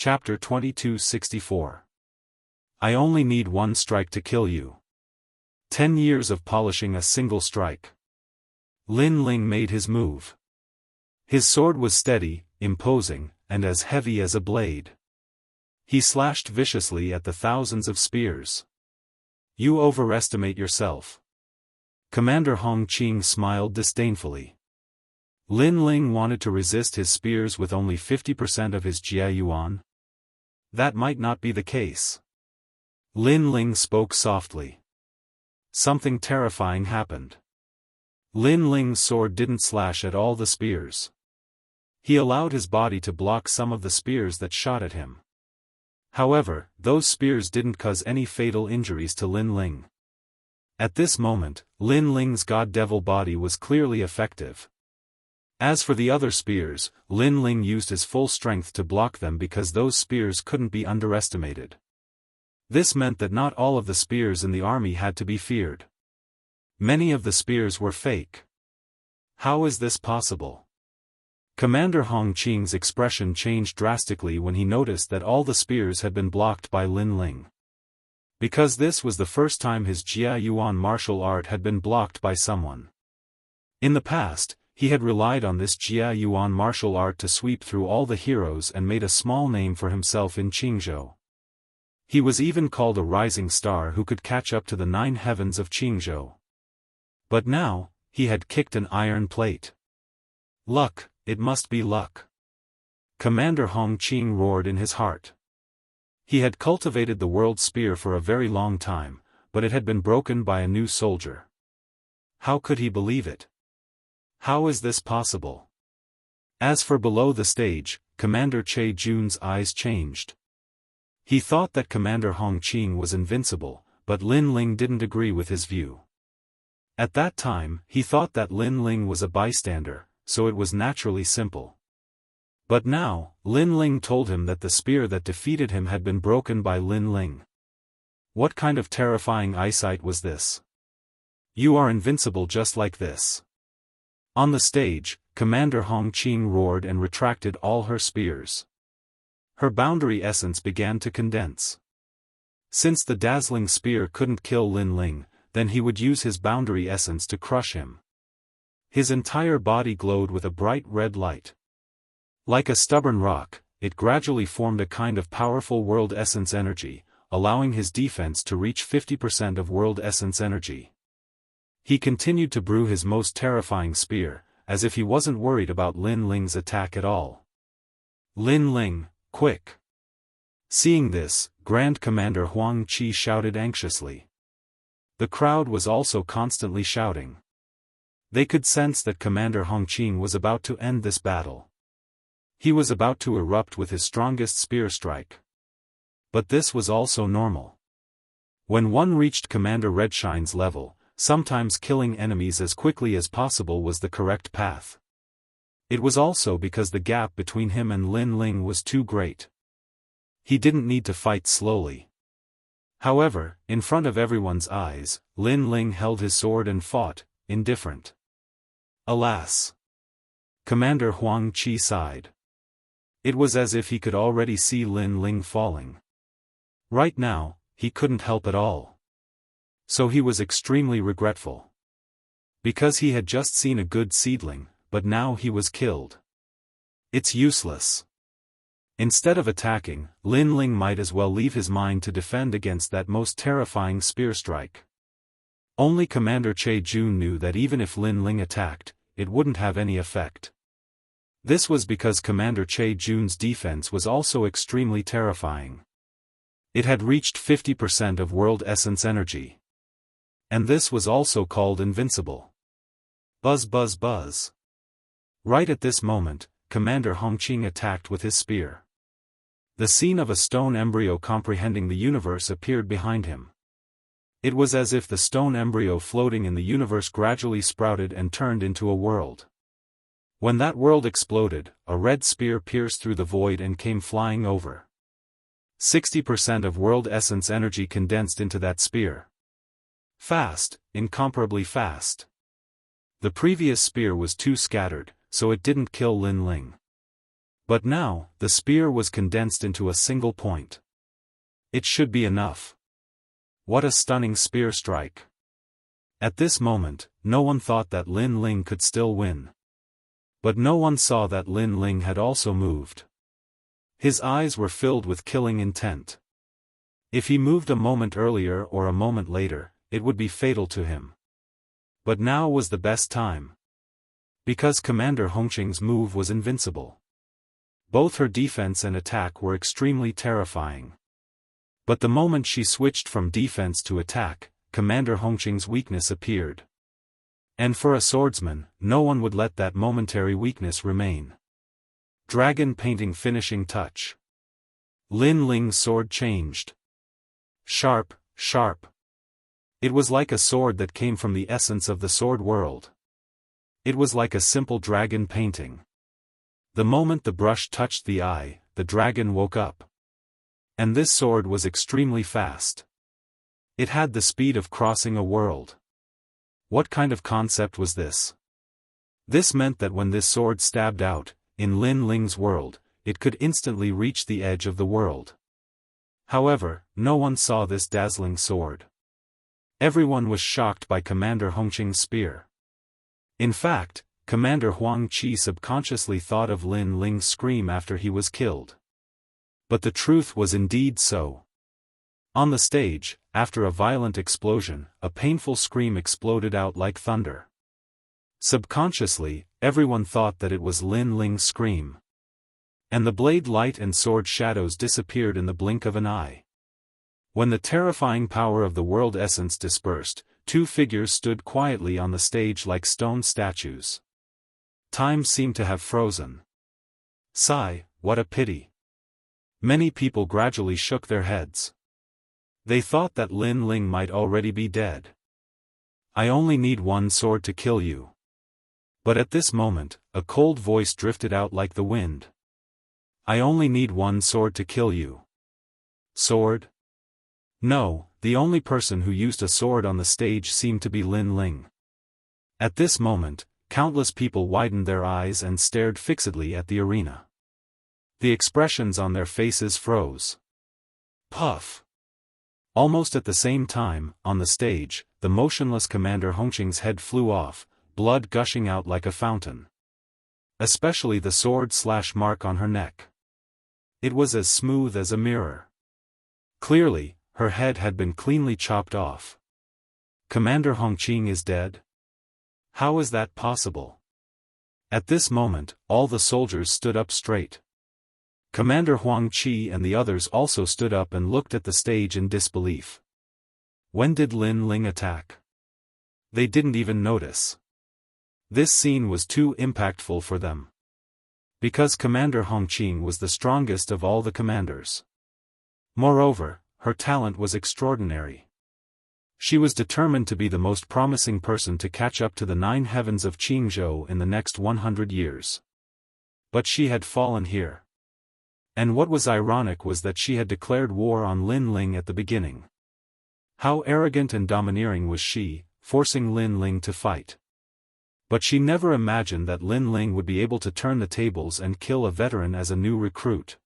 Chapter 2264. I only need one strike to kill you. 10 years of polishing a single strike. Lin Ling made his move. His sword was steady, imposing, and as heavy as a blade. He slashed viciously at the thousands of spears. You overestimate yourself. Commander Hong Qing smiled disdainfully. Lin Ling wanted to resist his spears with only 50% of his Jia Yuan. That might not be the case. Lin Ling spoke softly. Something terrifying happened. Lin Ling's sword didn't slash at all the spears. He allowed his body to block some of the spears that shot at him. However, those spears didn't cause any fatal injuries to Lin Ling. At this moment, Lin Ling's god-devil body was clearly effective. As for the other spears, Lin Ling used his full strength to block them because those spears couldn't be underestimated. This meant that not all of the spears in the army had to be feared. Many of the spears were fake. How is this possible? Commander Hong Qing's expression changed drastically when he noticed that all the spears had been blocked by Lin Ling. Because this was the first time his Jia Yuan martial art had been blocked by someone. In the past, he had relied on this Jia Yuan martial art to sweep through all the heroes and made a small name for himself in Qingzhou. He was even called a rising star who could catch up to the 9 heavens of Qingzhou. But now, he had kicked an iron plate. Luck, it must be luck. Commander Hong Qing roared in his heart. He had cultivated the world spear for a very long time, but it had been broken by a new soldier. How could he believe it? How is this possible? As for below the stage, Commander Che Jun's eyes changed. He thought that Commander Hong Qing was invincible, but Lin Ling didn't agree with his view. At that time, he thought that Lin Ling was a bystander, so it was naturally simple. But now, Lin Ling told him that the spear that defeated him had been broken by Lin Ling. What kind of terrifying eyesight was this? You are invincible just like this. On the stage, Commander Hong Qing roared and retracted all her spears. Her boundary essence began to condense. Since the dazzling spear couldn't kill Lin Ling, then he would use his boundary essence to crush him. His entire body glowed with a bright red light. Like a stubborn rock, it gradually formed a kind of powerful world essence energy, allowing his defense to reach 50% of world essence energy. He continued to brew his most terrifying spear, as if he wasn't worried about Lin Ling's attack at all. Lin Ling, quick! Seeing this, Grand Commander Huang Qi shouted anxiously. The crowd was also constantly shouting. They could sense that Commander Hong Qing was about to end this battle. He was about to erupt with his strongest spear strike. But this was also normal. When one reached Commander Redshine's level, sometimes killing enemies as quickly as possible was the correct path. It was also because the gap between him and Lin Ling was too great. He didn't need to fight slowly. However, in front of everyone's eyes, Lin Ling held his sword and fought, indifferent. Alas! Commander Huang Qi sighed. It was as if he could already see Lin Ling falling. Right now, he couldn't help at all. So he was extremely regretful. Because he had just seen a good seedling, but now he was killed. It's useless. Instead of attacking, Lin Ling might as well leave his mind to defend against that most terrifying spear strike. Only Commander Che Jun knew that even if Lin Ling attacked, it wouldn't have any effect. This was because Commander Che Jun's defense was also extremely terrifying. It had reached 50% of world essence energy. And this was also called invincible. Buzz buzz buzz. Right at this moment, Commander Hong Qing attacked with his spear. The scene of a stone embryo comprehending the universe appeared behind him. It was as if the stone embryo floating in the universe gradually sprouted and turned into a world. When that world exploded, a red spear pierced through the void and came flying over. 60% of world essence energy condensed into that spear. Fast, incomparably fast. The previous spear was too scattered, so it didn't kill Lin Ling. But now, the spear was condensed into a single point. It should be enough. What a stunning spear strike. At this moment, no one thought that Lin Ling could still win. But no one saw that Lin Ling had also moved. His eyes were filled with killing intent. If he moved a moment earlier or a moment later, it would be fatal to him. But now was the best time. Because Commander Hongqing's move was invincible. Both her defense and attack were extremely terrifying. But the moment she switched from defense to attack, Commander Hongqing's weakness appeared. And for a swordsman, no one would let that momentary weakness remain. Dragon painting finishing touch. Lin Ling's sword changed. Sharp, sharp. It was like a sword that came from the essence of the sword world. It was like a simple dragon painting. The moment the brush touched the eye, the dragon woke up. And this sword was extremely fast. It had the speed of crossing a world. What kind of concept was this? This meant that when this sword stabbed out, in Lin Ling's world, it could instantly reach the edge of the world. However, no one saw this dazzling sword. Everyone was shocked by Commander Hongqing's spear. In fact, Commander Huang Qi subconsciously thought of Lin Ling's scream after he was killed. But the truth was indeed so. On the stage, after a violent explosion, a painful scream exploded out like thunder. Subconsciously, everyone thought that it was Lin Ling's scream. And the blade light and sword shadows disappeared in the blink of an eye. When the terrifying power of the world essence dispersed, two figures stood quietly on the stage like stone statues. Time seemed to have frozen. Sigh, what a pity. Many people gradually shook their heads. They thought that Lin Ling might already be dead. I only need one sword to kill you. But at this moment, a cold voice drifted out like the wind. I only need one sword to kill you. Sword? No, the only person who used a sword on the stage seemed to be Lin Ling. At this moment, countless people widened their eyes and stared fixedly at the arena. The expressions on their faces froze. Puff! Almost at the same time, on the stage, the motionless Commander Hongqing's head flew off, blood gushing out like a fountain. Especially the sword/mark on her neck. It was as smooth as a mirror. Clearly, her head had been cleanly chopped off. Commander Hongqing is dead? How is that possible? At this moment, all the soldiers stood up straight. Commander Huang Qi and the others also stood up and looked at the stage in disbelief. When did Lin Ling attack? They didn't even notice. This scene was too impactful for them. Because Commander Hongqing was the strongest of all the commanders. Moreover, her talent was extraordinary. She was determined to be the most promising person to catch up to the 9 heavens of Qingzhou in the next 100 years. But she had fallen here. And what was ironic was that she had declared war on Lin Ling at the beginning. How arrogant and domineering was she, forcing Lin Ling to fight. But she never imagined that Lin Ling would be able to turn the tables and kill a veteran as a new recruit.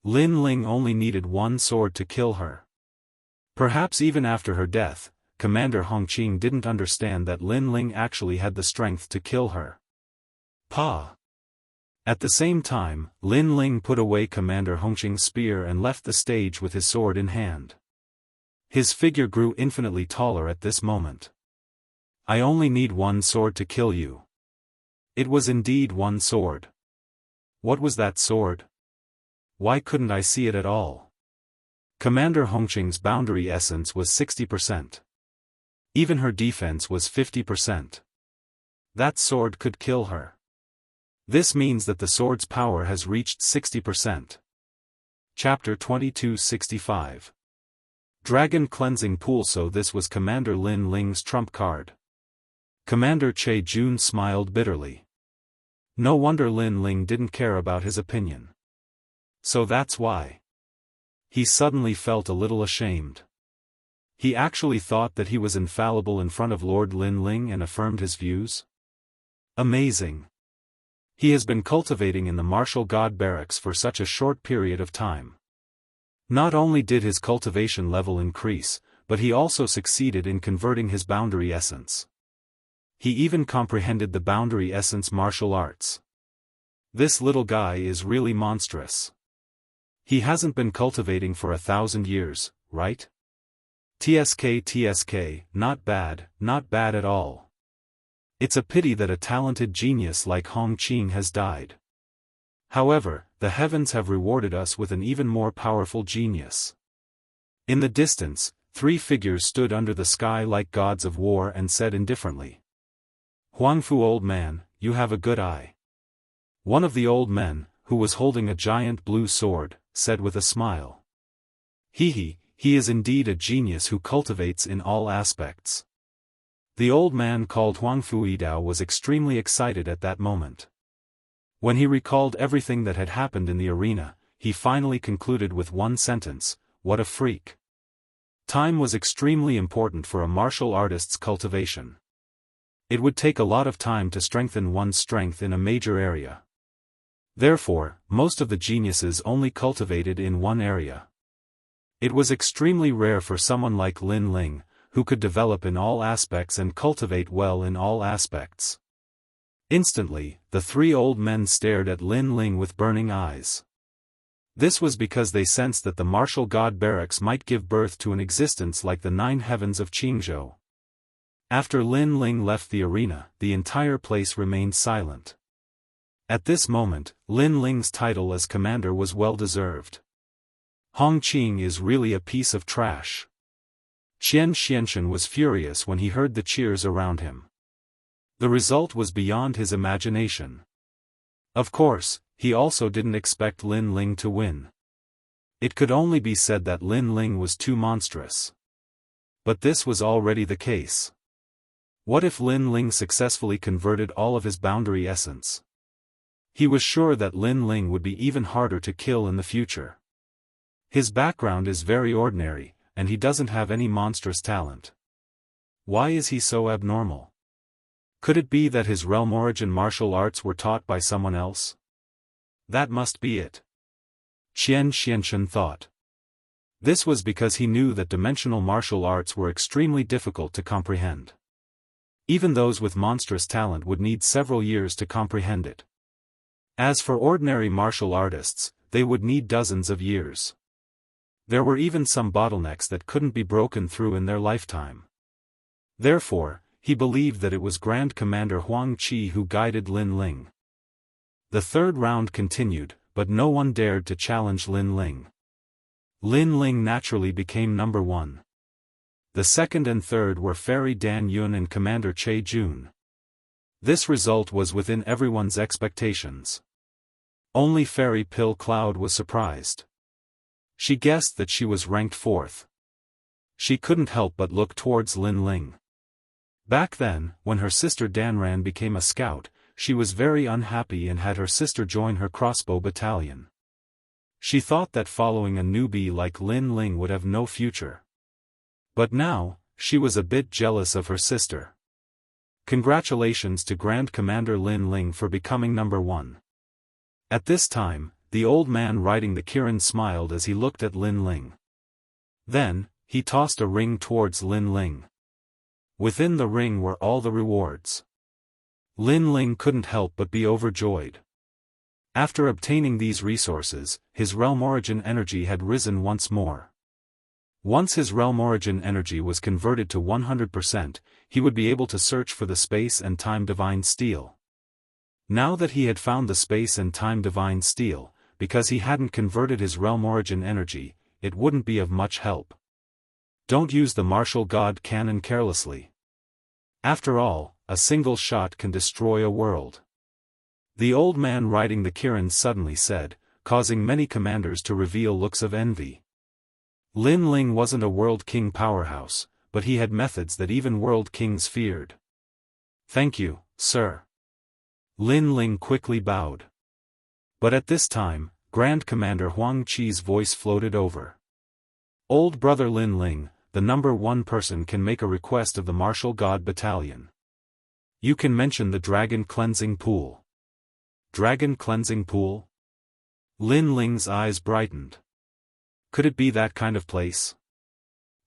Lin Ling only needed one sword to kill her. Perhaps even after her death, Commander Hongqing didn't understand that Lin Ling actually had the strength to kill her. Pa! At the same time, Lin Ling put away Commander Hongqing's spear and left the stage with his sword in hand. His figure grew infinitely taller at this moment. I only need one sword to kill you. It was indeed one sword. What was that sword? Why couldn't I see it at all? Commander Hongqing's boundary essence was 60%. Even her defense was 50%. That sword could kill her. This means that the sword's power has reached 60%. Chapter 2265. Dragon Cleansing Pool. So this was Commander Lin Ling's trump card. Commander Che Jun smiled bitterly. No wonder Lin Ling didn't care about his opinion. So that's why. He suddenly felt a little ashamed. He actually thought that he was infallible in front of Lord Lin Ling and affirmed his views? Amazing. He has been cultivating in the martial god barracks for such a short period of time. Not only did his cultivation level increase, but he also succeeded in converting his boundary essence. He even comprehended the boundary essence martial arts. This little guy is really monstrous. He hasn't been cultivating for 1,000 years, right? TSK, not bad at all. It's a pity that a talented genius like Hong Qing has died. However, the heavens have rewarded us with an even more powerful genius. In the distance, 3 figures stood under the sky like gods of war and said indifferently, "Huangfu old man, you have a good eye." One of the old men, who was holding a giant blue sword, said with a smile, He is indeed a genius who cultivates in all aspects." The old man called Huangfu Yidao was extremely excited at that moment. When he recalled everything that had happened in the arena, he finally concluded with one sentence, "What a freak." Time was extremely important for a martial artist's cultivation. It would take a lot of time to strengthen one's strength in a major area. Therefore, most of the geniuses only cultivated in one area. It was extremely rare for someone like Lin Ling, who could develop in all aspects and cultivate well in all aspects. Instantly, the 3 old men stared at Lin Ling with burning eyes. This was because they sensed that the martial god barracks might give birth to an existence like the 9 heavens of Qingzhou. After Lin Ling left the arena, the entire place remained silent. At this moment, Lin Ling's title as commander was well deserved. Hong Qing is really a piece of trash. Qian Xianxian was furious when he heard the cheers around him. The result was beyond his imagination. Of course, he also didn't expect Lin Ling to win. It could only be said that Lin Ling was too monstrous. But this was already the case. What if Lin Ling successfully converted all of his boundary essence? He was sure that Lin Ling would be even harder to kill in the future. His background is very ordinary, and he doesn't have any monstrous talent. Why is he so abnormal? Could it be that his realm origin martial arts were taught by someone else? That must be it. Qian Xianxian thought. This was because he knew that dimensional martial arts were extremely difficult to comprehend. Even those with monstrous talent would need several years to comprehend it. As for ordinary martial artists, they would need dozens of years. There were even some bottlenecks that couldn't be broken through in their lifetime. Therefore, he believed that it was Grand Commander Huang Qi who guided Lin Ling. The 3rd round continued, but no one dared to challenge Lin Ling. Lin Ling naturally became number 1. The 2nd and 3rd were Fairy Dan Yun and Commander Che Jun. This result was within everyone's expectations. Only Fairy Pill Cloud was surprised. She guessed that she was ranked 4th. She couldn't help but look towards Lin Ling. Back then, when her sister Danran became a scout, she was very unhappy and had her sister join her crossbow battalion. She thought that following a newbie like Lin Ling would have no future. But now, she was a bit jealous of her sister. Congratulations to Grand Commander Lin Ling for becoming number 1. At this time, the old man riding the Kirin smiled as he looked at Lin Ling. Then, he tossed a ring towards Lin Ling. Within the ring were all the rewards. Lin Ling couldn't help but be overjoyed. After obtaining these resources, his realm origin energy had risen once more. Once his realm origin energy was converted to 100%, he would be able to search for the space and time divine steel. Now that he had found the space and time divine steel, because he hadn't converted his realm origin energy, it wouldn't be of much help. Don't use the martial god cannon carelessly. After all, a single shot can destroy a world. The old man riding the Kirin suddenly said, causing many commanders to reveal looks of envy. Lin Ling wasn't a world king powerhouse, but he had methods that even world kings feared. Thank you, sir. Lin Ling quickly bowed. But at this time, Grand Commander Huang Qi's voice floated over. Old brother Lin Ling, the number 1 person can make a request of the martial god battalion. You can mention the dragon cleansing pool. Dragon cleansing pool? Lin Ling's eyes brightened. Could it be that kind of place?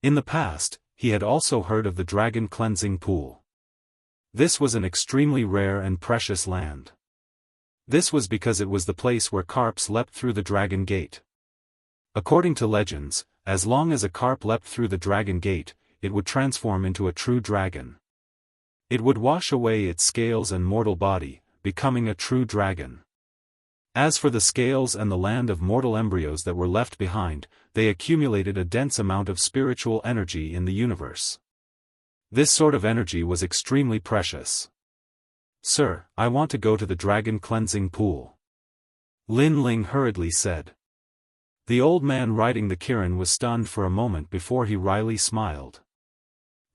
In the past, he had also heard of the dragon cleansing pool. This was an extremely rare and precious land. This was because it was the place where carps leapt through the dragon gate. According to legends, as long as a carp leapt through the dragon gate, it would transform into a true dragon. It would wash away its scales and mortal body, becoming a true dragon. As for the scales and the land of mortal embryos that were left behind, they accumulated a dense amount of spiritual energy in the universe. This sort of energy was extremely precious. Sir, I want to go to the dragon cleansing pool. Lin Ling hurriedly said. The old man riding the Kirin was stunned for a moment before he wryly smiled.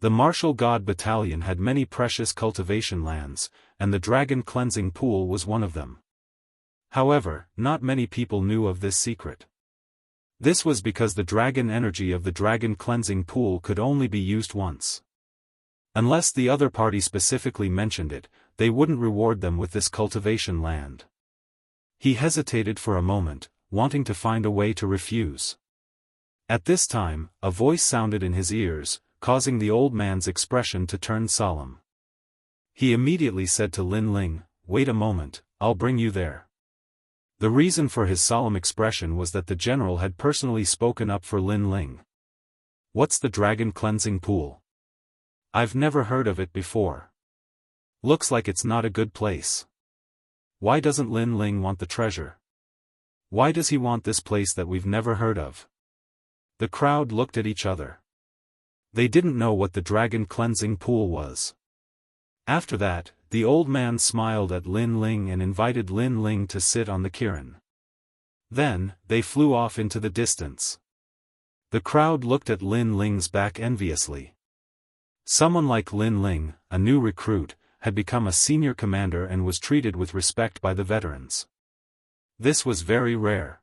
The martial god battalion had many precious cultivation lands, and the dragon cleansing pool was one of them. However, not many people knew of this secret. This was because the dragon energy of the dragon cleansing pool could only be used once. Unless the other party specifically mentioned it, they wouldn't reward them with this cultivation land. He hesitated for a moment, wanting to find a way to refuse. At this time, a voice sounded in his ears, causing the old man's expression to turn solemn. He immediately said to Lin Ling, "Wait a moment, I'll bring you there." The reason for his solemn expression was that the general had personally spoken up for Lin Ling. What's the dragon cleansing pool? I've never heard of it before. Looks like it's not a good place. Why doesn't Lin Ling want the treasure? Why does he want this place that we've never heard of? The crowd looked at each other. They didn't know what the dragon cleansing pool was. After that, the old man smiled at Lin Ling and invited Lin Ling to sit on the Kirin. Then, they flew off into the distance. The crowd looked at Lin Ling's back enviously. Someone like Lin Ling, a new recruit, had become a senior commander and was treated with respect by the veterans. This was very rare.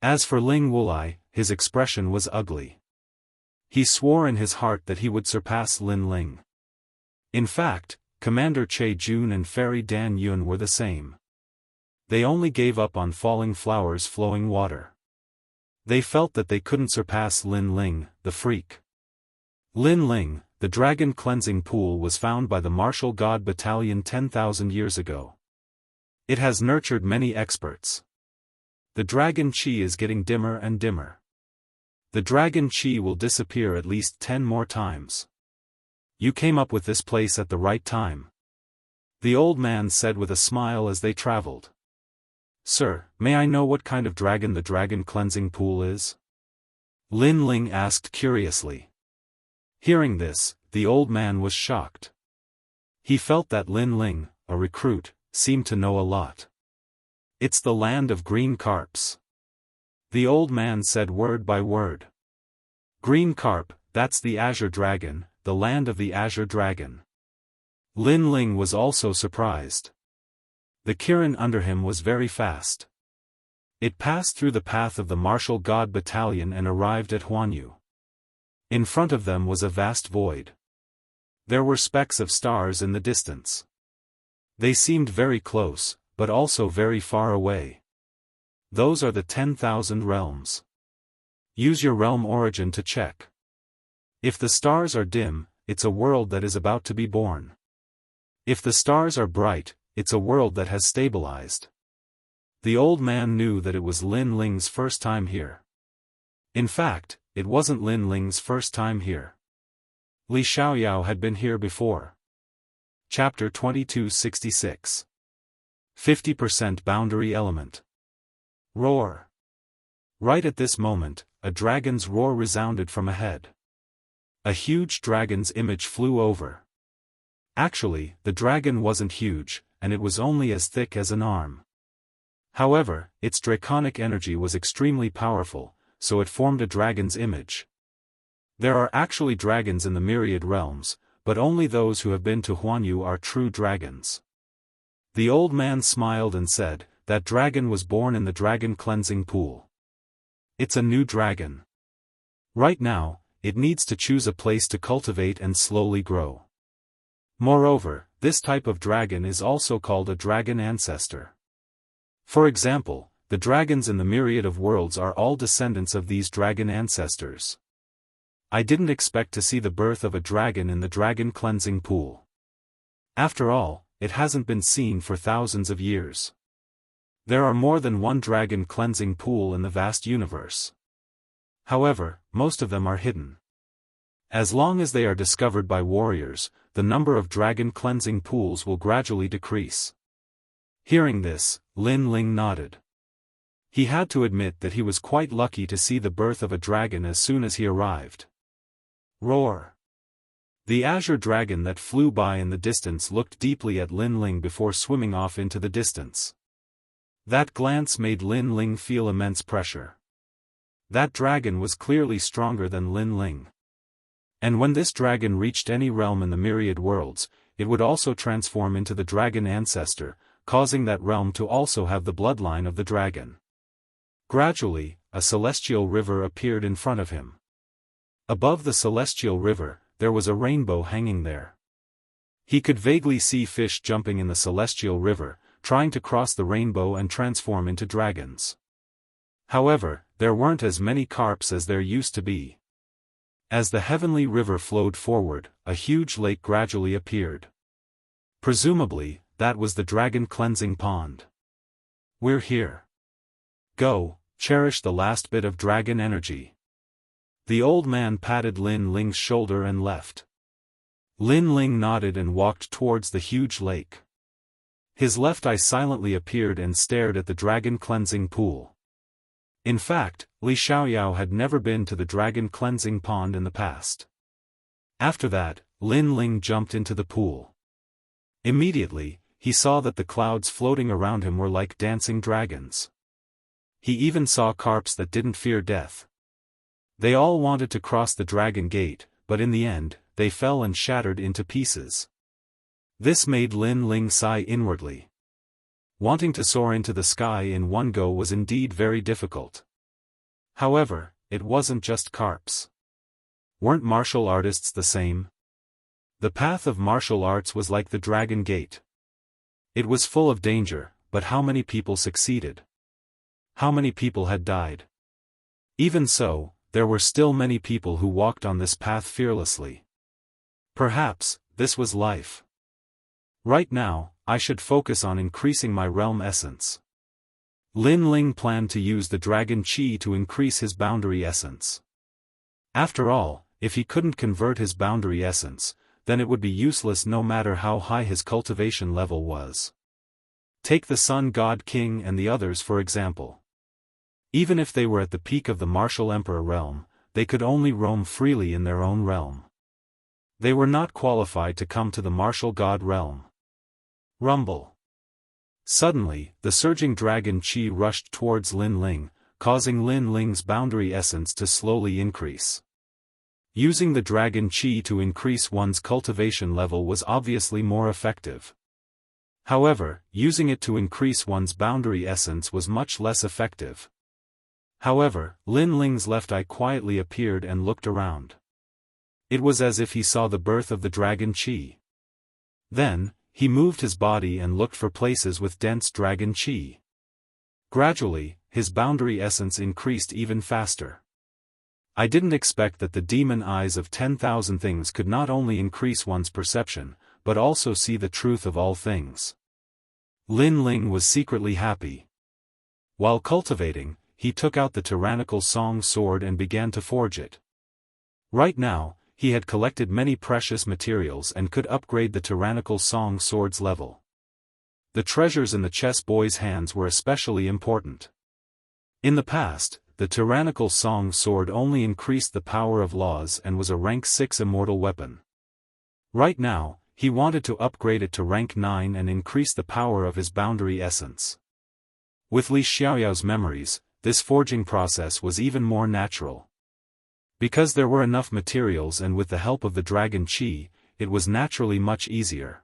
As for Ling Wulai, his expression was ugly. He swore in his heart that he would surpass Lin Ling. In fact, Commander Che Jun and Fairy Dan Yun were the same. They only gave up on falling flowers flowing water. They felt that they couldn't surpass Lin Ling, the freak. Lin Ling, the dragon cleansing pool was found by the martial god battalion 10,000 years ago. It has nurtured many experts. The dragon chi is getting dimmer and dimmer. The dragon chi will disappear at least 10 more times. You came up with this place at the right time. The old man said with a smile as they traveled. Sir, may I know what kind of dragon the dragon cleansing pool is? Lin Ling asked curiously. Hearing this, the old man was shocked. He felt that Lin Ling, a recruit, seemed to know a lot. It's the land of green carps. The old man said word by word. Green carp, that's the Azure Dragon, the land of the Azure Dragon. Lin Ling was also surprised. The Kirin under him was very fast. It passed through the path of the martial god battalion and arrived at Huanyu. In front of them was a vast void. There were specks of stars in the distance. They seemed very close, but also very far away. Those are the 10,000 realms. Use your realm origin to check. If the stars are dim, it's a world that is about to be born. If the stars are bright, it's a world that has stabilized. The old man knew that it was Lin Ling's first time here. In fact, it wasn't Lin Ling's first time here. Li Xiaoyao had been here before. Chapter 2266. 50% Boundary Element. Roar. Right at this moment, a dragon's roar resounded from ahead. A huge dragon's image flew over. Actually, the dragon wasn't huge, and it was only as thick as an arm. However, its draconic energy was extremely powerful, so it formed a dragon's image. There are actually dragons in the myriad realms, but only those who have been to Huanyu are true dragons. The old man smiled and said, that dragon was born in the dragon cleansing pool. It's a new dragon. Right now, it needs to choose a place to cultivate and slowly grow. Moreover, this type of dragon is also called a dragon ancestor. For example, the dragons in the myriad of worlds are all descendants of these dragon ancestors. I didn't expect to see the birth of a dragon in the dragon cleansing pool. After all, it hasn't been seen for thousands of years. There are more than one dragon cleansing pool in the vast universe. However, most of them are hidden. As long as they are discovered by warriors, the number of dragon cleansing pools will gradually decrease. Hearing this, Lin Ling nodded. He had to admit that he was quite lucky to see the birth of a dragon as soon as he arrived. Roar! The azure dragon that flew by in the distance looked deeply at Lin Ling before swimming off into the distance. That glance made Lin Ling feel immense pressure. That dragon was clearly stronger than Lin Ling. And when this dragon reached any realm in the myriad worlds, it would also transform into the dragon ancestor, causing that realm to also have the bloodline of the dragon. Gradually, a celestial river appeared in front of him. Above the celestial river, there was a rainbow hanging there. He could vaguely see fish jumping in the celestial river, trying to cross the rainbow and transform into dragons. However, there weren't as many carps as there used to be. As the heavenly river flowed forward, a huge lake gradually appeared. Presumably, that was the dragon cleansing pond. We're here. Go, cherish the last bit of dragon energy. The old man patted Lin Ling's shoulder and left. Lin Ling nodded and walked towards the huge lake. His left eye silently appeared and stared at the dragon cleansing pool. In fact, Li Xiaoyao had never been to the dragon cleansing pond in the past. After that, Lin Ling jumped into the pool. Immediately, he saw that the clouds floating around him were like dancing dragons. He even saw carps that didn't fear death. They all wanted to cross the dragon gate, but in the end, they fell and shattered into pieces. This made Lin Ling sigh inwardly. Wanting to soar into the sky in one go was indeed very difficult. However, it wasn't just carps. Weren't martial artists the same? The path of martial arts was like the Dragon Gate. It was full of danger, but how many people succeeded? How many people had died? Even so, there were still many people who walked on this path fearlessly. Perhaps, this was life. Right now, I should focus on increasing my realm essence. Lin Ling planned to use the dragon chi to increase his boundary essence. After all, if he couldn't convert his boundary essence, then it would be useless no matter how high his cultivation level was. Take the Sun God King and the others for example. Even if they were at the peak of the martial emperor realm, they could only roam freely in their own realm. They were not qualified to come to the martial god realm. Rumble. Suddenly, the surging dragon chi rushed towards Lin Ling, causing Lin Ling's boundary essence to slowly increase. Using the dragon chi to increase one's cultivation level was obviously more effective. However, using it to increase one's boundary essence was much less effective. However, Lin Ling's left eye quietly appeared and looked around. It was as if he saw the birth of the dragon chi. Then, he moved his body and looked for places with dense dragon chi. Gradually, his boundary essence increased even faster. I didn't expect that the demon eyes of 10,000 things could not only increase one's perception, but also see the truth of all things. Lin Ling was secretly happy. While cultivating, he took out the tyrannical song sword and began to forge it. Right now, he had collected many precious materials and could upgrade the tyrannical song sword's level. The treasures in the chess boy's hands were especially important. In the past, the tyrannical song sword only increased the power of laws and was a rank 6 immortal weapon. Right now, he wanted to upgrade it to rank 9 and increase the power of his boundary essence. With Li Xiaoyao's memories, this forging process was even more natural. Because there were enough materials and with the help of the dragon chi, it was naturally much easier.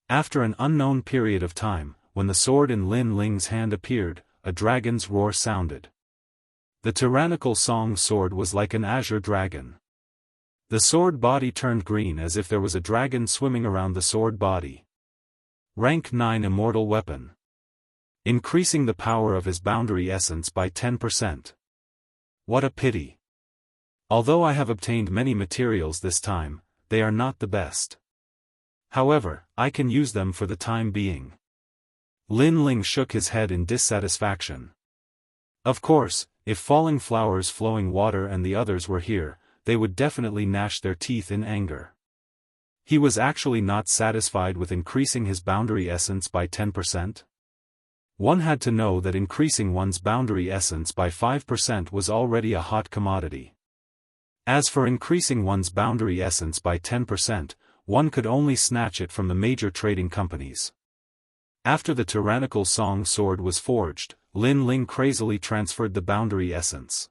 After an unknown period of time, when the sword in Lin Ling's hand appeared, a dragon's roar sounded. The tyrannical song sword was like an azure dragon. The sword body turned green as if there was a dragon swimming around the sword body. Rank 9 immortal weapon. increasing the power of his boundary essence by 10%. What a pity. Although I have obtained many materials this time, they are not the best. However, I can use them for the time being. Lin Ling shook his head in dissatisfaction. Of course, if Falling Flowers, Flowing Water and the others were here, they would definitely gnash their teeth in anger. He was actually not satisfied with increasing his boundary essence by 10%. One had to know that increasing one's boundary essence by 5% was already a hot commodity. As for increasing one's boundary essence by 10%, one could only snatch it from the major trading companies. After the tyrannical song sword was forged, Lin Ling crazily transferred the boundary essence.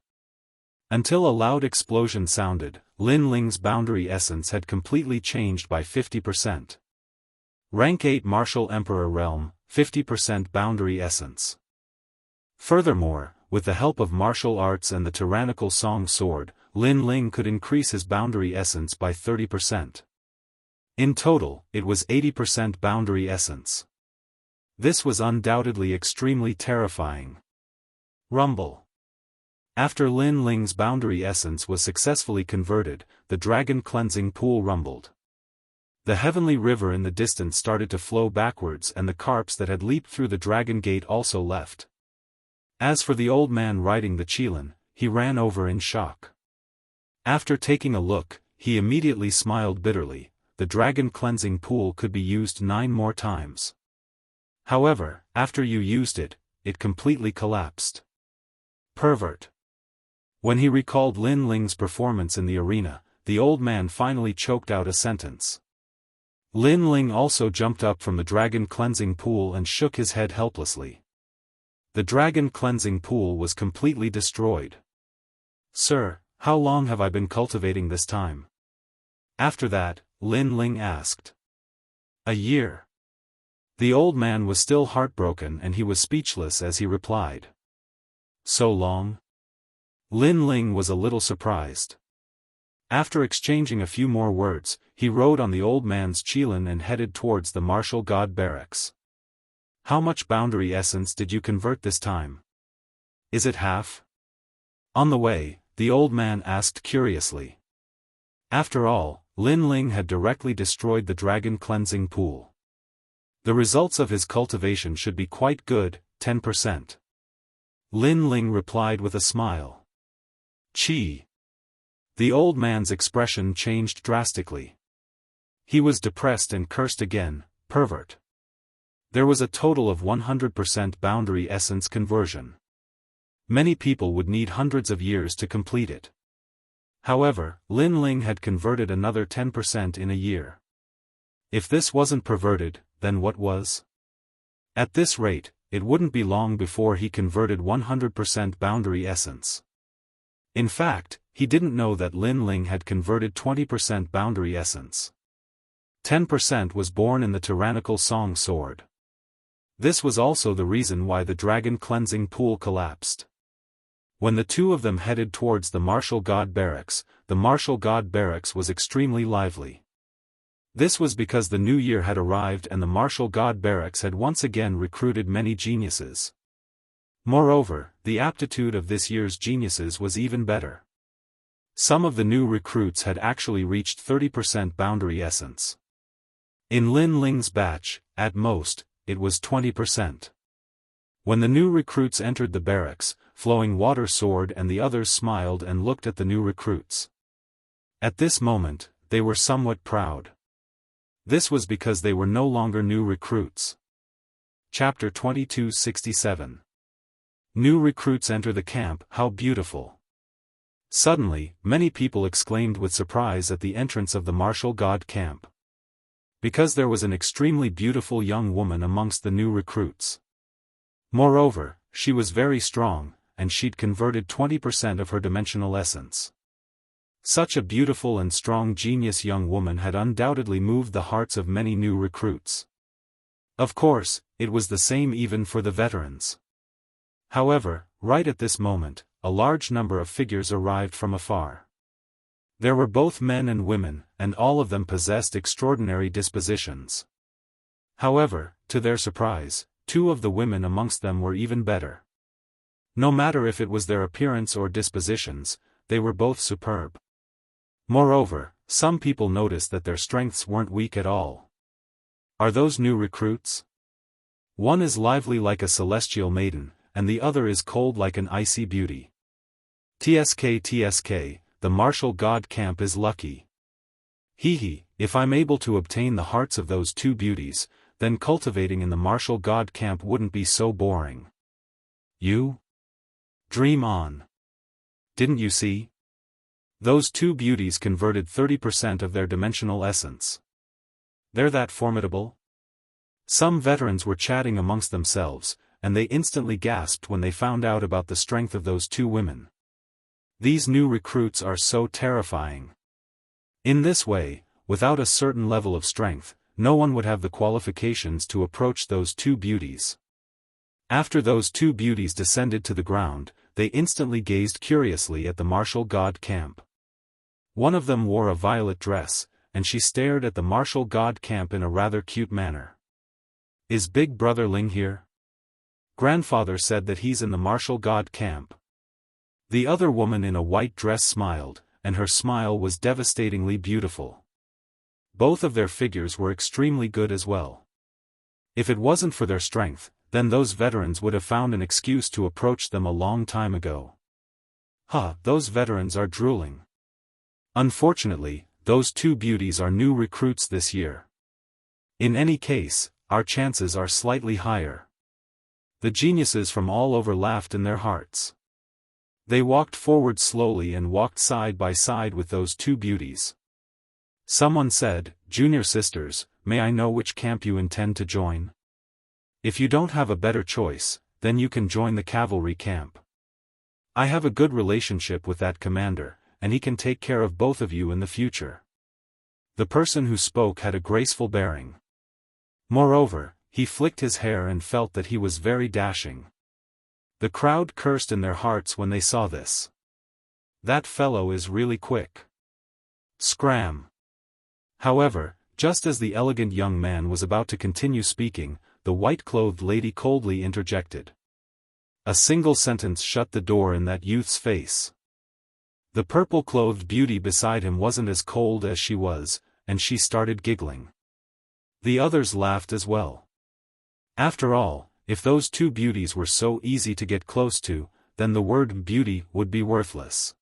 Until a loud explosion sounded, Lin Ling's boundary essence had completely changed by 50%. Rank 8 Martial Emperor Realm, 50% boundary essence. Furthermore, with the help of martial arts and the tyrannical song sword, Lin Ling could increase his boundary essence by 30%. In total, it was 80% boundary essence. This was undoubtedly extremely terrifying. Rumble. After Lin Ling's boundary essence was successfully converted, the dragon cleansing pool rumbled. The heavenly river in the distance started to flow backwards and the carps that had leaped through the dragon gate also left. As for the old man riding the Qilin, he ran over in shock. After taking a look, he immediately smiled bitterly. The dragon cleansing pool could be used 9 more times. However, after you used it, it completely collapsed. Pervert. When he recalled Lin Ling's performance in the arena, the old man finally choked out a sentence. Lin Ling also jumped up from the dragon cleansing pool and shook his head helplessly. The dragon cleansing pool was completely destroyed. Sir, how long have I been cultivating this time? After that, Lin Ling asked. A year. The old man was still heartbroken and he was speechless as he replied. So long? Lin Ling was a little surprised. After exchanging a few more words, he rode on the old man's Qilin and headed towards the martial god barracks. How much boundary essence did you convert this time? Is it half? On the way, the old man asked curiously. After all, Lin Ling had directly destroyed the dragon cleansing pool. The results of his cultivation should be quite good, 10%. Lin Ling replied with a smile. Chi. The old man's expression changed drastically. He was depressed and cursed again, pervert. There was a total of 100% boundary essence conversion. Many people would need hundreds of years to complete it. However, Lin Ling had converted another 10% in a year. If this wasn't perverted, then what was? At this rate, it wouldn't be long before he converted 100% boundary essence. In fact, he didn't know that Lin Ling had converted 20% boundary essence. 10% was born in the tyrannical song sword. This was also the reason why the dragon cleansing pool collapsed. When the two of them headed towards the martial god barracks, the martial god barracks was extremely lively. This was because the new year had arrived and the martial god barracks had once again recruited many geniuses. Moreover, the aptitude of this year's geniuses was even better. Some of the new recruits had actually reached 30% boundary essence. In Lin Ling's batch, at most, it was 20%. When the new recruits entered the barracks, Flowing Water Sword and the others smiled and looked at the new recruits. At this moment, they were somewhat proud. This was because they were no longer new recruits. Chapter 2267. New recruits enter the camp. How beautiful! Suddenly, many people exclaimed with surprise at the entrance of the martial god camp. Because there was an extremely beautiful young woman amongst the new recruits. Moreover, she was very strong, and she'd converted 20% of her dimensional essence. Such a beautiful and strong genius young woman had undoubtedly moved the hearts of many new recruits. Of course, it was the same even for the veterans. However, right at this moment, a large number of figures arrived from afar. There were both men and women, and all of them possessed extraordinary dispositions. However, to their surprise, Two of the women amongst them were even better. No matter if it was their appearance or dispositions, they were both superb. Moreover, some people noticed that their strengths weren't weak at all. Are those new recruits? One is lively like a celestial maiden, and the other is cold like an icy beauty. TSK, the martial god camp is lucky. Hee, if I'm able to obtain the hearts of those two beauties, then cultivating in the martial god camp wouldn't be so boring. You? Dream on. Didn't you see? Those two beauties converted 30% of their dimensional essence. They're that formidable? Some veterans were chatting amongst themselves, and they instantly gasped when they found out about the strength of those two women. These new recruits are so terrifying. In this way, without a certain level of strength, no one would have the qualifications to approach those two beauties. After those two beauties descended to the ground, they instantly gazed curiously at the martial god camp. One of them wore a violet dress, and she stared at the martial god camp in a rather cute manner. Is Big Brother Ling here? Grandfather said that he's in the martial god camp. The other woman in a white dress smiled, and her smile was devastatingly beautiful. Both of their figures were extremely good as well. If it wasn't for their strength, then those veterans would have found an excuse to approach them a long time ago. Those veterans are drooling. Unfortunately, those two beauties are new recruits this year. In any case, our chances are slightly higher. The geniuses from all over laughed in their hearts. They walked forward slowly and walked side by side with those two beauties. Someone said, "Junior sisters, may I know which camp you intend to join? If you don't have a better choice, then you can join the cavalry camp. I have a good relationship with that commander, and he can take care of both of you in the future." The person who spoke had a graceful bearing. Moreover, he flicked his hair and felt that he was very dashing. The crowd cursed in their hearts when they saw this. That fellow is really quick. Scram. However, just as the elegant young man was about to continue speaking, the white-clothed lady coldly interjected. A single sentence shut the door in that youth's face. The purple-clothed beauty beside him wasn't as cold as she was, and she started giggling. The others laughed as well. After all, if those two beauties were so easy to get close to, then the word beauty would be worthless.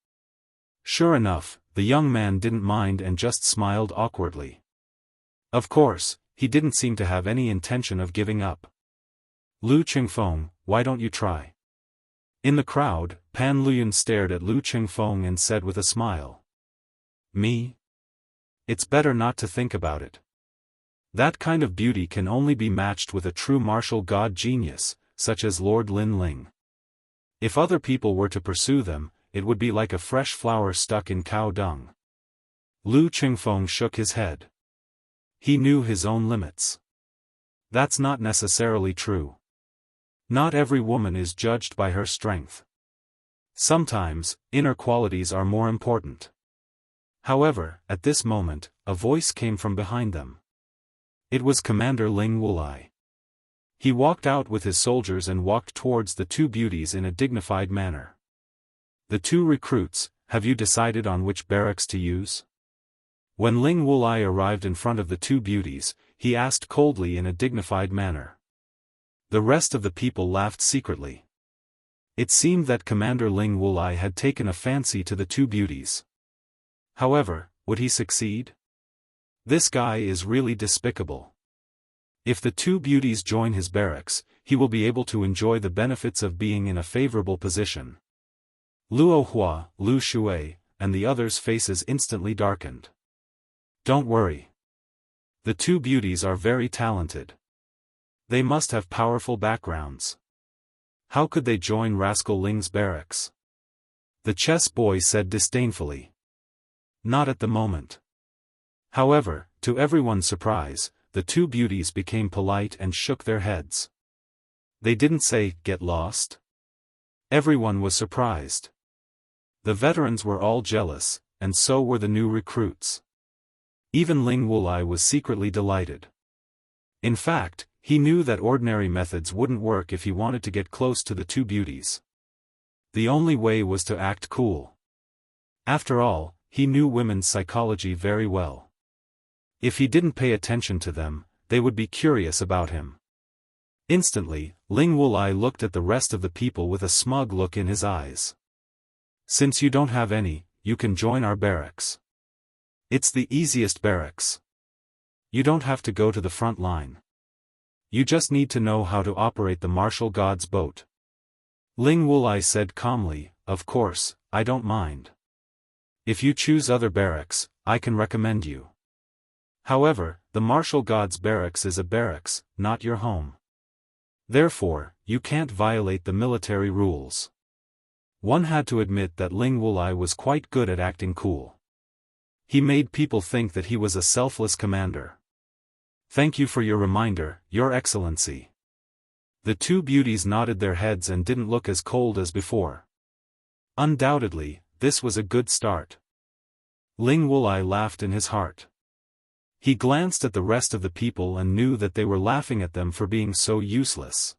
Sure enough, the young man didn't mind and just smiled awkwardly. Of course, he didn't seem to have any intention of giving up. Lu Qingfeng, why don't you try? In the crowd, Pan Luyun stared at Lu Qingfeng and said with a smile. Me? It's better not to think about it. That kind of beauty can only be matched with a true martial god genius, such as Lord Lin Ling. If other people were to pursue them, it would be like a fresh flower stuck in cow dung. Lu Qingfeng shook his head. He knew his own limits. That's not necessarily true. Not every woman is judged by her strength. Sometimes, inner qualities are more important. However, at this moment, a voice came from behind them. It was Commander Ling Wulai. He walked out with his soldiers and walked towards the two beauties in a dignified manner. The two recruits, have you decided on which barracks to use? When Ling Wulai arrived in front of the two beauties, he asked coldly in a dignified manner. The rest of the people laughed secretly. It seemed that Commander Ling Wulai had taken a fancy to the two beauties. However, would he succeed? This guy is really despicable. If the two beauties join his barracks, he will be able to enjoy the benefits of being in a favorable position. Luo Hua, Lu Shui, and the others' faces instantly darkened. Don't worry. The two beauties are very talented. They must have powerful backgrounds. How could they join Rascal Ling's barracks? The chess boy said disdainfully. Not at the moment. However, to everyone's surprise, the two beauties became polite and shook their heads. They didn't say, "Get lost." Everyone was surprised. The veterans were all jealous, and so were the new recruits. Even Ling Wulai was secretly delighted. In fact, He knew that ordinary methods wouldn't work if he wanted to get close to the two beauties. The only way was to act cool. After all, he knew women's psychology very well. If he didn't pay attention to them, they would be curious about him. Instantly, Ling Wulai looked at the rest of the people with a smug look in his eyes. Since you don't have any, you can join our barracks. It's the easiest barracks. You don't have to go to the front line. You just need to know how to operate the martial god's boat. Ling Wulai said calmly, of course, I don't mind. If you choose other barracks, I can recommend you. However, the martial god's barracks is a barracks, not your home. Therefore, you can't violate the military rules. One had to admit that Ling Wulai was quite good at acting cool. He made people think that he was a selfless commander. Thank you for your reminder, Your Excellency. The two beauties nodded their heads and didn't look as cold as before. Undoubtedly, this was a good start. Ling Wulai laughed in his heart. He glanced at the rest of the people and knew that they were laughing at them for being so useless.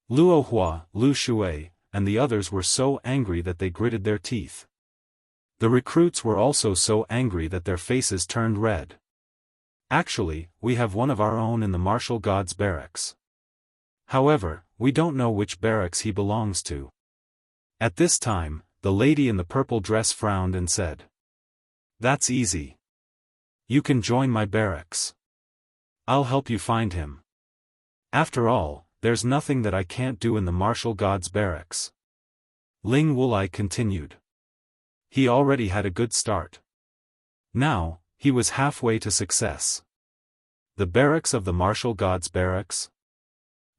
Luo Hua, Lu Shui, and the others were so angry that they gritted their teeth. The recruits were also so angry that their faces turned red. Actually, we have one of our own in the martial god's barracks. However, we don't know which barracks he belongs to. At this time, the lady in the purple dress frowned and said, That's easy. You can join my barracks. I'll help you find him. After all, there's nothing that I can't do in the martial god's barracks. Ling Wulai continued. He already had a good start. Now, he was halfway to success. The barracks of the martial god's barracks?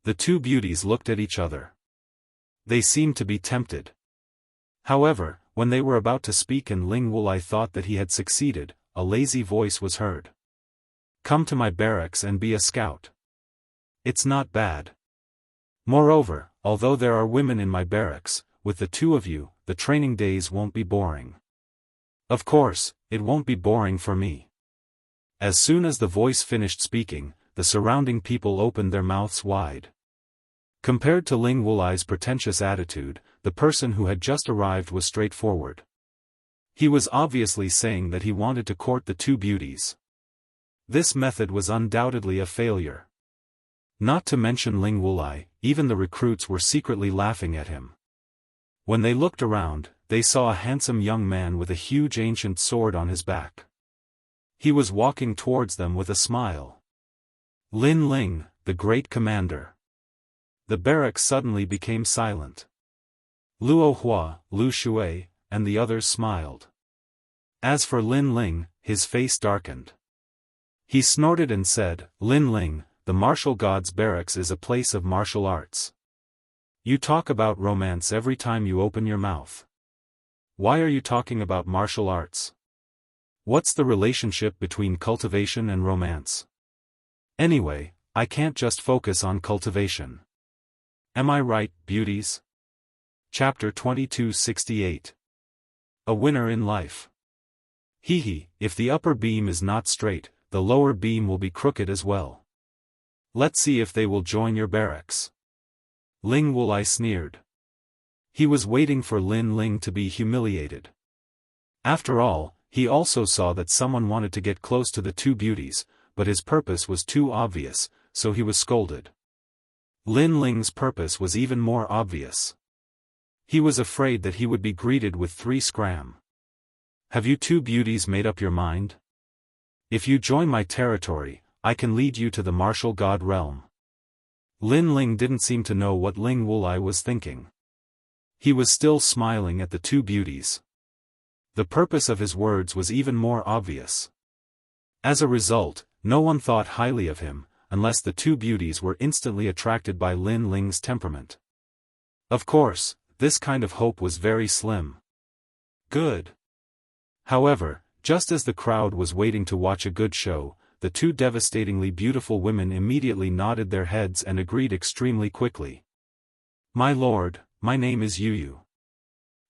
The two beauties looked at each other. They seemed to be tempted. However, when they were about to speak and Ling Wulai thought that he had succeeded, a lazy voice was heard. Come to my barracks and be a scout. It's not bad. Moreover, although there are women in my barracks, with the two of you, the training days won't be boring. Of course, it won't be boring for me. As soon as the voice finished speaking, the surrounding people opened their mouths wide. Compared to Ling Wulai's pretentious attitude, the person who had just arrived was straightforward. He was obviously saying that he wanted to court the two beauties. This method was undoubtedly a failure. Not to mention Ling Wulai, even the recruits were secretly laughing at him. When they looked around, they saw a handsome young man with a huge ancient sword on his back. He was walking towards them with a smile. Lin Ling, the great commander. The barracks suddenly became silent. Luo Hua, Lu Shui, and the others smiled. As for Lin Ling, his face darkened. He snorted and said, Lin Ling, the martial god's barracks is a place of martial arts. You talk about romance every time you open your mouth. Why are you talking about martial arts? What's the relationship between cultivation and romance? Anyway, I can't just focus on cultivation. Am I right, beauties? Chapter 2268. A winner in life. Hee, if the upper beam is not straight, the lower beam will be crooked as well. Let's see if they will join your barracks. Ling Wulai sneered. He was waiting for Lin Ling to be humiliated. After all, he also saw that someone wanted to get close to the two beauties, but his purpose was too obvious, so he was scolded. Lin Ling's purpose was even more obvious. He was afraid that he would be greeted with 3 scram. Have you two beauties made up your mind? If you join my territory, I can lead you to the martial god realm. Lin Ling didn't seem to know what Ling Wulai was thinking. He was still smiling at the two beauties. The purpose of his words was even more obvious. As a result, no one thought highly of him, unless the two beauties were instantly attracted by Lin Ling's temperament. Of course, this kind of hope was very slim. Good. However, just as the crowd was waiting to watch a good show, the two devastatingly beautiful women immediately nodded their heads and agreed extremely quickly. My lord, my name is Yu.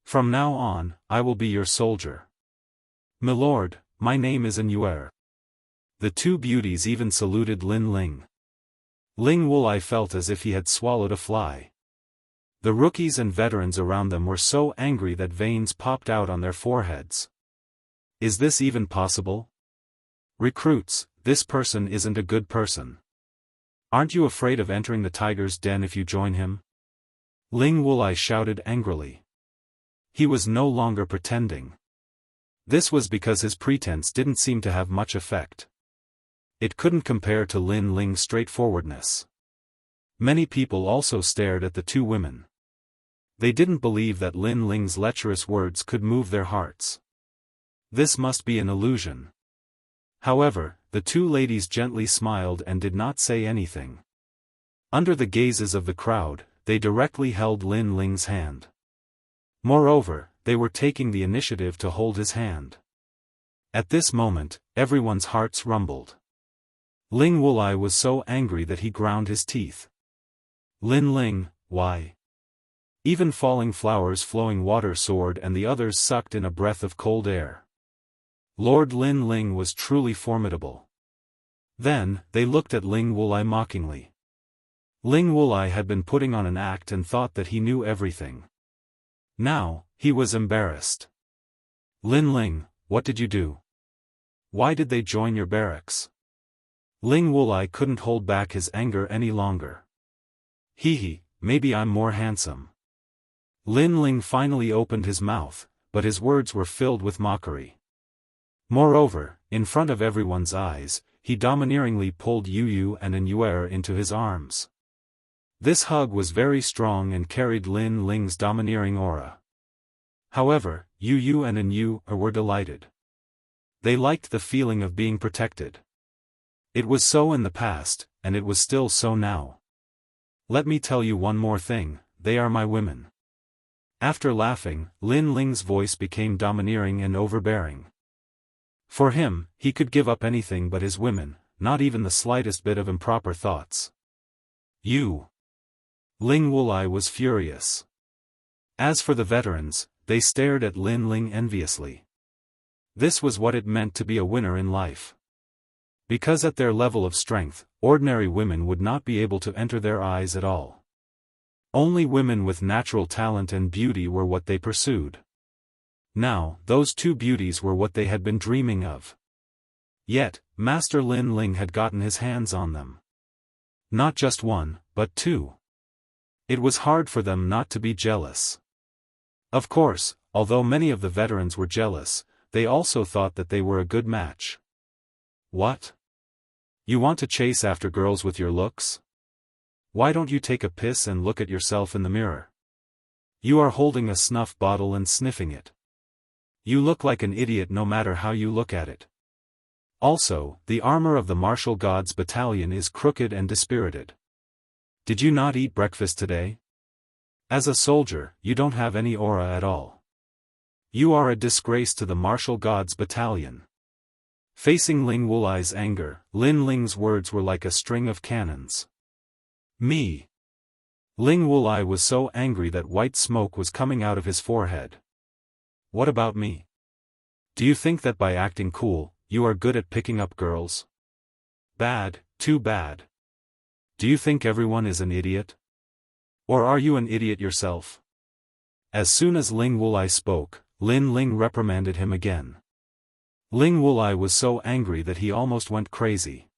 From now on, I will be your soldier. My lord, my name is Yuer. The two beauties even saluted Lin Ling. Ling Wulai felt as if he had swallowed a fly. The rookies and veterans around them were so angry that veins popped out on their foreheads. Is this even possible? Recruits, this person isn't a good person. Aren't you afraid of entering the tiger's den if you join him? Ling Wulai shouted angrily. He was no longer pretending. This was because his pretense didn't seem to have much effect. It couldn't compare to Lin Ling's straightforwardness. Many people also stared at the two women. They didn't believe that Lin Ling's lecherous words could move their hearts. This must be an illusion. However, the two ladies gently smiled and did not say anything. Under the gazes of the crowd, they directly held Lin Ling's hand. Moreover, they were taking the initiative to hold his hand. At this moment, everyone's hearts rumbled. Ling Wulai was so angry that he ground his teeth. Lin Ling, why? Even falling flowers flowing water soared and the others sucked in a breath of cold air. Lord Lin Ling was truly formidable. Then, they looked at Ling Wulai mockingly. Ling Wulai had been putting on an act and thought that he knew everything. Now, he was embarrassed. Lin Ling, what did you do? Why did they join your barracks? Ling Wulai couldn't hold back his anger any longer. Hee, maybe I'm more handsome. Lin Ling finally opened his mouth, but his words were filled with mockery. Moreover, in front of everyone's eyes, he domineeringly pulled Yu and an Yuer into his arms. This hug was very strong and carried Lin Ling's domineering aura. However, Yu and an Yu were delighted. They liked the feeling of being protected. It was so in the past, and it was still so now. Let me tell you one more thing, they are my women. After laughing, Lin Ling's voice became domineering and overbearing. For him, he could give up anything but his women, not even the slightest bit of improper thoughts. You. Ling Wulai was furious. As for the veterans, they stared at Lin Ling enviously. This was what it meant to be a winner in life. Because at their level of strength, ordinary women would not be able to enter their eyes at all. Only women with natural talent and beauty were what they pursued. Now, those two beauties were what they had been dreaming of. Yet, Master Lin Ling had gotten his hands on them. Not just one, but two. It was hard for them not to be jealous. Of course, although many of the veterans were jealous, they also thought that they were a good match. What? You want to chase after girls with your looks? Why don't you take a piss and look at yourself in the mirror? You are holding a snuff bottle and sniffing it. You look like an idiot no matter how you look at it. Also, the armor of the martial gods battalion is crooked and dispirited. Did you not eat breakfast today? As a soldier, you don't have any aura at all. You are a disgrace to the martial gods battalion. Facing Ling Wulai's anger, Lin Ling's words were like a string of cannons. Me. Ling Wulai was so angry that white smoke was coming out of his forehead. What about me? Do you think that by acting cool, you are good at picking up girls? Bad, too bad. Do you think everyone is an idiot? Or are you an idiot yourself? As soon as Ling Wulai spoke, Lin Ling reprimanded him again. Ling Wulai was so angry that he almost went crazy.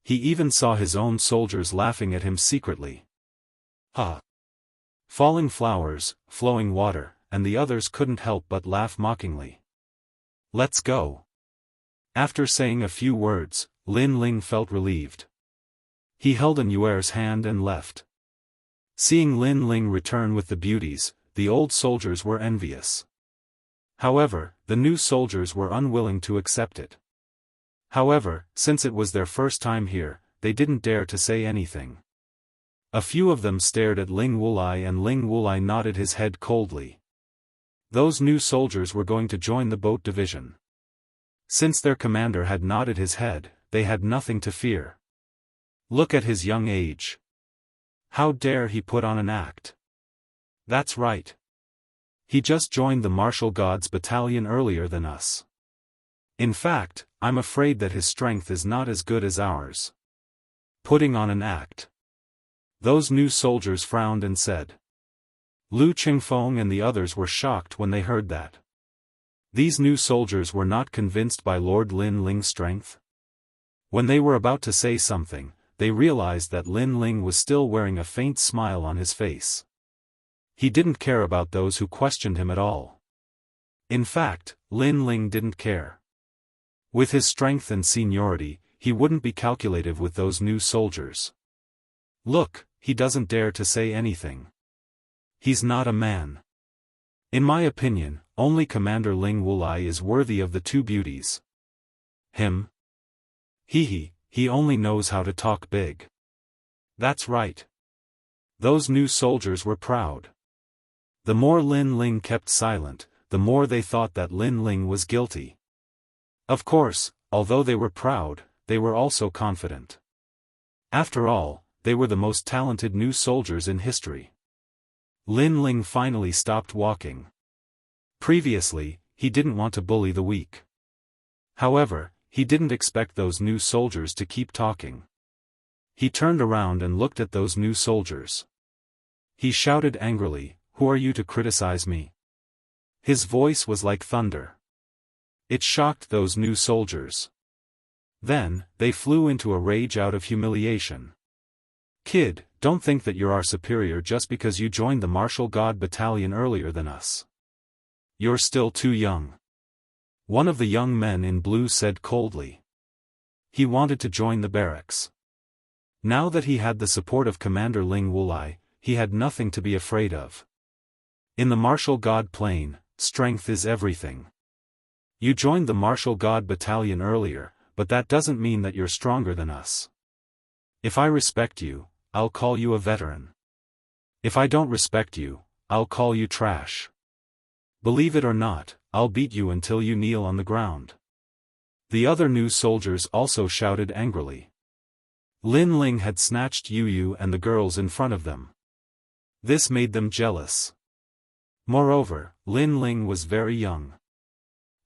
He even saw his own soldiers laughing at him secretly. Ha! Falling flowers, flowing water, and the others couldn't help but laugh mockingly. Let's go. After saying a few words, Lin Ling felt relieved. He held an Yuer's hand and left. Seeing Lin Ling return with the beauties, the old soldiers were envious. However, the new soldiers were unwilling to accept it. However, since it was their first time here, they didn't dare to say anything. A few of them stared at Ling Wulai and Ling Wulai nodded his head coldly. Those new soldiers were going to join the boat division. Since their commander had nodded his head, they had nothing to fear. Look at his young age. How dare he put on an act? That's right. He just joined the martial gods battalion earlier than us. In fact, I'm afraid that his strength is not as good as ours. Putting on an act. Those new soldiers frowned and said. Lu Qingfeng and the others were shocked when they heard that. These new soldiers were not convinced by Lord Lin Ling's strength. When they were about to say something, they realized that Lin Ling was still wearing a faint smile on his face. He didn't care about those who questioned him at all. In fact, Lin Ling didn't care. With his strength and seniority, he wouldn't be calculative with those new soldiers. Look, he doesn't dare to say anything. He's not a man. In my opinion, only Commander Ling Wulai is worthy of the two beauties. Him? He only knows how to talk big. That's right. Those new soldiers were proud. The more Lin Ling kept silent, the more they thought that Lin Ling was guilty. Of course, although they were proud, they were also confident. After all, they were the most talented new soldiers in history. Lin Ling finally stopped walking. Previously, he didn't want to bully the weak. However, he didn't expect those new soldiers to keep talking. He turned around and looked at those new soldiers. He shouted angrily, "Who are you to criticize me?" His voice was like thunder. It shocked those new soldiers. Then, they flew into a rage out of humiliation. Kid, don't think that you're our superior just because you joined the Martial God Battalion earlier than us. You're still too young. One of the young men in blue said coldly. He wanted to join the barracks. Now that he had the support of Commander Ling Wulai, he had nothing to be afraid of. In the Martial God plane, strength is everything. You joined the Martial God Battalion earlier, but that doesn't mean that you're stronger than us. If I respect you, I'll call you a veteran. If I don't respect you, I'll call you trash. Believe it or not, I'll beat you until you kneel on the ground. The other new soldiers also shouted angrily. Lin Ling had snatched Yu Yu and the girls in front of them. This made them jealous. Moreover, Lin Ling was very young.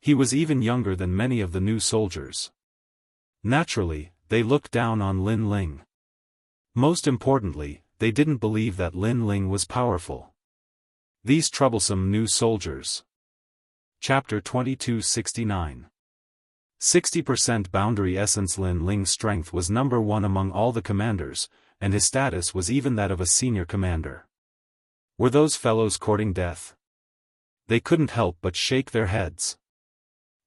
He was even younger than many of the new soldiers. Naturally, they looked down on Lin Ling. Most importantly, they didn't believe that Lin Ling was powerful. These troublesome new soldiers. Chapter 2269. 60% boundary essence. Lin Ling's strength was number 1 among all the commanders, and his status was even that of a senior commander. Were those fellows courting death? They couldn't help but shake their heads.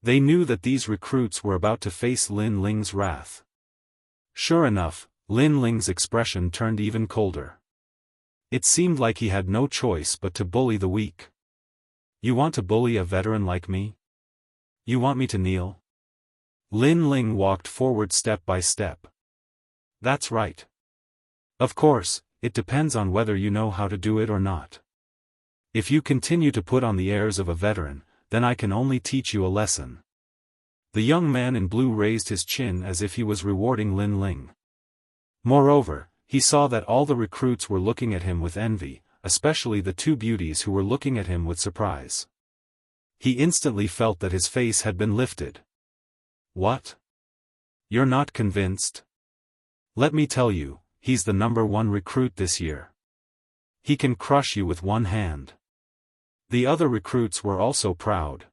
They knew that these recruits were about to face Lin Ling's wrath. Sure enough, Lin Ling's expression turned even colder. It seemed like he had no choice but to bully the weak. You want to bully a veteran like me? You want me to kneel? Lin Ling walked forward step by step. That's right. Of course, it depends on whether you know how to do it or not. If you continue to put on the airs of a veteran, then I can only teach you a lesson. The young man in blue raised his chin as if he was rewarding Lin Ling. Moreover, he saw that all the recruits were looking at him with envy, especially the two beauties who were looking at him with surprise. He instantly felt that his face had been lifted. What? You're not convinced? Let me tell you, he's the number 1 recruit this year. He can crush you with one hand. The other recruits were also proud.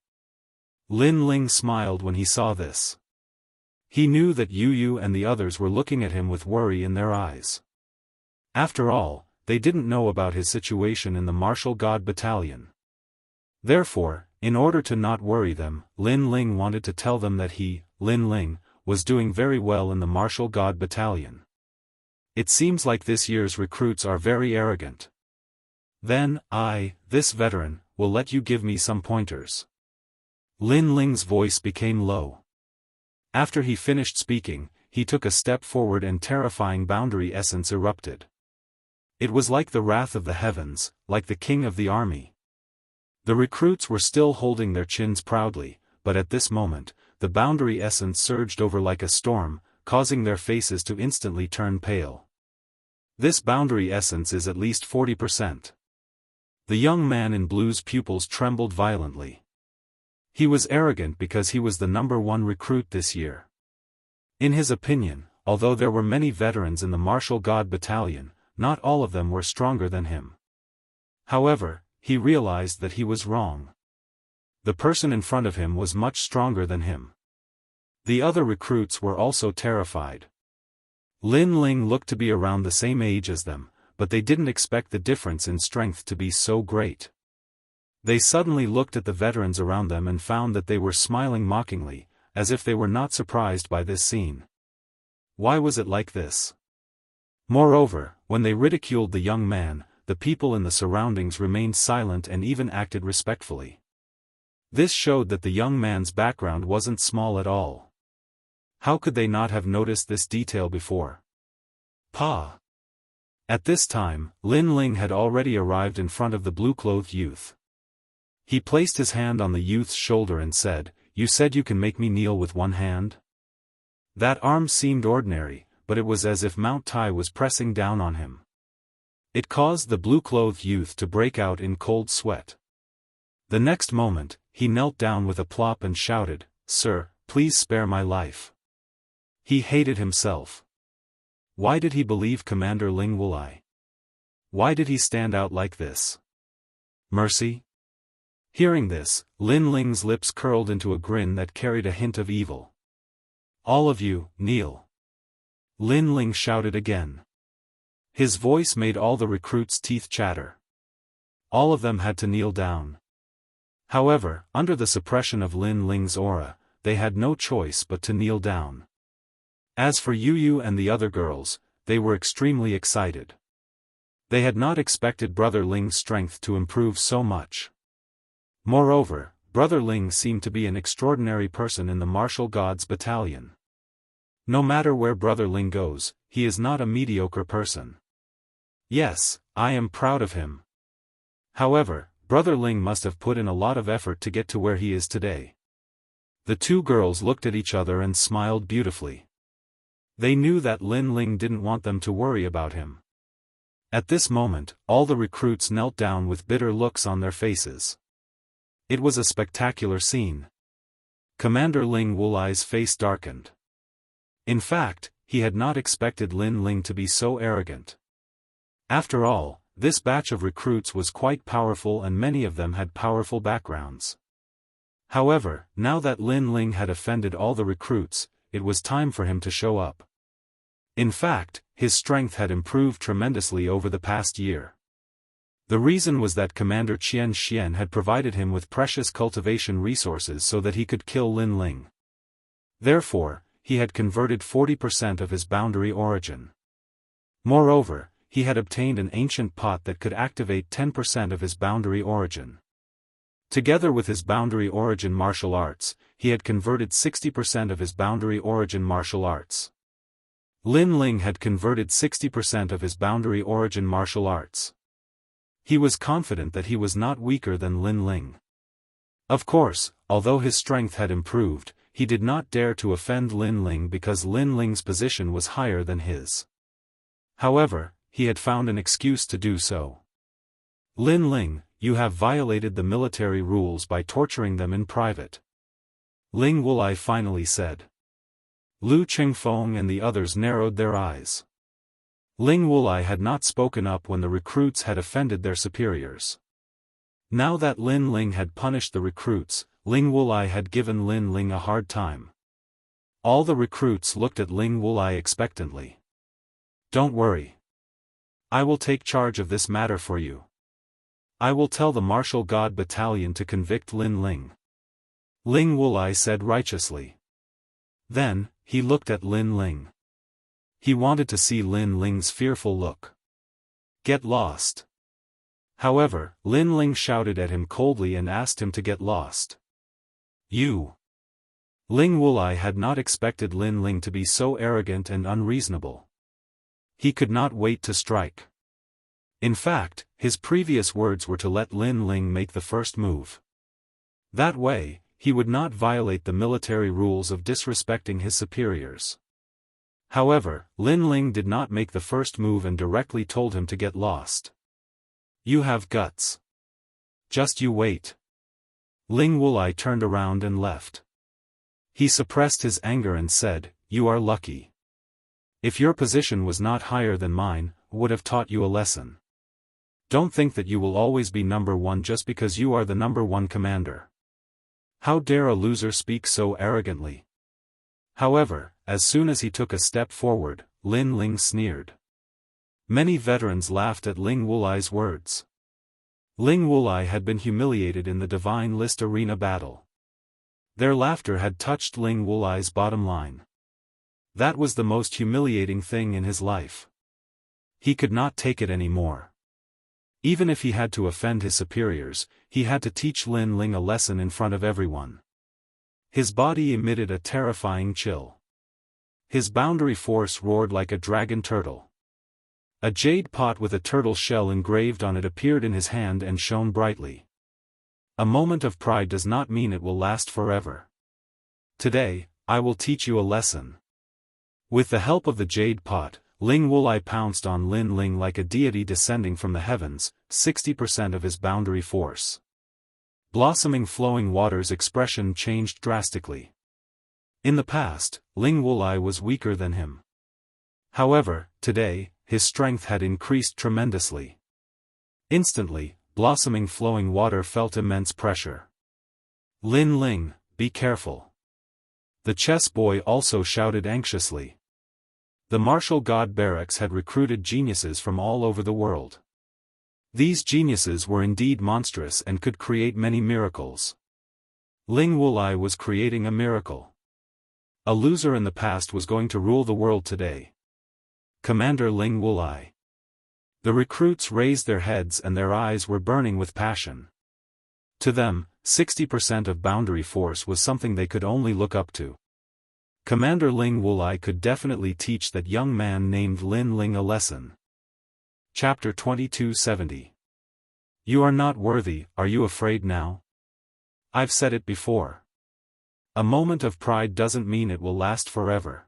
Lin Ling smiled when he saw this. He knew that Yu Yu and the others were looking at him with worry in their eyes. After all, they didn't know about his situation in the Martial God Battalion. Therefore, in order to not worry them, Lin Ling wanted to tell them that he, Lin Ling, was doing very well in the Martial God Battalion. It seems like this year's recruits are very arrogant. Then, I, this veteran, will let you give me some pointers. Lin Ling's voice became low. After he finished speaking, he took a step forward and terrifying boundary essence erupted. It was like the wrath of the heavens, like the king of the army. The recruits were still holding their chins proudly, but at this moment, the boundary essence surged over like a storm, causing their faces to instantly turn pale. This boundary essence is at least 40%. The young man in blue's pupils trembled violently. He was arrogant because he was the number 1 recruit this year. In his opinion, although there were many veterans in the martial god battalion, not all of them were stronger than him. However, he realized that he was wrong. The person in front of him was much stronger than him. The other recruits were also terrified. Lin Ling looked to be around the same age as them, but they didn't expect the difference in strength to be so great. They suddenly looked at the veterans around them and found that they were smiling mockingly, as if they were not surprised by this scene. Why was it like this? Moreover, when they ridiculed the young man, the people in the surroundings remained silent and even acted respectfully. This showed that the young man's background wasn't small at all. How could they not have noticed this detail before? Pa! At this time, Lin Ling had already arrived in front of the blue-clothed youth. He placed his hand on the youth's shoulder and said, "You said you can make me kneel with one hand?" That arm seemed ordinary, but it was as if Mount Tai was pressing down on him. It caused the blue-clothed youth to break out in cold sweat. The next moment, he knelt down with a plop and shouted, "Sir, please spare my life." He hated himself. Why did he believe Commander Ling Wulai? Why did he stand out like this? Mercy? Hearing this, Lin Ling's lips curled into a grin that carried a hint of evil. "All of you, kneel." Lin Ling shouted again. His voice made all the recruits' teeth chatter. All of them had to kneel down. However, under the suppression of Lin Ling's aura, they had no choice but to kneel down. As for Yu and the other girls, they were extremely excited. They had not expected Brother Ling's strength to improve so much. Moreover, Brother Ling seemed to be an extraordinary person in the martial gods battalion. No matter where Brother Ling goes, he is not a mediocre person. Yes, I am proud of him. However, Brother Ling must have put in a lot of effort to get to where he is today. The two girls looked at each other and smiled beautifully. They knew that Lin Ling didn't want them to worry about him. At this moment, all the recruits knelt down with bitter looks on their faces. It was a spectacular scene. Commander Ling Wulai's face darkened. In fact, he had not expected Lin Ling to be so arrogant. After all, this batch of recruits was quite powerful and many of them had powerful backgrounds. However, now that Lin Ling had offended all the recruits, it was time for him to show up. In fact, his strength had improved tremendously over the past year. The reason was that Commander Qian Xian had provided him with precious cultivation resources so that he could kill Lin Ling. Therefore, he had converted 40% of his boundary origin. Moreover, he had obtained an ancient pot that could activate 10% of his boundary origin. Together with his boundary origin martial arts, he had converted 60% of his boundary origin martial arts. Lin Ling had converted 60% of his boundary origin martial arts. He was confident that he was not weaker than Lin Ling. Of course, although his strength had improved, he did not dare to offend Lin Ling because Lin Ling's position was higher than his. However, he had found an excuse to do so. "Lin Ling, you have violated the military rules by torturing them in private," Ling Wulai finally said. Lu Qingfeng and the others narrowed their eyes. Ling Wulai had not spoken up when the recruits had offended their superiors. Now that Lin Ling had punished the recruits, Ling Wulai had given Lin Ling a hard time. All the recruits looked at Ling Wulai expectantly. "Don't worry. I will take charge of this matter for you. I will tell the martial god battalion to convict Lin Ling," Ling Wulai said righteously. Then, he looked at Lin Ling. He wanted to see Lin Ling's fearful look. "Get lost." However, Lin Ling shouted at him coldly and asked him to get lost. "You." Ling Wulai had not expected Lin Ling to be so arrogant and unreasonable. He could not wait to strike. In fact, his previous words were to let Lin Ling make the first move. That way, he would not violate the military rules of disrespecting his superiors. However, Lin Ling did not make the first move and directly told him to get lost. "You have guts. Just you wait." Ling Wulai turned around and left. He suppressed his anger and said, "You are lucky. If your position was not higher than mine, would have taught you a lesson. Don't think that you will always be number one just because you are the number one commander. How dare a loser speak so arrogantly? However, as soon as he took a step forward, Lin Ling sneered. Many veterans laughed at Ling Wulai's words. Ling Wulai had been humiliated in the Divine List arena battle. Their laughter had touched Ling Wulai's bottom line. That was the most humiliating thing in his life. He could not take it anymore. Even if he had to offend his superiors, he had to teach Lin Ling a lesson in front of everyone. His body emitted a terrifying chill. His boundary force roared like a dragon turtle. A jade pot with a turtle shell engraved on it appeared in his hand and shone brightly. A moment of pride does not mean it will last forever. Today, I will teach you a lesson. With the help of the jade pot, Ling Wulai pounced on Lin Ling like a deity descending from the heavens, 60% of his boundary force. Blossoming flowing water's expression changed drastically. In the past, Ling Wulai was weaker than him. However, today, his strength had increased tremendously. Instantly, blossoming flowing water felt immense pressure. Lin Ling, be careful. The chess boy also shouted anxiously. The martial god barracks had recruited geniuses from all over the world. These geniuses were indeed monstrous and could create many miracles. Ling Wulai was creating a miracle. A loser in the past was going to rule the world today. Commander Ling Wulai. The recruits raised their heads and their eyes were burning with passion. To them, 60% of boundary force was something they could only look up to. Commander Ling Wulai could definitely teach that young man named Lin Ling a lesson. Chapter 2270. You are not worthy, are you afraid now? I've said it before. A moment of pride doesn't mean it will last forever.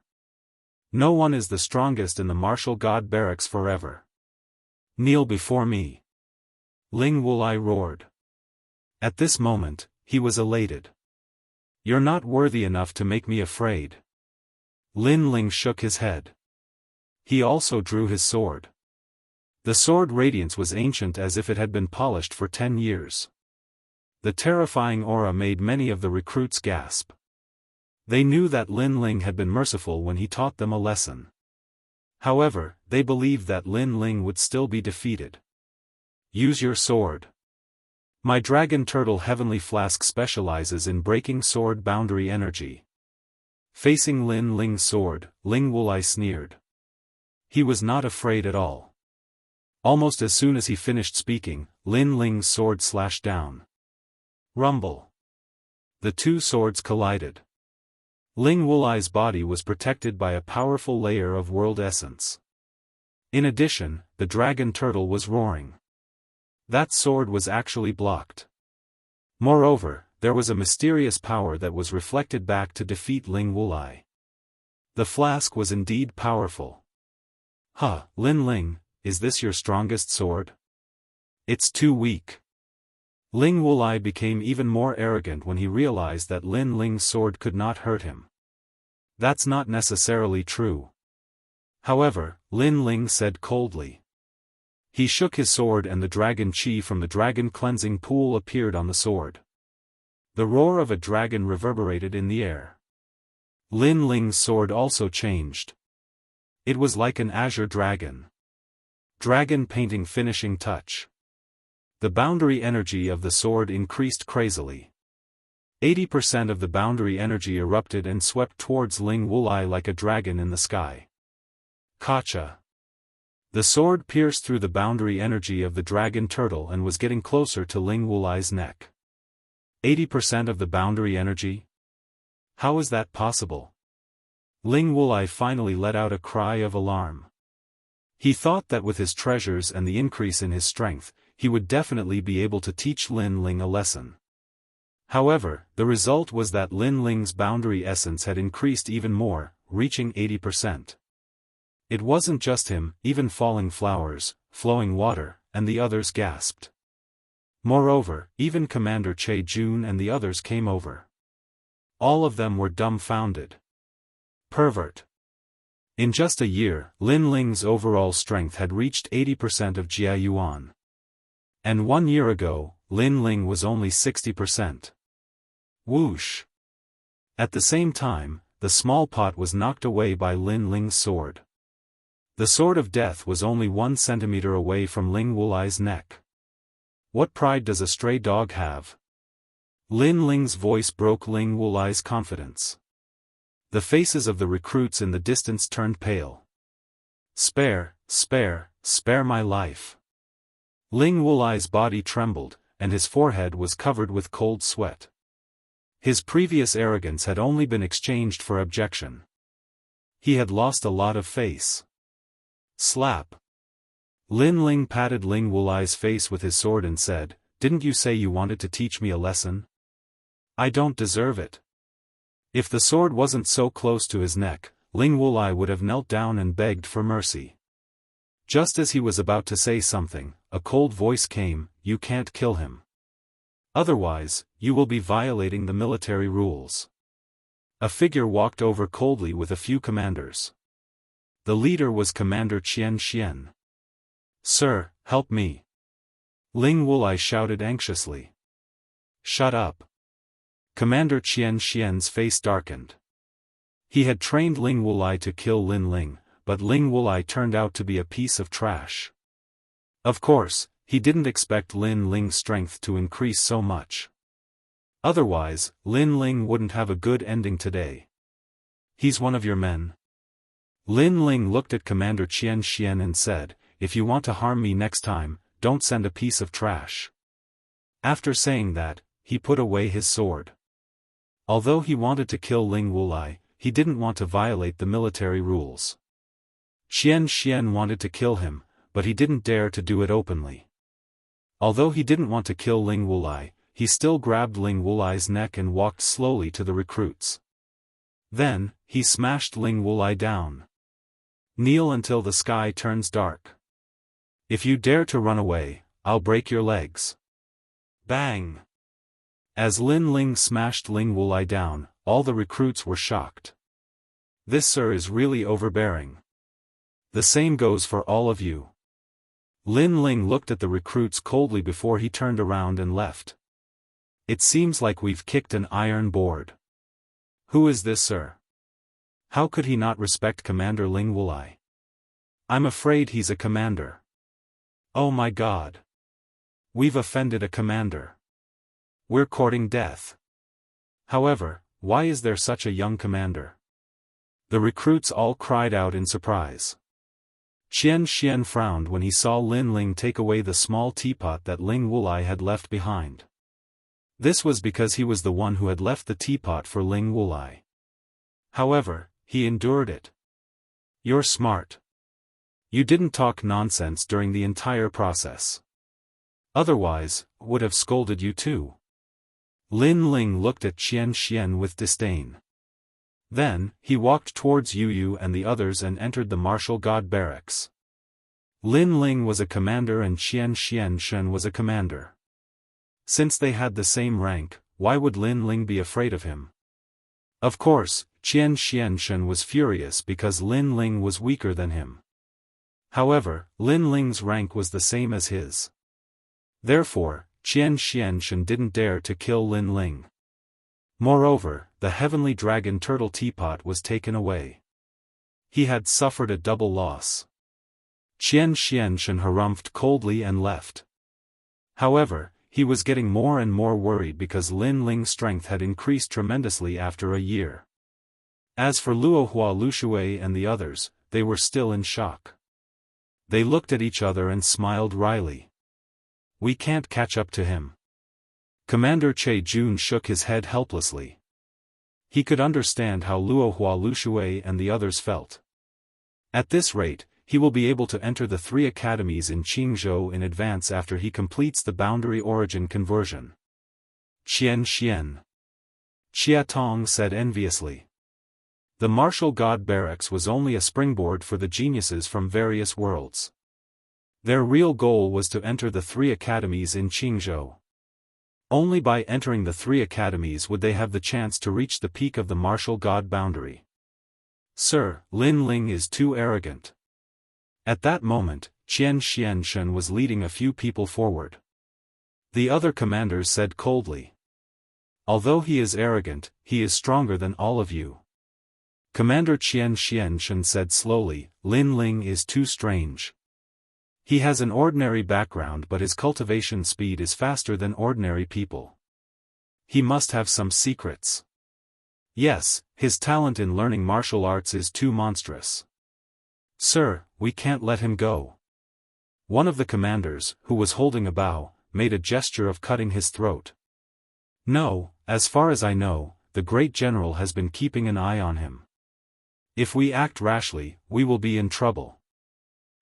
No one is the strongest in the martial god barracks forever. Kneel before me. Ling Wulai roared. At this moment, he was elated. You're not worthy enough to make me afraid. Lin Ling shook his head. He also drew his sword. The sword radiance was ancient as if it had been polished for 10 years. The terrifying aura made many of the recruits gasp. They knew that Lin Ling had been merciful when he taught them a lesson. However, they believed that Lin Ling would still be defeated. Use your sword. My dragon turtle heavenly flask specializes in breaking sword boundary energy. Facing Lin Ling's sword, Ling Wulai sneered. He was not afraid at all. Almost as soon as he finished speaking, Lin Ling's sword slashed down. Rumble. The two swords collided. Ling Wulai's body was protected by a powerful layer of world essence. In addition, the dragon turtle was roaring. That sword was actually blocked. Moreover, there was a mysterious power that was reflected back to defeat Ling Wulai. The flask was indeed powerful. Huh, Lin Ling, is this your strongest sword? It's too weak. Ling Wulai became even more arrogant when he realized that Lin Ling's sword could not hurt him. That's not necessarily true. However, Lin Ling said coldly. He shook his sword and the dragon chi from the dragon cleansing pool appeared on the sword. The roar of a dragon reverberated in the air. Lin Ling's sword also changed. It was like an azure dragon. Dragon painting finishing touch. The boundary energy of the sword increased crazily. 80% of the boundary energy erupted and swept towards Ling Wulai like a dragon in the sky. Kacha. The sword pierced through the boundary energy of the dragon turtle and was getting closer to Ling Wulai's neck. 80% of the boundary energy? How is that possible? Ling Wulai finally let out a cry of alarm. He thought that with his treasures and the increase in his strength, he would definitely be able to teach Lin Ling a lesson. However, the result was that Lin Ling's boundary essence had increased even more, reaching 80%. It wasn't just him, even falling flowers, flowing water, and the others gasped. Moreover, even Commander Che Jun and the others came over. All of them were dumbfounded. Pervert. In just a year, Lin Ling's overall strength had reached 80% of Jia Yuan. And 1 year ago, Lin Ling was only 60%. Whoosh! At the same time, the small pot was knocked away by Lin Ling's sword. The sword of death was only 1 centimeter away from Ling Wulai's neck. What pride does a stray dog have? Lin Ling's voice broke Ling Wulai's confidence. The faces of the recruits in the distance turned pale. Spare my life. Ling Wulai's body trembled, and his forehead was covered with cold sweat. His previous arrogance had only been exchanged for abjection. He had lost a lot of face. Slap. Lin Ling patted Ling Wulai's face with his sword and said, "Didn't you say you wanted to teach me a lesson? I don't deserve it." If the sword wasn't so close to his neck, Ling Wulai would have knelt down and begged for mercy. Just as he was about to say something, a cold voice came, "You can't kill him. Otherwise, you will be violating the military rules." A figure walked over coldly with a few commanders. The leader was Commander Qian Xian. "Sir, help me." Ling Wulai shouted anxiously. "Shut up." Commander Qian Xian's face darkened. He had trained Ling Wulai to kill Lin Ling, but Ling Wulai turned out to be a piece of trash. Of course, he didn't expect Lin Ling's strength to increase so much. Otherwise, Lin Ling wouldn't have a good ending today. "He's one of your men?" Lin Ling looked at Commander Qian Xian and said, "If you want to harm me next time, don't send a piece of trash." After saying that, he put away his sword. Although he wanted to kill Ling Wulai, he didn't want to violate the military rules. Qian Xian wanted to kill him, but he didn't dare to do it openly. Although he didn't want to kill Ling Wulai, he still grabbed Ling Wulai's neck and walked slowly to the recruits. Then, he smashed Ling Wulai down. "Kneel until the sky turns dark. If you dare to run away, I'll break your legs." Bang! As Lin Ling smashed Ling Wulai down, all the recruits were shocked. "This sir is really overbearing. The same goes for all of you." Lin Ling looked at the recruits coldly before he turned around and left. "It seems like we've kicked an iron board. Who is this sir? How could he not respect Commander Ling Wulai? I'm afraid he's a commander. Oh my God. We've offended a commander. We're courting death. However, why is there such a young commander?" The recruits all cried out in surprise. Qian Xian frowned when he saw Lin Ling take away the small teapot that Ling Wulai had left behind. This was because he was the one who had left the teapot for Ling Wulai. However, he endured it. "You're smart. You didn't talk nonsense during the entire process. Otherwise, would have scolded you too." Lin Ling looked at Qian Xian with disdain. Then, he walked towards Yu Yu and the others and entered the martial god barracks. Lin Ling was a commander and Qian Xian was a commander. Since they had the same rank, why would Lin Ling be afraid of him? Of course, Qian Xian was furious because Lin Ling was weaker than him. However, Lin Ling's rank was the same as his. Therefore, Qian Xian didn't dare to kill Lin Ling. Moreover, the heavenly dragon turtle teapot was taken away. He had suffered a double loss. Qian Xian harumphed coldly and left. However, he was getting more and more worried because Lin Ling's strength had increased tremendously after a year. As for Luohua Lushui and the others, they were still in shock. They looked at each other and smiled wryly. "We can't catch up to him." Commander Che Jun shook his head helplessly. He could understand how Luohua Lushui and the others felt. At this rate, he will be able to enter the 3 academies in Qingzhou in advance after he completes the boundary origin conversion. Qian Xian. Chia Tong said enviously. The martial god barracks was only a springboard for the geniuses from various worlds. Their real goal was to enter the 3 academies in Qingzhou. Only by entering the 3 academies would they have the chance to reach the peak of the martial god boundary. Sir, Lin Ling is too arrogant. At that moment, Xianxia was leading a few people forward. The other commanders said coldly. Although he is arrogant, he is stronger than all of you. Commander Xianxia said slowly, Lin Ling is too strange. He has an ordinary background but his cultivation speed is faster than ordinary people. He must have some secrets. Yes, his talent in learning martial arts is too monstrous. Sir, we can't let him go. One of the commanders, who was holding a bow, made a gesture of cutting his throat. No, as far as I know, the great general has been keeping an eye on him. If we act rashly, we will be in trouble.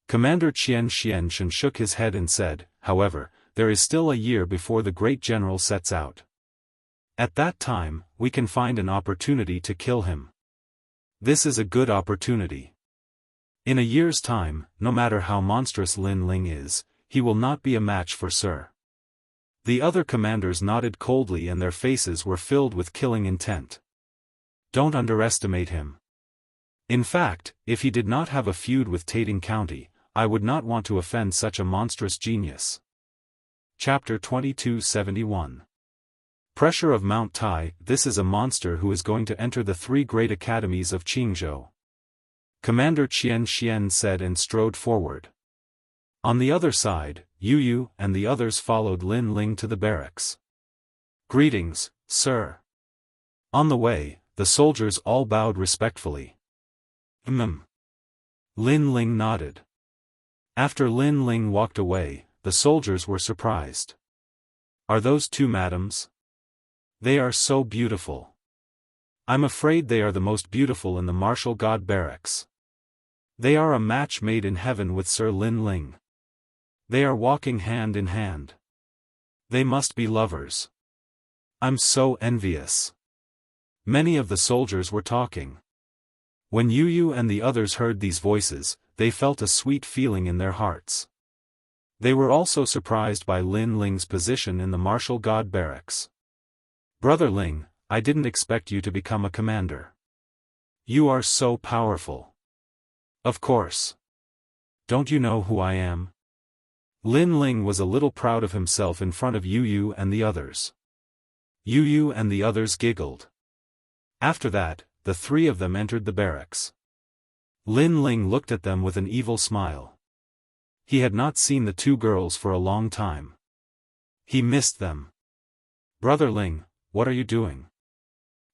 Commander Xianxia shook his head and said, however, there is still a year before the great general sets out. At that time, we can find an opportunity to kill him. This is a good opportunity. In a year's time, no matter how monstrous Lin Ling is, he will not be a match for Sir. The other commanders nodded coldly and their faces were filled with killing intent. Don't underestimate him. In fact, if he did not have a feud with Tating County, I would not want to offend such a monstrous genius. Chapter 2271. Pressure of Mount Tai. This is a monster who is going to enter the three great academies of Qingzhou. Commander Xian said and strode forward. On the other side, Yu and the others followed Lin Ling to the barracks. Greetings, sir. On the way, the soldiers all bowed respectfully. Lin Ling nodded. After Lin Ling walked away, the soldiers were surprised. Are those two madams? They are so beautiful. I'm afraid they are the most beautiful in the martial god barracks. They are a match made in heaven with Sir Lin Ling. They are walking hand in hand. They must be lovers. I'm so envious. Many of the soldiers were talking. When Yu and the others heard these voices, they felt a sweet feeling in their hearts. They were also surprised by Lin Ling's position in the martial god barracks. Brother Ling, I didn't expect you to become a commander. You are so powerful. Of course. Don't you know who I am? Lin Ling was a little proud of himself in front of Yu and the others. Yu and the others giggled. After that, the three of them entered the barracks. Lin Ling looked at them with an evil smile. He had not seen the two girls for a long time. He missed them. Brother Ling, what are you doing?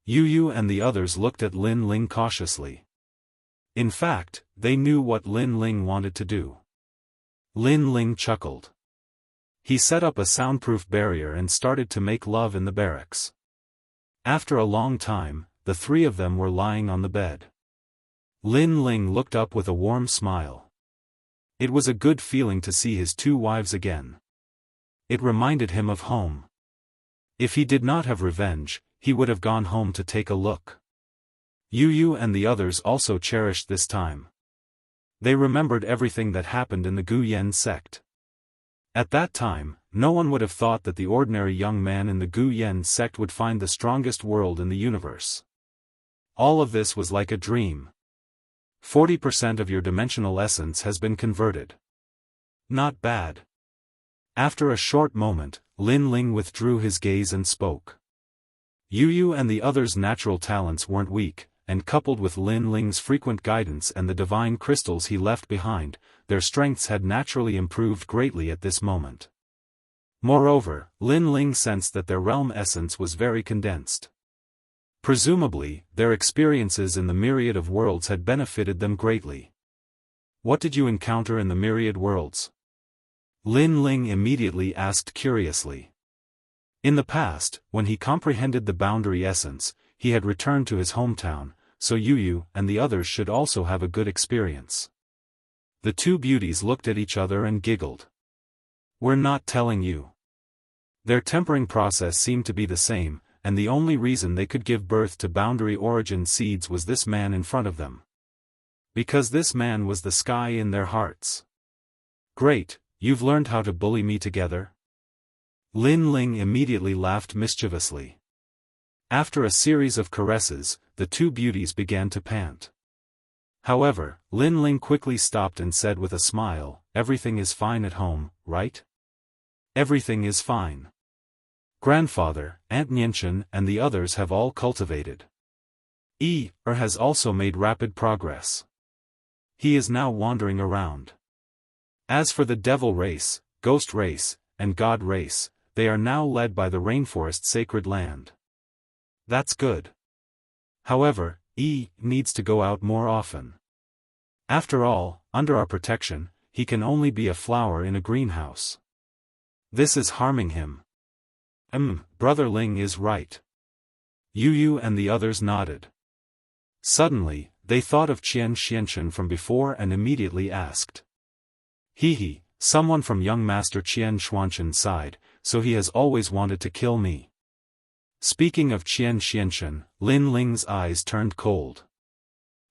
Yu and the others looked at Lin Ling cautiously. In fact, they knew what Lin Ling wanted to do. Lin Ling chuckled. He set up a soundproof barrier and started to make love in the barracks. After a long time, the three of them were lying on the bed. Lin Ling looked up with a warm smile. It was a good feeling to see his two wives again. It reminded him of home. If he did not have revenge, he would have gone home to take a look. Yu and the others also cherished this time. They remembered everything that happened in the Guyan sect. At that time, no one would have thought that the ordinary young man in the Guyan sect would find the strongest world in the universe. All of this was like a dream. 40% of your dimensional essence has been converted. Not bad. After a short moment, Lin Ling withdrew his gaze and spoke. Yu and the others' natural talents weren't weak, and coupled with Lin Ling's frequent guidance and the divine crystals he left behind, their strengths had naturally improved greatly at this moment. Moreover, Lin Ling sensed that their realm essence was very condensed. Presumably, their experiences in the myriad of worlds had benefited them greatly. What did you encounter in the myriad worlds? Lin Ling immediately asked curiously. In the past, when he comprehended the boundary essence, he had returned to his hometown, so Yu and the others should also have a good experience. The two beauties looked at each other and giggled. We're not telling you. Their tempering process seemed to be the same, and the only reason they could give birth to boundary origin seeds was this man in front of them. Because this man was the sky in their hearts. Great, you've learned how to bully me together? Lin Ling immediately laughed mischievously. After a series of caresses, the two beauties began to pant. However, Lin Ling quickly stopped and said with a smile, "Everything is fine at home, right?" "Everything is fine. Grandfather, Aunt Nianchen and the others have all cultivated. Has also made rapid progress. He is now wandering around. As for the devil race, ghost race, and god race, they are now led by the rainforest sacred land. That's good. However, needs to go out more often. After all, under our protection, he can only be a flower in a greenhouse. This is harming him." Brother Ling is right. Yu and the others nodded. Suddenly, they thought of Qian Xianxian from before and immediately asked. Someone from young master Qian Xuanxian's side, so he has always wanted to kill me. Speaking of Qian Xianxian, Lin Ling's eyes turned cold.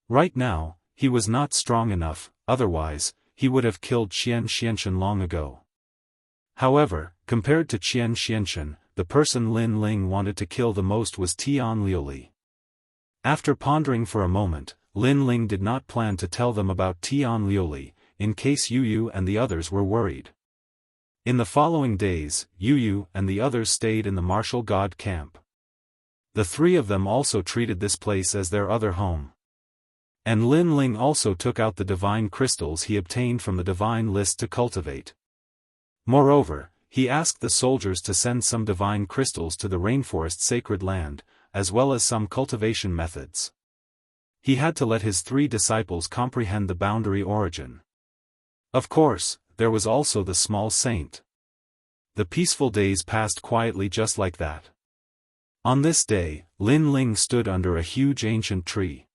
Right now, he was not strong enough, otherwise, he would have killed Qian Xianxian long ago. However, compared to Qian Xianxian, the person Lin Ling wanted to kill the most was Tian Liuli. After pondering for a moment, Lin Ling did not plan to tell them about Tian Liuli, in case Yu and the others were worried. In the following days, Yu and the others stayed in the martial god camp. The three of them also treated this place as their other home. And Lin Ling also took out the divine crystals he obtained from the divine list to cultivate. Moreover, he asked the soldiers to send some divine crystals to the rainforest sacred land, as well as some cultivation methods. He had to let his three disciples comprehend the boundary origin. Of course, there was also the small saint. The peaceful days passed quietly just like that. On this day, Lin Ling stood under a huge ancient tree.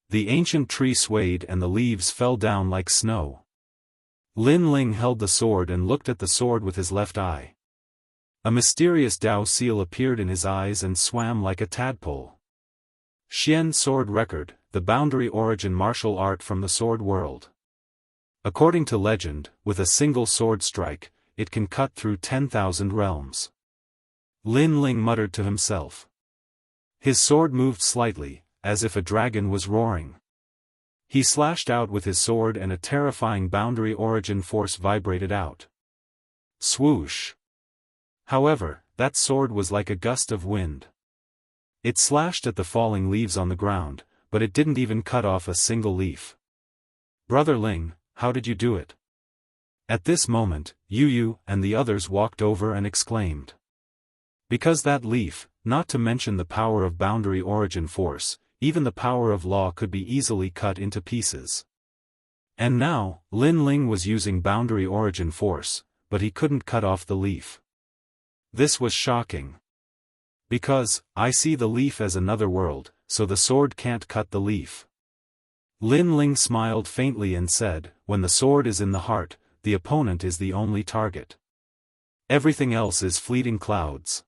The ancient tree swayed and the leaves fell down like snow. Lin Ling held the sword and looked at the sword with his left eye. A mysterious Dao seal appeared in his eyes and swam like a tadpole. Xian Sword Record, the boundary origin martial art from the sword world. According to legend, with a single sword strike, it can cut through 10,000 realms. Lin Ling muttered to himself. His sword moved slightly, as if a dragon was roaring. He slashed out with his sword and a terrifying boundary origin force vibrated out. Swoosh! However, that sword was like a gust of wind. It slashed at the falling leaves on the ground, but it didn't even cut off a single leaf. "Brother Ling, how did you do it?" At this moment, Yu and the others walked over and exclaimed. Because that leaf, not to mention the power of boundary origin force, even the power of law could be easily cut into pieces. And now, Lin Ling was using boundary origin force, but he couldn't cut off the leaf. This was shocking. Because, I see the leaf as another world, so the sword can't cut the leaf. Lin Ling smiled faintly and said, when the sword is in the heart, the opponent is the only target. Everything else is fleeting clouds.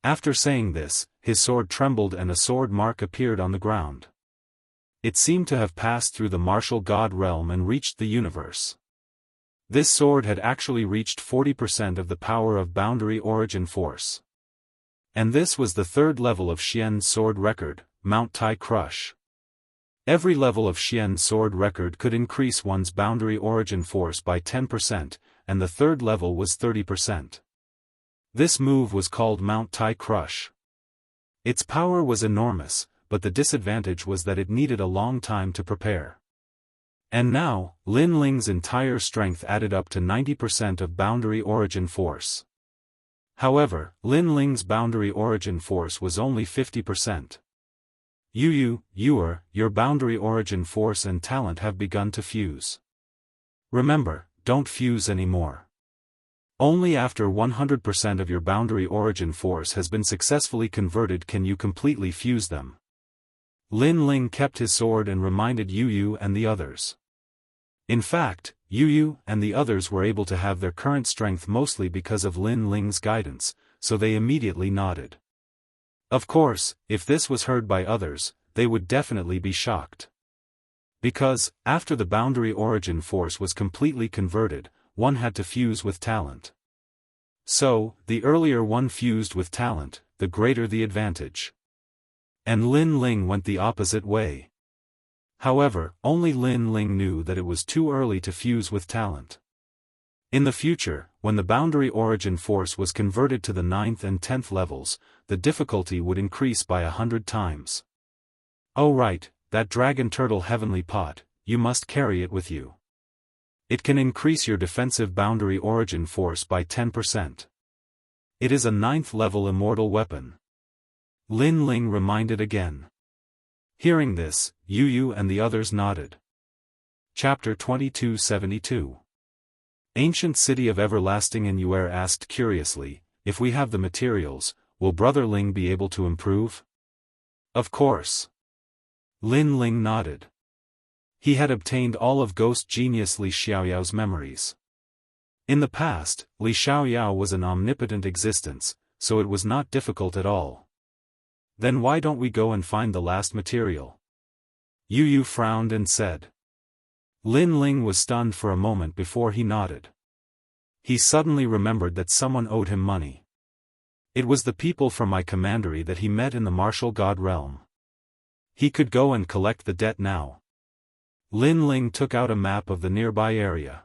After saying this, his sword trembled and a sword mark appeared on the ground. It seemed to have passed through the martial god realm and reached the universe. This sword had actually reached 40% of the power of boundary origin force. And this was the third level of Xian's sword record, Mount Tai Crush. Every level of Xian's sword record could increase one's boundary origin force by 10%, and the third level was 30%. This move was called Mount Tai Crush. Its power was enormous, but the disadvantage was that it needed a long time to prepare. And now, Lin Ling's entire strength added up to 90% of boundary origin force. However, Lin Ling's boundary origin force was only 50%. Your boundary origin force and talent have begun to fuse. Remember, don't fuse anymore. Only after 100% of your boundary origin force has been successfully converted can you completely fuse them. Lin Ling kept his sword and reminded Yu and the others. In fact, Yu and the others were able to have their current strength mostly because of Lin Ling's guidance, so they immediately nodded. Of course, if this was heard by others, they would definitely be shocked. Because, after the boundary origin force was completely converted, one had to fuse with talent. So, the earlier one fused with talent, the greater the advantage. And Lin Ling went the opposite way. However, only Lin Ling knew that it was too early to fuse with talent. In the future, when the boundary origin force was converted to the 9th and 10th levels, the difficulty would increase by 100 times. Oh right, that dragon turtle heavenly pot, you must carry it with you. It can increase your defensive boundary origin force by 10%. It is a 9th level immortal weapon. Lin Ling reminded again. Hearing this, Yu and the others nodded. Chapter 2272. Ancient City of Everlasting. And Yuer asked curiously, if we have the materials, will Brother Ling be able to improve? Of course. Lin Ling nodded. He had obtained all of ghost genius Li Xiaoyao's memories. In the past, Li Xiaoyao was an omnipotent existence, so it was not difficult at all. Then why don't we go and find the last material? Yu frowned and said. Lin Ling was stunned for a moment before he nodded. He suddenly remembered that someone owed him money. It was the people from my commandery that he met in the martial god realm. He could go and collect the debt now. Lin Ling took out a map of the nearby area.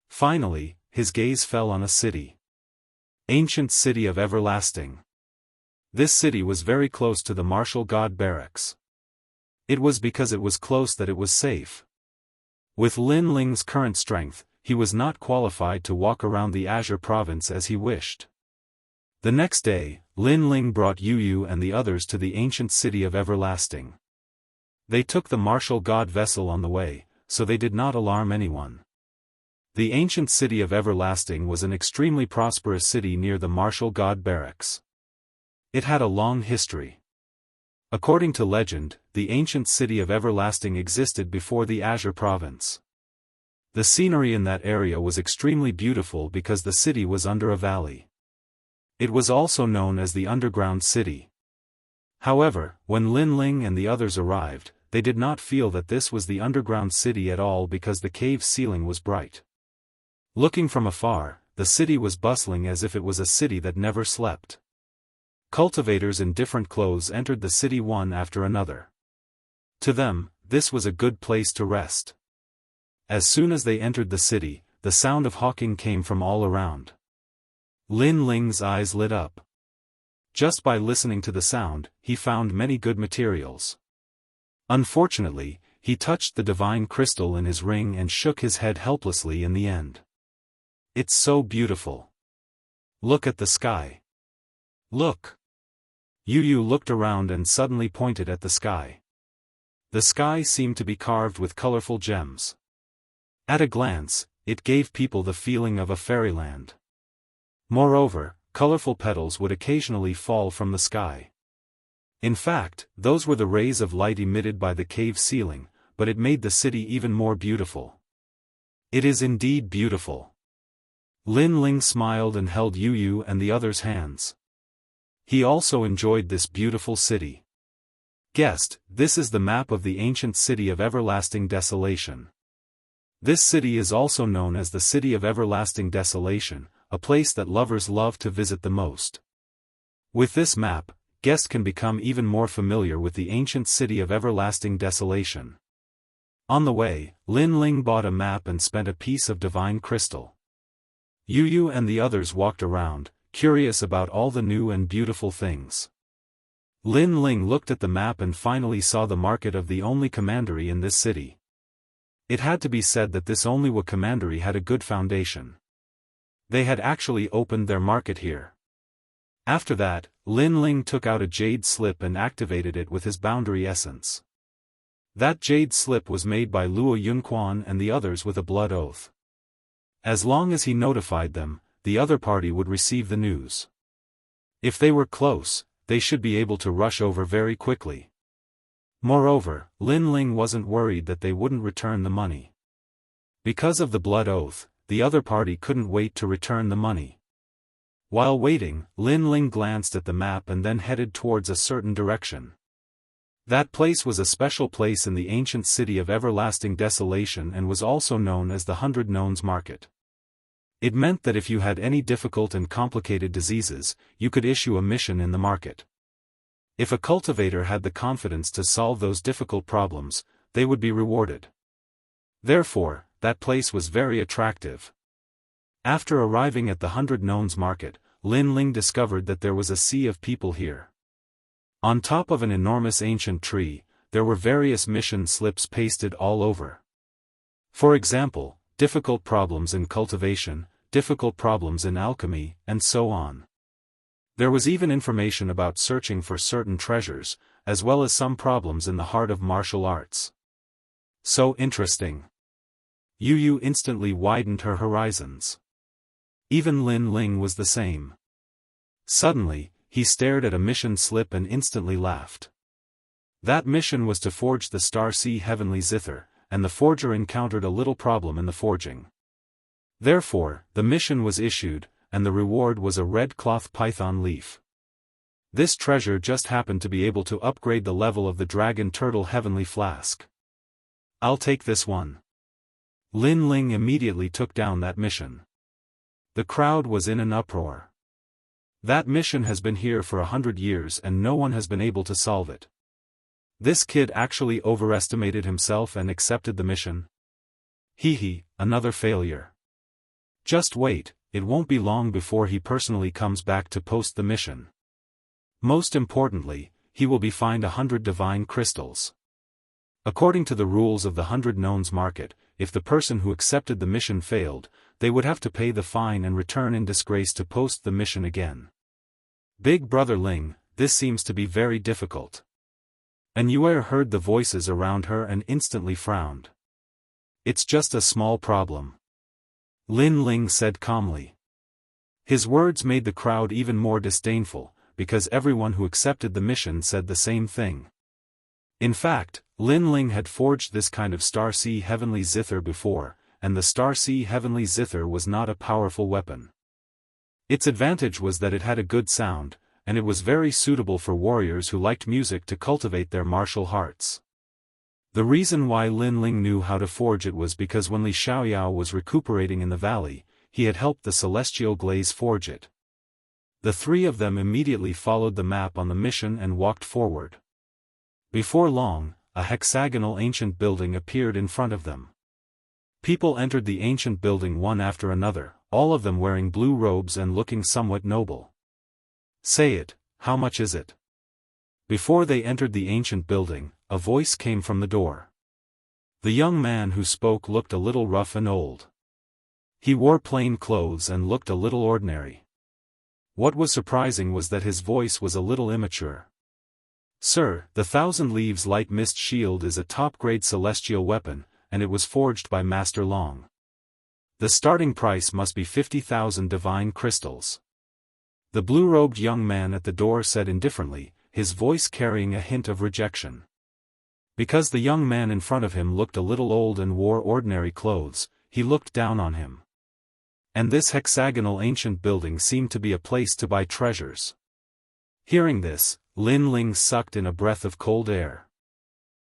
Finally, his gaze fell on a city. Ancient City of Everlasting. This city was very close to the martial god barracks. It was because it was close that it was safe. With Lin Ling's current strength, he was not qualified to walk around the Azure province as he wished. The next day, Lin Ling brought Yu and the others to the ancient City of Everlasting. They took the martial god vessel on the way, so they did not alarm anyone. The ancient City of Everlasting was an extremely prosperous city near the martial god barracks. It had a long history. According to legend, the ancient City of Everlasting existed before the Azure province. The scenery in that area was extremely beautiful because the city was under a valley. It was also known as the Underground City. However, when Lin Ling and the others arrived, they did not feel that this was the Underground City at all because the cave ceiling was bright. Looking from afar, the city was bustling as if it was a city that never slept. Cultivators in different clothes entered the city one after another. To them, this was a good place to rest. As soon as they entered the city, the sound of hawking came from all around. Lin Ling's eyes lit up. Just by listening to the sound, he found many good materials. Unfortunately, he touched the divine crystal in his ring and shook his head helplessly in the end. It's so beautiful. Look at the sky. Look. Yu looked around and suddenly pointed at the sky. The sky seemed to be carved with colorful gems. At a glance, it gave people the feeling of a fairyland. Moreover, colorful petals would occasionally fall from the sky. In fact, those were the rays of light emitted by the cave ceiling, but it made the city even more beautiful. It is indeed beautiful. Lin Ling smiled and held Yu and the others' hands. He also enjoyed this beautiful city. Guest, this is the map of the ancient City of Everlasting Desolation. This city is also known as the City of Everlasting Desolation, a place that lovers love to visit the most. With this map, guest can become even more familiar with the ancient City of Everlasting Desolation. On the way, Lin Ling bought a map and spent a piece of divine crystal. Yu and the others walked around, curious about all the new and beautiful things. Lin Ling looked at the map and finally saw the market of the only commandery in this city. It had to be said that this only commandery had a good foundation. They had actually opened their market here. After that, Lin Ling took out a jade slip and activated it with his boundary essence. That jade slip was made by Luo Yunquan and the others with a blood oath. As long as he notified them, the other party would receive the news. If they were close, they should be able to rush over very quickly. Moreover, Lin Ling wasn't worried that they wouldn't return the money. Because of the blood oath, the other party couldn't wait to return the money. While waiting, Lin Ling glanced at the map and then headed towards a certain direction. That place was a special place in the ancient City of Everlasting Desolation and was also known as the 100 Nones Market. It meant that if you had any difficult and complicated diseases, you could issue a mission in the market. If a cultivator had the confidence to solve those difficult problems, they would be rewarded. Therefore, that place was very attractive. After arriving at the 100 Nones market, Lin Ling discovered that there was a sea of people here. On top of an enormous ancient tree, there were various mission slips pasted all over. For example, difficult problems in cultivation, difficult problems in alchemy, and so on. There was even information about searching for certain treasures, as well as some problems in the heart of martial arts. So interesting. Yu instantly widened her horizons. Even Lin Ling was the same. Suddenly, he stared at a mission slip and instantly laughed. That mission was to forge the Star Sea Heavenly Zither, and the forger encountered a little problem in the forging. Therefore, the mission was issued, and the reward was a red cloth python leaf. This treasure just happened to be able to upgrade the level of the Dragon Turtle Heavenly Flask. I'll take this one. Lin Ling immediately took down that mission. The crowd was in an uproar. That mission has been here for 100 years and no one has been able to solve it. This kid actually overestimated himself and accepted the mission. Another failure. Just wait, it won't be long before he personally comes back to post the mission. Most importantly, he will be fined 100 divine crystals. According to the rules of the 100 Nones market, if the person who accepted the mission failed, they would have to pay the fine and return in disgrace to post the mission again. Big Brother Ling, this seems to be very difficult. And Yue heard the voices around her and instantly frowned. It's just a small problem. Lin Ling said calmly. His words made the crowd even more disdainful, because everyone who accepted the mission said the same thing. In fact, Lin Ling had forged this kind of Star Sea Heavenly Zither before, and the Star Sea Heavenly Zither was not a powerful weapon. Its advantage was that it had a good sound, and it was very suitable for warriors who liked music to cultivate their martial hearts. The reason why Lin Ling knew how to forge it was because when Li Xiaoyao was recuperating in the valley, he had helped the Celestial Glaze forge it. The three of them immediately followed the map on the mission and walked forward. Before long, a hexagonal ancient building appeared in front of them. People entered the ancient building one after another, all of them wearing blue robes and looking somewhat noble. Say it, how much is it? Before they entered the ancient building, a voice came from the door. The young man who spoke looked a little rough and old. He wore plain clothes and looked a little ordinary. What was surprising was that his voice was a little immature. Sir, the 1,000 Leaves Light Mist Shield is a top-grade celestial weapon, and it was forged by Master Long. The starting price must be 50,000 divine crystals. The blue-robed young man at the door said indifferently, his voice carrying a hint of rejection. Because the young man in front of him looked a little old and wore ordinary clothes, he looked down on him. And this hexagonal ancient building seemed to be a place to buy treasures. Hearing this, Lin Ling sucked in a breath of cold air.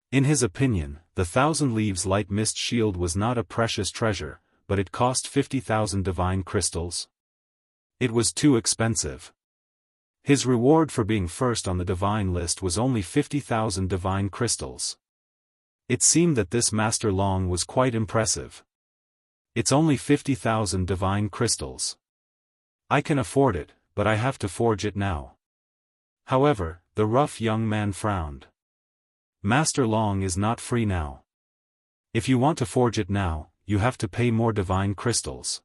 In his opinion, the 1,000 Leaves Light Mist Shield was not a precious treasure, but it cost 50,000 divine crystals. It was too expensive. His reward for being first on the divine list was only 50,000 divine crystals. It seemed that this Master Long was quite impressive. It's only 50,000 divine crystals. I can afford it, but I have to forge it now. However, the rough young man frowned. Master Long is not free now. If you want to forge it now, you have to pay more divine crystals.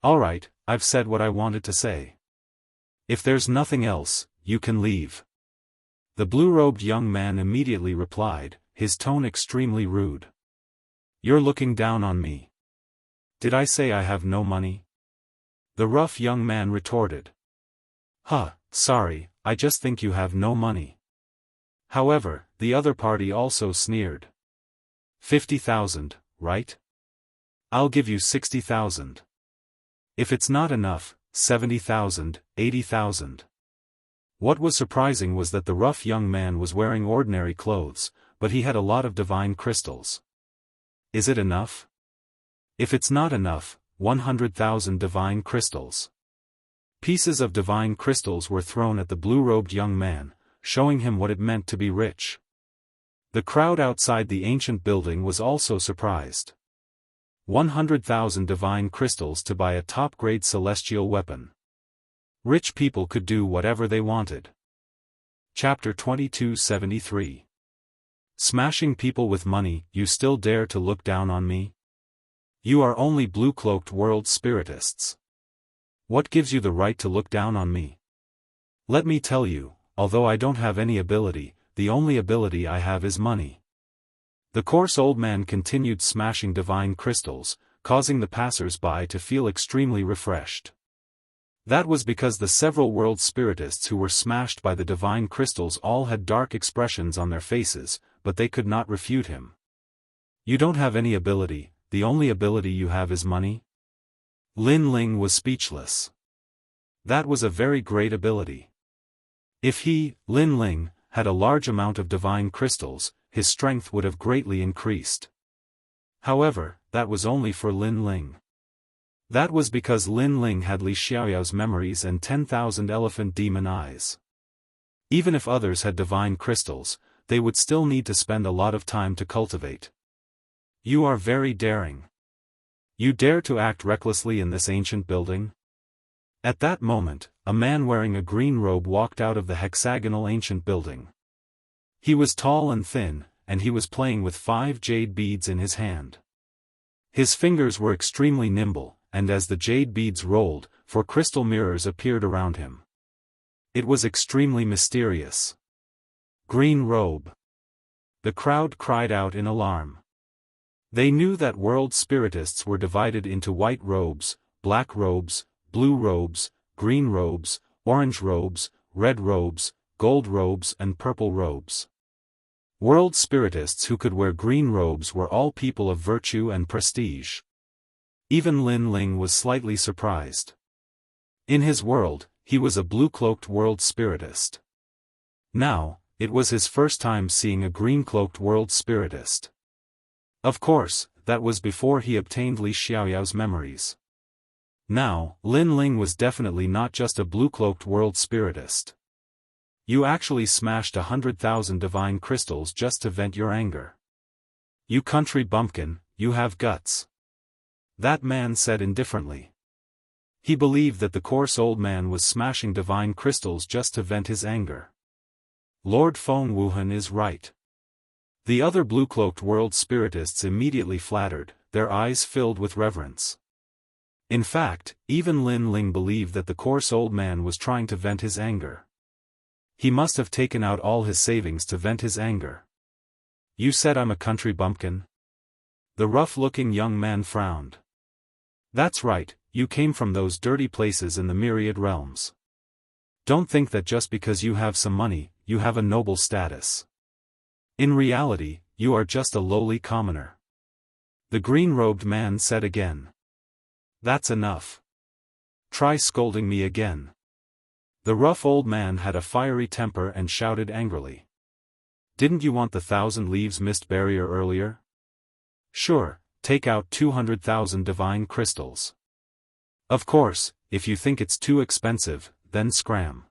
Alright, I've said what I wanted to say. If there's nothing else, you can leave. The blue-robed young man immediately replied, his tone extremely rude. You're looking down on me. Did I say I have no money? The rough young man retorted. Sorry, I just think you have no money. However, the other party also sneered. 50,000, right? I'll give you 60,000. If it's not enough, 70,000, 80,000. What was surprising was that the rough young man was wearing ordinary clothes, but he had a lot of divine crystals. Is it enough? If it's not enough, 100,000 divine crystals. Pieces of divine crystals were thrown at the blue-robed young man, showing him what it meant to be rich. The crowd outside the ancient building was also surprised. 100,000 divine crystals to buy a top-grade celestial weapon. Rich people could do whatever they wanted. Chapter 2273. Smashing people with money, you still dare to look down on me? You are only blue-cloaked world spiritists. What gives you the right to look down on me? Let me tell you, although I don't have any ability, the only ability I have is money. The coarse old man continued smashing divine crystals, causing the passers-by to feel extremely refreshed. That was because the several world spiritists who were smashed by the divine crystals all had dark expressions on their faces, but they could not refute him. You don't have any ability, the only ability you have is money? Lin Ling was speechless. That was a very great ability. If he, Lin Ling, had a large amount of divine crystals, his strength would have greatly increased. However, that was only for Lin Ling. That was because Lin Ling had Li Xiaoyao's memories and 10,000 elephant demon eyes. Even if others had divine crystals, they would still need to spend a lot of time to cultivate. You are very daring. You dare to act recklessly in this ancient building? At that moment, a man wearing a green robe walked out of the hexagonal ancient building. He was tall and thin, and he was playing with 5 jade beads in his hand. His fingers were extremely nimble, and as the jade beads rolled, 4 crystal mirrors appeared around him. It was extremely mysterious. Green robe. The crowd cried out in alarm. They knew that world spiritists were divided into white robes, black robes, blue robes, green robes, orange robes, red robes, gold robes and purple robes. World spiritists who could wear green robes were all people of virtue and prestige. Even Lin Ling was slightly surprised. In his world, he was a blue-cloaked world spiritist. Now, it was his first time seeing a green-cloaked world spiritist. Of course, that was before he obtained Li Xiaoyao's memories. Now, Lin Ling was definitely not just a blue-cloaked world spiritist. You actually smashed 100,000 divine crystals just to vent your anger. You country bumpkin, you have guts. That man said indifferently. He believed that the coarse old man was smashing divine crystals just to vent his anger. Lord Feng Wuhan is right. The other blue-cloaked world spiritists immediately flattered, their eyes filled with reverence. In fact, even Lin Ling believed that the coarse old man was trying to vent his anger. He must have taken out all his savings to vent his anger. You said I'm a country bumpkin? The rough-looking young man frowned. That's right, you came from those dirty places in the myriad realms. Don't think that just because you have some money, you have a noble status. In reality, you are just a lowly commoner. The green-robed man said again. That's enough. Try scolding me again. The rough old man had a fiery temper and shouted angrily. Didn't you want the 1,000 leaves mist barrier earlier? Sure, take out 200,000 divine crystals. Of course, if you think it's too expensive, then scram.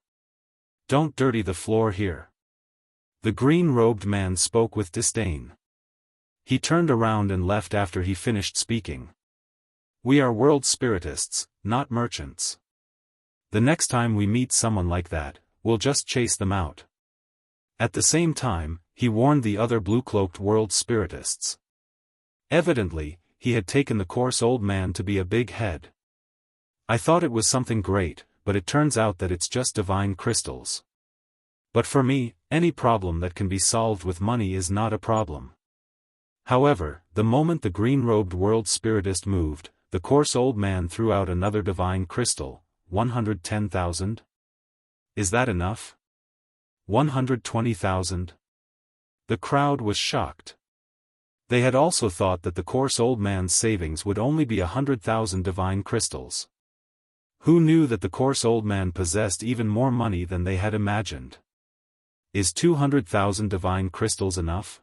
Don't dirty the floor here. The green-robed man spoke with disdain. He turned around and left after he finished speaking. We are world spiritists, not merchants. The next time we meet someone like that, we'll just chase them out. At the same time, he warned the other blue-cloaked world spiritists. Evidently, he had taken the coarse old man to be a big head. I thought it was something great, but it turns out that it's just divine crystals. But for me, any problem that can be solved with money is not a problem. However, the moment the green-robed world spiritist moved, the coarse old man threw out another divine crystal. 110,000? Is that enough? 120,000? The crowd was shocked. They had also thought that the coarse old man's savings would only be 100,000 divine crystals. Who knew that the coarse old man possessed even more money than they had imagined? Is 200,000 divine crystals enough?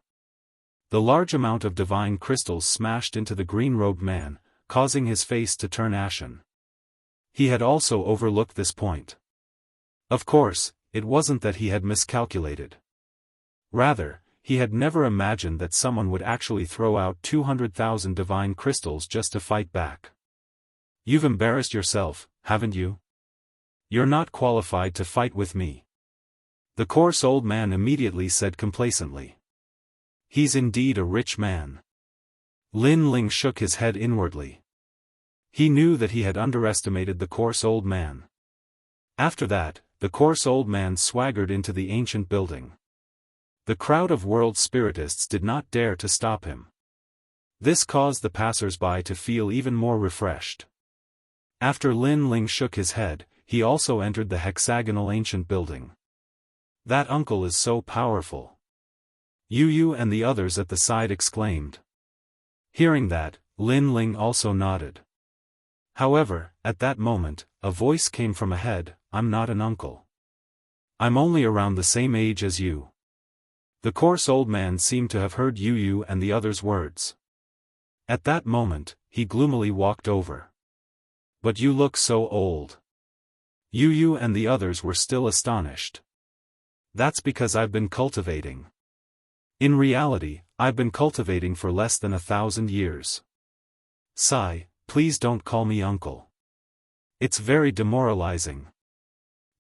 The large amount of divine crystals smashed into the green-robed man, causing his face to turn ashen. He had also overlooked this point. Of course, it wasn't that he had miscalculated. Rather, he had never imagined that someone would actually throw out 200,000 divine crystals just to fight back. You've embarrassed yourself, haven't you? You're not qualified to fight with me. The coarse old man immediately said complacently. He's indeed a rich man. Lin Ling shook his head inwardly. He knew that he had underestimated the coarse old man. After that, the coarse old man swaggered into the ancient building. The crowd of world spiritists did not dare to stop him. This caused the passers-by to feel even more refreshed. After Lin Ling shook his head, he also entered the hexagonal ancient building. That uncle is so powerful. Yu and the others at the side exclaimed. Hearing that, Lin Ling also nodded. However, at that moment, a voice came from ahead, I'm not an uncle. I'm only around the same age as you. The coarse old man seemed to have heard Yu and the others' words. At that moment, he gloomily walked over. But you look so old. Yu and the others were still astonished. That's because I've been cultivating. In reality, I've been cultivating for less than 1,000 years. Sigh, please don't call me uncle. It's very demoralizing.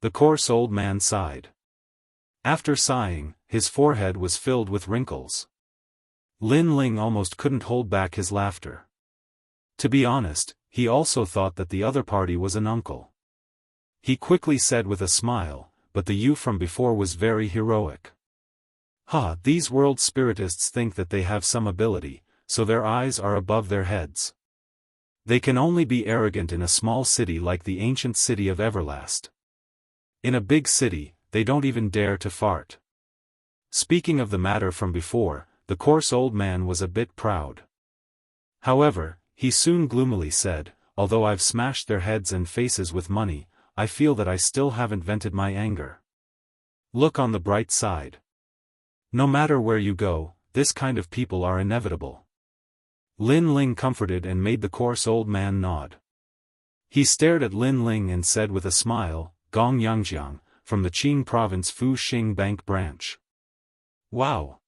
The coarse old man sighed. After sighing, his forehead was filled with wrinkles. Lin Ling almost couldn't hold back his laughter. To be honest, he also thought that the other party was an uncle. He quickly said with a smile, but the you from before was very heroic. These world spiritists think that they have some ability, so their eyes are above their heads. They can only be arrogant in a small city like the ancient city of Everlast. In a big city, they don't even dare to fart. Speaking of the matter from before, the coarse old man was a bit proud. However, he soon gloomily said, although I've smashed their heads and faces with money, I feel that I still haven't vented my anger. Look on the bright side. No matter where you go, this kind of people are inevitable. Lin Ling comforted and made the coarse old man nod. He stared at Lin Ling and said with a smile, Gong Yangjiang, from the Qing province Fu Xing Bank branch. Wow!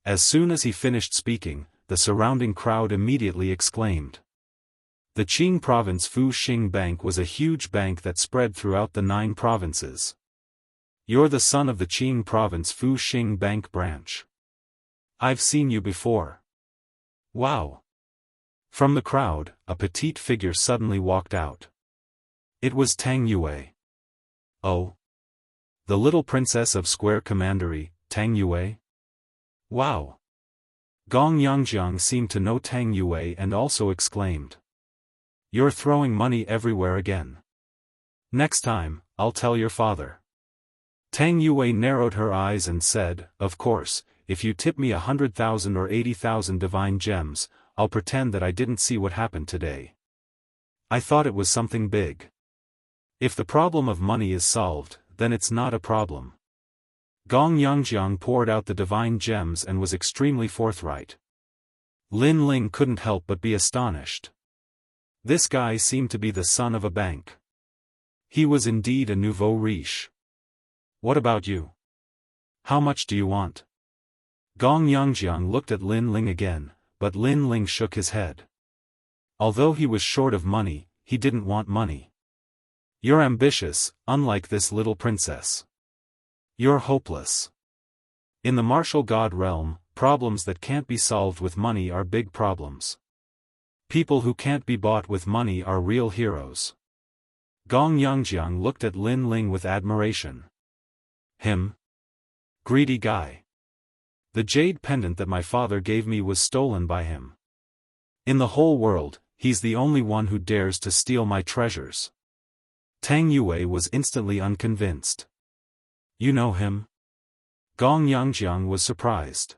As soon as he finished speaking, the surrounding crowd immediately exclaimed. The Qing province Fu Xing Bank was a huge bank that spread throughout the 9 provinces. You're the son of the Qing province Fu Xing Bank branch. I've seen you before. Wow! From the crowd, a petite figure suddenly walked out. It was Tang Yue. Oh! The little princess of Square Commandery, Tang Yue? Wow! Gong Yangjiang seemed to know Tang Yue and also exclaimed. You're throwing money everywhere again. Next time, I'll tell your father. Tang Yue narrowed her eyes and said, of course, if you tip me 100,000 or 80,000 divine gems, I'll pretend that I didn't see what happened today. I thought it was something big. If the problem of money is solved, then it's not a problem. Gong Yangjiang poured out the divine gems and was extremely forthright. Lin Ling couldn't help but be astonished. This guy seemed to be the son of a bank. He was indeed a nouveau riche. What about you? How much do you want? Gong Yangjiang looked at Lin Ling again, but Lin Ling shook his head. Although he was short of money, he didn't want money. You're ambitious, unlike this little princess. You're hopeless. In the martial god realm, problems that can't be solved with money are big problems. People who can't be bought with money are real heroes. Gong Yangjiang looked at Lin Ling with admiration. Him? Greedy guy. The jade pendant that my father gave me was stolen by him. In the whole world, he's the only one who dares to steal my treasures. Tang Yue was instantly unconvinced. You know him? Gong Yangjiang was surprised.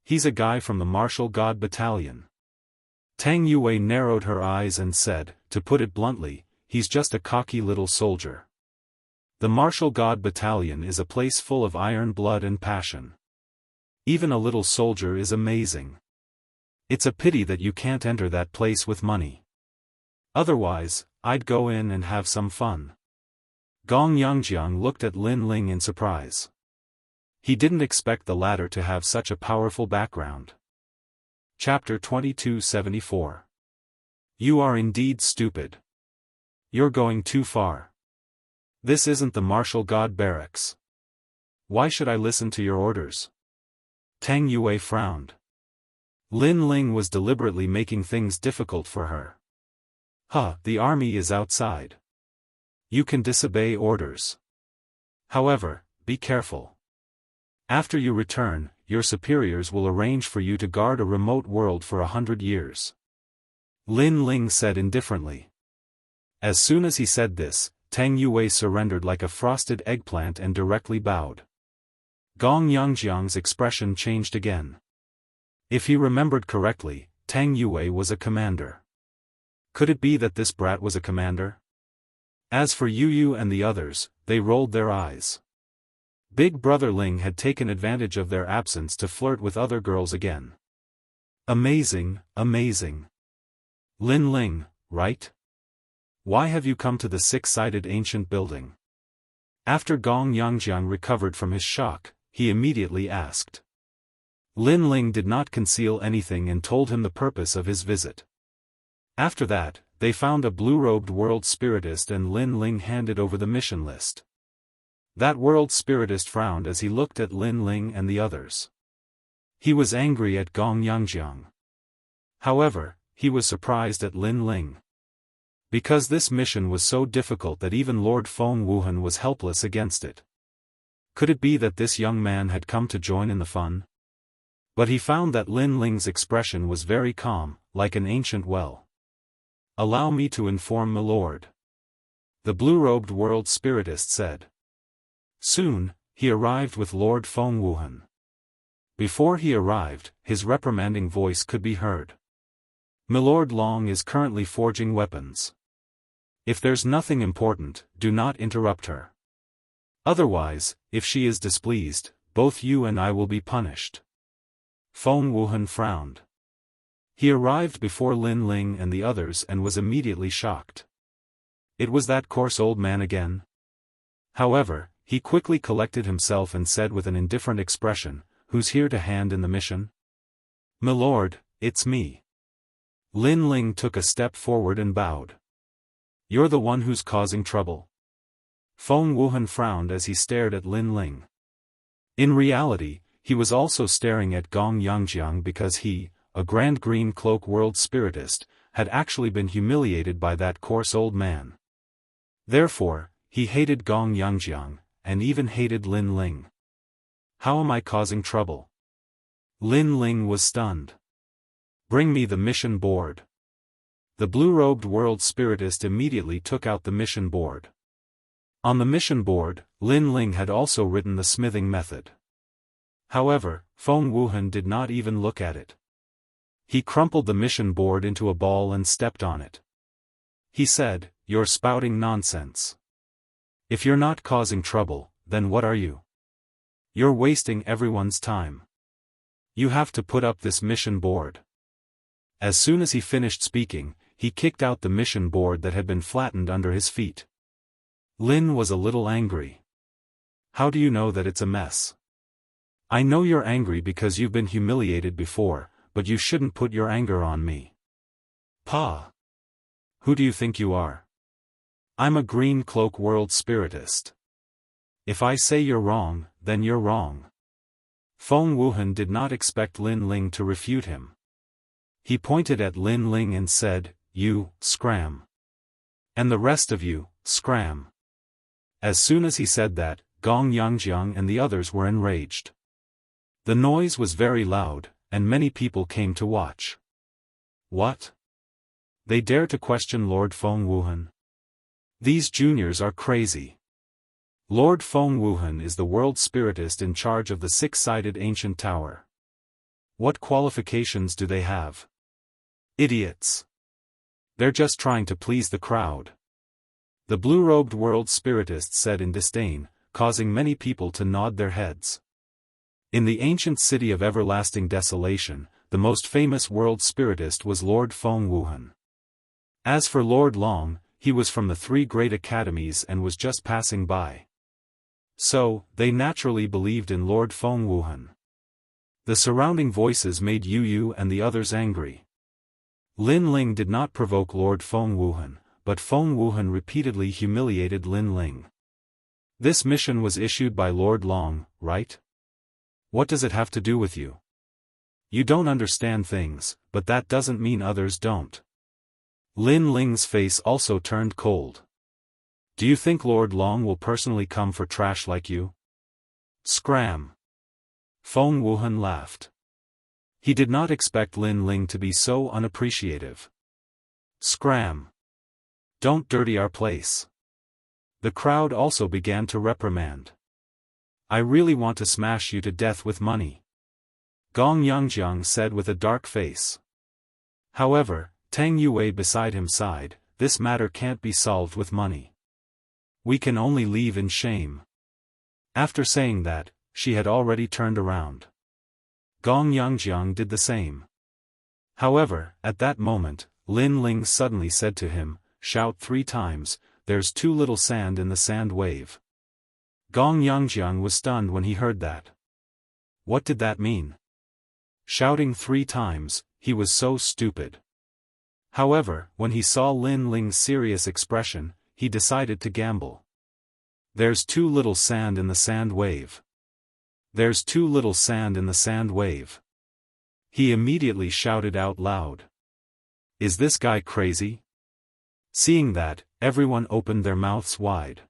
He's a guy from the martial god battalion. Tang Yue narrowed her eyes and said, to put it bluntly, he's just a cocky little soldier. The martial god battalion is a place full of iron blood and passion. Even a little soldier is amazing. It's a pity that you can't enter that place with money. Otherwise, I'd go in and have some fun. Gong Yangjiang looked at Lin Ling in surprise. He didn't expect the latter to have such a powerful background. Chapter 2274. You are indeed stupid. You're going too far. This isn't the martial god barracks. Why should I listen to your orders? Tang Yue frowned. Lin Ling was deliberately making things difficult for her. The army is outside. You can disobey orders. However, be careful. After you return, your superiors will arrange for you to guard a remote world for 100 years. Lin Ling said indifferently. As soon as he said this, Tang Yue surrendered like a frosted eggplant and directly bowed. Gong Yangjiang's expression changed again. If he remembered correctly, Tang Yue was a commander. Could it be that this brat was a commander? As for Yu Yu and the others, they rolled their eyes. Big Brother Ling had taken advantage of their absence to flirt with other girls again. Amazing, amazing. Lin Ling, right? Why have you come to the six-sided ancient building? After Gong Yangjiang recovered from his shock, he immediately asked. Lin Ling did not conceal anything and told him the purpose of his visit. After that, they found a blue-robed world spiritist and Lin Ling handed over the mission list. That world spiritist frowned as he looked at Lin Ling and the others. He was angry at Gong Yangjiang. However, he was surprised at Lin Ling. Because this mission was so difficult that even Lord Feng Wuhan was helpless against it. Could it be that this young man had come to join in the fun? But he found that Lin Ling's expression was very calm, like an ancient well. Allow me to inform milord. The blue-robed world spiritist said. Soon, he arrived with Lord Feng Wuhan. Before he arrived, his reprimanding voice could be heard. Milord Long is currently forging weapons. If there's nothing important, do not interrupt her. Otherwise, if she is displeased, both you and I will be punished. Feng Wuhan frowned. He arrived before Lin Ling and the others and was immediately shocked. It was that coarse old man again. However, he quickly collected himself and said with an indifferent expression, "Who's here to hand in the mission?" "Milord, it's me." Lin Ling took a step forward and bowed. "You're the one who's causing trouble?" Feng Wuhan frowned as he stared at Lin Ling. In reality, he was also staring at Gong Yangjiang because he, a Grand Green Cloak world spiritist, had actually been humiliated by that coarse old man. Therefore, he hated Gong Yangjiang, and even hated Lin Ling. How am I causing trouble? Lin Ling was stunned. Bring me the mission board. The blue-robed world spiritist immediately took out the mission board. On the mission board, Lin Ling had also written the smithing method. However, Feng Wuhan did not even look at it. He crumpled the mission board into a ball and stepped on it. He said, "You're spouting nonsense. If you're not causing trouble, then what are you? You're wasting everyone's time. You have to put up this mission board." As soon as he finished speaking, he kicked out the mission board that had been flattened under his feet. Lin was a little angry. "How do you know that it's a mess?" "I know you're angry because you've been humiliated before, but you shouldn't put your anger on me." "Pa! Who do you think you are? I'm a Green Cloak world spiritist. If I say you're wrong, then you're wrong." Feng Wuhan did not expect Lin Ling to refute him. He pointed at Lin Ling and said, "You, scram. And the rest of you, scram." As soon as he said that, Gong Yangjiang and the others were enraged. The noise was very loud, and many people came to watch. What? They dare to question Lord Feng Wuhan? These juniors are crazy. Lord Feng Wuhan is the world spiritist in charge of the six-sided ancient tower. What qualifications do they have? Idiots. They're just trying to please the crowd. The blue-robed world spiritist said in disdain, causing many people to nod their heads. In the ancient city of everlasting desolation, the most famous world spiritist was Lord Feng Wuhan. As for Lord Long, he was from the three great academies and was just passing by. So, they naturally believed in Lord Feng Wuhan. The surrounding voices made Yu Yu and the others angry. Lin Ling did not provoke Lord Feng Wuhan, but Feng Wuhan repeatedly humiliated Lin Ling. This mission was issued by Lord Long, right? What does it have to do with you? You don't understand things, but that doesn't mean others don't. Lin Ling's face also turned cold. Do you think Lord Long will personally come for trash like you? Scram. Feng Wuhan laughed. He did not expect Lin Ling to be so unappreciative. Scram. Don't dirty our place. The crowd also began to reprimand. I really want to smash you to death with money. Gong Yangjiang said with a dark face. However, Tang Yue beside him sighed, this matter can't be solved with money. We can only leave in shame. After saying that, she had already turned around. Gong Yangjiang did the same. However, at that moment, Lin Ling suddenly said to him, shout 3 times, there's too little sand in the sand wave. Gong Yangjiang was stunned when he heard that. What did that mean? Shouting 3 times, he was so stupid. However, when he saw Lin Ling's serious expression, he decided to gamble. There's too little sand in the sand wave. There's too little sand in the sand wave. He immediately shouted out loud. Is this guy crazy? Seeing that, everyone opened their mouths wide.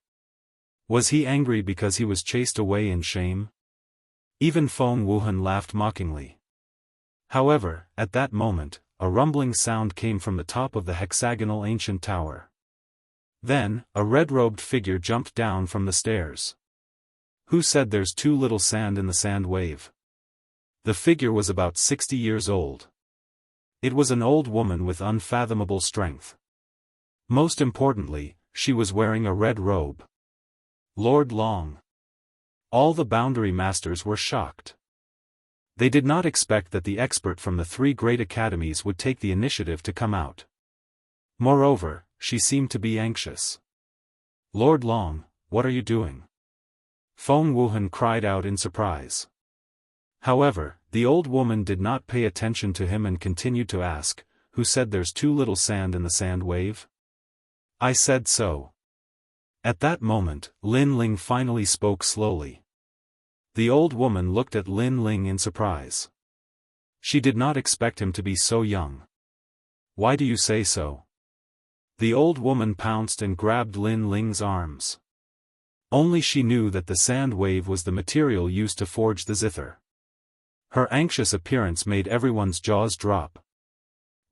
Was he angry because he was chased away in shame? Even Feng Wuhan laughed mockingly. However, at that moment, a rumbling sound came from the top of the hexagonal ancient tower. Then, a red-robed figure jumped down from the stairs. Who said there's too little sand in the sand wave? The figure was about 60 years old. It was an old woman with unfathomable strength. Most importantly, she was wearing a red robe. Lord Long. All the boundary masters were shocked. They did not expect that the expert from the 3 great academies would take the initiative to come out. Moreover, she seemed to be anxious. Lord Long, what are you doing? Feng Wuhan cried out in surprise. However, the old woman did not pay attention to him and continued to ask, who said there's too little sand in the sand wave? I said so. At that moment, Lin Ling finally spoke slowly. The old woman looked at Lin Ling in surprise. She did not expect him to be so young. Why do you say so? The old woman pounced and grabbed Lin Ling's arms. Only she knew that the sand wave was the material used to forge the zither. Her anxious appearance made everyone's jaws drop.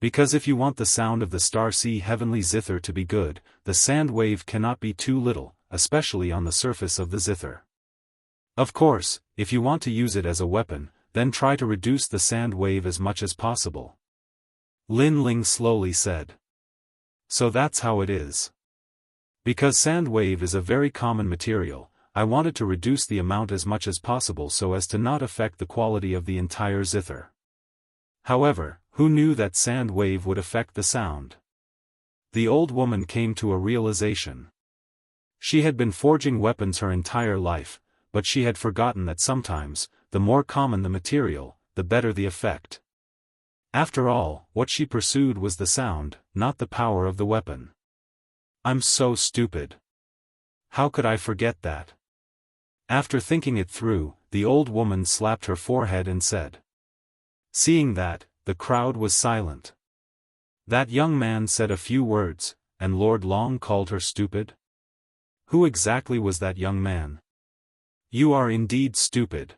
Because if you want the sound of the Star Sea heavenly zither to be good, the sand wave cannot be too little, especially on the surface of the zither. Of course, if you want to use it as a weapon, then try to reduce the sand wave as much as possible. Lin Ling slowly said. So that's how it is. Because sand wave is a very common material, I wanted to reduce the amount as much as possible so as to not affect the quality of the entire zither. However, who knew that sand wave would affect the sound? The old woman came to a realization. She had been forging weapons her entire life, but she had forgotten that sometimes, the more common the material, the better the effect. After all, what she pursued was the sound, not the power of the weapon. I'm so stupid. How could I forget that? After thinking it through, the old woman slapped her forehead and said. Seeing that, the crowd was silent. That young man said a few words, and Lord Long called her stupid? Who exactly was that young man? You are indeed stupid.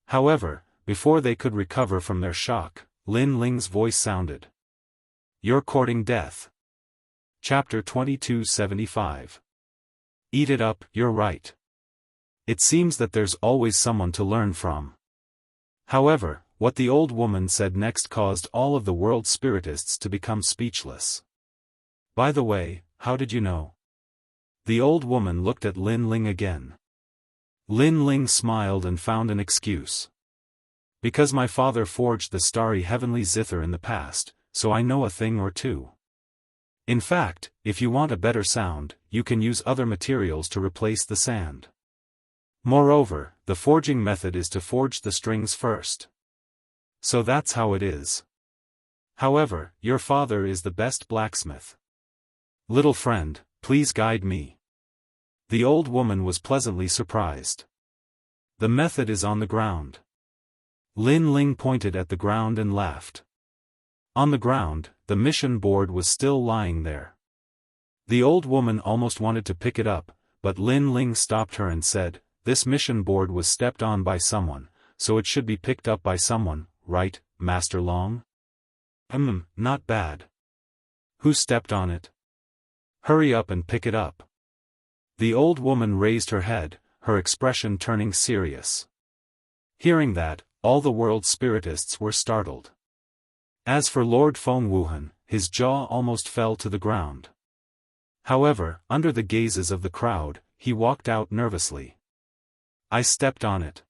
However, before they could recover from their shock, Lin Ling's voice sounded. You're courting death. Chapter 2275. Eat it up, you're right. It seems that there's always someone to learn from. However, what the old woman said next caused all of the world's spiritists to become speechless. By the way, how did you know? The old woman looked at Lin Ling again. Lin Ling smiled and found an excuse. Because my father forged the starry heavenly zither in the past, so I know a thing or two. In fact, if you want a better sound, you can use other materials to replace the sand. Moreover, the forging method is to forge the strings first. So that's how it is. However, your father is the best blacksmith. Little friend, please guide me. The old woman was pleasantly surprised. The method is on the ground. Lin Ling pointed at the ground and laughed. On the ground, the mission board was still lying there. The old woman almost wanted to pick it up, but Lin Ling stopped her and said, "This mission board was stepped on by someone, so it should be picked up by someone, right, Master Long?" Not bad. Who stepped on it? Hurry up and pick it up. The old woman raised her head, her expression turning serious. Hearing that, all the world's spiritists were startled. As for Lord Feng Wuhan, his jaw almost fell to the ground. However, under the gazes of the crowd, he walked out nervously. I stepped on it.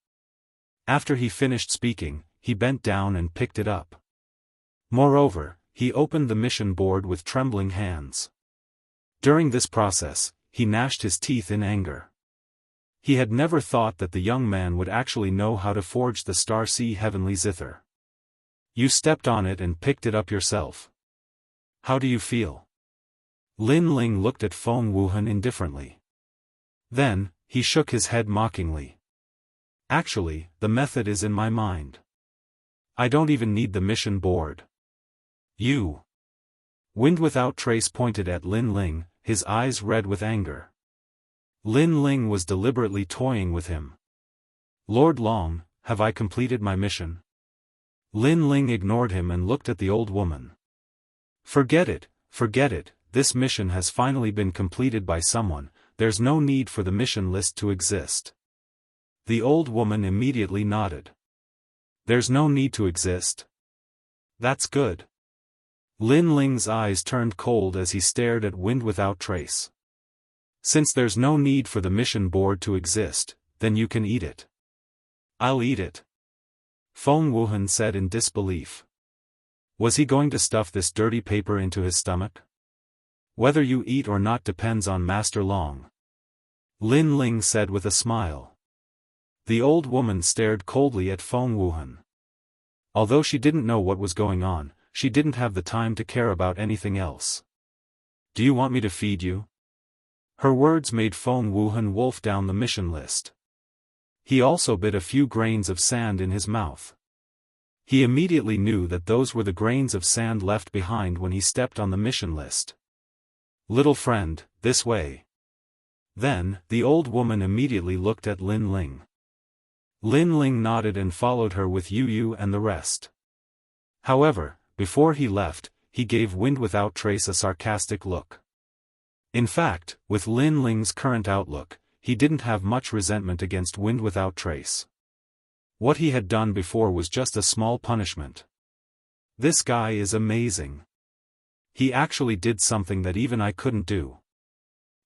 After he finished speaking, he bent down and picked it up. Moreover, he opened the mission board with trembling hands. During this process, he gnashed his teeth in anger. He had never thought that the young man would actually know how to forge the Star Sea Heavenly Zither. You stepped on it and picked it up yourself. How do you feel? Lin Ling looked at Feng Wuhan indifferently. Then, he shook his head mockingly. Actually, the method is in my mind. I don't even need the mission board. You. Wind Without Trace pointed at Lin Ling, his eyes red with anger. Lin Ling was deliberately toying with him. Lord Long, have I completed my mission? Lin Ling ignored him and looked at the old woman. Forget it, this mission has finally been completed by someone, there's no need for the mission list to exist. The old woman immediately nodded. There's no need to exist? That's good. Lin Ling's eyes turned cold as he stared at Wind Without Trace. Since there's no need for the mission board to exist, then you can eat it. I'll eat it. Feng Wuhan said in disbelief. Was he going to stuff this dirty paper into his stomach? Whether you eat or not depends on Master Long. Lin Ling said with a smile. The old woman stared coldly at Feng Wuhan. Although she didn't know what was going on, she didn't have the time to care about anything else. Do you want me to feed you? Her words made Feng Wuhan wolf down the mission list. He also bit a few grains of sand in his mouth. He immediately knew that those were the grains of sand left behind when he stepped on the mission list. Little friend, this way. Then, the old woman immediately looked at Lin Ling. Lin Ling nodded and followed her with Yu and the rest. However, before he left, he gave Wind Without Trace a sarcastic look. In fact, with Lin Ling's current outlook, he didn't have much resentment against Wind Without Trace. What he had done before was just a small punishment. This guy is amazing. He actually did something that even I couldn't do.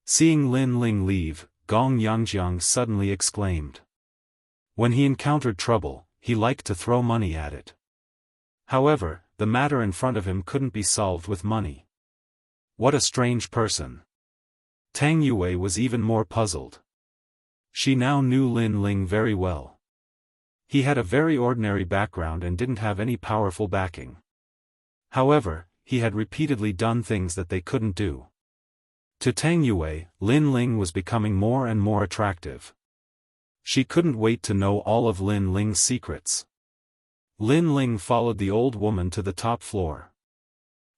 Seeing Lin Ling leave, Gong Yangjiang suddenly exclaimed. When he encountered trouble, he liked to throw money at it. However, the matter in front of him couldn't be solved with money. What a strange person. Tang Yue was even more puzzled. She now knew Lin Ling very well. He had a very ordinary background and didn't have any powerful backing. However, he had repeatedly done things that they couldn't do. To Tang Yue, Lin Ling was becoming more and more attractive. She couldn't wait to know all of Lin Ling's secrets. Lin Ling followed the old woman to the top floor.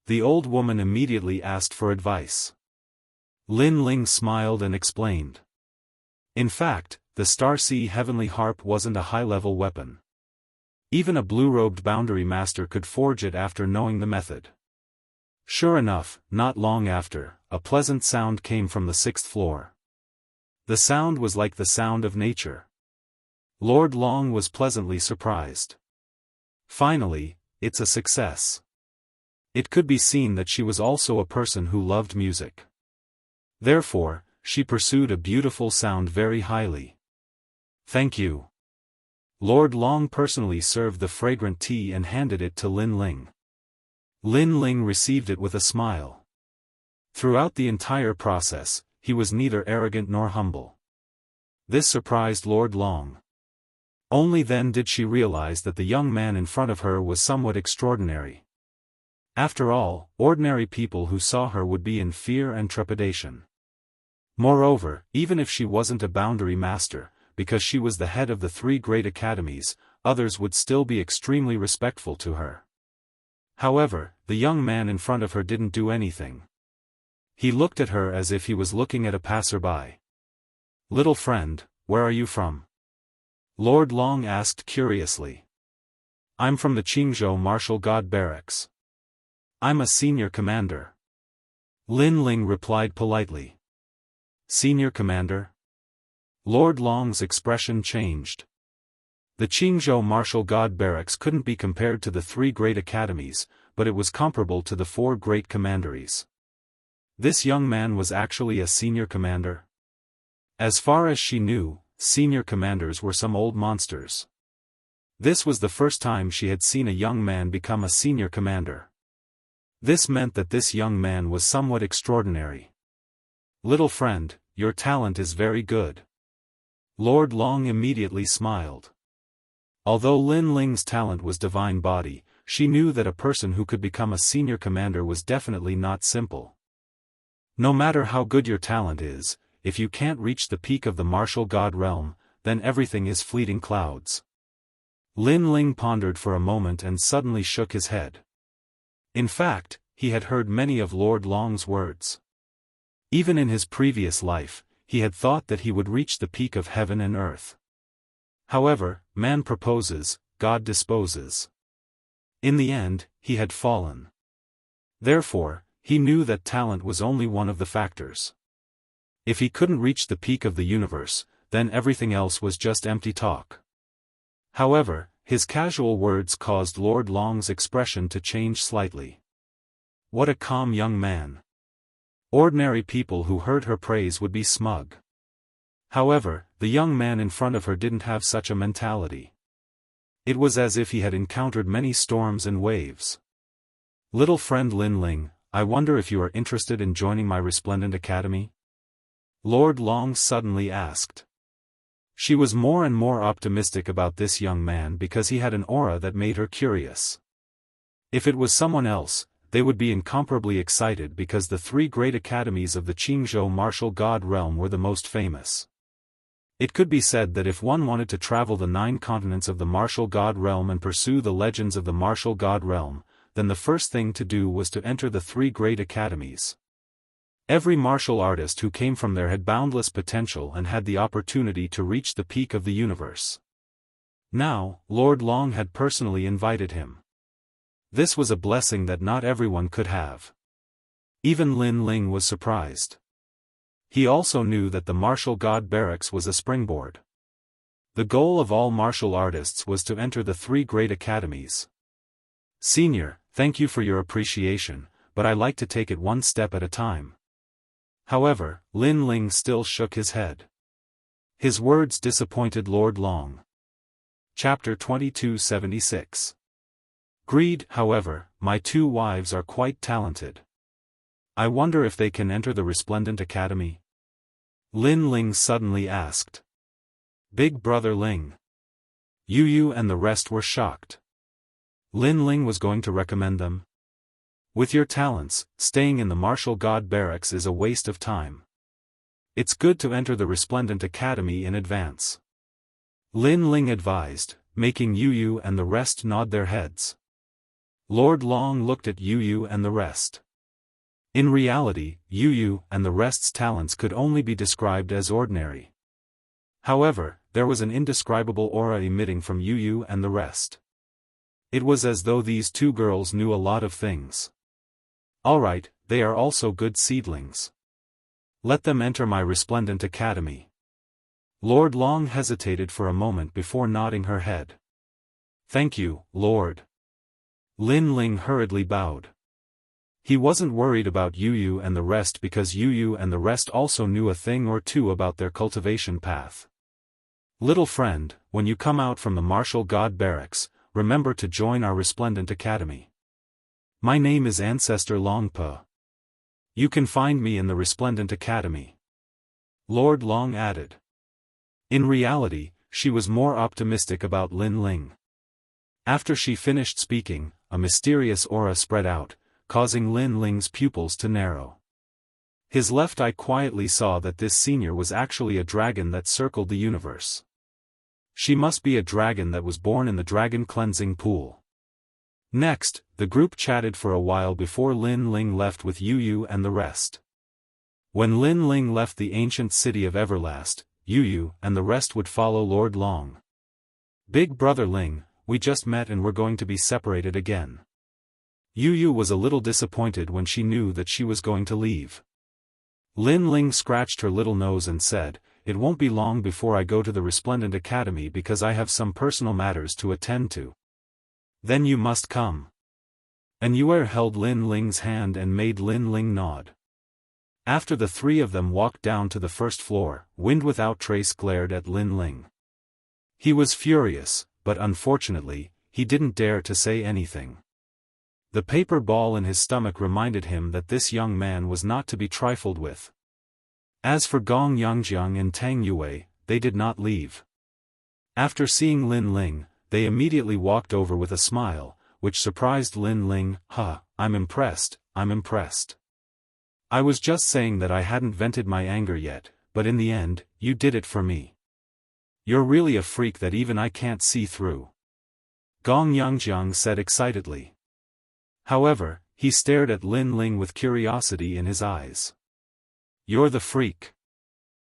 The old woman immediately asked for advice. Lin Ling smiled and explained. In fact, the Star Sea Heavenly Harp wasn't a high-level weapon. Even a blue-robed boundary master could forge it after knowing the method. Sure enough, not long after, a pleasant sound came from the 6th floor. The sound was like the sound of nature. Lord Long was pleasantly surprised. Finally, it's a success. It could be seen that she was also a person who loved music. Therefore, she pursued a beautiful sound very highly. Thank you. Lord Long personally served the fragrant tea and handed it to Lin Ling. Lin Ling received it with a smile. Throughout the entire process, he was neither arrogant nor humble. This surprised Lord Long. Only then did she realize that the young man in front of her was somewhat extraordinary. After all, ordinary people who saw her would be in fear and trepidation. Moreover, even if she wasn't a boundary master, because she was the head of the 3 great academies, others would still be extremely respectful to her. However, the young man in front of her didn't do anything. He looked at her as if he was looking at a passerby. "Little friend, where are you from?" Lord Long asked curiously. "I'm from the Qingzhou Martial God Barracks. I'm a senior commander." Lin Ling replied politely. "Senior commander?" Lord Long's expression changed. The Qingzhou Martial God Barracks couldn't be compared to the 3 great academies, but it was comparable to the 4 great commanderies. This young man was actually a senior commander? As far as she knew, senior commanders were some old monsters. This was the first time she had seen a young man become a senior commander. This meant that this young man was somewhat extraordinary. "Little friend, your talent is very good." Lord Long immediately smiled. Although Lin Ling's talent was divine body, she knew that a person who could become a senior commander was definitely not simple. No matter how good your talent is, if you can't reach the peak of the martial god realm, then everything is fleeting clouds. Lin Ling pondered for a moment and suddenly shook his head. In fact, he had heard many of Lord Long's words. Even in his previous life, he had thought that he would reach the peak of heaven and earth. However, man proposes, God disposes. In the end, he had fallen. Therefore, he knew that talent was only one of the factors. If he couldn't reach the peak of the universe, then everything else was just empty talk. However, his casual words caused Lord Long's expression to change slightly. What a calm young man. Ordinary people who heard her praise would be smug. However, the young man in front of her didn't have such a mentality. It was as if he had encountered many storms and waves. "Little friend Lin Ling, I wonder if you are interested in joining my resplendent academy?" Lord Long suddenly asked. She was more and more optimistic about this young man because he had an aura that made her curious. If it was someone else, they would be incomparably excited because the 3 great academies of the Qingzhou martial god realm were the most famous. It could be said that if one wanted to travel the 9 continents of the martial god realm and pursue the legends of the martial god realm, then the first thing to do was to enter the 3 great academies. Every martial artist who came from there had boundless potential and had the opportunity to reach the peak of the universe. Now, Lord Long had personally invited him. This was a blessing that not everyone could have. Even Lin Ling was surprised. He also knew that the martial god barracks was a springboard. The goal of all martial artists was to enter the 3 great academies. "Senior, thank you for your appreciation, but I like to take it one step at a time." However, Lin Ling still shook his head. His words disappointed Lord Long. Chapter 2276. Greed. "However, my 2 wives are quite talented. I wonder if they can enter the Resplendent Academy?" Lin Ling suddenly asked. Big brother Ling. Yu and the rest were shocked. Lin Ling was going to recommend them? With your talents, staying in the martial god barracks is a waste of time. It's good to enter the Resplendent Academy in advance. Lin Ling advised, making Yu and the rest nod their heads. Lord Long looked at Yu and the rest. In reality, Yu and the rest's talents could only be described as ordinary. However, there was an indescribable aura emitting from Yu and the rest. It was as though these 2 girls knew a lot of things. Alright, they are also good seedlings. Let them enter my Resplendent Academy. Lord Long hesitated for a moment before nodding her head. Thank you, Lord. Lin Ling hurriedly bowed. He wasn't worried about Yu and the rest because Yu and the rest also knew a thing or two about their cultivation path. Little friend, when you come out from the martial god barracks, remember to join our Resplendent Academy. My name is Ancestor Longpa. You can find me in the Resplendent Academy. Lord Long added. In reality, she was more optimistic about Lin Ling. After she finished speaking, a mysterious aura spread out, causing Lin Ling's pupils to narrow. His left eye quietly saw that this senior was actually a dragon that circled the universe. She must be a dragon that was born in the dragon cleansing pool. Next, the group chatted for a while before Lin Ling left with Yu and the rest. When Lin Ling left the ancient city of Everlast, Yu and the rest would follow Lord Long. "Big brother Ling, we just met and we're going to be separated again." Yu was a little disappointed when she knew that she was going to leave. Lin Ling scratched her little nose and said, "It won't be long before I go to the Resplendent Academy because I have some personal matters to attend to." "Then you must come." And Yu held Lin Ling's hand and made Lin Ling nod. After the three of them walked down to the first floor, Wind Without Trace glared at Lin Ling. He was furious, but unfortunately, he didn't dare to say anything. The paper ball in his stomach reminded him that this young man was not to be trifled with. As for Gong Yangjiang and Tang Yue, they did not leave. After seeing Lin Ling, they immediately walked over with a smile, which surprised Lin Ling. I'm impressed, I'm impressed. I was just saying that I hadn't vented my anger yet, but in the end, you did it for me. You're really a freak that even I can't see through." Gong Yangjiang said excitedly. However, he stared at Lin Ling with curiosity in his eyes. "You're the freak."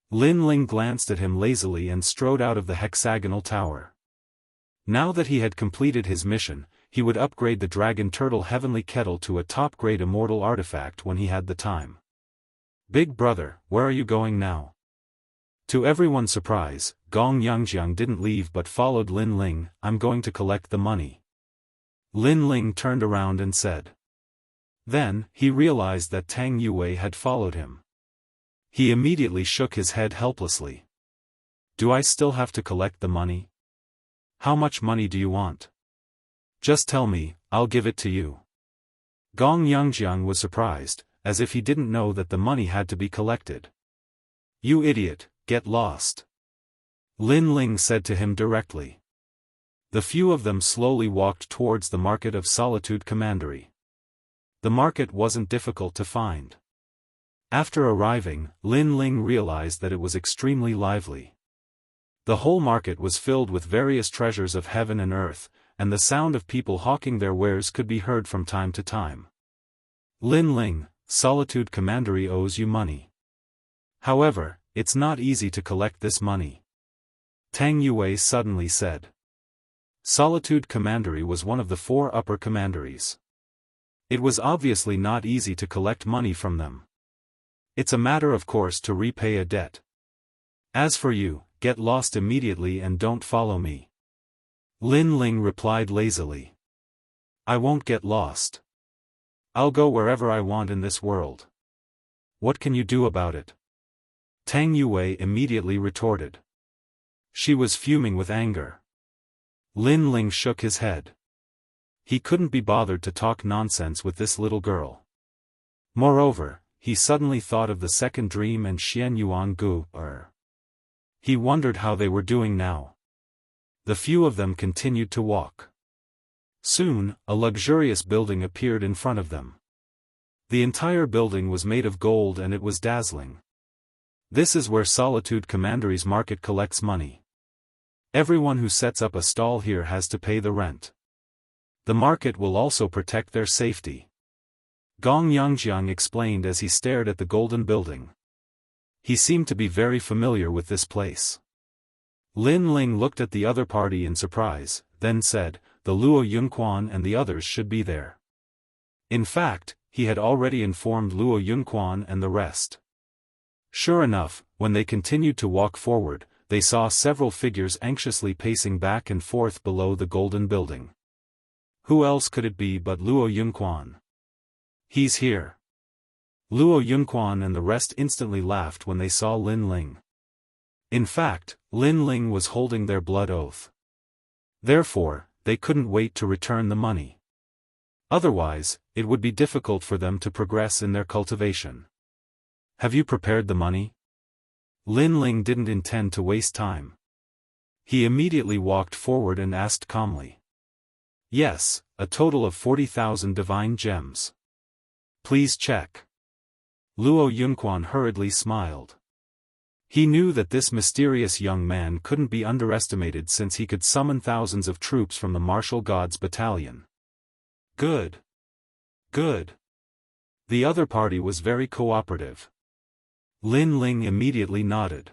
Lin Ling glanced at him lazily and strode out of the hexagonal tower. Now that he had completed his mission, he would upgrade the Dragon Turtle Heavenly Kettle to a top-grade immortal artifact when he had the time. "Big brother, where are you going now?" To everyone's surprise, Gong Yangjiang didn't leave but followed Lin Ling. "I'm going to collect the money." Lin Ling turned around and said. Then, he realized that Tang Yue had followed him. He immediately shook his head helplessly. "Do I still have to collect the money? How much money do you want? Just tell me, I'll give it to you." Gong Yangjiang was surprised, as if he didn't know that the money had to be collected. "You idiot, get lost," Lin Ling said to him directly. The few of them slowly walked towards the Market of Solitude Commandery. The market wasn't difficult to find. After arriving, Lin Ling realized that it was extremely lively. The whole market was filled with various treasures of heaven and earth, and the sound of people hawking their wares could be heard from time to time. "Lin Ling, Solitude Commandery owes you money. However, it's not easy to collect this money," Tang Yue suddenly said. Solitude Commandery was one of the 4 upper commanderies. It was obviously not easy to collect money from them. It's a matter of course to repay a debt. As for you, get lost immediately and don't follow me," Lin Ling replied lazily. "I won't get lost. I'll go wherever I want in this world. What can you do about it?" Tang Yue immediately retorted. She was fuming with anger. Lin Ling shook his head. He couldn't be bothered to talk nonsense with this little girl. Moreover, he suddenly thought of the second dream and Xian Yuan Gu. He wondered how they were doing now. The few of them continued to walk. Soon, a luxurious building appeared in front of them. The entire building was made of gold and it was dazzling. This is where Solitude Commandery's market collects money. Everyone who sets up a stall here has to pay the rent. The market will also protect their safety. Gong Yangjiang explained as he stared at the golden building. He seemed to be very familiar with this place. Lin Ling looked at the other party in surprise, then said, "The Luo Yunquan and the others should be there." In fact, he had already informed Luo Yunquan and the rest. Sure enough, when they continued to walk forward, they saw several figures anxiously pacing back and forth below the golden building. Who else could it be but Luo Yunquan? "He's here." Luo Yunquan and the rest instantly laughed when they saw Lin Ling. In fact, Lin Ling was holding their blood oath. Therefore, they couldn't wait to return the money. Otherwise, it would be difficult for them to progress in their cultivation. "Have you prepared the money?" Lin Ling didn't intend to waste time. He immediately walked forward and asked calmly. Yes, a total of 40,000 divine gems. Please check. Luo Yunquan hurriedly smiled. He knew that this mysterious young man couldn't be underestimated since he could summon thousands of troops from the martial gods battalion. Good. Good. The other party was very cooperative. Lin Ling immediately nodded.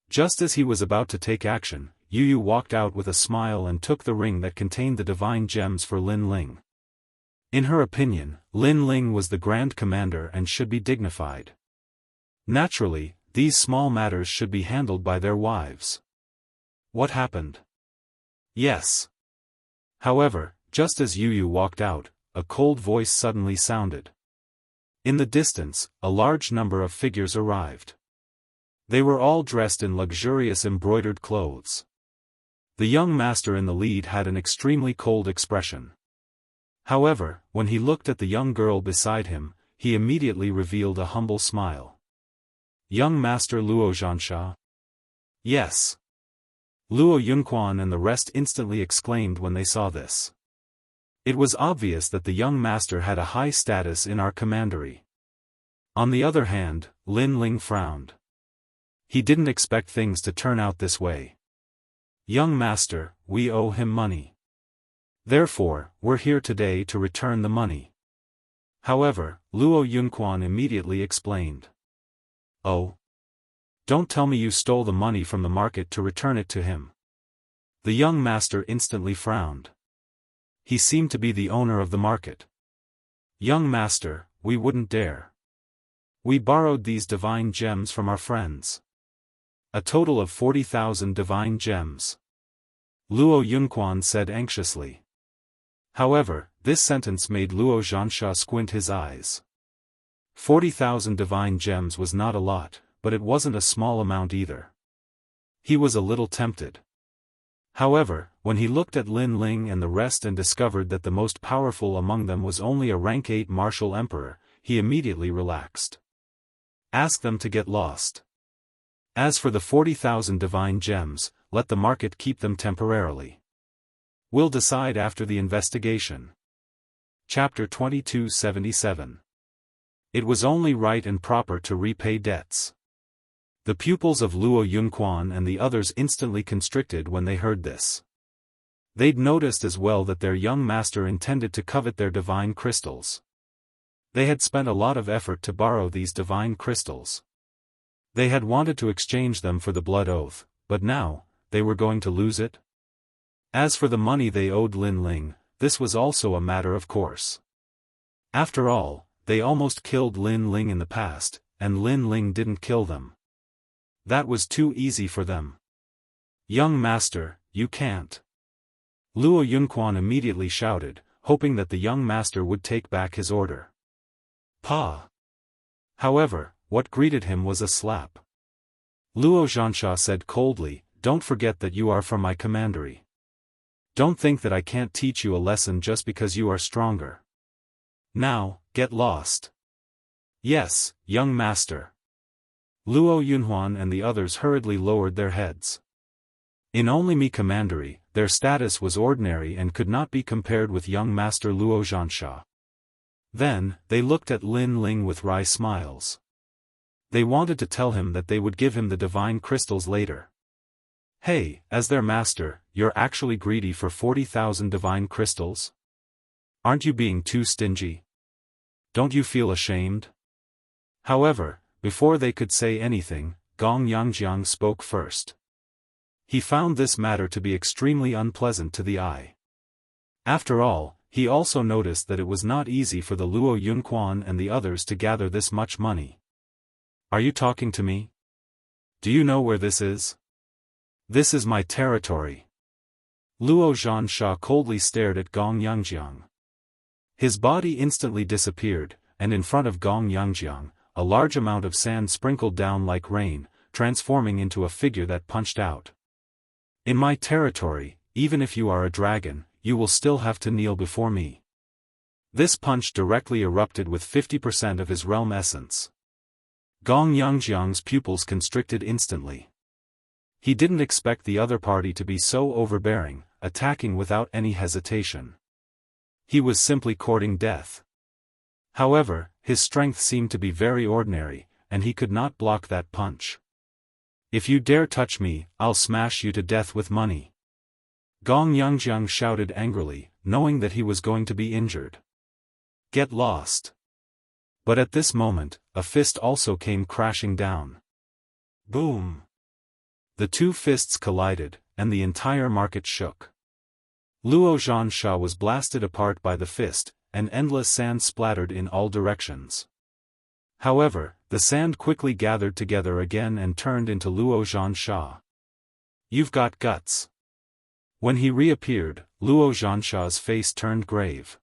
Just as he was about to take action, Yu Yu walked out with a smile and took the ring that contained the divine gems for Lin Ling. In her opinion, Lin Ling was the Grand Commander and should be dignified. Naturally, these small matters should be handled by their wives. What happened? Yes. However, just as Yu Yu walked out, a cold voice suddenly sounded. In the distance, a large number of figures arrived. They were all dressed in luxurious embroidered clothes. The young master in the lead had an extremely cold expression. However, when he looked at the young girl beside him, he immediately revealed a humble smile. Young Master Luo Xianxia? Yes. Luo Yunquan and the rest instantly exclaimed when they saw this. It was obvious that the young master had a high status in our commandery. On the other hand, Lin Ling frowned. He didn't expect things to turn out this way. Young master, we owe him money. Therefore, we're here today to return the money. However, Luo Yunquan immediately explained. Oh. Don't tell me you stole the money from the market to return it to him. The young master instantly frowned. He seemed to be the owner of the market. Young master, we wouldn't dare. We borrowed these divine gems from our friends. A total of 40,000 divine gems. Luo Yunquan said anxiously. However, this sentence made Luo Xianxia squint his eyes. 40,000 divine gems was not a lot, but it wasn't a small amount either. He was a little tempted. However, when he looked at Lin Ling and the rest and discovered that the most powerful among them was only a rank 8 martial emperor, he immediately relaxed. Ask them to get lost. As for the 40,000 divine gems, let the market keep them temporarily. We'll decide after the investigation. Chapter 2277. It was only right and proper to repay debts. The pupils of Luo Yunquan and the others instantly constricted when they heard this. They'd noticed as well that their young master intended to covet their divine crystals. They had spent a lot of effort to borrow these divine crystals. They had wanted to exchange them for the blood oath, but now, they were going to lose it? As for the money they owed Lin Ling, this was also a matter of course. After all, they almost killed Lin Ling in the past, and Lin Ling didn't kill them. That was too easy for them. Young master, you can't. Luo Yunquan immediately shouted, hoping that the young master would take back his order. Pa! However, what greeted him was a slap. Luo Xianxia said coldly, don't forget that you are from my commandery. Don't think that I can't teach you a lesson just because you are stronger. Now, get lost. Yes, young master. Luo Yunhuan and the others hurriedly lowered their heads. In only me commandery, their status was ordinary and could not be compared with young master Luo Xianxia. Then, they looked at Lin Ling with wry smiles. They wanted to tell him that they would give him the divine crystals later. Hey, as their master, you're actually greedy for 40,000 divine crystals? Aren't you being too stingy? Don't you feel ashamed? However, before they could say anything, Gong Yangjiang spoke first. He found this matter to be extremely unpleasant to the eye. After all, he also noticed that it was not easy for the Luo Yunquan and the others to gather this much money. Are you talking to me? Do you know where this is? This is my territory. Luo Xianxia coldly stared at Gong Yangjiang. His body instantly disappeared, and in front of Gong Yangjiang, a large amount of sand sprinkled down like rain, transforming into a figure that punched out. In my territory, even if you are a dragon, you will still have to kneel before me. This punch directly erupted with 50% of his realm essence. Gong Yangjiang's pupils constricted instantly. He didn't expect the other party to be so overbearing, attacking without any hesitation. He was simply courting death. However, his strength seemed to be very ordinary, and he could not block that punch. "If you dare touch me, I'll smash you to death with money." Gong Yangjiang shouted angrily, knowing that he was going to be injured. "Get lost." But at this moment, a fist also came crashing down. Boom! The two fists collided, and the entire market shook. Luo Xianxia was blasted apart by the fist, and endless sand splattered in all directions. However, the sand quickly gathered together again and turned into Luo Xianxia. "You've got guts." When he reappeared, Luo Xianxia's face turned grave.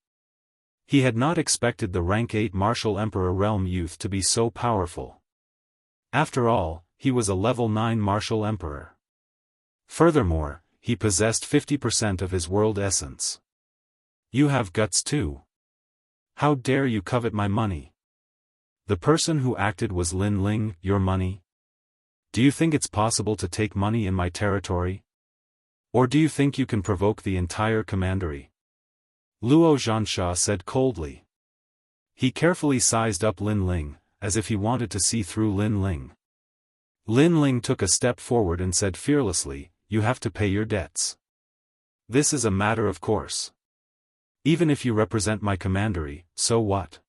He had not expected the rank 8 martial emperor realm youth to be so powerful. After all, he was a level 9 martial emperor. Furthermore, he possessed 50% of his world essence. "You have guts too. How dare you covet my money?" The person who acted was Lin Ling. "Your money? Do you think it's possible to take money in my territory? Or do you think you can provoke the entire commandery?" Luo Xianxia said coldly. He carefully sized up Lin Ling, as if he wanted to see through Lin Ling. Lin Ling took a step forward and said fearlessly, "You have to pay your debts. This is a matter of course. Even if you represent my commandery, so what?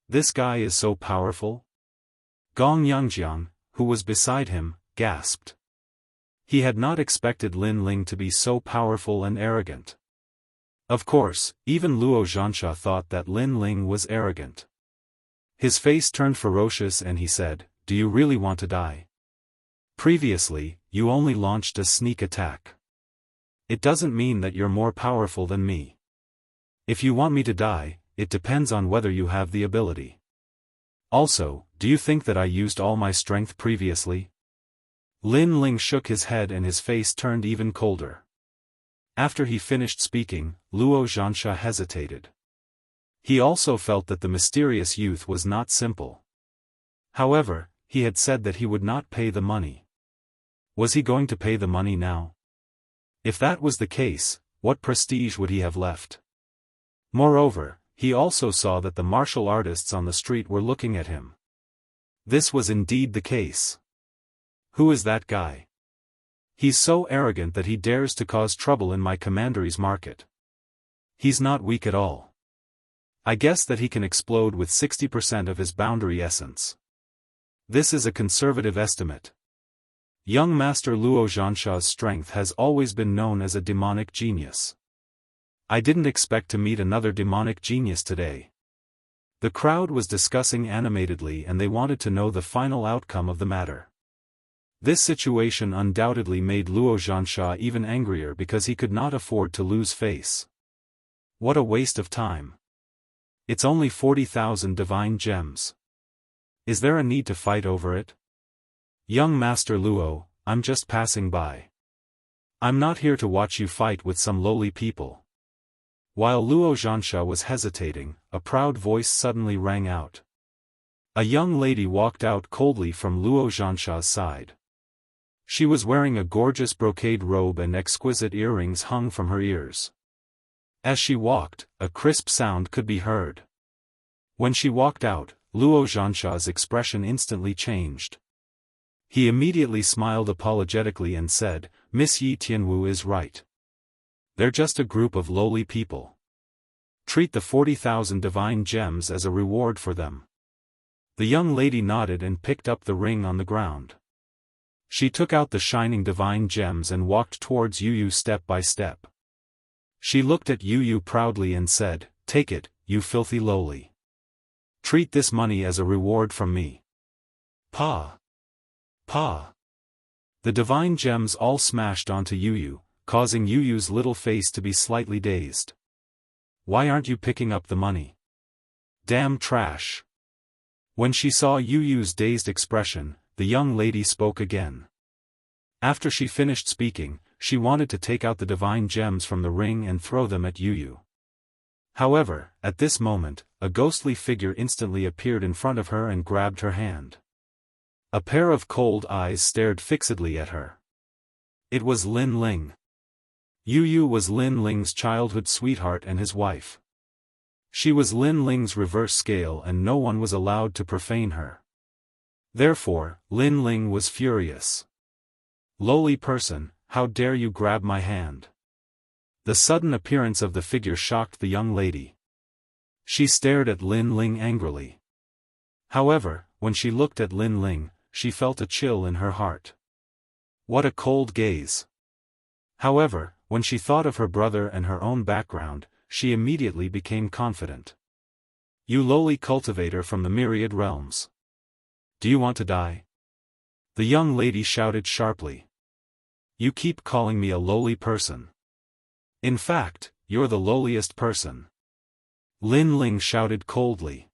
This guy is so powerful?" Gong Yangjiang, who was beside him, gasped. He had not expected Lin Ling to be so powerful and arrogant. Of course, even Luo Xianxia thought that Lin Ling was arrogant. His face turned ferocious and he said, "Do you really want to die? Previously, you only launched a sneak attack. It doesn't mean that you're more powerful than me. If you want me to die, it depends on whether you have the ability. Also, do you think that I used all my strength previously?" Lin Ling shook his head and his face turned even colder. After he finished speaking, Luo Xianxia hesitated. He also felt that the mysterious youth was not simple. However, he had said that he would not pay the money. Was he going to pay the money now? If that was the case, what prestige would he have left? Moreover, he also saw that the martial artists on the street were looking at him. This was indeed the case. Who is that guy? He's so arrogant that he dares to cause trouble in my commandery's market. He's not weak at all. I guess that he can explode with 60% of his boundary essence. This is a conservative estimate. Young Master Luo Xianxia's strength has always been known as a demonic genius. I didn't expect to meet another demonic genius today. The crowd was discussing animatedly and they wanted to know the final outcome of the matter. This situation undoubtedly made Luo Xianxia even angrier because he could not afford to lose face. What a waste of time. It's only 40,000 divine gems. Is there a need to fight over it? Young Master Luo, I'm just passing by. I'm not here to watch you fight with some lowly people. While Luo Xianxia was hesitating, a proud voice suddenly rang out. A young lady walked out coldly from Luo Xianxia's side. She was wearing a gorgeous brocade robe and exquisite earrings hung from her ears. As she walked, a crisp sound could be heard. When she walked out, Luo Xianxia's expression instantly changed. He immediately smiled apologetically and said, "Miss Yi Tianwu is right. They're just a group of lowly people. Treat the 40,000 divine gems as a reward for them." The young lady nodded and picked up the ring on the ground. She took out the shining divine gems and walked towards Yu step by step. She looked at Yu proudly and said, "Take it, you filthy lowly. Treat this money as a reward from me." Pa! Pa! The divine gems all smashed onto Yu, causing Yu's little face to be slightly dazed. "Why aren't you picking up the money? Damn trash." When she saw Yu's dazed expression, the young lady spoke again. After she finished speaking, she wanted to take out the divine gems from the ring and throw them at Yu. However, at this moment, a ghostly figure instantly appeared in front of her and grabbed her hand. A pair of cold eyes stared fixedly at her. It was Lin Ling. Yu was Lin Ling's childhood sweetheart and his wife. She was Lin Ling's reverse scale and no one was allowed to profane her. Therefore, Lin Ling was furious. Lowly person, how dare you grab my hand? The sudden appearance of the figure shocked the young lady. She stared at Lin Ling angrily. However, when she looked at Lin Ling, she felt a chill in her heart. What a cold gaze. However, when she thought of her brother and her own background, she immediately became confident. You lowly cultivator from the myriad realms. Do you want to die? The young lady shouted sharply. You keep calling me a lowly person. In fact, you're the lowliest person. Lin Ling shouted coldly.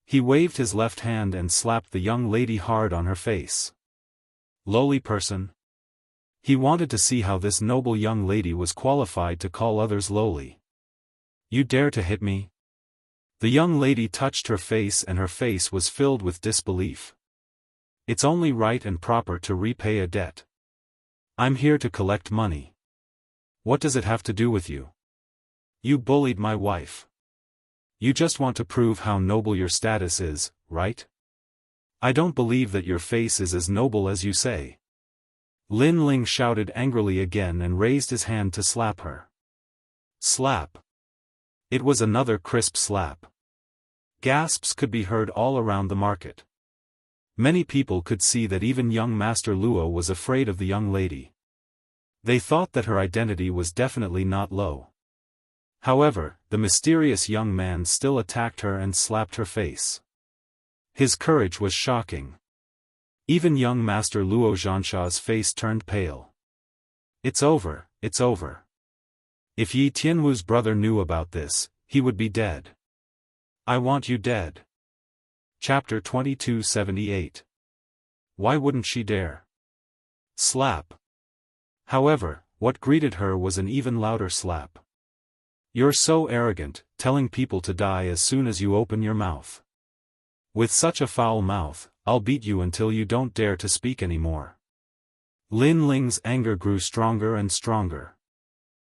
He waved his left hand and slapped the young lady hard on her face. Lowly person? He wanted to see how this noble young lady was qualified to call others lowly. You dare to hit me? The young lady touched her face and her face was filled with disbelief. It's only right and proper to repay a debt. I'm here to collect money. What does it have to do with you? You bullied my wife. You just want to prove how noble your status is, right? I don't believe that your face is as noble as you say. Lin Ling shouted angrily again and raised his hand to slap her. Slap. It was another crisp slap. Gasps could be heard all around the market. Many people could see that even young Master Luo was afraid of the young lady. They thought that her identity was definitely not low. However, the mysterious young man still attacked her and slapped her face. His courage was shocking. Even young Master Luo Xianxia's face turned pale. It's over, it's over. If Yi Tianwu's brother knew about this, he would be dead. I want you dead. Chapter 2278. Why wouldn't she dare? Slap. However, what greeted her was an even louder slap. You're so arrogant, telling people to die as soon as you open your mouth. With such a foul mouth, I'll beat you until you don't dare to speak anymore. Lin Ling's anger grew stronger and stronger.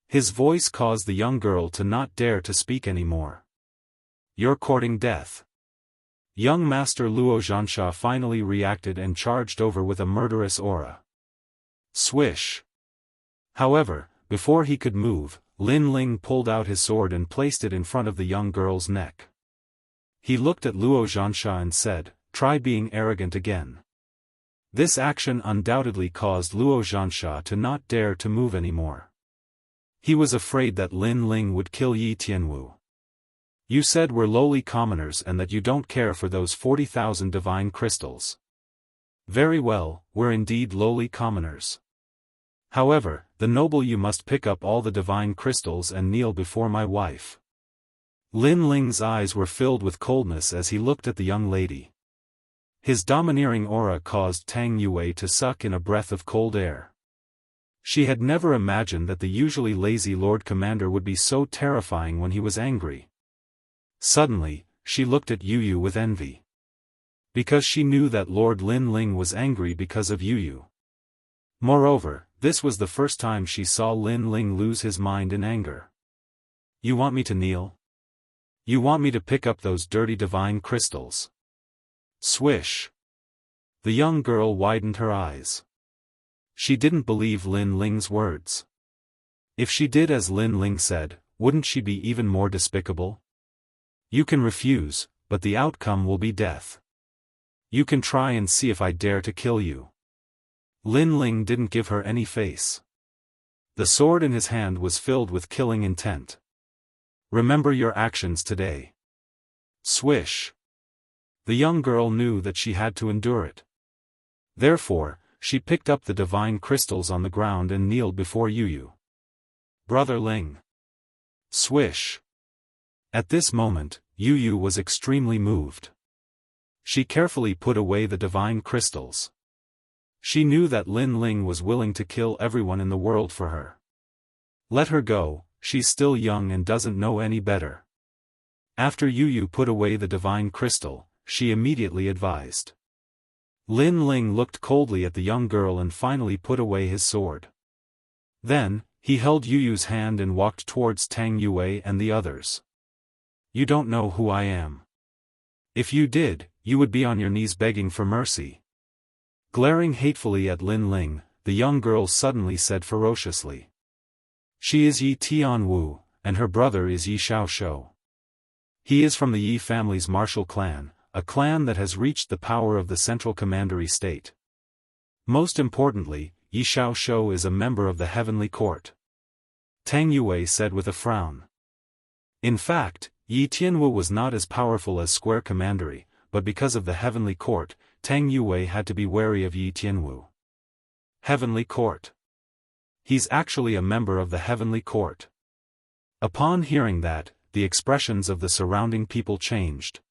His voice caused the young girl to not dare to speak anymore. You're courting death. Young Master Luo Xianxia finally reacted and charged over with a murderous aura. Swish. However, before he could move, Lin Ling pulled out his sword and placed it in front of the young girl's neck. He looked at Luo Xianxia and said, "Try being arrogant again." This action undoubtedly caused Luo Xianxia to not dare to move anymore. He was afraid that Lin Ling would kill Yi Tianwu. You said we're lowly commoners and that you don't care for those 40,000 divine crystals. Very well, we're indeed lowly commoners. However, the noble you must pick up all the divine crystals and kneel before my wife. Lin Ling's eyes were filled with coldness as he looked at the young lady. His domineering aura caused Tang Yue to suck in a breath of cold air. She had never imagined that the usually lazy Lord Commander would be so terrifying when he was angry. Suddenly, she looked at Yu with envy. Because she knew that Lord Lin Ling was angry because of Yu. Moreover, this was the first time she saw Lin Ling lose his mind in anger. You want me to kneel? You want me to pick up those dirty divine crystals? Swish. The young girl widened her eyes. She didn't believe Lin Ling's words. If she did as Lin Ling said, wouldn't she be even more despicable? You can refuse, but the outcome will be death. You can try and see if I dare to kill you. Lin Ling didn't give her any face. The sword in his hand was filled with killing intent. Remember your actions today. Swish. The young girl knew that she had to endure it. Therefore, she picked up the divine crystals on the ground and kneeled before Yu. Brother Ling. Swish. At this moment, Yu was extremely moved. She carefully put away the divine crystals. She knew that Lin Ling was willing to kill everyone in the world for her. Let her go, she's still young and doesn't know any better. After Yu put away the divine crystal, she immediately advised. Lin Ling looked coldly at the young girl and finally put away his sword. Then, he held Yu Yu's hand and walked towards Tang Yue and the others. You don't know who I am. If you did, you would be on your knees begging for mercy. Glaring hatefully at Lin Ling, the young girl suddenly said ferociously. She is Yi Tianwu, and her brother is Yi Xiaoshou. He is from the Yi family's martial clan, a clan that has reached the power of the central commandery state. Most importantly, Yi Xiaoshou is a member of the heavenly court. Tang Yue said with a frown. In fact, Yi Tianwu was not as powerful as Square Commandery, but because of the heavenly court, Tang Yue had to be wary of Yi Tianwu. Heavenly court. He's actually a member of the heavenly court. Upon hearing that, the expressions of the surrounding people changed.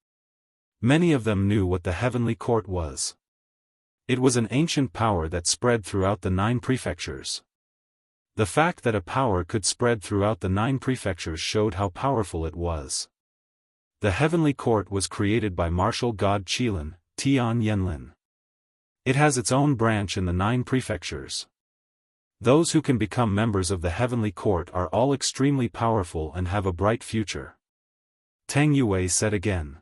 Many of them knew what the heavenly court was. It was an ancient power that spread throughout the 9 prefectures. The fact that a power could spread throughout the 9 prefectures showed how powerful it was. The heavenly court was created by martial god Qilin, Tian Yanlin. It has its own branch in the 9 prefectures. Those who can become members of the heavenly court are all extremely powerful and have a bright future. Tang Yue said again.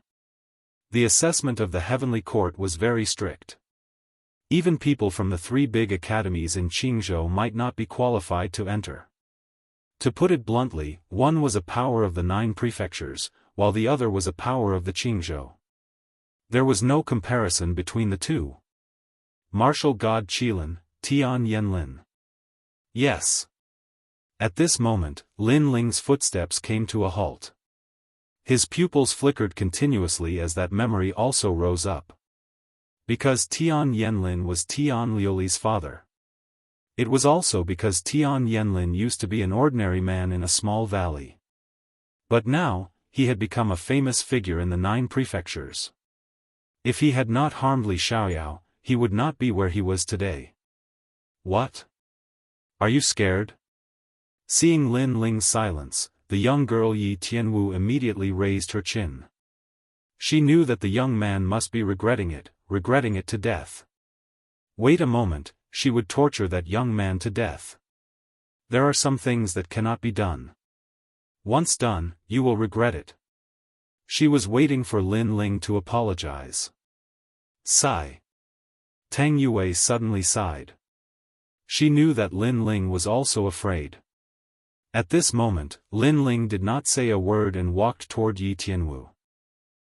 The assessment of the heavenly court was very strict. Even people from the 3 big academies in Qingzhou might not be qualified to enter. To put it bluntly, one was a power of the 9 prefectures, while the other was a power of the Qingzhou. There was no comparison between the two. Martial god Qilin, Tian Yanlin. Yes. At this moment, Lin Ling's footsteps came to a halt. His pupils flickered continuously as that memory also rose up. Because Tian Yanlin was Tian Liuli's father. It was also because Tian Yanlin used to be an ordinary man in a small valley. But now, he had become a famous figure in the 9 prefectures. If he had not harmed Li Xiaoyao, he would not be where he was today. What? Are you scared? Seeing Lin Ling's silence, the young girl Yi Tianwu immediately raised her chin. She knew that the young man must be regretting it to death. Wait a moment, she would torture that young man to death. There are some things that cannot be done. Once done, you will regret it. She was waiting for Lin Ling to apologize. Sigh. Tang Yue suddenly sighed. She knew that Lin Ling was also afraid. At this moment, Lin Ling did not say a word and walked toward Yi Tianwu.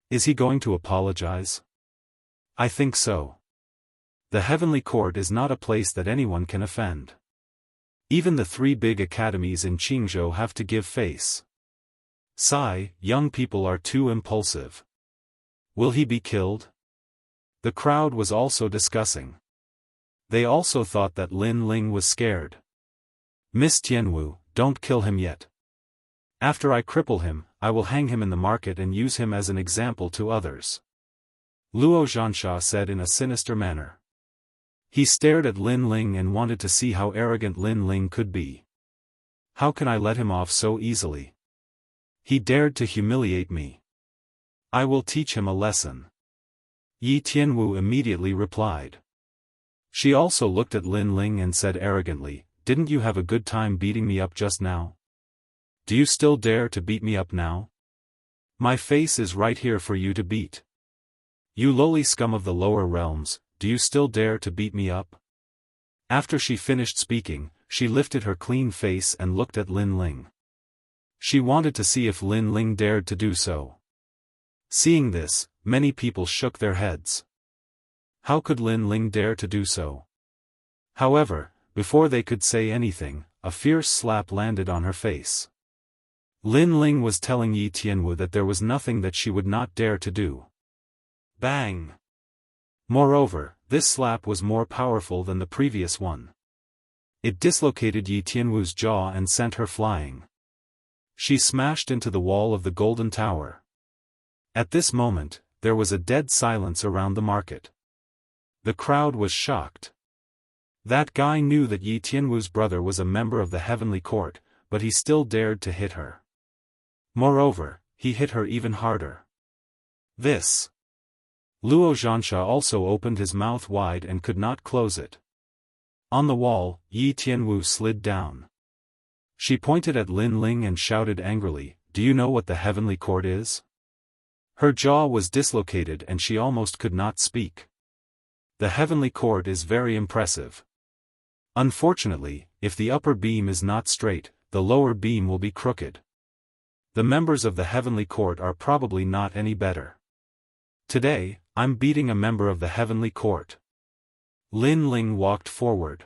Is he going to apologize? I think so. The heavenly court is not a place that anyone can offend. Even the 3 big academies in Qingzhou have to give face. Sigh, young people are too impulsive. Will he be killed? The crowd was also discussing. They also thought that Lin Ling was scared. Miss Tianwu, don't kill him yet. After I cripple him, I will hang him in the market and use him as an example to others. Luo Zhansha said in a sinister manner. He stared at Lin Ling and wanted to see how arrogant Lin Ling could be. How can I let him off so easily? He dared to humiliate me. I will teach him a lesson. Yi Tianwu immediately replied. She also looked at Lin Ling and said arrogantly, Didn't you have a good time beating me up just now? Do you still dare to beat me up now? My face is right here for you to beat. You lowly scum of the lower realms, do you still dare to beat me up? After she finished speaking, she lifted her clean face and looked at Lin Ling. She wanted to see if Lin Ling dared to do so. Seeing this, many people shook their heads. How could Lin Ling dare to do so? However, before they could say anything, a fierce slap landed on her face. Lin Ling was telling Yi Tianwu that there was nothing that she would not dare to do. Bang! Moreover, this slap was more powerful than the previous one. It dislocated Yi Tianwu's jaw and sent her flying. She smashed into the wall of the Golden Tower. At this moment, there was a dead silence around the market. The crowd was shocked. That guy knew that Yi Tianwu's brother was a member of the heavenly court, but he still dared to hit her. Moreover, he hit her even harder. This Luo Zhansha also opened his mouth wide and could not close it. On the wall, Yi Tianwu slid down. She pointed at Lin Ling and shouted angrily, "Do you know what the heavenly court is?" Her jaw was dislocated and she almost could not speak. The heavenly court is very impressive. Unfortunately, if the upper beam is not straight, the lower beam will be crooked. The members of the heavenly court are probably not any better. Today, I'm beating a member of the heavenly court. Lin Ling walked forward.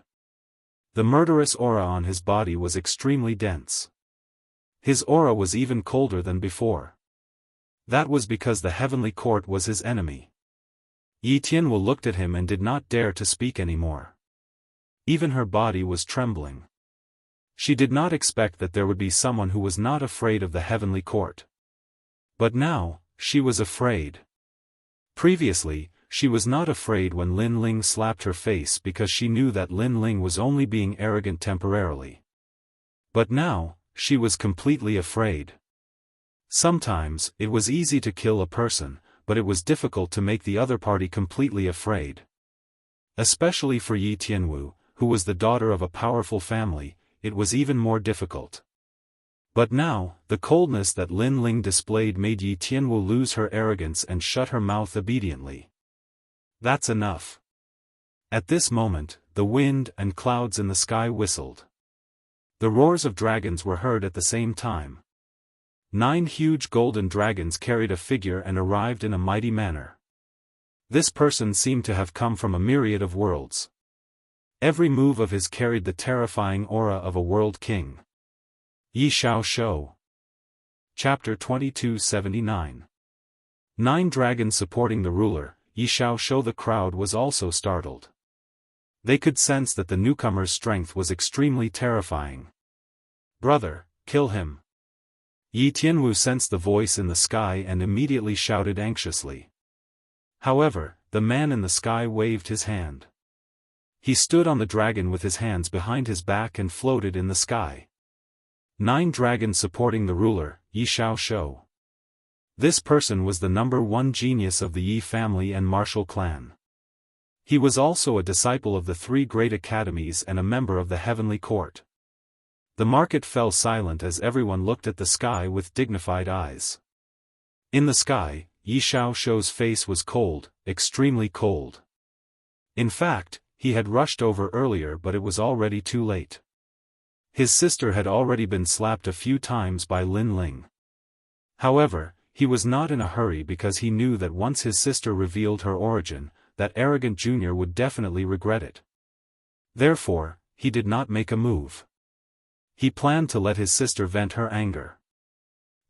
The murderous aura on his body was extremely dense. His aura was even colder than before. That was because the heavenly court was his enemy. Yi Tianwu looked at him and did not dare to speak anymore. Even her body was trembling. She did not expect that there would be someone who was not afraid of the heavenly court. But now, she was afraid. Previously, she was not afraid when Lin Ling slapped her face because she knew that Lin Ling was only being arrogant temporarily. But now, she was completely afraid. Sometimes, it was easy to kill a person, but it was difficult to make the other party completely afraid. Especially for Yi Tianwu, who was the daughter of a powerful family, it was even more difficult. But now, the coldness that Lin Ling displayed made Yi Tianwu lose her arrogance and shut her mouth obediently. That's enough. At this moment, the wind and clouds in the sky whistled. The roars of dragons were heard at the same time. 9 huge golden dragons carried a figure and arrived in a mighty manner. This person seemed to have come from a myriad of worlds. Every move of his carried the terrifying aura of a world king. Yi Xiaoshou. Chapter 2279. 9 dragons supporting the ruler, Yi Xiaoshou. The crowd was also startled. They could sense that the newcomer's strength was extremely terrifying. "Brother, kill him." Yi Tianwu sensed the voice in the sky and immediately shouted anxiously. However, the man in the sky waved his hand. He stood on the dragon with his hands behind his back and floated in the sky. 9 dragons supporting the ruler, Yi Xiaoshou. This person was the #1 genius of the Yi family and martial clan. He was also a disciple of the 3 great academies and a member of the heavenly court. The market fell silent as everyone looked at the sky with dignified eyes. In the sky, Yi Xiaoshou's face was cold, extremely cold. In fact, he had rushed over earlier but it was already too late. His sister had already been slapped a few times by Lin Ling. However, he was not in a hurry because he knew that once his sister revealed her origin, that arrogant junior would definitely regret it. Therefore, he did not make a move. He planned to let his sister vent her anger.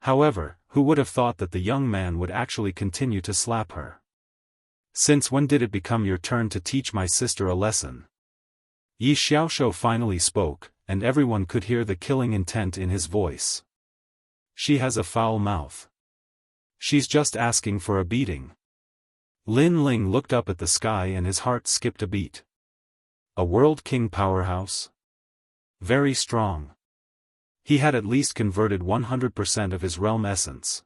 However, who would have thought that the young man would actually continue to slap her? "Since when did it become your turn to teach my sister a lesson?" Yi Xiaoshou finally spoke, and everyone could hear the killing intent in his voice. "She has a foul mouth. She's just asking for a beating." Lin Ling looked up at the sky and his heart skipped a beat. A world king powerhouse? Very strong. He had at least converted 100% of his realm essence.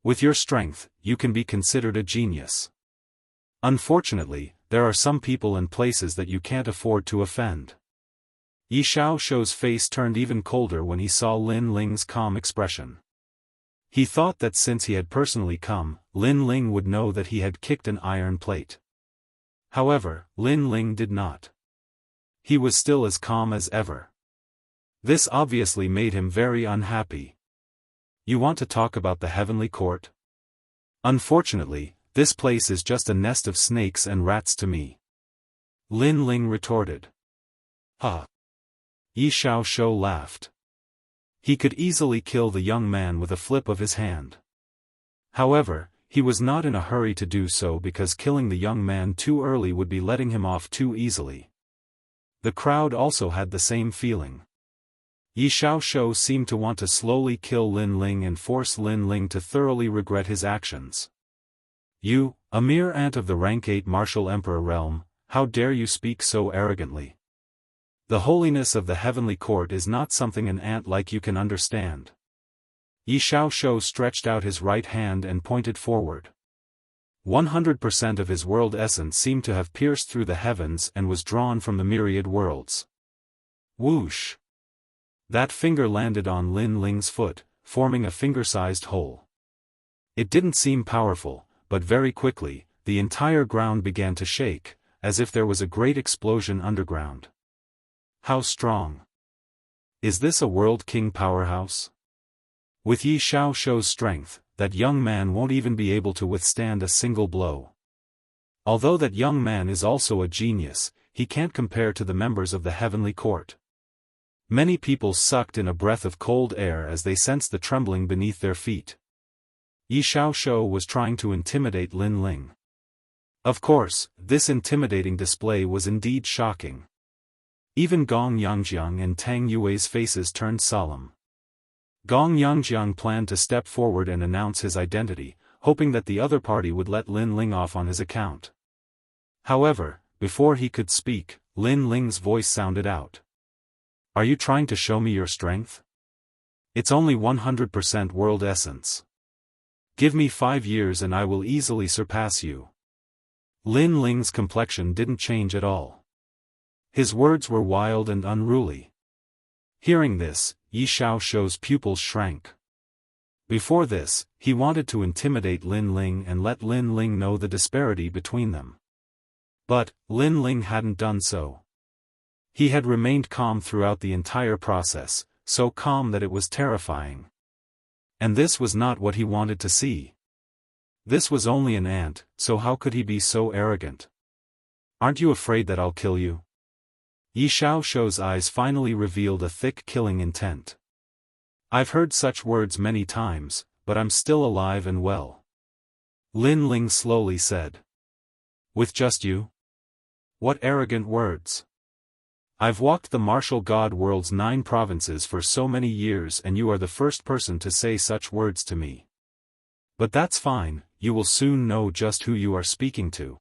With your strength, you can be considered a genius. Unfortunately, there are some people and places that you can't afford to offend. Yi Xiaoshou's face turned even colder when he saw Lin Ling's calm expression. He thought that since he had personally come, Lin Ling would know that he had kicked an iron plate. However, Lin Ling did not. He was still as calm as ever. This obviously made him very unhappy. "You want to talk about the heavenly court? Unfortunately, this place is just a nest of snakes and rats to me," Lin Ling retorted. "Huh." Yi Xiaoshou laughed. He could easily kill the young man with a flip of his hand. However, he was not in a hurry to do so because killing the young man too early would be letting him off too easily. The crowd also had the same feeling. Yi Xiaoshou seemed to want to slowly kill Lin Ling and force Lin Ling to thoroughly regret his actions. "You, a mere ant of the rank 8 martial emperor realm, how dare you speak so arrogantly? The holiness of the heavenly court is not something an ant like you can understand." Yi Xiaoshou stretched out his right hand and pointed forward. 100% of his world essence seemed to have pierced through the heavens and was drawn from the myriad worlds. Whoosh! That finger landed on Lin Ling's foot, forming a finger-sized hole. It didn't seem powerful, but very quickly, the entire ground began to shake, as if there was a great explosion underground. How strong! Is this a World King powerhouse? With Yi Xiaoshuo's strength, that young man won't even be able to withstand a single blow. Although that young man is also a genius, he can't compare to the members of the heavenly court. Many people sucked in a breath of cold air as they sensed the trembling beneath their feet. Yi Xiaoshuo was trying to intimidate Lin Ling. Of course, this intimidating display was indeed shocking. Even Gong Yangjiang and Tang Yue's faces turned solemn. Gong Yangjiang planned to step forward and announce his identity, hoping that the other party would let Lin Ling off on his account. However, before he could speak, Lin Ling's voice sounded out. Are you trying to show me your strength? It's only 100% world essence. Give me 5 years and I will easily surpass you. Lin Ling's complexion didn't change at all. His words were wild and unruly. Hearing this, Yi Xiaoshuo's pupils shrank. Before this, he wanted to intimidate Lin Ling and let Lin Ling know the disparity between them. But, Lin Ling hadn't done so. He had remained calm throughout the entire process, so calm that it was terrifying. And this was not what he wanted to see. This was only an ant, so how could he be so arrogant? Aren't you afraid that I'll kill you? Yi Xiaoshuo's eyes finally revealed a thick killing intent. I've heard such words many times, but I'm still alive and well. Lin Ling slowly said. With just you? What arrogant words. I've walked the martial god world's 9 provinces for so many years and you are the first person to say such words to me. But that's fine, you will soon know just who you are speaking to.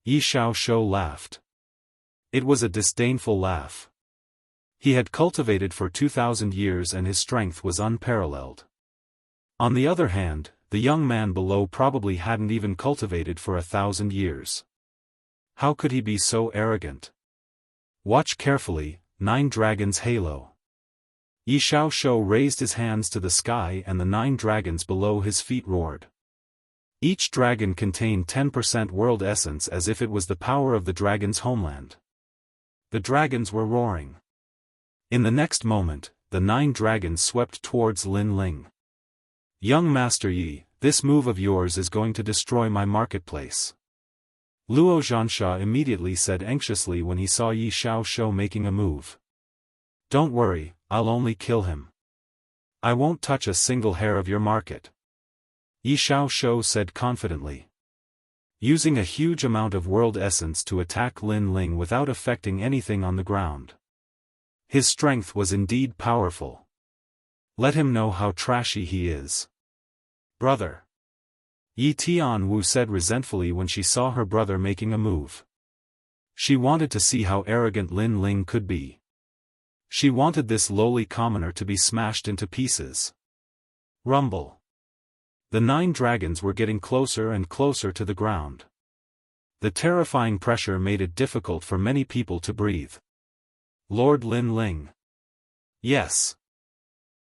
Yi Xiaoshuo laughed. It was a disdainful laugh. He had cultivated for 2,000 years and his strength was unparalleled. On the other hand, the young man below probably hadn't even cultivated for 1,000 years. How could he be so arrogant? Watch carefully, 9 dragons halo. Yi Xiaoshuo raised his hands to the sky and the 9 dragons below his feet roared. Each dragon contained 10% world essence as if it was the power of the dragon's homeland. The dragons were roaring. In the next moment, the 9 dragons swept towards Lin Ling. Young Master Yi, this move of yours is going to destroy my marketplace. Luo Zhansha immediately said anxiously when he saw Yi Xiaoshuo making a move. Don't worry, I'll only kill him. I won't touch a single hair of your market. Yi Xiaoshuo said confidently. Using a huge amount of world essence to attack Lin Ling without affecting anything on the ground. His strength was indeed powerful. Let him know how trashy he is. Brother. Yi Tianwu said resentfully when she saw her brother making a move. She wanted to see how arrogant Lin Ling could be. She wanted this lowly commoner to be smashed into pieces. Rumble. The 9 dragons were getting closer and closer to the ground. The terrifying pressure made it difficult for many people to breathe. Lord Lin Ling. Yes.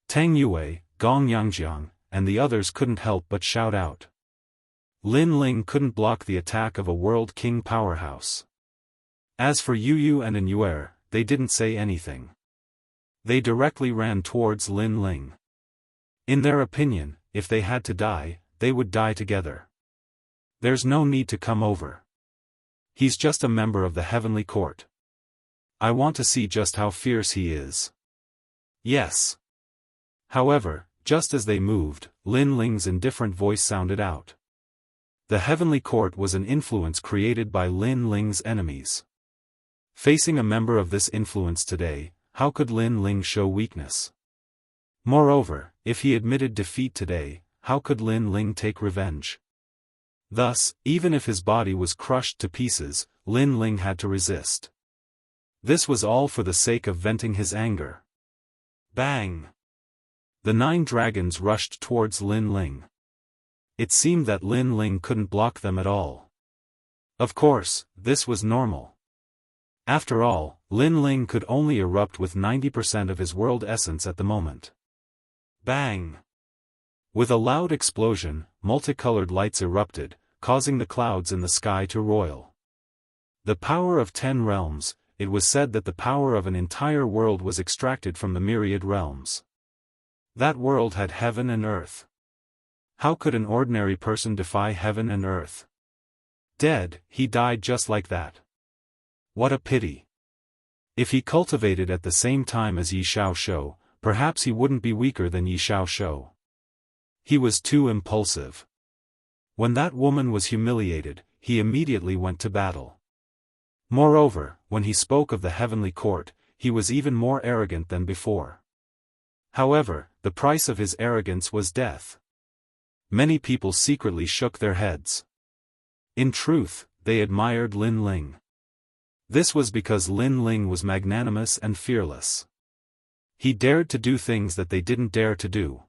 Tang Yue, Gong Yangjiang, and the others couldn't help but shout out. Lin Ling couldn't block the attack of a world king powerhouse. As for Yu Yu and An Yuer, they didn't say anything. They directly ran towards Lin Ling. In their opinion, if they had to die, they would die together. There's no need to come over. He's just a member of the heavenly court. I want to see just how fierce he is. Yes. However, just as they moved, Lin Ling's indifferent voice sounded out. The heavenly court was an influence created by Lin Ling's enemies. Facing a member of this influence today, how could Lin Ling show weakness? Moreover, if he admitted defeat today, how could Lin Ling take revenge? Thus, even if his body was crushed to pieces, Lin Ling had to resist. This was all for the sake of venting his anger. Bang! The 9 dragons rushed towards Lin Ling. It seemed that Lin Ling couldn't block them at all. Of course, this was normal. After all, Lin Ling could only erupt with 90% of his world essence at the moment. Bang! With a loud explosion, multicolored lights erupted, causing the clouds in the sky to roil. The power of 10 realms, it was said that the power of an entire world was extracted from the myriad realms. That world had heaven and earth. How could an ordinary person defy heaven and earth? Dead, he died just like that. What a pity. If he cultivated at the same time as Yi Xiaoshou, perhaps he wouldn't be weaker than Yi Xiaoshou. He was too impulsive. When that woman was humiliated, he immediately went to battle. Moreover, when he spoke of the heavenly court, he was even more arrogant than before. However, the price of his arrogance was death. Many people secretly shook their heads. In truth, they admired Lin Ling. This was because Lin Ling was magnanimous and fearless. He dared to do things that they didn't dare to do.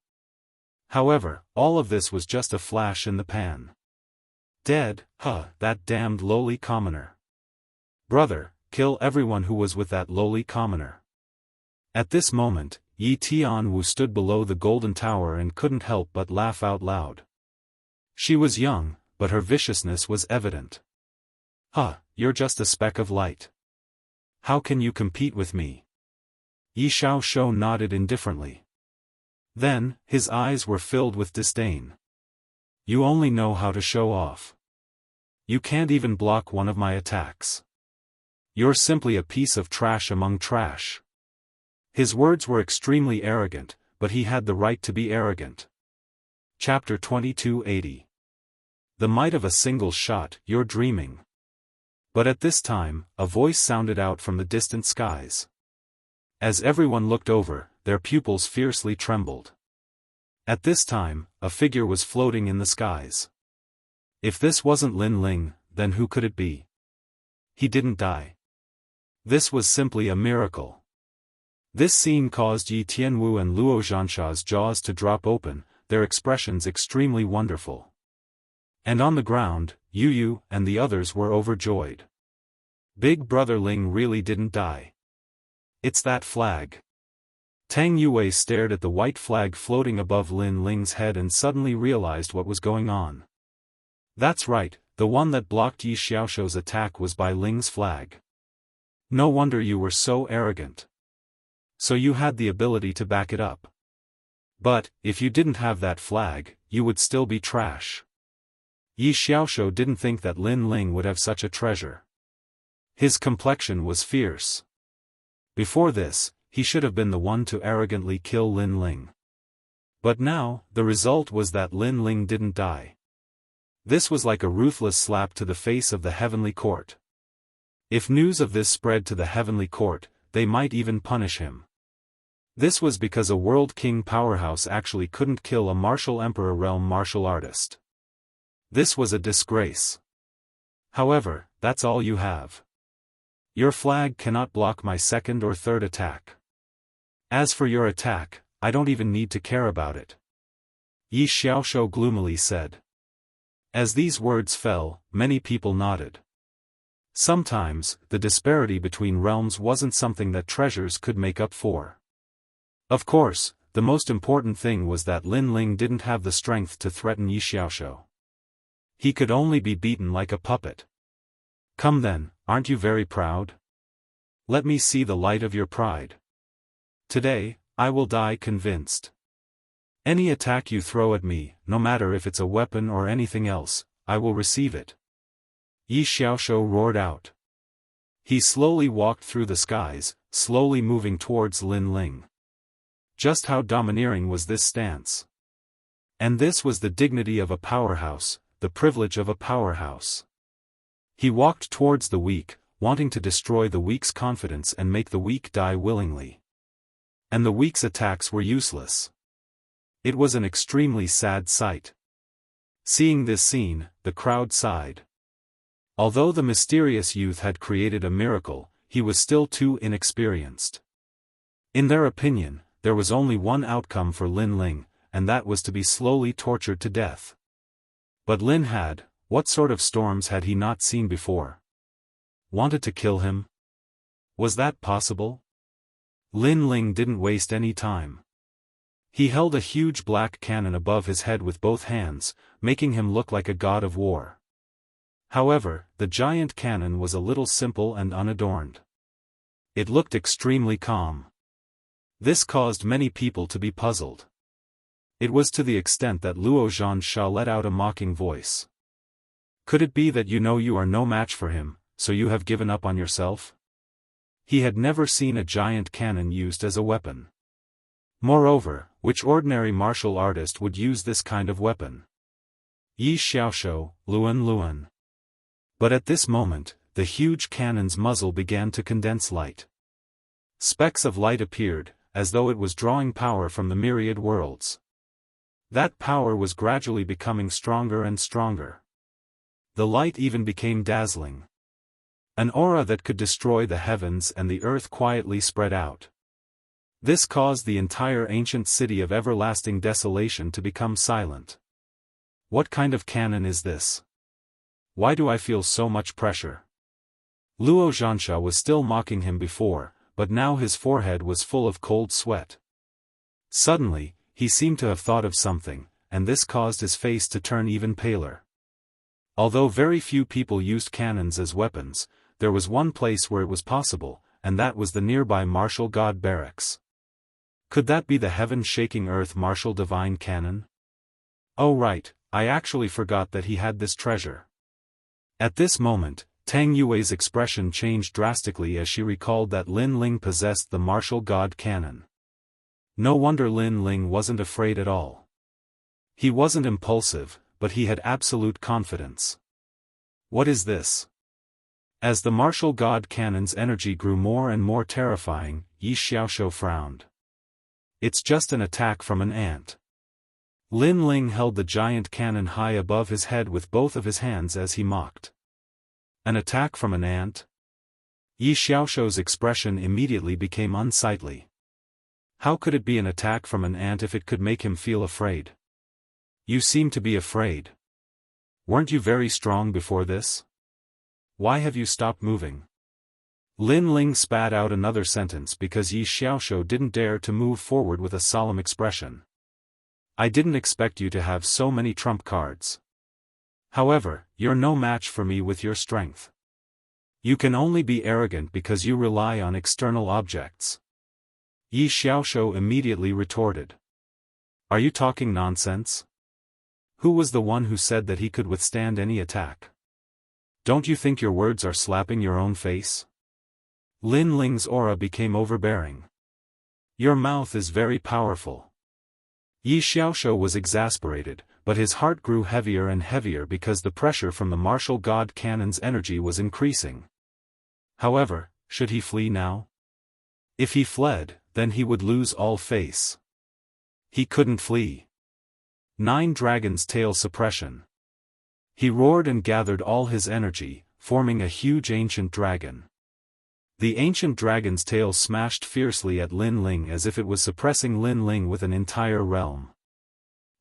However, all of this was just a flash in the pan. Dead, that damned lowly commoner. Brother, kill everyone who was with that lowly commoner. At this moment, Yi Tianwu stood below the golden tower and couldn't help but laugh out loud. She was young, but her viciousness was evident. You're just a speck of light. How can you compete with me? Yi Xiaoshou nodded indifferently. Then, his eyes were filled with disdain. You only know how to show off. You can't even block one of my attacks. You're simply a piece of trash among trash. His words were extremely arrogant, but he had the right to be arrogant. Chapter 2280. The might of a single shot, you're dreaming. But at this time, a voice sounded out from the distant skies. As everyone looked over, their pupils fiercely trembled. At this time, a figure was floating in the skies. If this wasn't Lin Ling, then who could it be? He didn't die. This was simply a miracle. This scene caused Yi Tianwu and Luo Zhansha's jaws to drop open, their expressions extremely wonderful. And on the ground, Yu Yu and the others were overjoyed. Big Brother Ling really didn't die. It's that flag. Tang Yue stared at the white flag floating above Lin Ling's head and suddenly realized what was going on. That's right, the one that blocked Yi Xiaoshou's attack was by Ling's flag. No wonder you were so arrogant. So you had the ability to back it up. But, if you didn't have that flag, you would still be trash. Yi Xiaoshou didn't think that Lin Ling would have such a treasure. His complexion was fierce. Before this, he should have been the one to arrogantly kill Lin Ling. But now, the result was that Lin Ling didn't die. This was like a ruthless slap to the face of the heavenly court. If news of this spread to the heavenly court, they might even punish him. This was because a world king powerhouse actually couldn't kill a martial emperor realm martial artist. This was a disgrace. However, that's all you have. Your flag cannot block my second or third attack. As for your attack, I don't even need to care about it. Yi Xiaoshou gloomily said. As these words fell, many people nodded. Sometimes, the disparity between realms wasn't something that treasures could make up for. Of course, the most important thing was that Lin Ling didn't have the strength to threaten Yi Xiaoshou. He could only be beaten like a puppet. Come then, aren't you very proud? Let me see the light of your pride. Today, I will die convinced. Any attack you throw at me, no matter if it's a weapon or anything else, I will receive it. Yi Xiaoshou roared out. He slowly walked through the skies, slowly moving towards Lin Ling. Just how domineering was this stance? And this was the dignity of a powerhouse, the privilege of a powerhouse. He walked towards the weak, wanting to destroy the weak's confidence and make the weak die willingly. And the weak's attacks were useless. It was an extremely sad sight. Seeing this scene, the crowd sighed. Although the mysterious youth had created a miracle, he was still too inexperienced. In their opinion, there was only one outcome for Lin Ling, and that was to be slowly tortured to death. But Lin had, what sort of storms had he not seen before? Wanted to kill him? Was that possible? Lin Ling didn't waste any time. He held a huge black cannon above his head with both hands, making him look like a god of war. However, the giant cannon was a little simple and unadorned. It looked extremely calm. This caused many people to be puzzled. It was to the extent that Luo Xianxia let out a mocking voice. Could it be that you know you are no match for him, so you have given up on yourself? He had never seen a giant cannon used as a weapon. Moreover, which ordinary martial artist would use this kind of weapon? Yi Xiaoshou, Luan. But at this moment, the huge cannon's muzzle began to condense light. Specks of light appeared, as though it was drawing power from the myriad worlds. That power was gradually becoming stronger and stronger. The light even became dazzling. An aura that could destroy the heavens and the earth quietly spread out. This caused the entire ancient city of everlasting desolation to become silent. What kind of cannon is this? Why do I feel so much pressure? Luo Xianxia was still mocking him before, but now his forehead was full of cold sweat. Suddenly, he seemed to have thought of something, and this caused his face to turn even paler. Although very few people used cannons as weapons, there was one place where it was possible, and that was the nearby martial god barracks. Could that be the heaven-shaking earth martial divine cannon? Oh right, I actually forgot that he had this treasure. At this moment, Tang Yue's expression changed drastically as she recalled that Lin Ling possessed the martial god cannon. No wonder Lin Ling wasn't afraid at all. He wasn't impulsive, but he had absolute confidence. What is this? As the martial god cannon's energy grew more and more terrifying, Yi Xiaoshou frowned. It's just an attack from an ant. Lin Ling held the giant cannon high above his head with both of his hands as he mocked. An attack from an ant? Yi Xiaoshou's expression immediately became unsightly. How could it be an attack from an ant if it could make him feel afraid? You seem to be afraid. Weren't you very strong before this? Why have you stopped moving? Lin Ling spat out another sentence because Yi Xiaoshou didn't dare to move forward with a solemn expression. I didn't expect you to have so many trump cards. However, you're no match for me with your strength. You can only be arrogant because you rely on external objects. Yi Xiaoshou immediately retorted. Are you talking nonsense? Who was the one who said that he could withstand any attack? Don't you think your words are slapping your own face? Lin Ling's aura became overbearing. Your mouth is very powerful. Yi Xiaoshou was exasperated, but his heart grew heavier and heavier because the pressure from the martial god cannon's energy was increasing. However, should he flee now? If he fled, then he would lose all face. He couldn't flee. 9 Dragon's Tail Suppression. He roared and gathered all his energy, forming a huge ancient dragon. The ancient dragon's tail smashed fiercely at Lin Ling as if it was suppressing Lin Ling with an entire realm.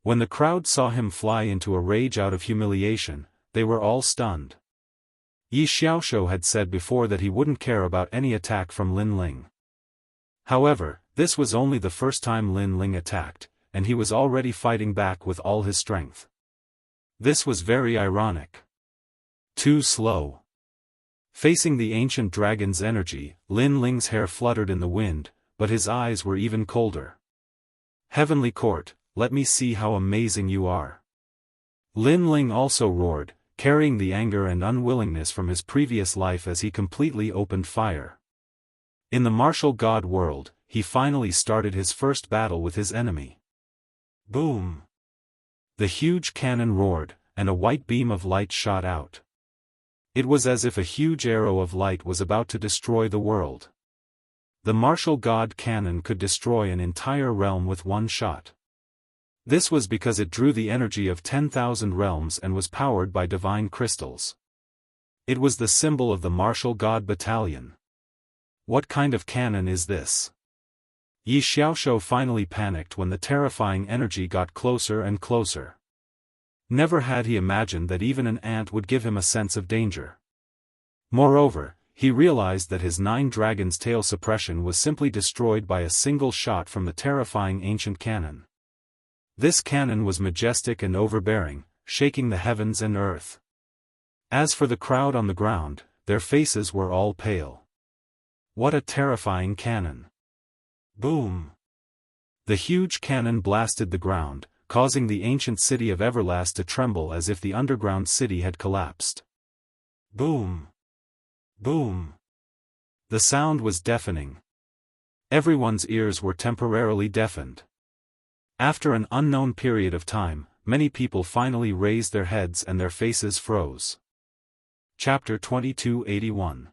When the crowd saw him fly into a rage out of humiliation, they were all stunned. Yi Xiaoshou had said before that he wouldn't care about any attack from Lin Ling. However, this was only the first time Lin Ling attacked, and he was already fighting back with all his strength. This was very ironic. Too slow. Facing the ancient dragon's energy, Lin Ling's hair fluttered in the wind, but his eyes were even colder. Heavenly Court, let me see how amazing you are. Lin Ling also roared, carrying the anger and unwillingness from his previous life as he completely opened fire. In the martial god world, he finally started his first battle with his enemy. Boom! The huge cannon roared, and a white beam of light shot out. It was as if a huge arrow of light was about to destroy the world. The martial god cannon could destroy an entire realm with one shot. This was because it drew the energy of 10,000 realms and was powered by divine crystals. It was the symbol of the martial god battalion. What kind of cannon is this? Yi Xiaoshou finally panicked when the terrifying energy got closer and closer. Never had he imagined that even an ant would give him a sense of danger. Moreover, he realized that his 9 dragons' tail suppression was simply destroyed by a single shot from the terrifying ancient cannon. This cannon was majestic and overbearing, shaking the heavens and earth. As for the crowd on the ground, their faces were all pale. What a terrifying cannon! Boom! The huge cannon blasted the ground, causing the ancient city of Everlast to tremble as if the underground city had collapsed. Boom! Boom! The sound was deafening. Everyone's ears were temporarily deafened. After an unknown period of time, many people finally raised their heads and their faces froze. Chapter 2281.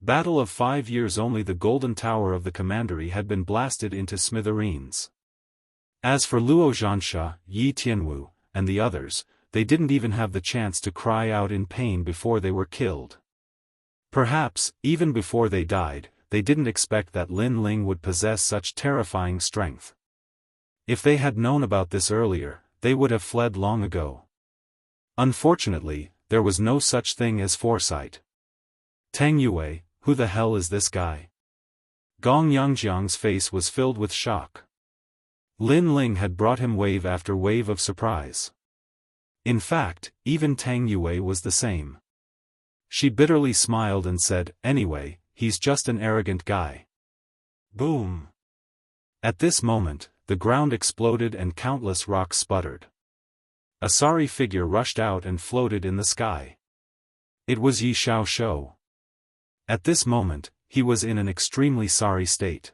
Battle of 5 years. Only the golden tower of the commandery had been blasted into smithereens. As for Luo Zhansha, Yi Tianwu, and the others, they didn't even have the chance to cry out in pain before they were killed. Perhaps, even before they died, they didn't expect that Lin Ling would possess such terrifying strength. If they had known about this earlier, they would have fled long ago. Unfortunately, there was no such thing as foresight. Tang Yue, who the hell is this guy? Gong Yangjiang's face was filled with shock. Lin Ling had brought him wave after wave of surprise. In fact, even Tang Yue was the same. She bitterly smiled and said, "Anyway, he's just an arrogant guy." Boom! At this moment, the ground exploded and countless rocks sputtered. A sorry figure rushed out and floated in the sky. It was Yi Xiaoshou. At this moment, he was in an extremely sorry state.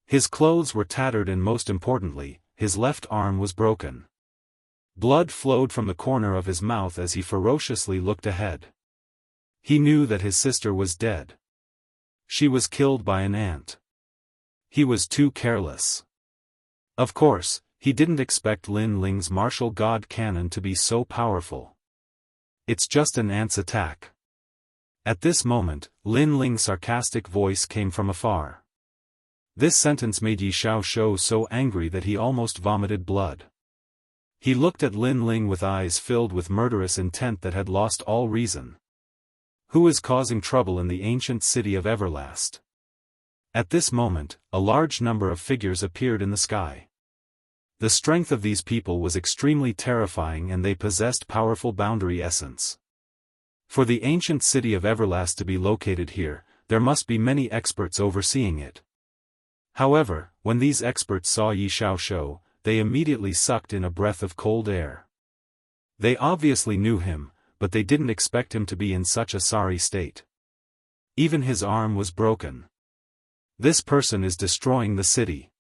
His clothes were tattered and most importantly, his left arm was broken. Blood flowed from the corner of his mouth as he ferociously looked ahead. He knew that his sister was dead. She was killed by an ant. He was too careless. Of course, he didn't expect Lin Ling's martial god cannon to be so powerful. It's just an ant's attack. At this moment, Lin Ling's sarcastic voice came from afar. This sentence made Yi Xiaoshou so angry that he almost vomited blood. He looked at Lin Ling with eyes filled with murderous intent that had lost all reason. Who is causing trouble in the ancient city of Everlast? At this moment, a large number of figures appeared in the sky. The strength of these people was extremely terrifying and they possessed powerful boundary essence. For the ancient city of Everlast to be located here, there must be many experts overseeing it. However, when these experts saw Yi Xiaoshou, they immediately sucked in a breath of cold air. They obviously knew him, but they didn't expect him to be in such a sorry state. Even his arm was broken. This person is destroying the city.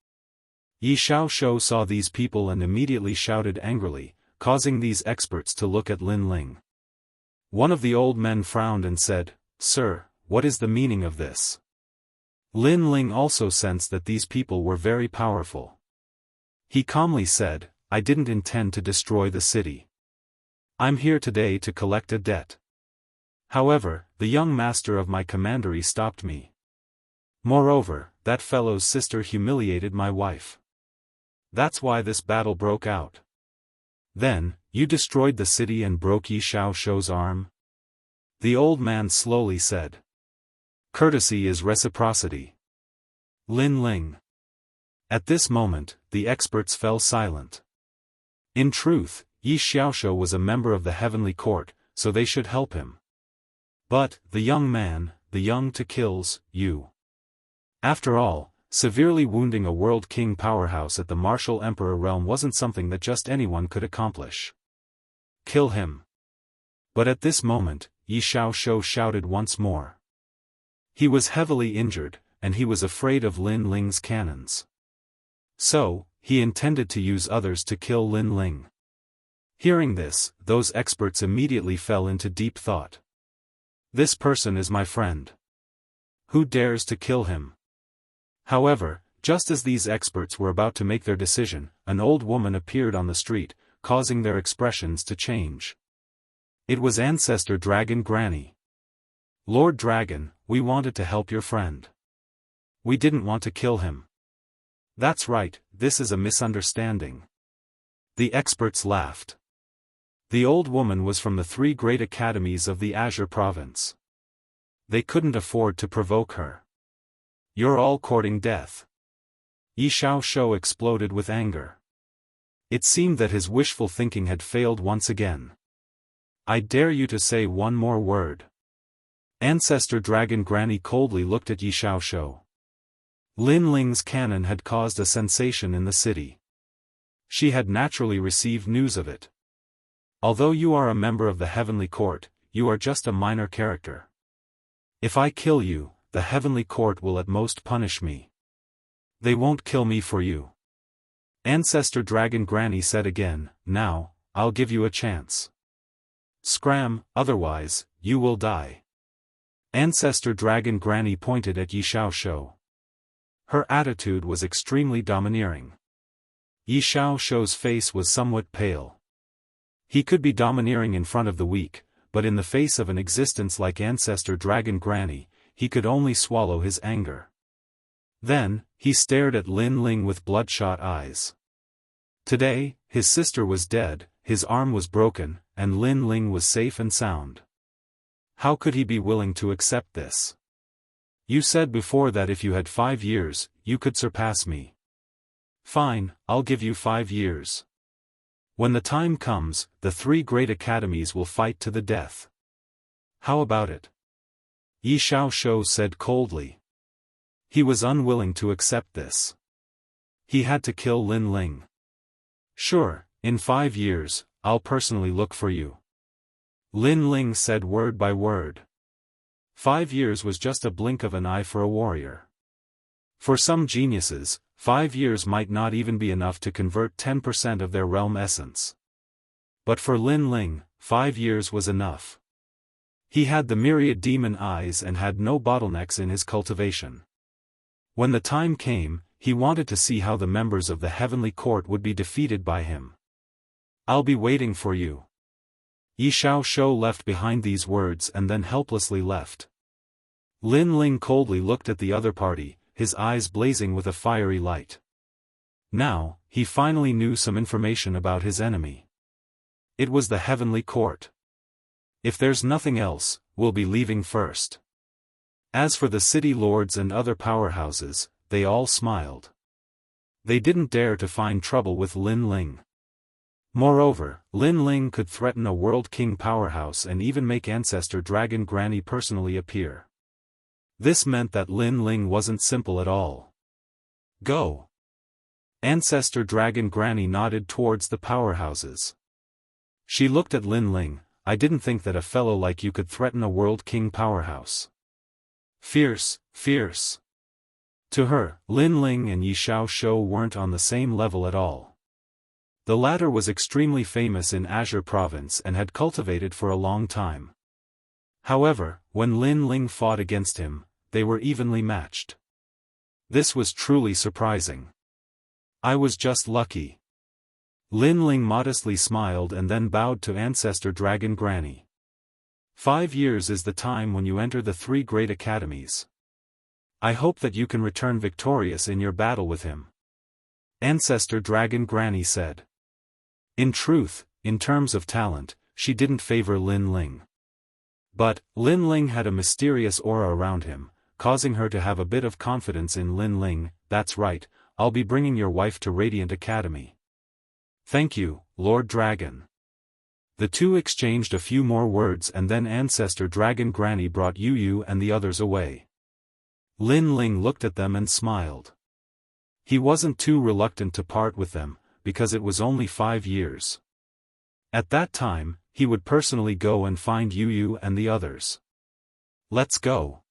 Yi Xiaoshou saw these people and immediately shouted angrily, causing these experts to look at Lin Ling. One of the old men frowned and said, "Sir, what is the meaning of this?" Lin Ling also sensed that these people were very powerful. He calmly said, "I didn't intend to destroy the city. I'm here today to collect a debt. However, the young master of my commandery stopped me. Moreover, that fellow's sister humiliated my wife. That's why this battle broke out." "Then, you destroyed the city and broke Yi Xiaoshou's arm?" The old man slowly said. "Courtesy is reciprocity. Lin Ling." At this moment, the experts fell silent. In truth, Yi Xiaoshou was a member of the heavenly court, so they should help him. But, the young man, the young to kills, you. After all, severely wounding a world king powerhouse at the martial emperor realm wasn't something that just anyone could accomplish. Kill him. But at this moment, Yi Xiaoshou shouted once more. He was heavily injured, and he was afraid of Lin Ling's cannons. So, he intended to use others to kill Lin Ling. Hearing this, those experts immediately fell into deep thought. This person is my friend. Who dares to kill him? However, just as these experts were about to make their decision, an old woman appeared on the street, causing their expressions to change. It was Ancestor Dragon Granny. "Lord Dragon, we wanted to help your friend. We didn't want to kill him." "That's right, this is a misunderstanding." The experts laughed. The old woman was from the 3 great academies of the Azure province. They couldn't afford to provoke her. You're all courting death. Yi Xiaoxiu exploded with anger. It seemed that his wishful thinking had failed once again. I dare you to say one more word. Ancestor Dragon Granny coldly looked at Yi Xiaoxiu. Lin Ling's cannon had caused a sensation in the city. She had naturally received news of it. Although you are a member of the Heavenly Court, you are just a minor character. If I kill you, the Heavenly Court will at most punish me. They won't kill me for you. Ancestor Dragon Granny said again, now, I'll give you a chance. Scram, otherwise, you will die. Ancestor Dragon Granny pointed at Yi Xiaoxiu. Her attitude was extremely domineering. Yi Xiaoxiu's face was somewhat pale. He could be domineering in front of the weak, but in the face of an existence like Ancestor Dragon Granny, he could only swallow his anger. Then, he stared at Lin Ling with bloodshot eyes. Today, his sister was dead, his arm was broken, and Lin Ling was safe and sound. How could he be willing to accept this? You said before that if you had 5 years, you could surpass me. Fine, I'll give you 5 years. When the time comes, the 3 great academies will fight to the death. How about it? Yi Xiaoxiu said coldly. He was unwilling to accept this. He had to kill Lin Ling. Sure, in 5 years, I'll personally look for you. Lin Ling said word by word. 5 years was just a blink of an eye for a warrior. For some geniuses, 5 years might not even be enough to convert 10% of their realm essence. But for Lin Ling, 5 years was enough. He had the myriad demon eyes and had no bottlenecks in his cultivation. When the time came, he wanted to see how the members of the Heavenly Court would be defeated by him. I'll be waiting for you. Yi Xiaoxiu left behind these words and then helplessly left. Lin Ling coldly looked at the other party, his eyes blazing with a fiery light. Now, he finally knew some information about his enemy. It was the Heavenly Court. If there's nothing else, we'll be leaving first. As for the city lords and other powerhouses, they all smiled. They didn't dare to find trouble with Lin Ling. Moreover, Lin Ling could threaten a World King powerhouse and even make Ancestor Dragon Granny personally appear. This meant that Lin Ling wasn't simple at all. Go! Ancestor Dragon Granny nodded towards the powerhouses. She looked at Lin Ling. I didn't think that a fellow like you could threaten a World King powerhouse. Fierce, fierce. To her, Lin Ling and Yi Xiaoxiu weren't on the same level at all. The latter was extremely famous in Azure province and had cultivated for a long time. However, when Lin Ling fought against him, they were evenly matched. This was truly surprising. I was just lucky. Lin Ling modestly smiled and then bowed to Ancestor Dragon Granny. 5 years is the time when you enter the 3 great academies. I hope that you can return victorious in your battle with him. Ancestor Dragon Granny said. In truth, in terms of talent, she didn't favor Lin Ling. But, Lin Ling had a mysterious aura around him, causing her to have a bit of confidence in Lin Ling. That's right, I'll be bringing your wife to Radiant Academy. Thank you, Lord Dragon. The two exchanged a few more words and then Ancestor Dragon Granny brought Yu and the others away. Lin Ling looked at them and smiled. He wasn't too reluctant to part with them, because it was only 5 years. At that time, he would personally go and find Yu and the others. Let's go.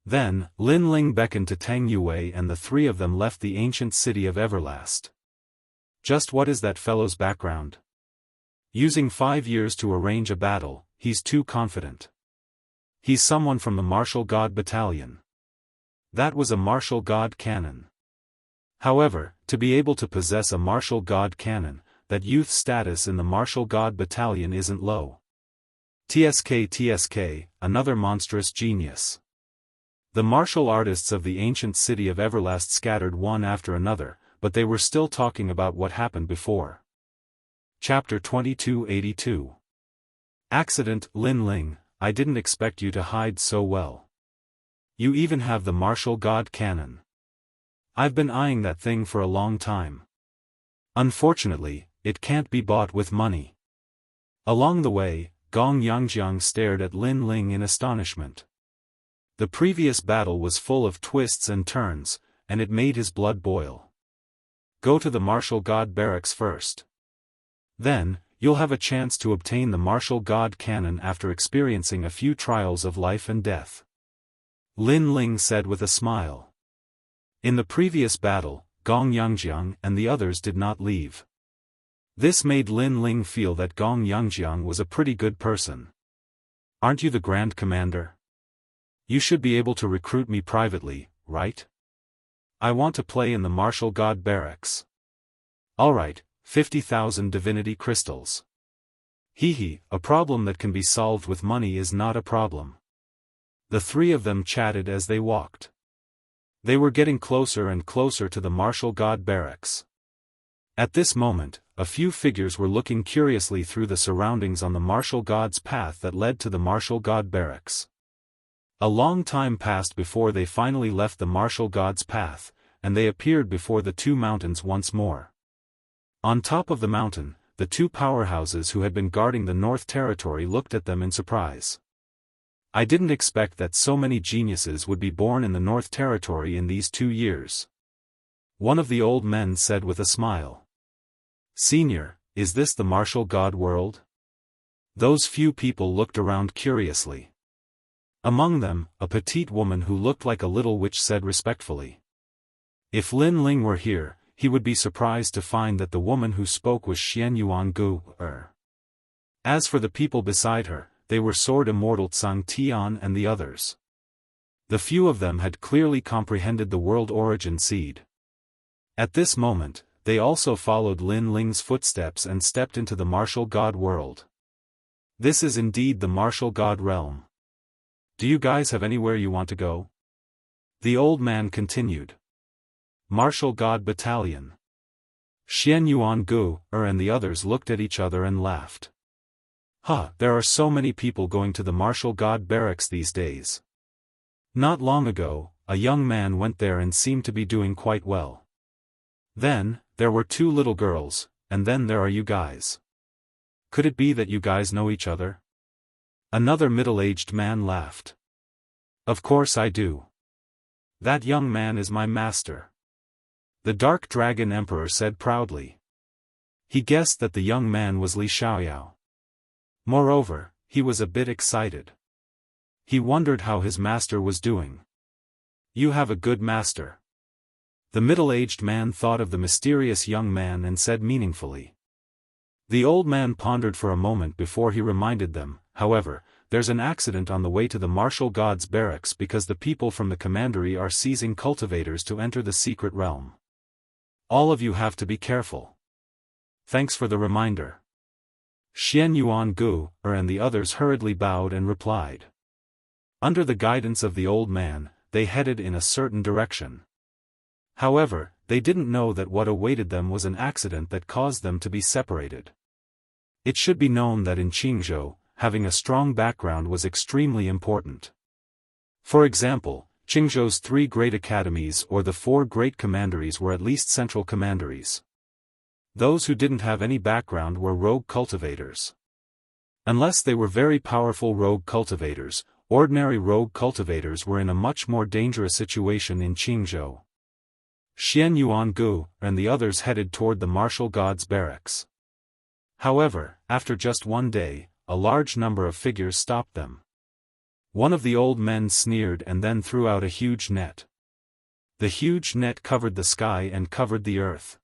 Then, Lin Ling beckoned to Tang Yue and the 3 of them left the ancient city of Everlast. Just what is that fellow's background? Using 5 years to arrange a battle, he's too confident. He's someone from the Martial God Battalion. That was a Martial God cannon. However, to be able to possess a Martial God cannon, that youth status in the Martial God Battalion isn't low. TSK, another monstrous genius. The martial artists of the ancient city of Everlast scattered one after another, but they were still talking about what happened before. Chapter 2282. Accident. Lin Ling, I didn't expect you to hide so well. You even have the martial god cannon. I've been eyeing that thing for a long time. Unfortunately, it can't be bought with money. Along the way, Gong Yangjiang stared at Lin Ling in astonishment. The previous battle was full of twists and turns, and it made his blood boil. Go to the martial god barracks first. Then, you'll have a chance to obtain the martial god cannon after experiencing a few trials of life and death. Lin Ling said with a smile. In the previous battle, Gong Yangjiang and the others did not leave. This made Lin Ling feel that Gong Yangjiang was a pretty good person. Aren't you the Grand Commander? You should be able to recruit me privately, right? I want to play in the martial god barracks. Alright, 50,000 divinity crystals. Hee, a problem that can be solved with money is not a problem. The three of them chatted as they walked. They were getting closer and closer to the martial god barracks. At this moment, a few figures were looking curiously through the surroundings on the martial god's path that led to the martial god barracks. A long time passed before they finally left the martial god's path, and they appeared before the two mountains once more. On top of the mountain, the two powerhouses who had been guarding the North Territory looked at them in surprise. I didn't expect that so many geniuses would be born in the North Territory in these 2 years. One of the old men said with a smile. Senior, is this the martial god world? Those few people looked around curiously. Among them, a petite woman who looked like a little witch said respectfully. If Lin Ling were here, he would be surprised to find that the woman who spoke was Xianyuan. As for the people beside her, they were Sword Immortal Tsang Tian and the others. The few of them had clearly comprehended the world origin seed. At this moment, they also followed Lin Ling's footsteps and stepped into the martial god world. This is indeed the martial god realm. Do you guys have anywhere you want to go? The old man continued. Martial god battalion. Xianyuan and the others looked at each other and laughed. There are so many people going to the martial god barracks these days. Not long ago, a young man went there and seemed to be doing quite well. Then, there were 2 little girls, and then there are you guys. Could it be that you guys know each other? Another middle-aged man laughed. Of course I do. That young man is my master. The Dark Dragon Emperor said proudly. He guessed that the young man was Li Xiaoyao. Moreover, he was a bit excited. He wondered how his master was doing. You have a good master. The middle-aged man thought of the mysterious young man and said meaningfully. The old man pondered for a moment before he reminded them, however, there's an accident on the way to the martial god's barracks because the people from the commandery are seizing cultivators to enter the secret realm. All of you have to be careful. Thanks for the reminder. Xianyuan and the others hurriedly bowed and replied. Under the guidance of the old man, they headed in a certain direction. However, they didn't know that what awaited them was an accident that caused them to be separated. It should be known that in Qingzhou, having a strong background was extremely important. For example, Qingzhou's 3 great academies or the 4 great commanderies were at least central commanderies. Those who didn't have any background were rogue cultivators. Unless they were very powerful rogue cultivators, ordinary rogue cultivators were in a much more dangerous situation in Qingzhou. Xianyuan and the others headed toward the martial god's barracks. However, after just one day, a large number of figures stopped them. One of the old men sneered and then threw out a huge net. The huge net covered the sky and covered the earth.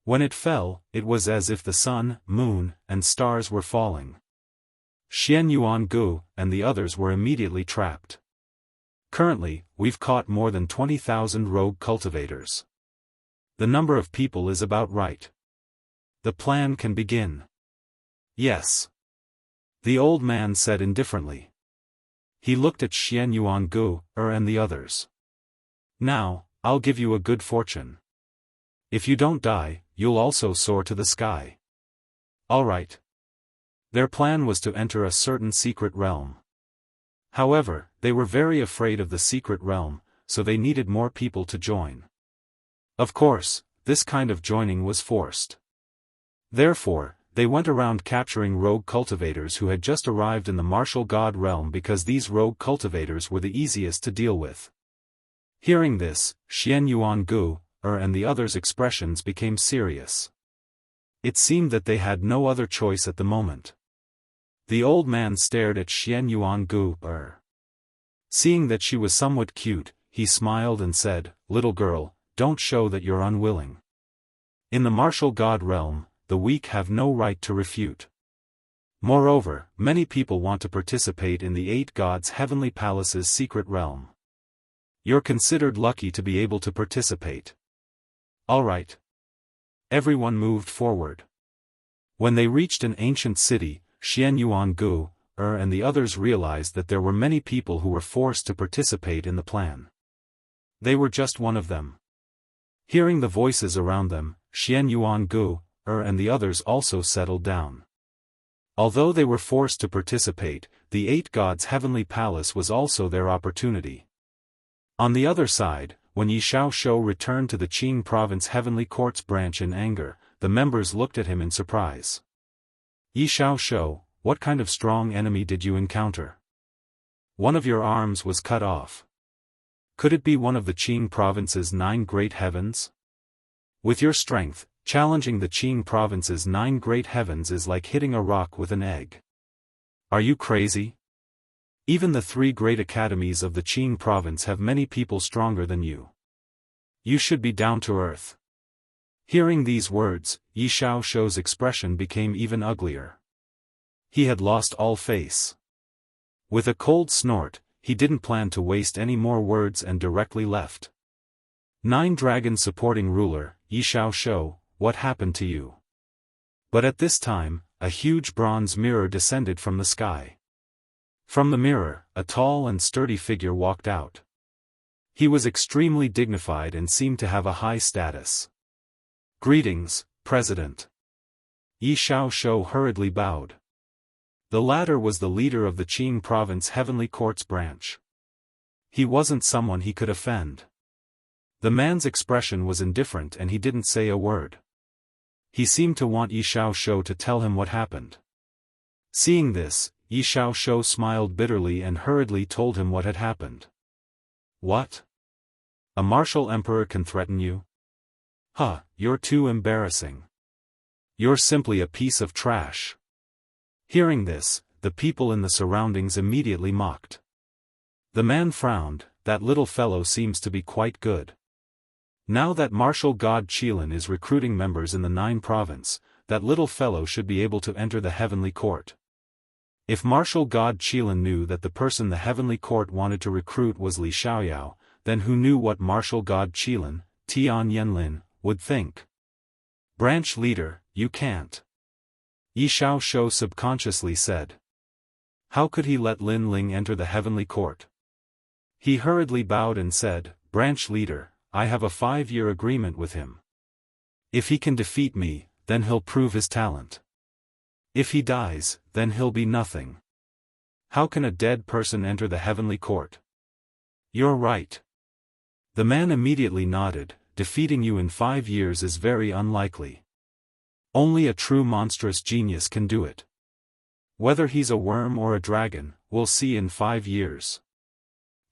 When it fell, it was as if the sun, moon, and stars were falling. Xianyuan and the others were immediately trapped. Currently, we've caught more than 20,000 rogue cultivators. The number of people is about right. The plan can begin. Yes. The old man said indifferently. He looked at Xianyuan and the others. Now, I'll give you a good fortune. If you don't die, you'll also soar to the sky. All right. Their plan was to enter a certain secret realm. However, they were very afraid of the secret realm, so they needed more people to join. Of course, this kind of joining was forced. Therefore, they went around capturing rogue cultivators who had just arrived in the martial god realm because these rogue cultivators were the easiest to deal with. Hearing this, Xianxia and the others' expressions became serious. It seemed that they had no other choice at the moment. The old man stared at Xianxia. Seeing that she was somewhat cute, he smiled and said, "Little girl, don't show that you're unwilling. In the martial god realm, the weak have no right to refute. Moreover, many people want to participate in the 8 gods' heavenly palace's secret realm. You're considered lucky to be able to participate. All right." Everyone moved forward. When they reached an ancient city, Xianxia and the others realized that there were many people who were forced to participate in the plan. They were just one of them. Hearing the voices around them, Xianxia and the others also settled down. Although they were forced to participate, the 8 gods' heavenly palace was also their opportunity. On the other side, when Yi Xiaoshou returned to the Qing province heavenly courts branch in anger, the members looked at him in surprise. "Yi Xiaoshou, what kind of strong enemy did you encounter? One of your arms was cut off. Could it be one of the Qing province's 9 great heavens? With your strength, challenging the Qing province's 9 great heavens is like hitting a rock with an egg. Are you crazy? Even the 3 great academies of the Qing province have many people stronger than you. You should be down to earth." Hearing these words, Yi Xiaoshou's expression became even uglier. He had lost all face. With a cold snort, he didn't plan to waste any more words and directly left. "9 dragons supporting ruler, Yi Xiaoshou, what happened to you?" But at this time, a huge bronze mirror descended from the sky. From the mirror, a tall and sturdy figure walked out. He was extremely dignified and seemed to have a high status. "Greetings, President." Yi Xiaoshou hurriedly bowed. The latter was the leader of the Qing province heavenly courts branch. He wasn't someone he could offend. The man's expression was indifferent and he didn't say a word. He seemed to want Yi Xiaoshou to tell him what happened. Seeing this, Yi Xiaoshou smiled bitterly and hurriedly told him what had happened. "What? A martial emperor can threaten you? Huh, you're too embarrassing. You're simply a piece of trash." Hearing this, the people in the surroundings immediately mocked. The man frowned. "That little fellow seems to be quite good. Now that martial god Qilin is recruiting members in the 9 province, that little fellow should be able to enter the heavenly court. If martial god Qilin knew that the person the heavenly court wanted to recruit was Li Xiaoyao, then who knew what martial god Qilin, Tian Yanlin, would think? Branch leader, you can't." Yi Xiaoshou subconsciously said. How could he let Lin Ling enter the heavenly court? He hurriedly bowed and said, "Branch leader, I have a 5-year agreement with him. If he can defeat me, then he'll prove his talent. If he dies, then he'll be nothing. How can a dead person enter the heavenly court?" "You're right." The man immediately nodded. "Defeating you in 5 years is very unlikely. Only a true monstrous genius can do it. Whether he's a worm or a dragon, we'll see in 5 years.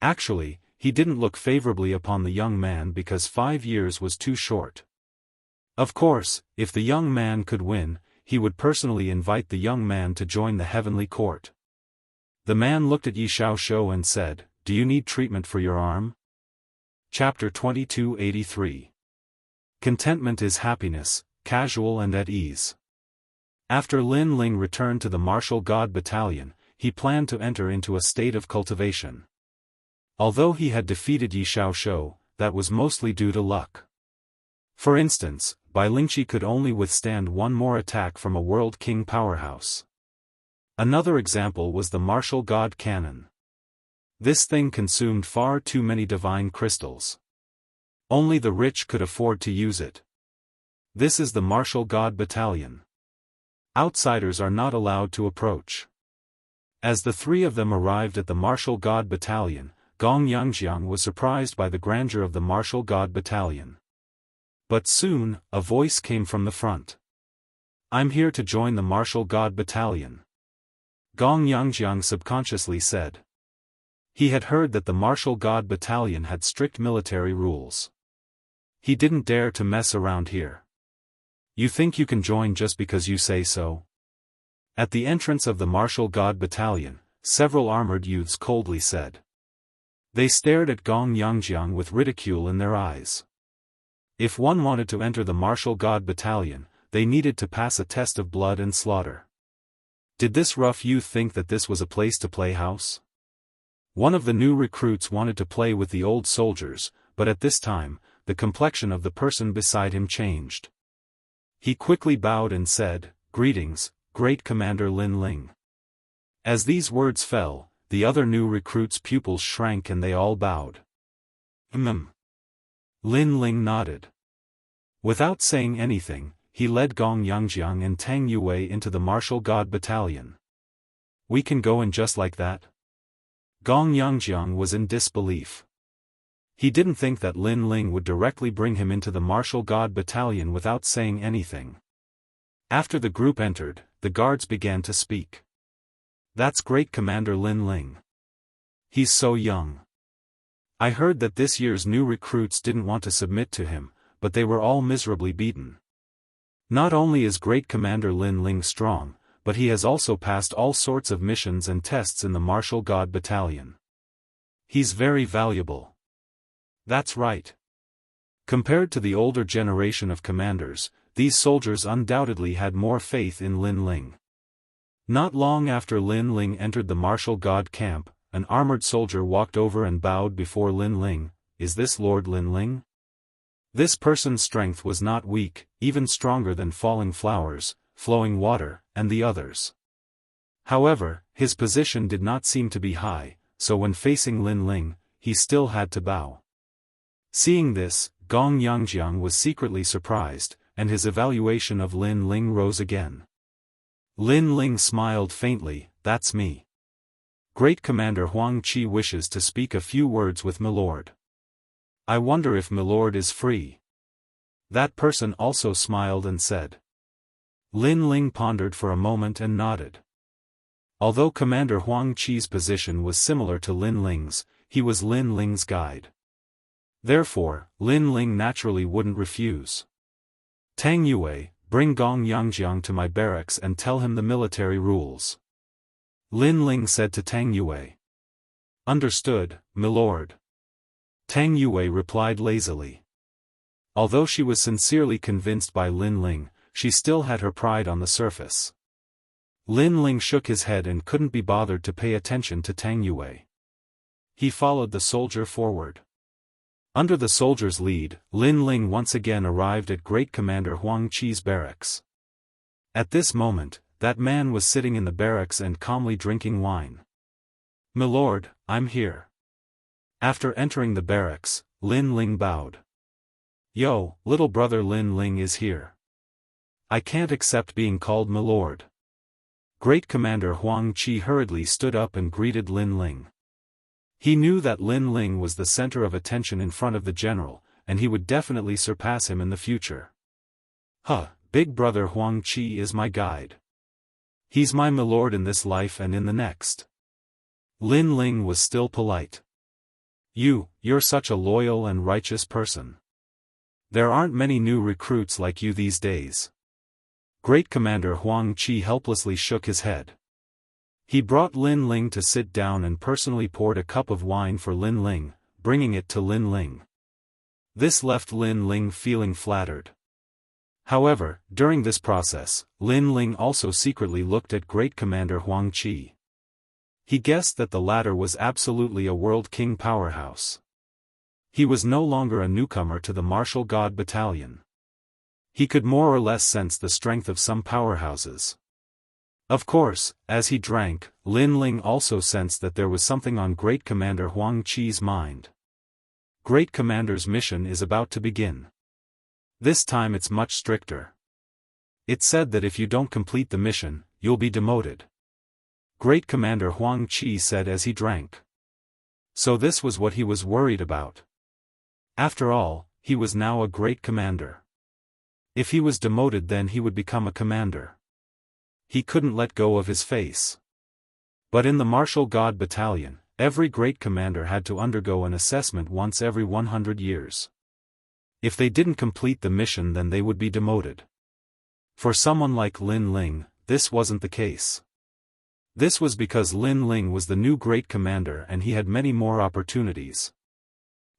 Actually, he didn't look favorably upon the young man because 5 years was too short. Of course, if the young man could win, he would personally invite the young man to join the heavenly court. The man looked at Yi Xiaoshou and said, "Do you need treatment for your arm?" Chapter 2283. Contentment is happiness, casual and at ease. After Lin Ling returned to the martial god battalion, he planned to enter into a state of cultivation. Although he had defeated Yi Xiaoshou, that was mostly due to luck. For instance, Bai Lingqi could only withstand one more attack from a world king powerhouse. Another example was the martial god cannon. This thing consumed far too many divine crystals. Only the rich could afford to use it. This is the martial god battalion. Outsiders are not allowed to approach. As the three of them arrived at the Martial God Battalion, Gong Yangjiang was surprised by the grandeur of the Martial God Battalion. But soon, a voice came from the front. "I'm here to join the Martial God Battalion," Gong Yangjiang subconsciously said. He had heard that the Martial God Battalion had strict military rules. He didn't dare to mess around here. "You think you can join just because you say so?" At the entrance of the Martial God Battalion, several armored youths coldly said. They stared at Gong Yangjiang with ridicule in their eyes. If one wanted to enter the Martial God Battalion, they needed to pass a test of blood and slaughter. Did this rough youth think that this was a place to play house? One of the new recruits wanted to play with the old soldiers, but at this time, the complexion of the person beside him changed. He quickly bowed and said, "Greetings, Great Commander Lin Ling." As these words fell, the other new recruits' pupils shrank and they all bowed. Lin Ling nodded. Without saying anything, he led Gong Yangjiang and Tang Yue into the Martial God Battalion. "We can go in just like that?" Gong Yangjiang was in disbelief. He didn't think that Lin Ling would directly bring him into the Martial God Battalion without saying anything. After the group entered, the guards began to speak. "That's Great Commander Lin Ling. He's so young. I heard that this year's new recruits didn't want to submit to him, but they were all miserably beaten. Not only is Great Commander Lin Ling strong, but he has also passed all sorts of missions and tests in the Martial God Battalion. He's very valuable." That's right. Compared to the older generation of commanders, these soldiers undoubtedly had more faith in Lin Ling. Not long after Lin Ling entered the Martial God camp, an armored soldier walked over and bowed before Lin Ling. "Is this Lord Lin Ling?" This person's strength was not weak, even stronger than falling flowers, flowing water, and the others. However, his position did not seem to be high, so when facing Lin Ling, he still had to bow. Seeing this, Gong Yangjiang was secretly surprised, and his evaluation of Lin Ling rose again. Lin Ling smiled faintly. "That's me. Great Commander Huang Qi wishes to speak a few words with Milord. I wonder if Milord is free." That person also smiled and said. Lin Ling pondered for a moment and nodded. Although Commander Huang Qi's position was similar to Lin Ling's, he was Lin Ling's guide. Therefore, Lin Ling naturally wouldn't refuse. "Tang Yue, bring Gong Yangjiang to my barracks and tell him the military rules," Lin Ling said to Tang Yue. "Understood, Milord." Tang Yue replied lazily. Although she was sincerely convinced by Lin Ling, she still had her pride on the surface. Lin Ling shook his head and couldn't be bothered to pay attention to Tang Yue. He followed the soldier forward. Under the soldier's lead, Lin Ling once again arrived at Great Commander Huang Qi's barracks. At this moment, that man was sitting in the barracks and calmly drinking wine. "Milord, I'm here." After entering the barracks, Lin Ling bowed. "Yo, little brother Lin Ling is here. I can't accept being called Milord." Great Commander Huang Qi hurriedly stood up and greeted Lin Ling. He knew that Lin Ling was the center of attention in front of the general, and he would definitely surpass him in the future. Big brother Huang Qi is my guide. He's my milord in this life and in the next." Lin Ling was still polite. You're such a loyal and righteous person. There aren't many new recruits like you these days." Great Commander Huang Qi helplessly shook his head. He brought Lin Ling to sit down and personally poured a cup of wine for Lin Ling, bringing it to Lin Ling. This left Lin Ling feeling flattered. However, during this process, Lin Ling also secretly looked at Great Commander Huang Qi. He guessed that the latter was absolutely a World King powerhouse. He was no longer a newcomer to the Martial God Battalion. He could more or less sense the strength of some powerhouses. Of course, as he drank, Lin Ling also sensed that there was something on Great Commander Huang Qi's mind. Great Commander's mission is about to begin. This time it's much stricter. It said that if you don't complete the mission, you'll be demoted. Great Commander Huang Qi said as he drank. So this was what he was worried about. After all, he was now a great commander. If he was demoted, then he would become a commander. He couldn't let go of his face. But in the Martial God Battalion, every great commander had to undergo an assessment once every 100 years. If they didn't complete the mission, then they would be demoted. For someone like Lin Ling, this wasn't the case. This was because Lin Ling was the new great commander and he had many more opportunities.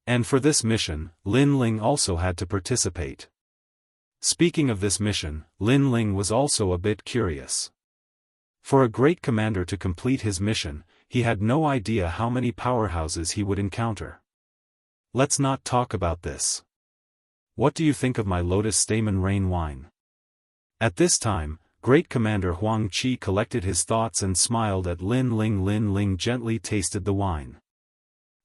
And for this mission, Lin Ling also had to participate. Speaking of this mission, Lin Ling was also a bit curious. For a great commander to complete his mission, he had no idea how many powerhouses he would encounter. Let's not talk about this. What do you think of my lotus stamen rain wine? At this time, Great Commander Huang Qi collected his thoughts and smiled at Lin Ling. Lin Ling gently tasted the wine.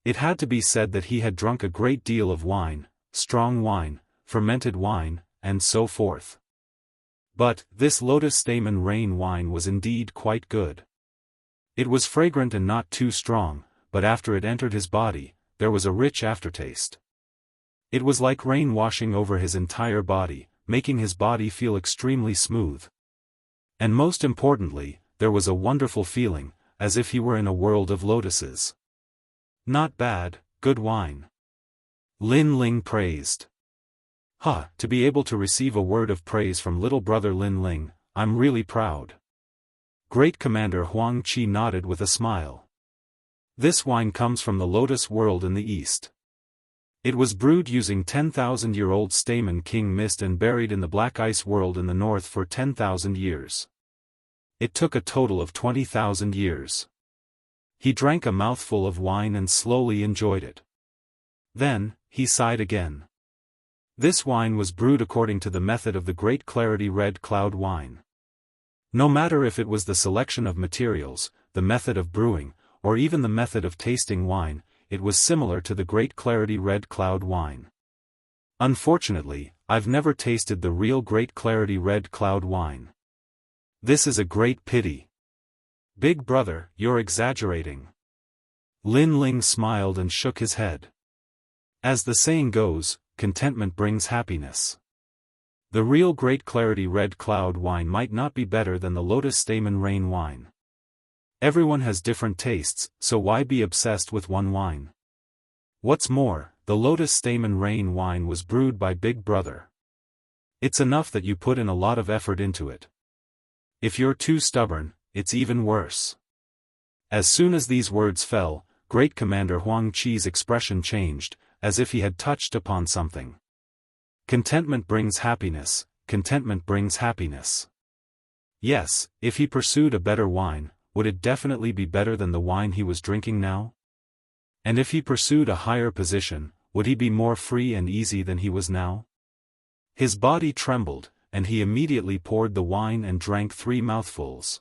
It had to be said that he had drunk a great deal of wine, strong wine, fermented wine, and so forth. But, this lotus stamen rain wine was indeed quite good. It was fragrant and not too strong, but after it entered his body, there was a rich aftertaste. It was like rain washing over his entire body, making his body feel extremely smooth. And most importantly, there was a wonderful feeling, as if he were in a world of lotuses. Not bad, good wine. Lin Ling praised. To be able to receive a word of praise from little brother Lin Ling, I'm really proud. Great Commander Huang Qi nodded with a smile. This wine comes from the Lotus World in the east. It was brewed using 10,000-year-old Stamen King mist and buried in the Black Ice World in the north for 10,000 years. It took a total of 20,000 years. He drank a mouthful of wine and slowly enjoyed it. Then, he sighed again. This wine was brewed according to the method of the Great Clarity Red Cloud wine. No matter if it was the selection of materials, the method of brewing, or even the method of tasting wine, it was similar to the Great Clarity Red Cloud wine. Unfortunately, I've never tasted the real Great Clarity Red Cloud wine. This is a great pity. Big brother, you're exaggerating. Lin Ling smiled and shook his head. As the saying goes, contentment brings happiness. The real Great Clarity Red Cloud wine might not be better than the Lotus Stamen Rain wine. Everyone has different tastes, so why be obsessed with one wine? What's more, the Lotus Stamen Rain wine was brewed by Big Brother. It's enough that you put in a lot of effort into it. If you're too stubborn, it's even worse. As soon as these words fell, Great Commander Huang Qi's expression changed, as if he had touched upon something. Contentment brings happiness, contentment brings happiness. Yes, if he pursued a better wine, would it definitely be better than the wine he was drinking now? And if he pursued a higher position, would he be more free and easy than he was now? His body trembled, and he immediately poured the wine and drank 3 mouthfuls.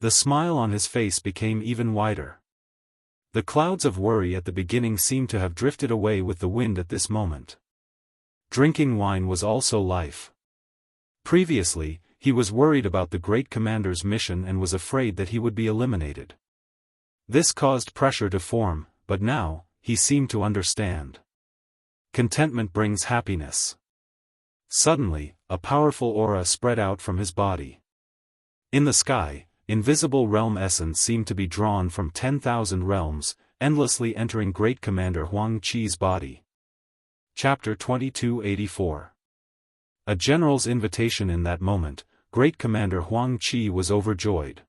The smile on his face became even wider. The clouds of worry at the beginning seemed to have drifted away with the wind at this moment. Drinking wine was also life. Previously, he was worried about the great commander's mission and was afraid that he would be eliminated. This caused pressure to form, but now, he seemed to understand. Contentment brings happiness. Suddenly, a powerful aura spread out from his body. In the sky, invisible realm essence seemed to be drawn from 10,000 realms, endlessly entering Great Commander Huang Qi's body. Chapter 2284. A general's invitation. In that moment, Great Commander Huang Qi was overjoyed.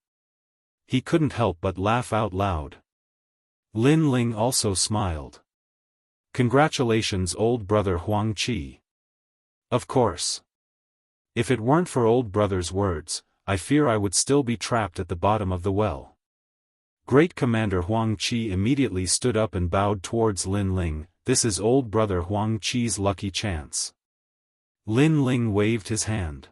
He couldn't help but laugh out loud. Lin Ling also smiled. Congratulations, old brother Huang Qi. Of course. If it weren't for old brother's words, I fear I would still be trapped at the bottom of the well. Great Commander Huang Qi immediately stood up and bowed towards Lin Ling. This is old brother Huang Qi's lucky chance. Lin Ling waved his hand.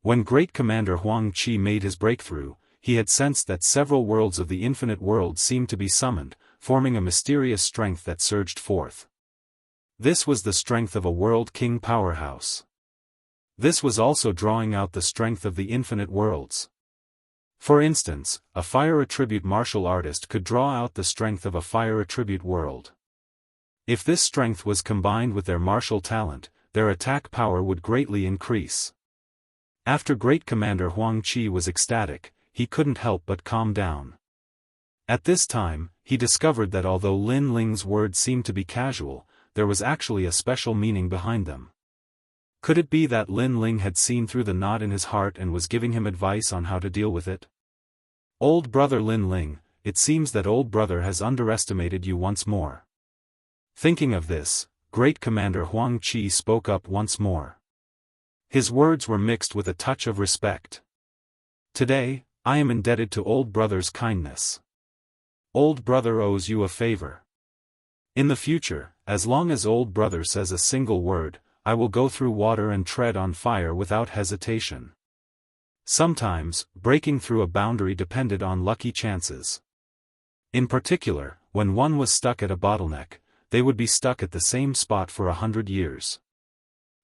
When Great Commander Huang Qi made his breakthrough, he had sensed that several worlds of the infinite world seemed to be summoned, forming a mysterious strength that surged forth. This was the strength of a world king powerhouse. This was also drawing out the strength of the infinite worlds. For instance, a fire attribute martial artist could draw out the strength of a fire attribute world. If this strength was combined with their martial talent, their attack power would greatly increase. After Great Commander Huang Qi was ecstatic, he couldn't help but calm down. At this time, he discovered that although Lin Ling's words seemed to be casual, there was actually a special meaning behind them. Could it be that Lin Ling had seen through the knot in his heart and was giving him advice on how to deal with it? Old brother Lin Ling, it seems that old brother has underestimated you once more. Thinking of this, Great Commander Huang Qi spoke up once more. His words were mixed with a touch of respect. Today, I am indebted to old brother's kindness. Old brother owes you a favor. In the future, as long as old brother says a single word, I will go through water and tread on fire without hesitation. Sometimes, breaking through a boundary depended on lucky chances. In particular, when one was stuck at a bottleneck, they would be stuck at the same spot for 100 years.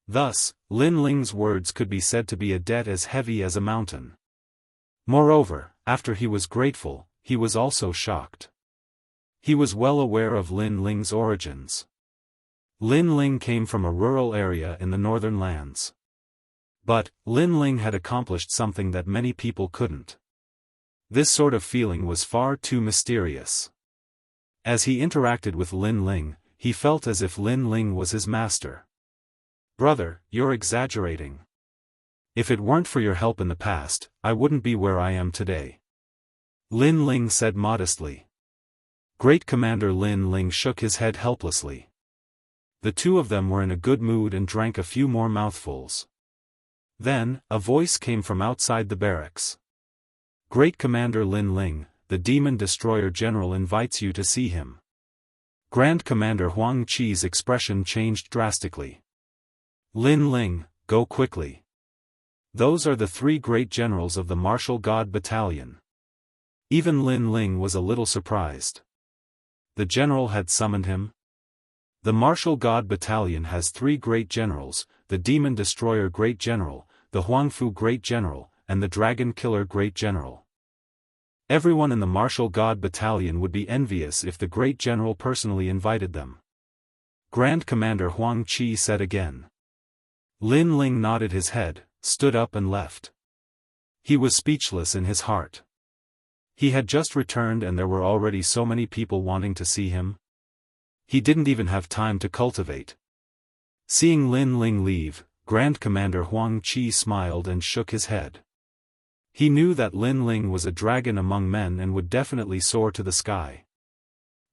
Thus, Lin Ling's words could be said to be a debt as heavy as a mountain. Moreover, after he was grateful, he was also shocked. He was well aware of Lin Ling's origins. Lin Ling came from a rural area in the northern lands. But, Lin Ling had accomplished something that many people couldn't. This sort of feeling was far too mysterious. As he interacted with Lin Ling, he felt as if Lin Ling was his master. Brother, you're exaggerating. If it weren't for your help in the past, I wouldn't be where I am today. Lin Ling said modestly. Great Commander Lin Ling shook his head helplessly. The two of them were in a good mood and drank a few more mouthfuls. Then, a voice came from outside the barracks. Great Commander Lin Ling, the Demon Destroyer General invites you to see him. Grand Commander Huang Qi's expression changed drastically. Lin Ling, go quickly. Those are the three great generals of the Martial God Battalion. Even Lin Ling was a little surprised. The general had summoned him? The Martial God Battalion has three great generals, the Demon Destroyer Great General, the Huangfu Great General, and the Dragon Killer Great General. Everyone in the Martial God Battalion would be envious if the Great General personally invited them. Grand Commander Huang Qi said again. Lin Ling nodded his head, stood up and left. He was speechless in his heart. He had just returned and there were already so many people wanting to see him. He didn't even have time to cultivate. Seeing Lin Ling leave, Grand Commander Huang Qi smiled and shook his head. He knew that Lin Ling was a dragon among men and would definitely soar to the sky.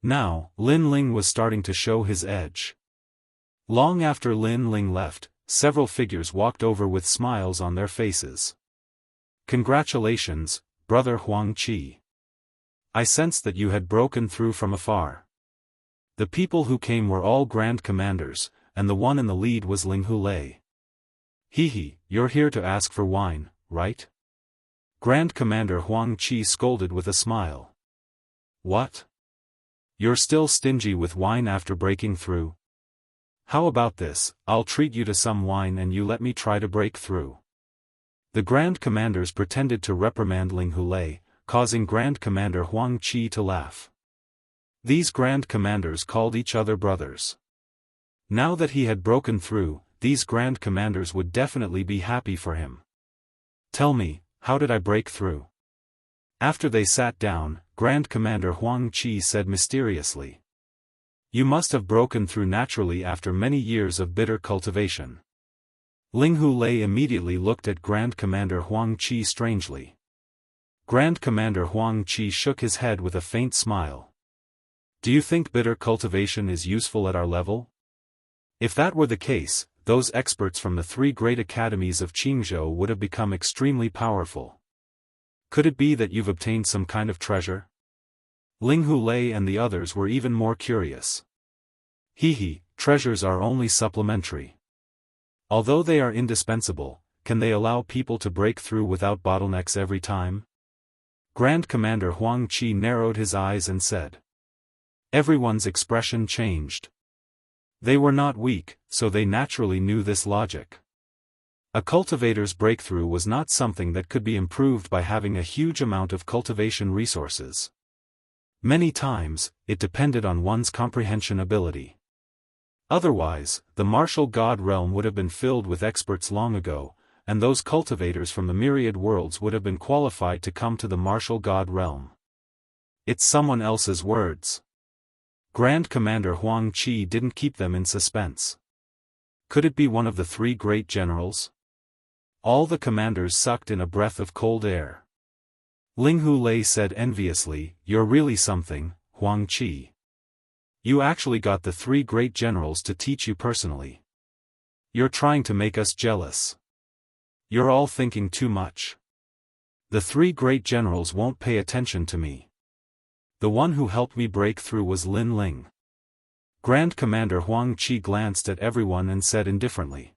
Now, Lin Ling was starting to show his edge. Long after Lin Ling left, several figures walked over with smiles on their faces. Congratulations, Brother Huang Qi. I sensed that you had broken through from afar. The people who came were all Grand Commanders, and the one in the lead was Ling Hulei. Hehe, you're here to ask for wine, right? Grand Commander Huang Qi scolded with a smile. What? You're still stingy with wine after breaking through? How about this, I'll treat you to some wine and you let me try to break through. The Grand Commanders pretended to reprimand Ling Hulei, causing Grand Commander Huang Qi to laugh. These Grand Commanders called each other brothers. Now that he had broken through, these Grand Commanders would definitely be happy for him. Tell me, how did I break through? After they sat down, Grand Commander Huang Qi said mysteriously. You must have broken through naturally after many years of bitter cultivation. Ling Hulei immediately looked at Grand Commander Huang Qi strangely. Grand Commander Huang Qi shook his head with a faint smile. Do you think bitter cultivation is useful at our level? If that were the case, those experts from the three great academies of Qingzhou would have become extremely powerful. Could it be that you've obtained some kind of treasure? Ling Hulei and the others were even more curious. Hehe, treasures are only supplementary. Although they are indispensable, can they allow people to break through without bottlenecks every time? Grand Commander Huang Qi narrowed his eyes and said. Everyone's expression changed. They were not weak, so they naturally knew this logic. A cultivator's breakthrough was not something that could be improved by having a huge amount of cultivation resources. Many times, it depended on one's comprehension ability. Otherwise, the martial god realm would have been filled with experts long ago, and those cultivators from the myriad worlds would have been qualified to come to the martial god realm. It's someone else's words. Grand Commander Huang Qi didn't keep them in suspense. Could it be one of the three great generals? All the commanders sucked in a breath of cold air. Ling Hulei said enviously, "You're really something, Huang Qi. You actually got the three great generals to teach you personally. You're trying to make us jealous. You're all thinking too much. The three great generals won't pay attention to me. The one who helped me break through was Lin Ling." Grand Commander Huang Qi glanced at everyone and said indifferently.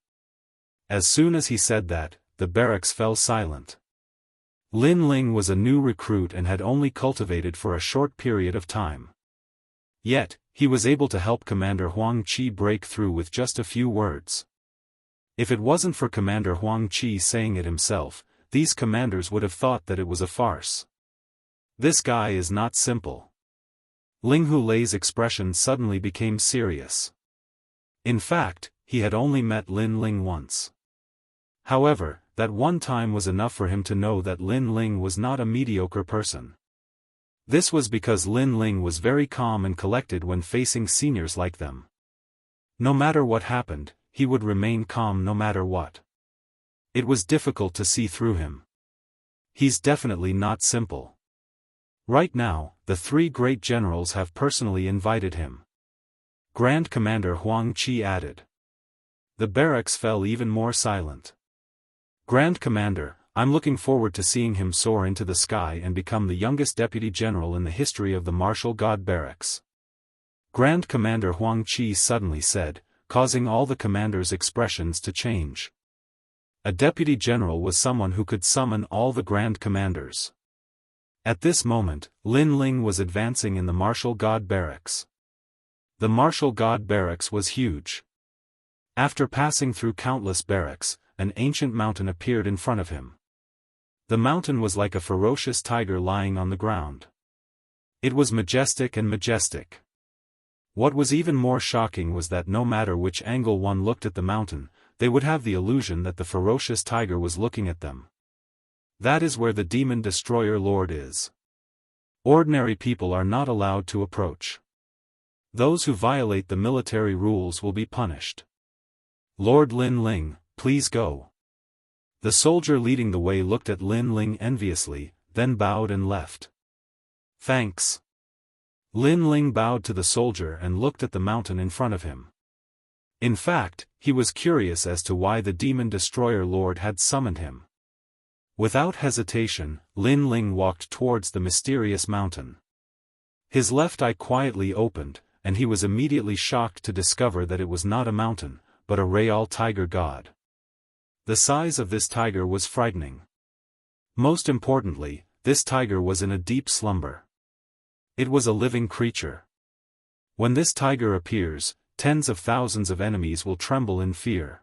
As soon as he said that, the barracks fell silent. Lin Ling was a new recruit and had only cultivated for a short period of time. Yet, he was able to help Commander Huang Qi break through with just a few words. If it wasn't for Commander Huang Qi saying it himself, these commanders would have thought that it was a farce. This guy is not simple. Ling Hulei's expression suddenly became serious. In fact, he had only met Lin Ling once. However, that one time was enough for him to know that Lin Ling was not a mediocre person. This was because Lin Ling was very calm and collected when facing seniors like them. No matter what happened, he would remain calm no matter what. It was difficult to see through him. He's definitely not simple. Right now, the three great generals have personally invited him. Grand Commander Huang Qi added. The barracks fell even more silent. Grand Commander, I'm looking forward to seeing him soar into the sky and become the youngest deputy general in the history of the martial god barracks. Grand Commander Huang Qi suddenly said, causing all the commanders' expressions to change. A deputy general was someone who could summon all the grand commanders. At this moment, Lin Ling was advancing in the martial god barracks. The martial god barracks was huge. After passing through countless barracks, an ancient mountain appeared in front of him. The mountain was like a ferocious tiger lying on the ground. It was majestic and majestic. What was even more shocking was that no matter which angle one looked at the mountain, they would have the illusion that the ferocious tiger was looking at them. That is where the demon destroyer lord is. Ordinary people are not allowed to approach. Those who violate the military rules will be punished. Lord Lin Ling, please go. The soldier leading the way looked at Lin Ling enviously, then bowed and left. Thanks. Lin Ling bowed to the soldier and looked at the mountain in front of him. In fact, he was curious as to why the demon destroyer lord had summoned him. Without hesitation, Lin Ling walked towards the mysterious mountain. His left eye quietly opened, and he was immediately shocked to discover that it was not a mountain, but a real tiger god. The size of this tiger was frightening. Most importantly, this tiger was in a deep slumber. It was a living creature. When this tiger appears, tens of thousands of enemies will tremble in fear.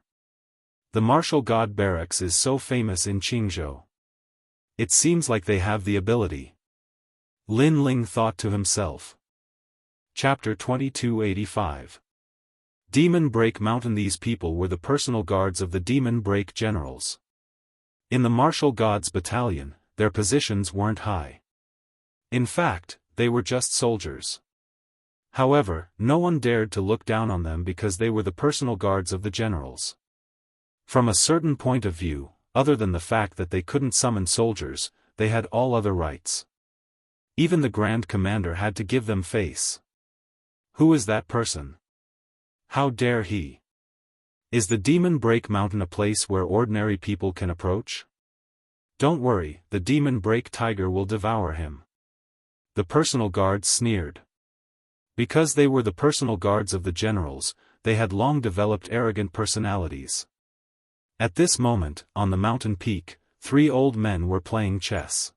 The martial god barracks is so famous in Qingzhou. It seems like they have the ability. Lin Ling thought to himself. Chapter 2285. Demon Break Mountain. These people were the personal guards of the Demon Break generals. In the martial gods battalion, their positions weren't high. In fact, they were just soldiers. However, no one dared to look down on them because they were the personal guards of the generals. From a certain point of view, other than the fact that they couldn't summon soldiers, they had all other rights. Even the Grand Commander had to give them face. Who is that person? How dare he? Is the Demon Break Mountain a place where ordinary people can approach? Don't worry, the Demon Break Tiger will devour him. The personal guards sneered. Because they were the personal guards of the generals, they had long developed arrogant personalities. At this moment, on the mountain peak, 3 old men were playing chess.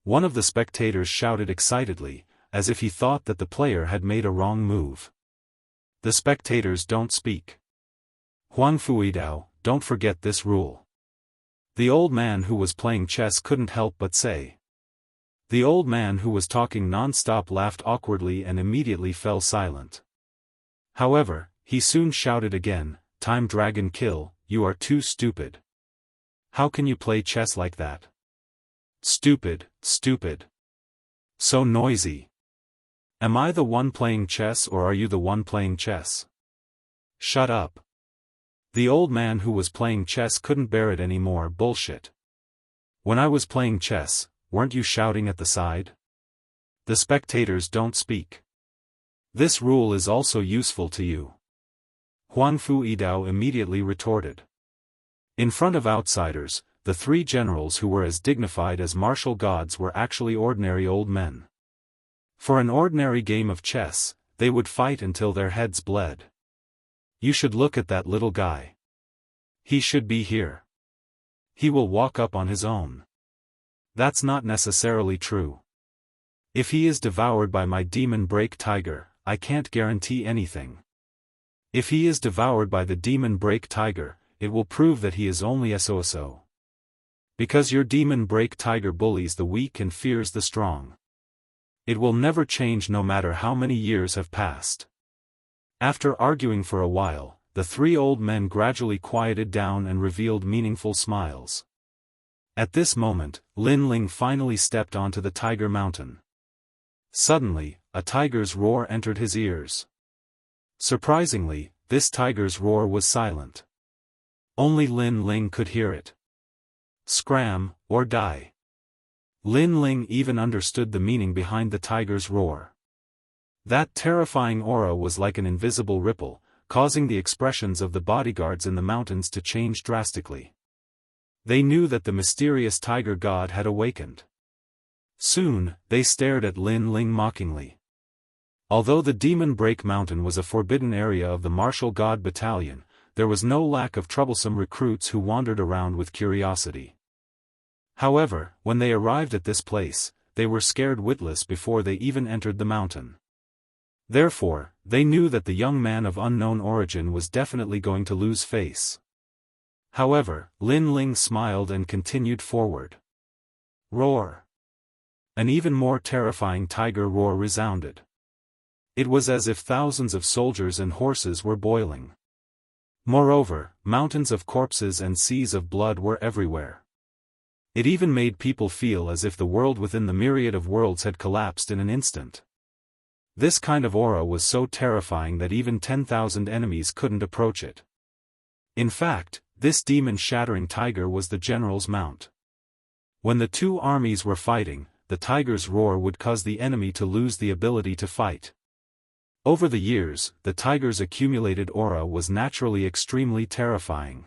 One of the spectators shouted excitedly, as if he thought that the player had made a wrong move. The spectators don't speak. Huang Fuidao, don't forget this rule." The old man who was playing chess couldn't help but say. The old man who was talking non-stop laughed awkwardly and immediately fell silent. However, he soon shouted again, "Time dragon kill, you are too stupid. How can you play chess like that? Stupid, stupid. So noisy. Am I the one playing chess or are you the one playing chess? Shut up." The old man who was playing chess couldn't bear it anymore. "Bullshit. When I was playing chess, weren't you shouting at the side? The spectators don't speak. This rule is also useful to you." Huangfu Yidao immediately retorted. In front of outsiders, the three generals who were as dignified as martial gods were actually ordinary old men. For an ordinary game of chess, they would fight until their heads bled. "You should look at that little guy. He should be here. He will walk up on his own." That's not necessarily true. If he is devoured by my demon break tiger, I can't guarantee anything. If he is devoured by the demon break tiger, it will prove that he is only SOSO. Because your demon break tiger bullies the weak and fears the strong. It will never change no matter how many years have passed. After arguing for a while, the three old men gradually quieted down and revealed meaningful smiles. At this moment, Lin Ling finally stepped onto the tiger mountain. Suddenly, a tiger's roar entered his ears. Surprisingly, this tiger's roar was silent. Only Lin Ling could hear it. Scram, or die. Lin Ling even understood the meaning behind the tiger's roar. That terrifying aura was like an invisible ripple, causing the expressions of the bodyguards in the mountains to change drastically. They knew that the mysterious tiger god had awakened. Soon, they stared at Lin Ling mockingly. Although the Demon Break Mountain was a forbidden area of the martial god battalion, there was no lack of troublesome recruits who wandered around with curiosity. However, when they arrived at this place, they were scared witless before they even entered the mountain. Therefore, they knew that the young man of unknown origin was definitely going to lose face. However, Lin Ling smiled and continued forward. Roar! An even more terrifying tiger roar resounded. It was as if thousands of soldiers and horses were boiling. Moreover, mountains of corpses and seas of blood were everywhere. It even made people feel as if the world within the myriad of worlds had collapsed in an instant. This kind of aura was so terrifying that even 10,000 enemies couldn't approach it. In fact, this demon-shattering tiger was the general's mount. When the two armies were fighting, the tiger's roar would cause the enemy to lose the ability to fight. Over the years, the tiger's accumulated aura was naturally extremely terrifying.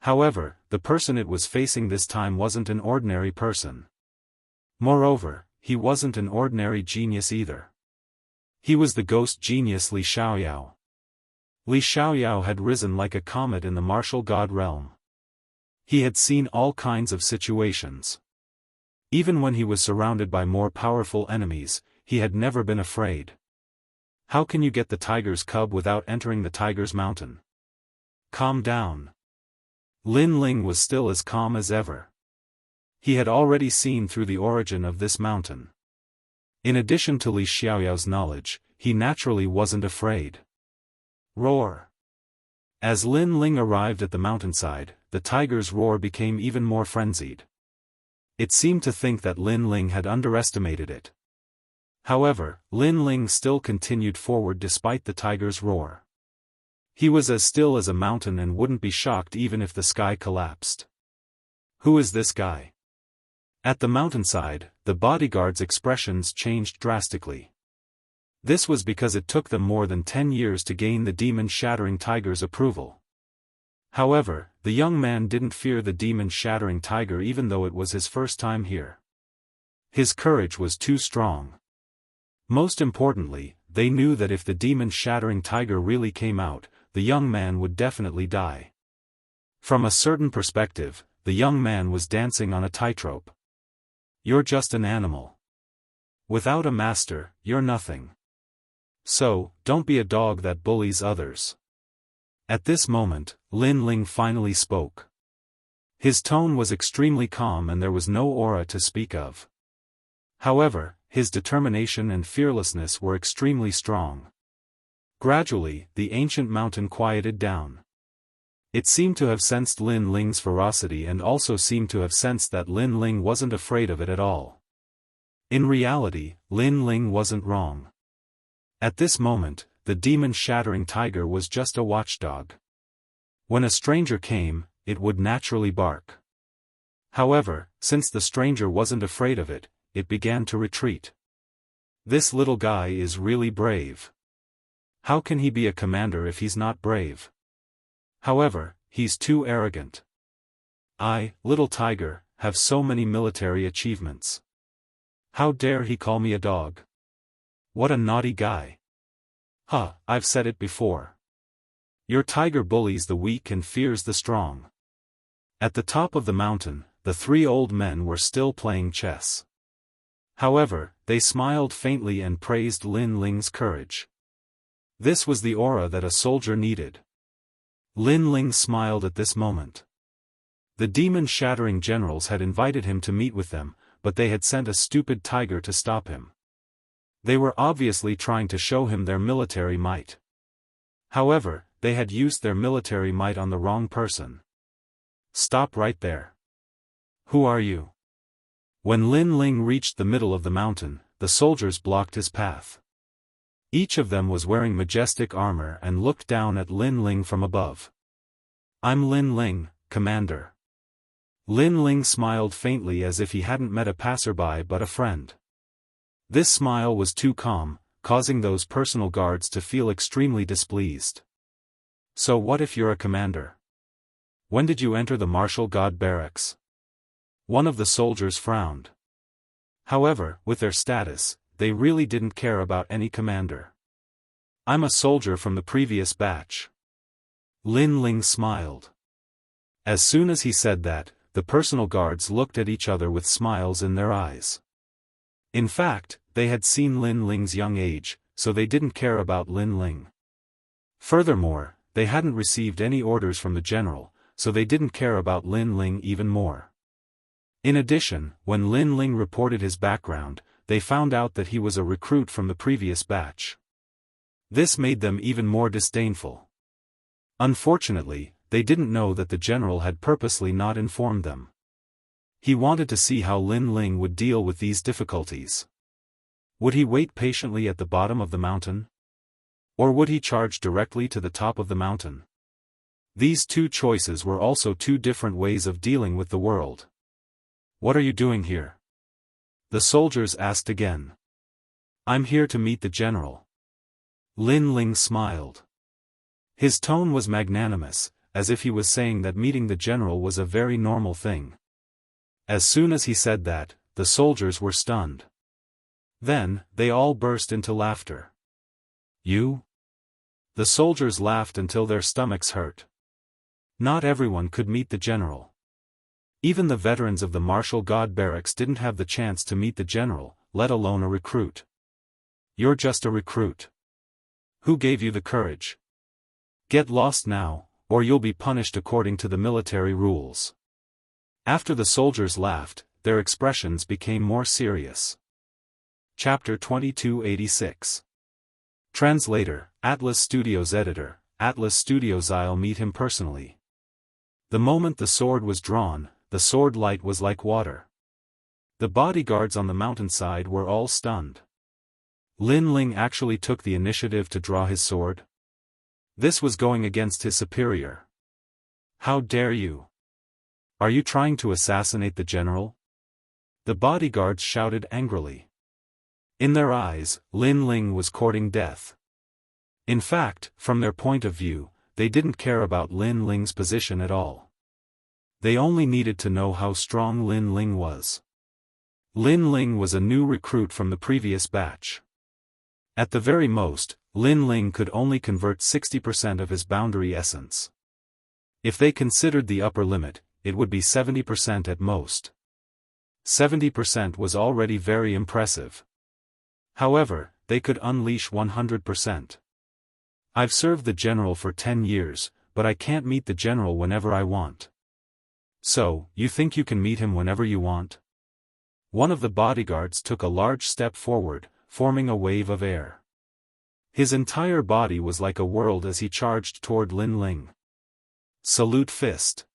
However, the person it was facing this time wasn't an ordinary person. Moreover, he wasn't an ordinary genius either. He was the ghost genius Li Xiaoyao. Li Xiaoyao had risen like a comet in the martial god realm. He had seen all kinds of situations. Even when he was surrounded by more powerful enemies, he had never been afraid. How can you get the tiger's cub without entering the tiger's mountain? Calm down. Lin Ling was still as calm as ever. He had already seen through the origin of this mountain. In addition to Li Xiaoyao's knowledge, he naturally wasn't afraid. Roar! As Lin Ling arrived at the mountainside, the tiger's roar became even more frenzied. It seemed to think that Lin Ling had underestimated it. However, Lin Ling still continued forward despite the tiger's roar. He was as still as a mountain and wouldn't be shocked even if the sky collapsed. Who is this guy? At the mountainside, the bodyguards' expressions changed drastically. This was because it took them more than 10 years to gain the demon-shattering tiger's approval. However, the young man didn't fear the demon-shattering tiger even though it was his first time here. His courage was too strong. Most importantly, they knew that if the demon-shattering tiger really came out, the young man would definitely die. From a certain perspective, the young man was dancing on a tightrope. You're just an animal. Without a master, you're nothing. So, don't be a dog that bullies others. At this moment, Lin Ling finally spoke. His tone was extremely calm and there was no aura to speak of. However, his determination and fearlessness were extremely strong. Gradually, the ancient mountain quieted down. It seemed to have sensed Lin Ling's ferocity and also seemed to have sensed that Lin Ling wasn't afraid of it at all. In reality, Lin Ling wasn't wrong. At this moment, the demon-shattering tiger was just a watchdog. When a stranger came, it would naturally bark. However, since the stranger wasn't afraid of it, it began to retreat. This little guy is really brave. How can he be a commander if he's not brave? However, he's too arrogant. I, little tiger, have so many military achievements. How dare he call me a dog? What a naughty guy. Huh, I've said it before. Your tiger bullies the weak and fears the strong. At the top of the mountain, the three old men were still playing chess. However, they smiled faintly and praised Lin Ling's courage. This was the aura that a soldier needed. Lin Ling smiled at this moment. The demon-shattering generals had invited him to meet with them, but they had sent a stupid tiger to stop him. They were obviously trying to show him their military might. However, they had used their military might on the wrong person. Stop right there. Who are you? When Lin Ling reached the middle of the mountain, the soldiers blocked his path. Each of them was wearing majestic armor and looked down at Lin Ling from above. I'm Lin Ling, Commander. Lin Ling smiled faintly as if he hadn't met a passerby but a friend. This smile was too calm, causing those personal guards to feel extremely displeased. So what if you're a commander? When did you enter the martial god barracks? One of the soldiers frowned. However, with their status, they really didn't care about any commander. I'm a soldier from the previous batch. Lin Ling smiled. As soon as he said that, the personal guards looked at each other with smiles in their eyes. In fact, they had seen Lin Ling's young age, so they didn't care about Lin Ling. Furthermore, they hadn't received any orders from the general, so they didn't care about Lin Ling even more. In addition, when Lin Ling reported his background, they found out that he was a recruit from the previous batch. This made them even more disdainful. Unfortunately, they didn't know that the general had purposely not informed them. He wanted to see how Lin Ling would deal with these difficulties. Would he wait patiently at the bottom of the mountain? Or would he charge directly to the top of the mountain? These two choices were also two different ways of dealing with the world. What are you doing here? The soldiers asked again. I'm here to meet the general. Lin Ling smiled. His tone was magnanimous, as if he was saying that meeting the general was a very normal thing. As soon as he said that, the soldiers were stunned. Then, they all burst into laughter. You? The soldiers laughed until their stomachs hurt. Not everyone could meet the general. Even the veterans of the martial god barracks didn't have the chance to meet the general, let alone a recruit. You're just a recruit. Who gave you the courage? Get lost now, or you'll be punished according to the military rules. After the soldiers laughed, their expressions became more serious. Chapter 2286. Translator, Atlas Studios Editor, Atlas Studios. I'll meet him personally. The moment the sword was drawn, the sword light was like water. The bodyguards on the mountainside were all stunned. Lin Ling actually took the initiative to draw his sword? This was going against his superior. How dare you? Are you trying to assassinate the general? The bodyguards shouted angrily. In their eyes, Lin Ling was courting death. In fact, from their point of view, they didn't care about Lin Ling's position at all. They only needed to know how strong Lin Ling was. Lin Ling was a new recruit from the previous batch. At the very most, Lin Ling could only convert 60% of his boundary essence. If they considered the upper limit, it would be 70% at most. 70% was already very impressive. However, they could unleash 100%. I've served the general for 10 years, but I can't meet the general whenever I want. So, you think you can meet him whenever you want? One of the bodyguards took a large step forward, forming a wave of air. His entire body was like a world as he charged toward Lin Ling. Salute fist.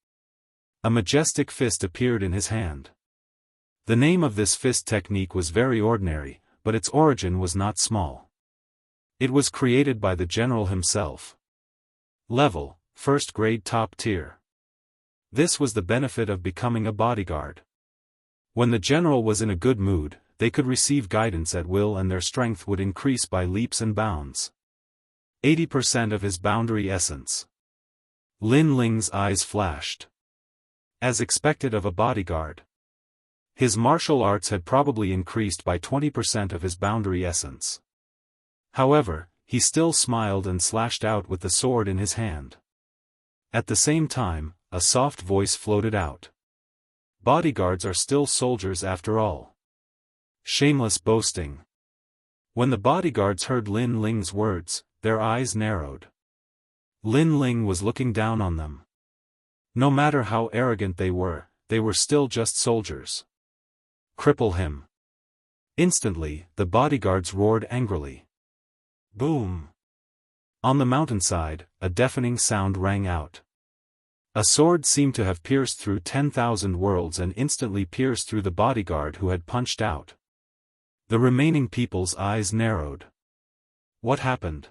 A majestic fist appeared in his hand. The name of this fist technique was very ordinary, but its origin was not small. It was created by the general himself. Level, first grade top tier. This was the benefit of becoming a bodyguard. When the general was in a good mood, they could receive guidance at will and their strength would increase by leaps and bounds. 80% of his boundary essence. Lin Ling's eyes flashed. As expected of a bodyguard. His martial arts had probably increased by 20% of his boundary essence. However, he still smiled and slashed out with the sword in his hand. At the same time, a soft voice floated out. Bodyguards are still soldiers after all. Shameless boasting. When the bodyguards heard Lin Ling's words, their eyes narrowed. Lin Ling was looking down on them. No matter how arrogant they were still just soldiers. Cripple him. Instantly, the bodyguards roared angrily. Boom! On the mountainside, a deafening sound rang out. A sword seemed to have pierced through 10,000 worlds and instantly pierced through the bodyguard who had punched out. The remaining people's eyes narrowed. What happened?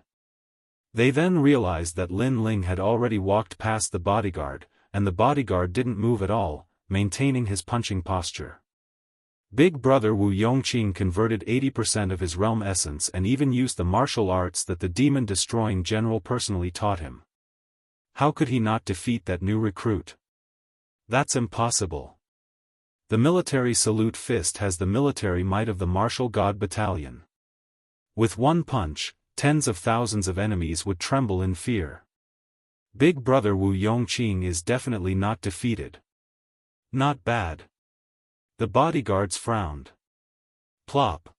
They then realized that Lin Ling had already walked past the bodyguard, and the bodyguard didn't move at all, maintaining his punching posture. Big brother Wu Yongqing converted 80% of his realm essence and even used the martial arts that the demon-destroying general personally taught him. How could he not defeat that new recruit? That's impossible. The military salute fist has the military might of the martial god battalion. With one punch, tens of thousands of enemies would tremble in fear. Big brother Wu Yongqing is definitely not defeated. Not bad. The bodyguards frowned. Plop.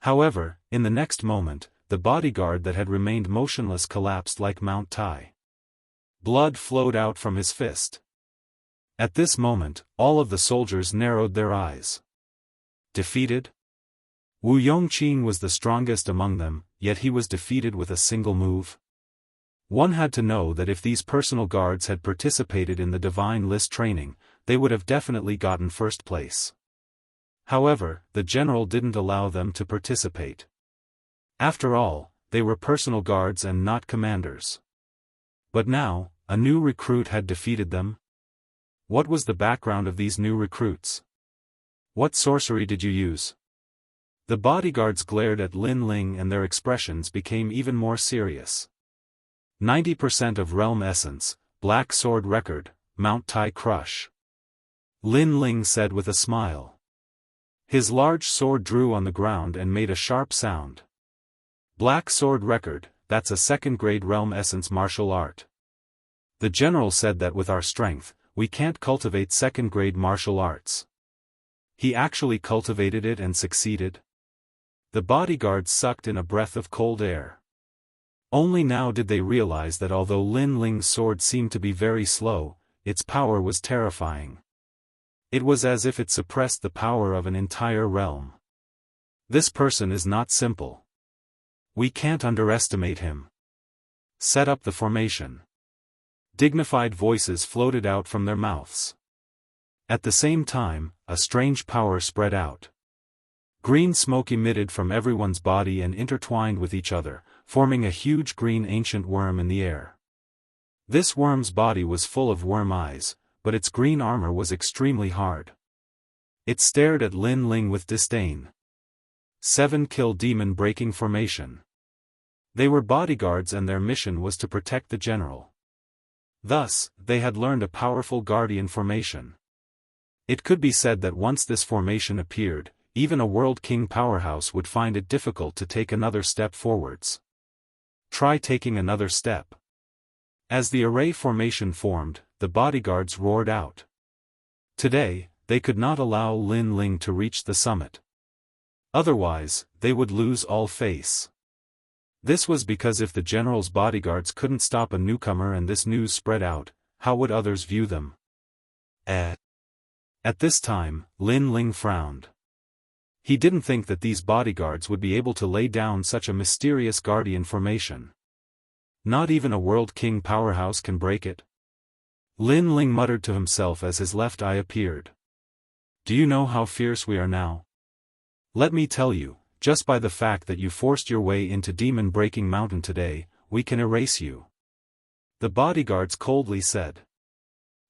However, in the next moment, the bodyguard that had remained motionless collapsed like Mount Tai. Blood flowed out from his fist. At this moment, all of the soldiers narrowed their eyes. Defeated? Wu Yongqing was the strongest among them, yet he was defeated with a single move. One had to know that if these personal guards had participated in the divine list training, they would have definitely gotten first place. However, the general didn't allow them to participate. After all, they were personal guards and not commanders. But now, a new recruit had defeated them? What was the background of these new recruits? What sorcery did you use? The bodyguards glared at Lin Ling and their expressions became even more serious. 90% of realm essence, black sword record, Mount Tai crush. Lin Ling said with a smile. His large sword drew on the ground and made a sharp sound. Black sword record, that's a second-grade realm essence martial art. The general said that with our strength, we can't cultivate second-grade martial arts. He actually cultivated it and succeeded. The bodyguards sucked in a breath of cold air. Only now did they realize that although Lin Ling's sword seemed to be very slow, its power was terrifying. It was as if it suppressed the power of an entire realm. This person is not simple. We can't underestimate him. Set up the formation. Dignified voices floated out from their mouths. At the same time, a strange power spread out. Green smoke emitted from everyone's body and intertwined with each other, forming a huge green ancient worm in the air. This worm's body was full of worm eyes, but its green armor was extremely hard. It stared at Lin Ling with disdain. 7-kill demon breaking formation. They were bodyguards and their mission was to protect the general. Thus, they had learned a powerful guardian formation. It could be said that once this formation appeared, even a World King powerhouse would find it difficult to take another step forwards. Try taking another step. As the array formation formed, the bodyguards roared out. Today, they could not allow Lin Ling to reach the summit. Otherwise, they would lose all face. This was because if the general's bodyguards couldn't stop a newcomer and this news spread out, how would others view them? At this time, Lin Ling frowned. He didn't think that these bodyguards would be able to lay down such a mysterious guardian formation. Not even a World King powerhouse can break it. Lin Ling muttered to himself as his left eye appeared. Do you know how fierce we are now? Let me tell you, just by the fact that you forced your way into Demon Breaking Mountain today, we can erase you. The bodyguards coldly said.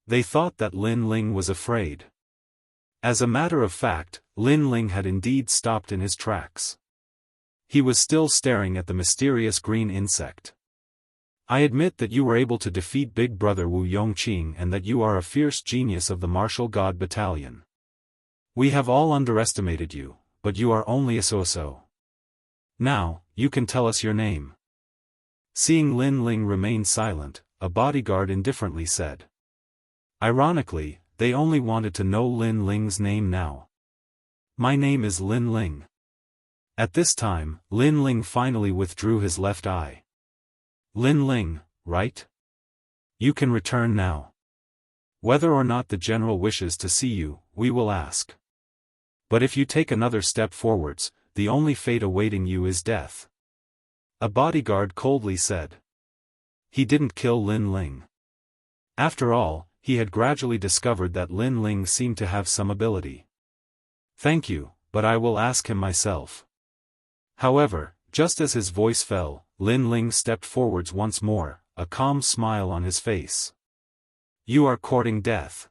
They thought that Lin Ling was afraid. As a matter of fact, Lin Ling had indeed stopped in his tracks. He was still staring at the mysterious green insect. I admit that you were able to defeat Big Brother Wu Yongqing and that you are a fierce genius of the Martial God Battalion. We have all underestimated you, but you are only a so-so. Now, you can tell us your name. Seeing Lin Ling remain silent, a bodyguard indifferently said. Ironically, they only wanted to know Lin Ling's name now. My name is Lin Ling. At this time, Lin Ling finally withdrew his left eye. Lin Ling, right? You can return now. Whether or not the general wishes to see you, we will ask. But if you take another step forwards, the only fate awaiting you is death. A bodyguard coldly said. He didn't kill Lin Ling. After all, he had gradually discovered that Lin Ling seemed to have some ability. Thank you, but I will ask him myself. However, just as his voice fell, Lin Ling stepped forwards once more, a calm smile on his face. You are courting death.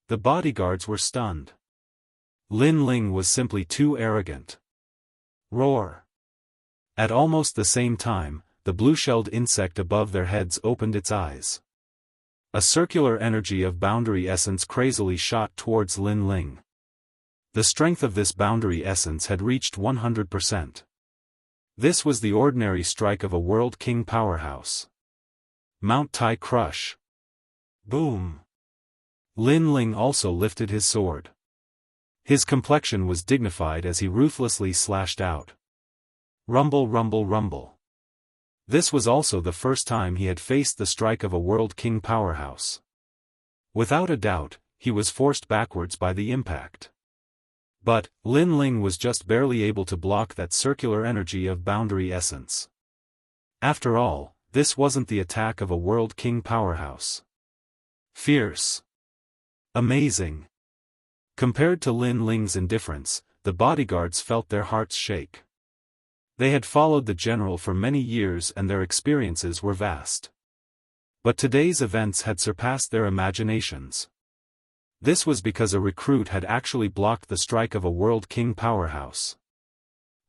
The bodyguards were stunned. Lin Ling was simply too arrogant. Roar. At almost the same time, the blue-shelled insect above their heads opened its eyes. A circular energy of boundary essence crazily shot towards Lin Ling. The strength of this boundary essence had reached 100%. This was the ordinary strike of a World King powerhouse. Mount Tai Crush. Boom. Lin Ling also lifted his sword. His complexion was dignified as he ruthlessly slashed out. Rumble, rumble, rumble. This was also the first time he had faced the strike of a World King powerhouse. Without a doubt, he was forced backwards by the impact. But, Lin Ling was just barely able to block that circular energy of boundary essence. After all, this wasn't the attack of a World King powerhouse. Fierce. Amazing. Compared to Lin Ling's indifference, the bodyguards felt their hearts shake. They had followed the general for many years and their experiences were vast. But today's events had surpassed their imaginations. This was because a recruit had actually blocked the strike of a World King powerhouse.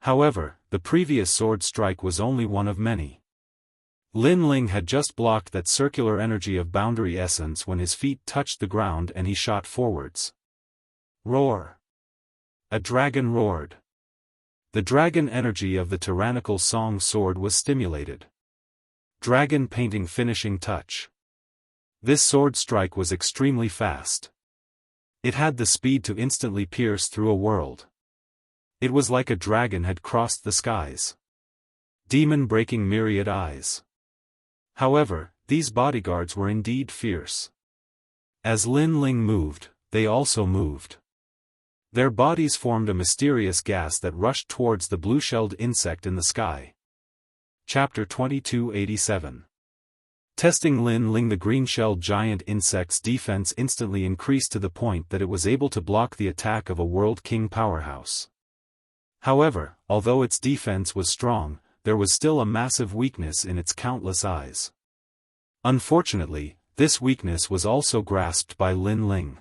However, the previous sword strike was only one of many. Lin Ling had just blocked that circular energy of boundary essence when his feet touched the ground and he shot forwards. Roar. A dragon roared. The dragon energy of the tyrannical Song sword was stimulated. Dragon painting finishing touch. This sword strike was extremely fast. It had the speed to instantly pierce through a world. It was like a dragon had crossed the skies. Demon breaking myriad eyes. However, these bodyguards were indeed fierce. As Lin Ling moved, they also moved. Their bodies formed a mysterious gas that rushed towards the blue-shelled insect in the sky. Chapter 2287. Testing Lin Ling. The green-shelled giant insect's defense instantly increased to the point that it was able to block the attack of a World King powerhouse. However, although its defense was strong, there was still a massive weakness in its countless eyes. Unfortunately, this weakness was also grasped by Lin Ling.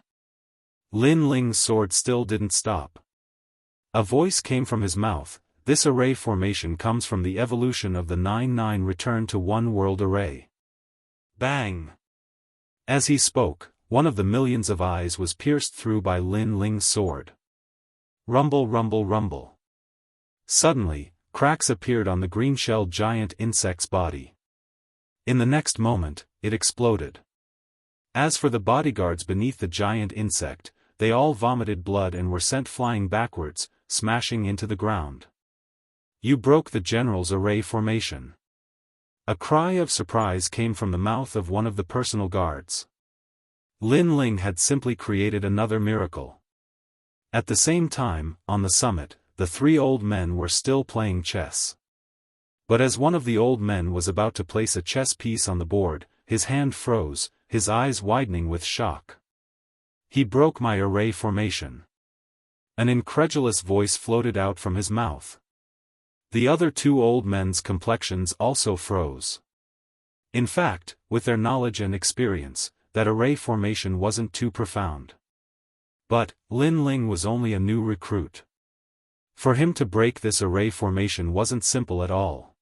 Lin Ling's sword still didn't stop. A voice came from his mouth. This array formation comes from the evolution of the 9-9 return to one world array. Bang! As he spoke, one of the millions of eyes was pierced through by Lin Ling's sword. Rumble, rumble, rumble. Suddenly, cracks appeared on the green-shelled giant insect's body. In the next moment, it exploded. As for the bodyguards beneath the giant insect, they all vomited blood and were sent flying backwards, smashing into the ground. You broke the general's array formation. A cry of surprise came from the mouth of one of the personal guards. Lin Ling had simply created another miracle. At the same time, on the summit, the three old men were still playing chess. But as one of the old men was about to place a chess piece on the board, his hand froze, his eyes widening with shock. He broke my array formation. An incredulous voice floated out from his mouth. The other two old men's complexions also froze. In fact, with their knowledge and experience, that array formation wasn't too profound. But, Lin Ling was only a new recruit. For him to break this array formation wasn't simple at all.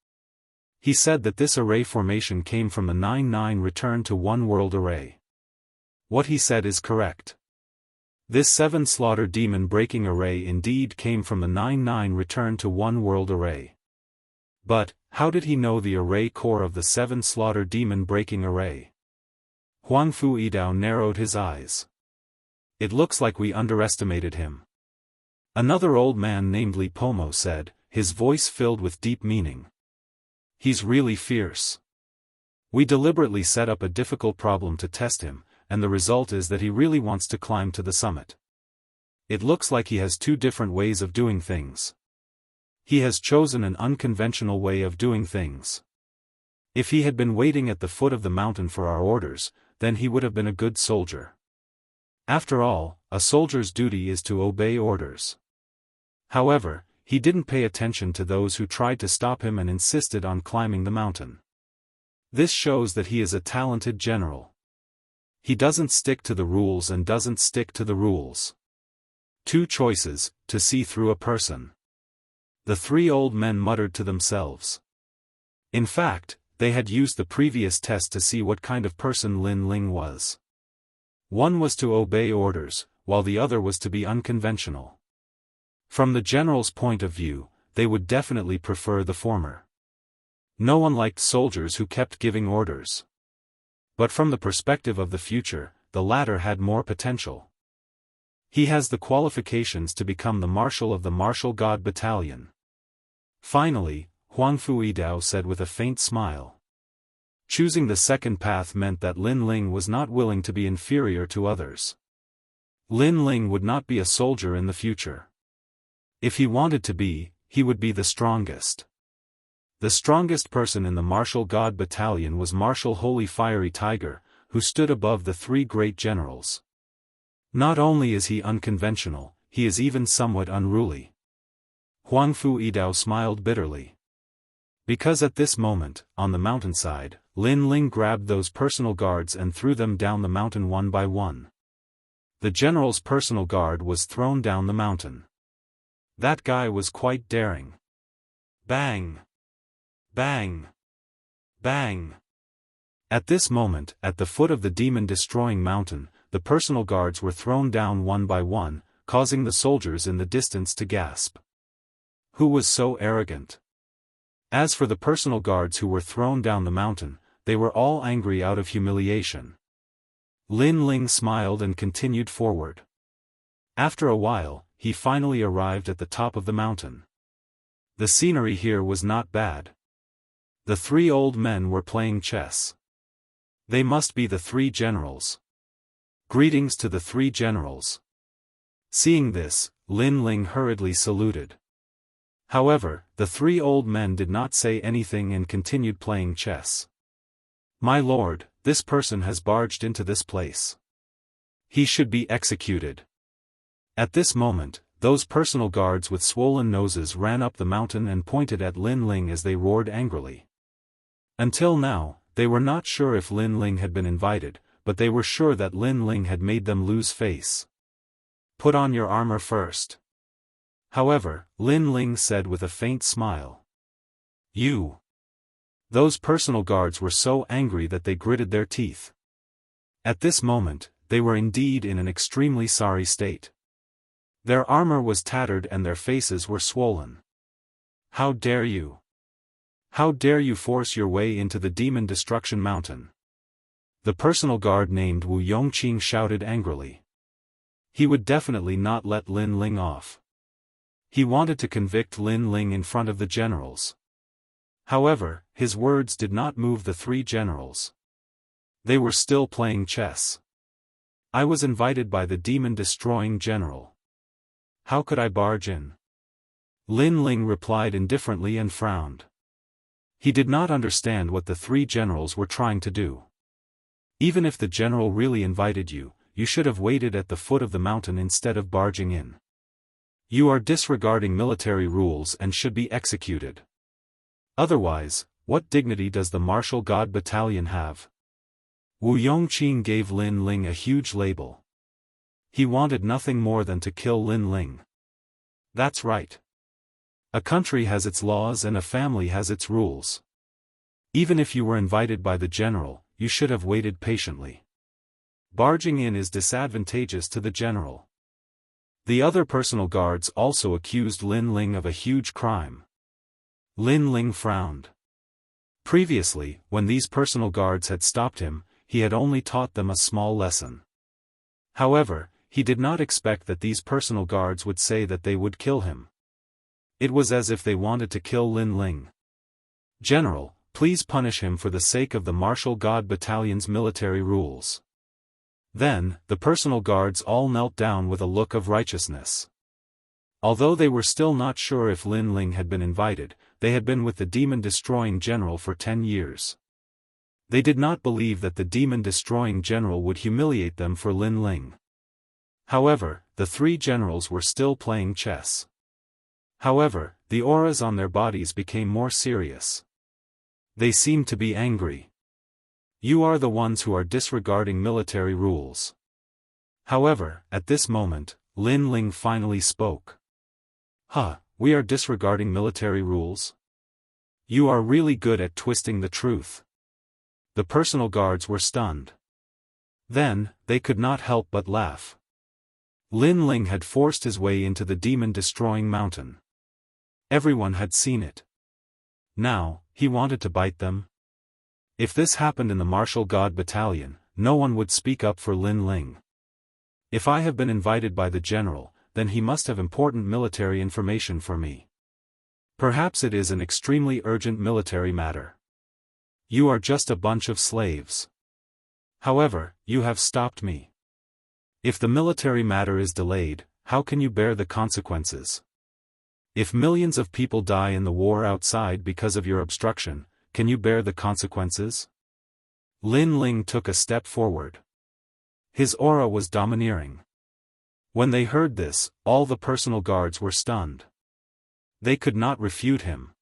He said that this array formation came from the 9-9 return to one world array. What he said is correct. This 7 slaughter demon breaking array indeed came from the 9-9 return to one world array. But, how did he know the array core of the 7 slaughter demon breaking array? Huang Fu Yidao narrowed his eyes. It looks like we underestimated him. Another old man named Li Pomo said, his voice filled with deep meaning. He's really fierce. We deliberately set up a difficult problem to test him, and the result is that he really wants to climb to the summit. It looks like he has two different ways of doing things. He has chosen an unconventional way of doing things. If he had been waiting at the foot of the mountain for our orders, then he would have been a good soldier. After all, a soldier's duty is to obey orders. However, he didn't pay attention to those who tried to stop him and insisted on climbing the mountain. This shows that he is a talented general. He doesn't stick to the rules and doesn't stick to the rules. Two choices, to see through a person. The three old men muttered to themselves. In fact, they had used the previous test to see what kind of person Lin Ling was. One was to obey orders, while the other was to be unconventional. From the general's point of view, they would definitely prefer the former. No one liked soldiers who kept giving orders. But from the perspective of the future, the latter had more potential. He has the qualifications to become the marshal of the Martial God Battalion. Finally, Huang Fu Yidao said with a faint smile. Choosing the second path meant that Lin Ling was not willing to be inferior to others. Lin Ling would not be a soldier in the future. If he wanted to be, he would be the strongest. The strongest person in the Martial God Battalion was Marshal Holy Fiery Tiger, who stood above the three great generals. Not only is he unconventional, he is even somewhat unruly. Huang Fu Yidao smiled bitterly. Because at this moment, on the mountainside, Lin Ling grabbed those personal guards and threw them down the mountain one by one. The general's personal guard was thrown down the mountain. That guy was quite daring. Bang! Bang! Bang! At this moment, at the foot of the demon-destroying mountain, the personal guards were thrown down one by one, causing the soldiers in the distance to gasp. Who was so arrogant? As for the personal guards who were thrown down the mountain, they were all angry out of humiliation. Lin Ling smiled and continued forward. After a while, he finally arrived at the top of the mountain. The scenery here was not bad. The three old men were playing chess. They must be the three generals. Greetings to the three generals. Seeing this, Lin Ling hurriedly saluted. However, the three old men did not say anything and continued playing chess. My lord, this person has barged into this place. He should be executed. At this moment, those personal guards with swollen noses ran up the mountain and pointed at Lin Ling as they roared angrily. Until now, they were not sure if Lin Ling had been invited, but they were sure that Lin Ling had made them lose face. Put on your armor first. However, Lin Ling said with a faint smile. You. Those personal guards were so angry that they gritted their teeth. At this moment, they were indeed in an extremely sorry state. Their armor was tattered and their faces were swollen. How dare you? How dare you force your way into the Demon Destruction Mountain? The personal guard named Wu Yongqing shouted angrily. He would definitely not let Lin Ling off. He wanted to convict Lin Ling in front of the generals. However, his words did not move the three generals. They were still playing chess. I was invited by the demon-destroying general. How could I barge in? Lin Ling replied indifferently and frowned. He did not understand what the three generals were trying to do. Even if the general really invited you, you should have waited at the foot of the mountain instead of barging in. You are disregarding military rules and should be executed. Otherwise, what dignity does the martial god battalion have? Wu Yongqing gave Lin Ling a huge label. He wanted nothing more than to kill Lin Ling. That's right. A country has its laws and a family has its rules. Even if you were invited by the general, you should have waited patiently. Barging in is disadvantageous to the general. The other personal guards also accused Lin Ling of a huge crime. Lin Ling frowned. Previously, when these personal guards had stopped him, he had only taught them a small lesson. However, he did not expect that these personal guards would say that they would kill him. It was as if they wanted to kill Lin Ling. General, please punish him for the sake of the martial god battalion's military rules. Then, the personal guards all knelt down with a look of righteousness. Although they were still not sure if Lin Ling had been invited, they had been with the demon-destroying general for 10 years. They did not believe that the demon-destroying general would humiliate them for Lin Ling. However, the three generals were still playing chess. However, the auras on their bodies became more serious. They seemed to be angry. You are the ones who are disregarding military rules. However, at this moment, Lin Ling finally spoke. We are disregarding military rules? You are really good at twisting the truth. The personal guards were stunned. Then, they could not help but laugh. Lin Ling had forced his way into the demon-destroying mountain. Everyone had seen it. Now, he wanted to bite them. If this happened in the martial god battalion, no one would speak up for Lin Ling. If I have been invited by the general, then he must have important military information for me. Perhaps it is an extremely urgent military matter. You are just a bunch of slaves. However, you have stopped me. If the military matter is delayed, how can you bear the consequences? If millions of people die in the war outside because of your obstruction, can you bear the consequences? Lin Ling took a step forward. His aura was domineering. When they heard this, all the personal guards were stunned. They could not refute him.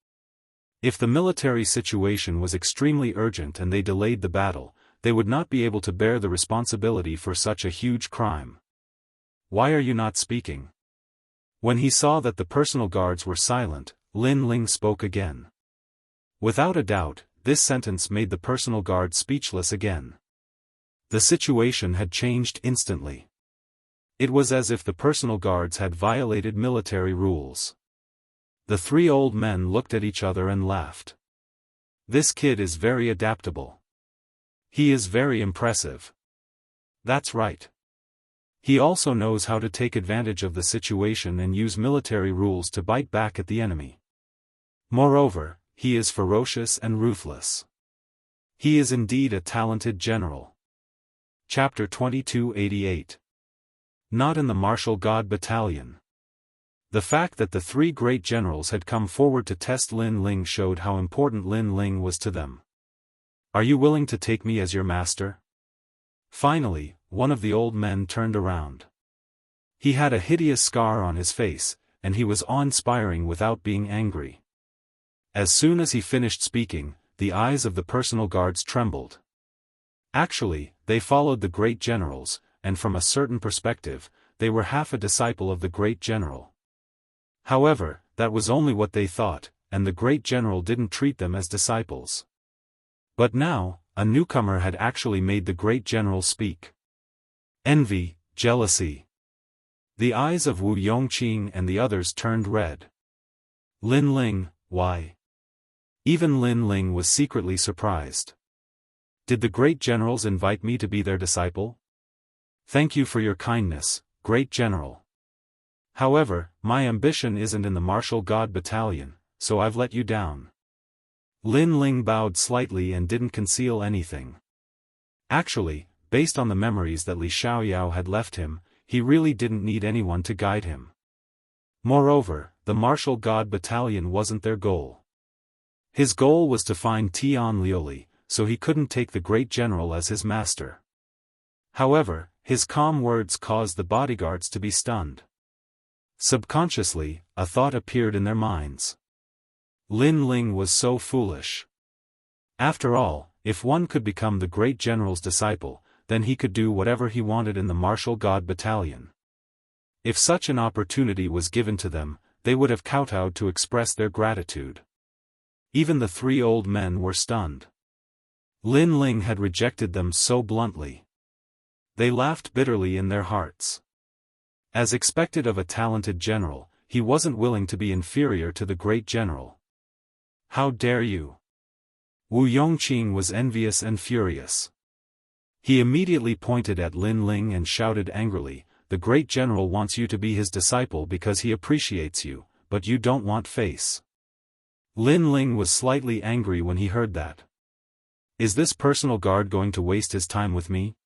If the military situation was extremely urgent and they delayed the battle, they would not be able to bear the responsibility for such a huge crime. Why are you not speaking? When he saw that the personal guards were silent, Lin Ling spoke again. Without a doubt, this sentence made the personal guard speechless again. The situation had changed instantly. It was as if the personal guards had violated military rules. The three old men looked at each other and laughed. This kid is very adaptable. He is very impressive. That's right. He also knows how to take advantage of the situation and use military rules to bite back at the enemy. Moreover, he is ferocious and ruthless. He is indeed a talented general. Chapter 2288. Not in the martial god battalion. The fact that the three great generals had come forward to test Lin Ling showed how important Lin Ling was to them. Are you willing to take me as your master? Finally, one of the old men turned around. He had a hideous scar on his face, and he was awe-inspiring without being angry. As soon as he finished speaking, the eyes of the personal guards trembled. Actually, they followed the great generals, and from a certain perspective, they were half a disciple of the great general. However, that was only what they thought, and the great general didn't treat them as disciples. But now, a newcomer had actually made the great general speak. Envy, jealousy. The eyes of Wu Yongqing and the others turned red. Lin Ling, why? Even Lin Ling was secretly surprised. Did the great generals invite me to be their disciple? Thank you for your kindness, great general. However, my ambition isn't in the martial god battalion, so I've let you down. Lin Ling bowed slightly and didn't conceal anything. Actually, based on the memories that Li Xiaoyao had left him, he really didn't need anyone to guide him. Moreover, the martial god battalion wasn't their goal. His goal was to find Tian Liuli, so he couldn't take the great general as his master. However, his calm words caused the bodyguards to be stunned. Subconsciously, a thought appeared in their minds. Lin Ling was so foolish. After all, if one could become the great general's disciple, then he could do whatever he wanted in the martial god battalion. If such an opportunity was given to them, they would have kowtowed to express their gratitude. Even the three old men were stunned. Lin Ling had rejected them so bluntly. They laughed bitterly in their hearts. As expected of a talented general, he wasn't willing to be inferior to the great general. How dare you? Wu Yongqing was envious and furious. He immediately pointed at Lin Ling and shouted angrily, "The great general wants you to be his disciple because he appreciates you, but you don't want face." Lin Ling was slightly angry when he heard that. Is this personal guard going to waste his time with me?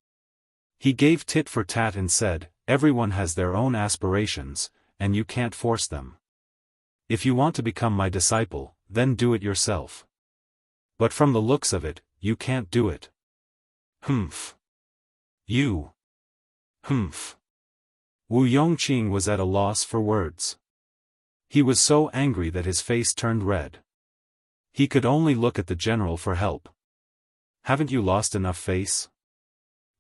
He gave tit for tat and said, "Everyone has their own aspirations, and you can't force them. If you want to become my disciple, then do it yourself. But from the looks of it, you can't do it." Humph. You. Humph. Wu Yongqing was at a loss for words. He was so angry that his face turned red. He could only look at the general for help. Haven't you lost enough face?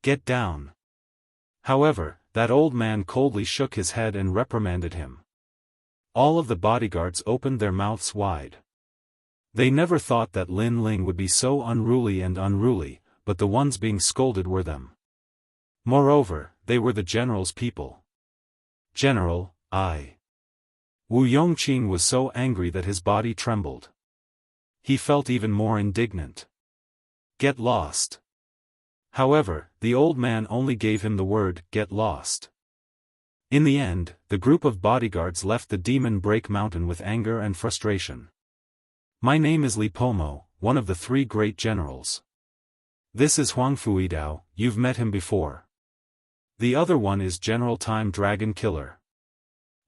Get down. However, that old man coldly shook his head and reprimanded him. All of the bodyguards opened their mouths wide. They never thought that Lin Ling would be so unruly, but the ones being scolded were them. Moreover, they were the general's people. General, Wu Yongqing was so angry that his body trembled. He felt even more indignant. Get lost. However, the old man only gave him the word, get lost. In the end, the group of bodyguards left the Demon Break Mountain with anger and frustration. My name is Li Pomo, one of the three great generals. This is Huang Fuidao, you've met him before. The other one is General Time Dragon Killer.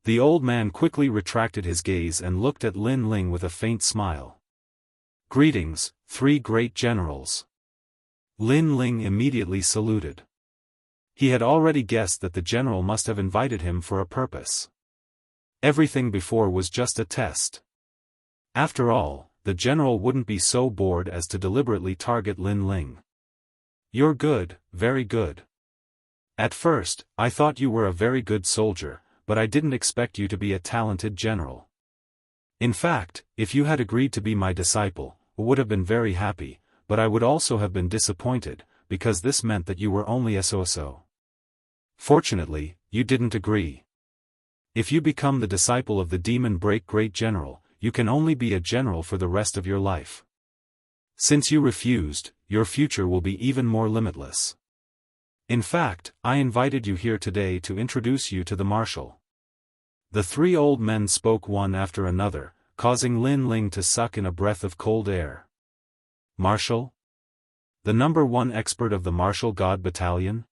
The old man quickly retracted his gaze and looked at Lin Ling with a faint smile. Greetings, three great generals. Lin Ling immediately saluted. He had already guessed that the general must have invited him for a purpose. Everything before was just a test. After all, the general wouldn't be so bored as to deliberately target Lin Ling. You're good, very good. At first, I thought you were a very good soldier, but I didn't expect you to be a talented general. In fact, if you had agreed to be my disciple, I would have been very happy, but I would also have been disappointed, because this meant that you were only so. Fortunately, you didn't agree. If you become the disciple of the Demon Break Great General, you can only be a general for the rest of your life. Since you refused, your future will be even more limitless. In fact, I invited you here today to introduce you to the marshal. The three old men spoke one after another, causing Lin Ling to suck in a breath of cold air. Marshal? The #1 expert of the martial god battalion?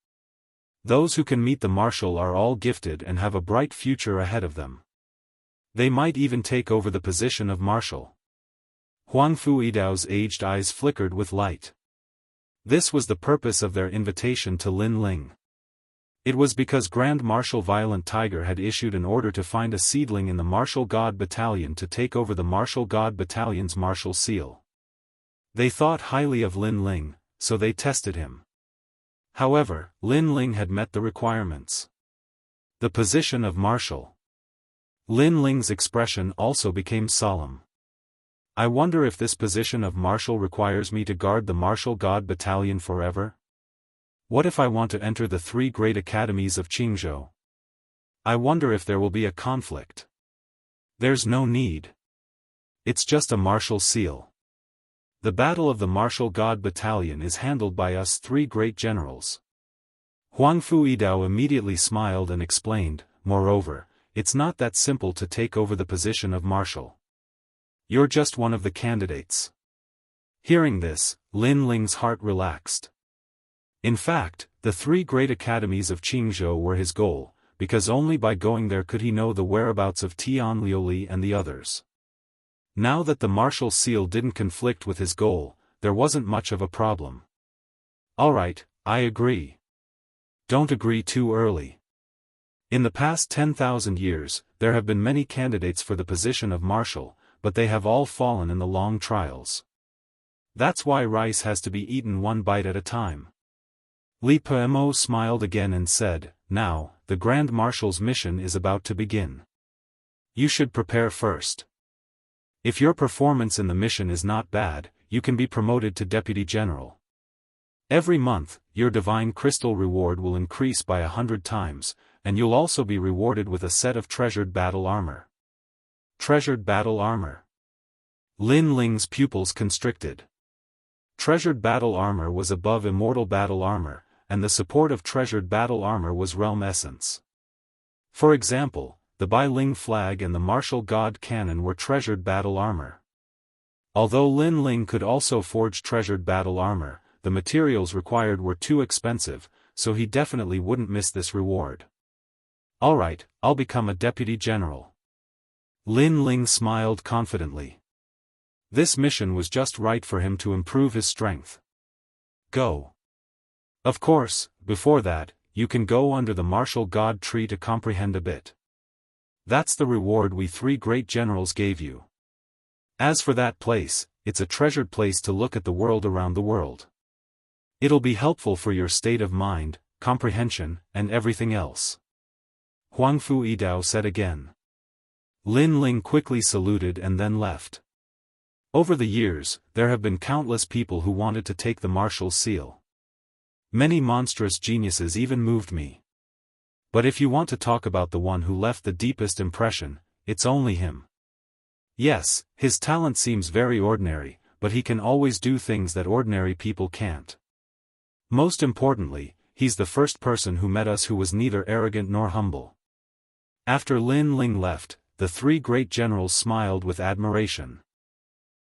Those who can meet the marshal are all gifted and have a bright future ahead of them. They might even take over the position of marshal. Huang Fuidao's aged eyes flickered with light. This was the purpose of their invitation to Lin Ling. It was because Grand Marshal Violent Tiger had issued an order to find a seedling in the Martial God Battalion to take over the Martial God Battalion's martial seal. They thought highly of Lin Ling, so they tested him. However, Lin Ling had met the requirements. The position of marshal. Lin Ling's expression also became solemn. I wonder if this position of marshal requires me to guard the Martial God Battalion forever? What if I want to enter the 3 great academies of Qingzhou? I wonder if there will be a conflict. There's no need. It's just a martial seal. The battle of the Martial God Battalion is handled by us 3 great generals. Huang Fuidao immediately smiled and explained, moreover, it's not that simple to take over the position of marshal. You're just one of the candidates. Hearing this, Lin Ling's heart relaxed. In fact, the 3 great academies of Jianghu were his goal, because only by going there could he know the whereabouts of Tian Liuli and the others. Now that the martial seal didn't conflict with his goal, there wasn't much of a problem. Alright, I agree. Don't agree too early. In the past 10,000 years, there have been many candidates for the position of marshal, but they have all fallen in the long trials. That's why rice has to be eaten one bite at a time. Li Pemo smiled again and said, "Now, the Grand Marshal's mission is about to begin. You should prepare first. If your performance in the mission is not bad, you can be promoted to Deputy General. Every month, your divine crystal reward will increase by 100 times, and you'll also be rewarded with a set of treasured battle armor." Treasured battle armor. Lin Ling's pupils constricted. Treasured battle armor was above immortal battle armor, and the support of treasured battle armor was realm essence. For example, the Bai Ling flag and the martial god cannon were treasured battle armor. Although Lin Ling could also forge treasured battle armor, the materials required were too expensive, so he definitely wouldn't miss this reward. Alright, I'll become a deputy general. Lin Ling smiled confidently. This mission was just right for him to improve his strength. Go. Of course, before that, you can go under the martial god tree to comprehend a bit. That's the reward we 3 great generals gave you. As for that place, it's a treasured place to look at the world around the world. It'll be helpful for your state of mind, comprehension, and everything else. Huangfu Yidao said again. Lin Ling quickly saluted and then left. Over the years, there have been countless people who wanted to take the martial seal. Many monstrous geniuses even moved me. But if you want to talk about the one who left the deepest impression, it's only him. Yes, his talent seems very ordinary, but he can always do things that ordinary people can't. Most importantly, he's the first person who met us who was neither arrogant nor humble. After Lin Ling left, the 3 great generals smiled with admiration.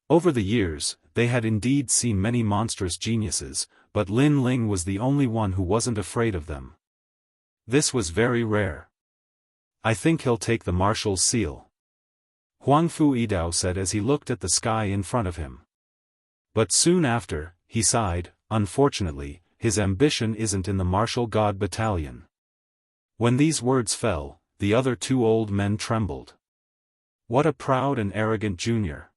Over the years, they had indeed seen many monstrous geniuses, but Lin Ling was the only one who wasn't afraid of them. This was very rare. I think he'll take the martial seal. Huangfu Yidao said as he looked at the sky in front of him. But soon after, he sighed, unfortunately, his ambition isn't in the martial god battalion. When these words fell, the other 2 old men trembled. What a proud and arrogant junior.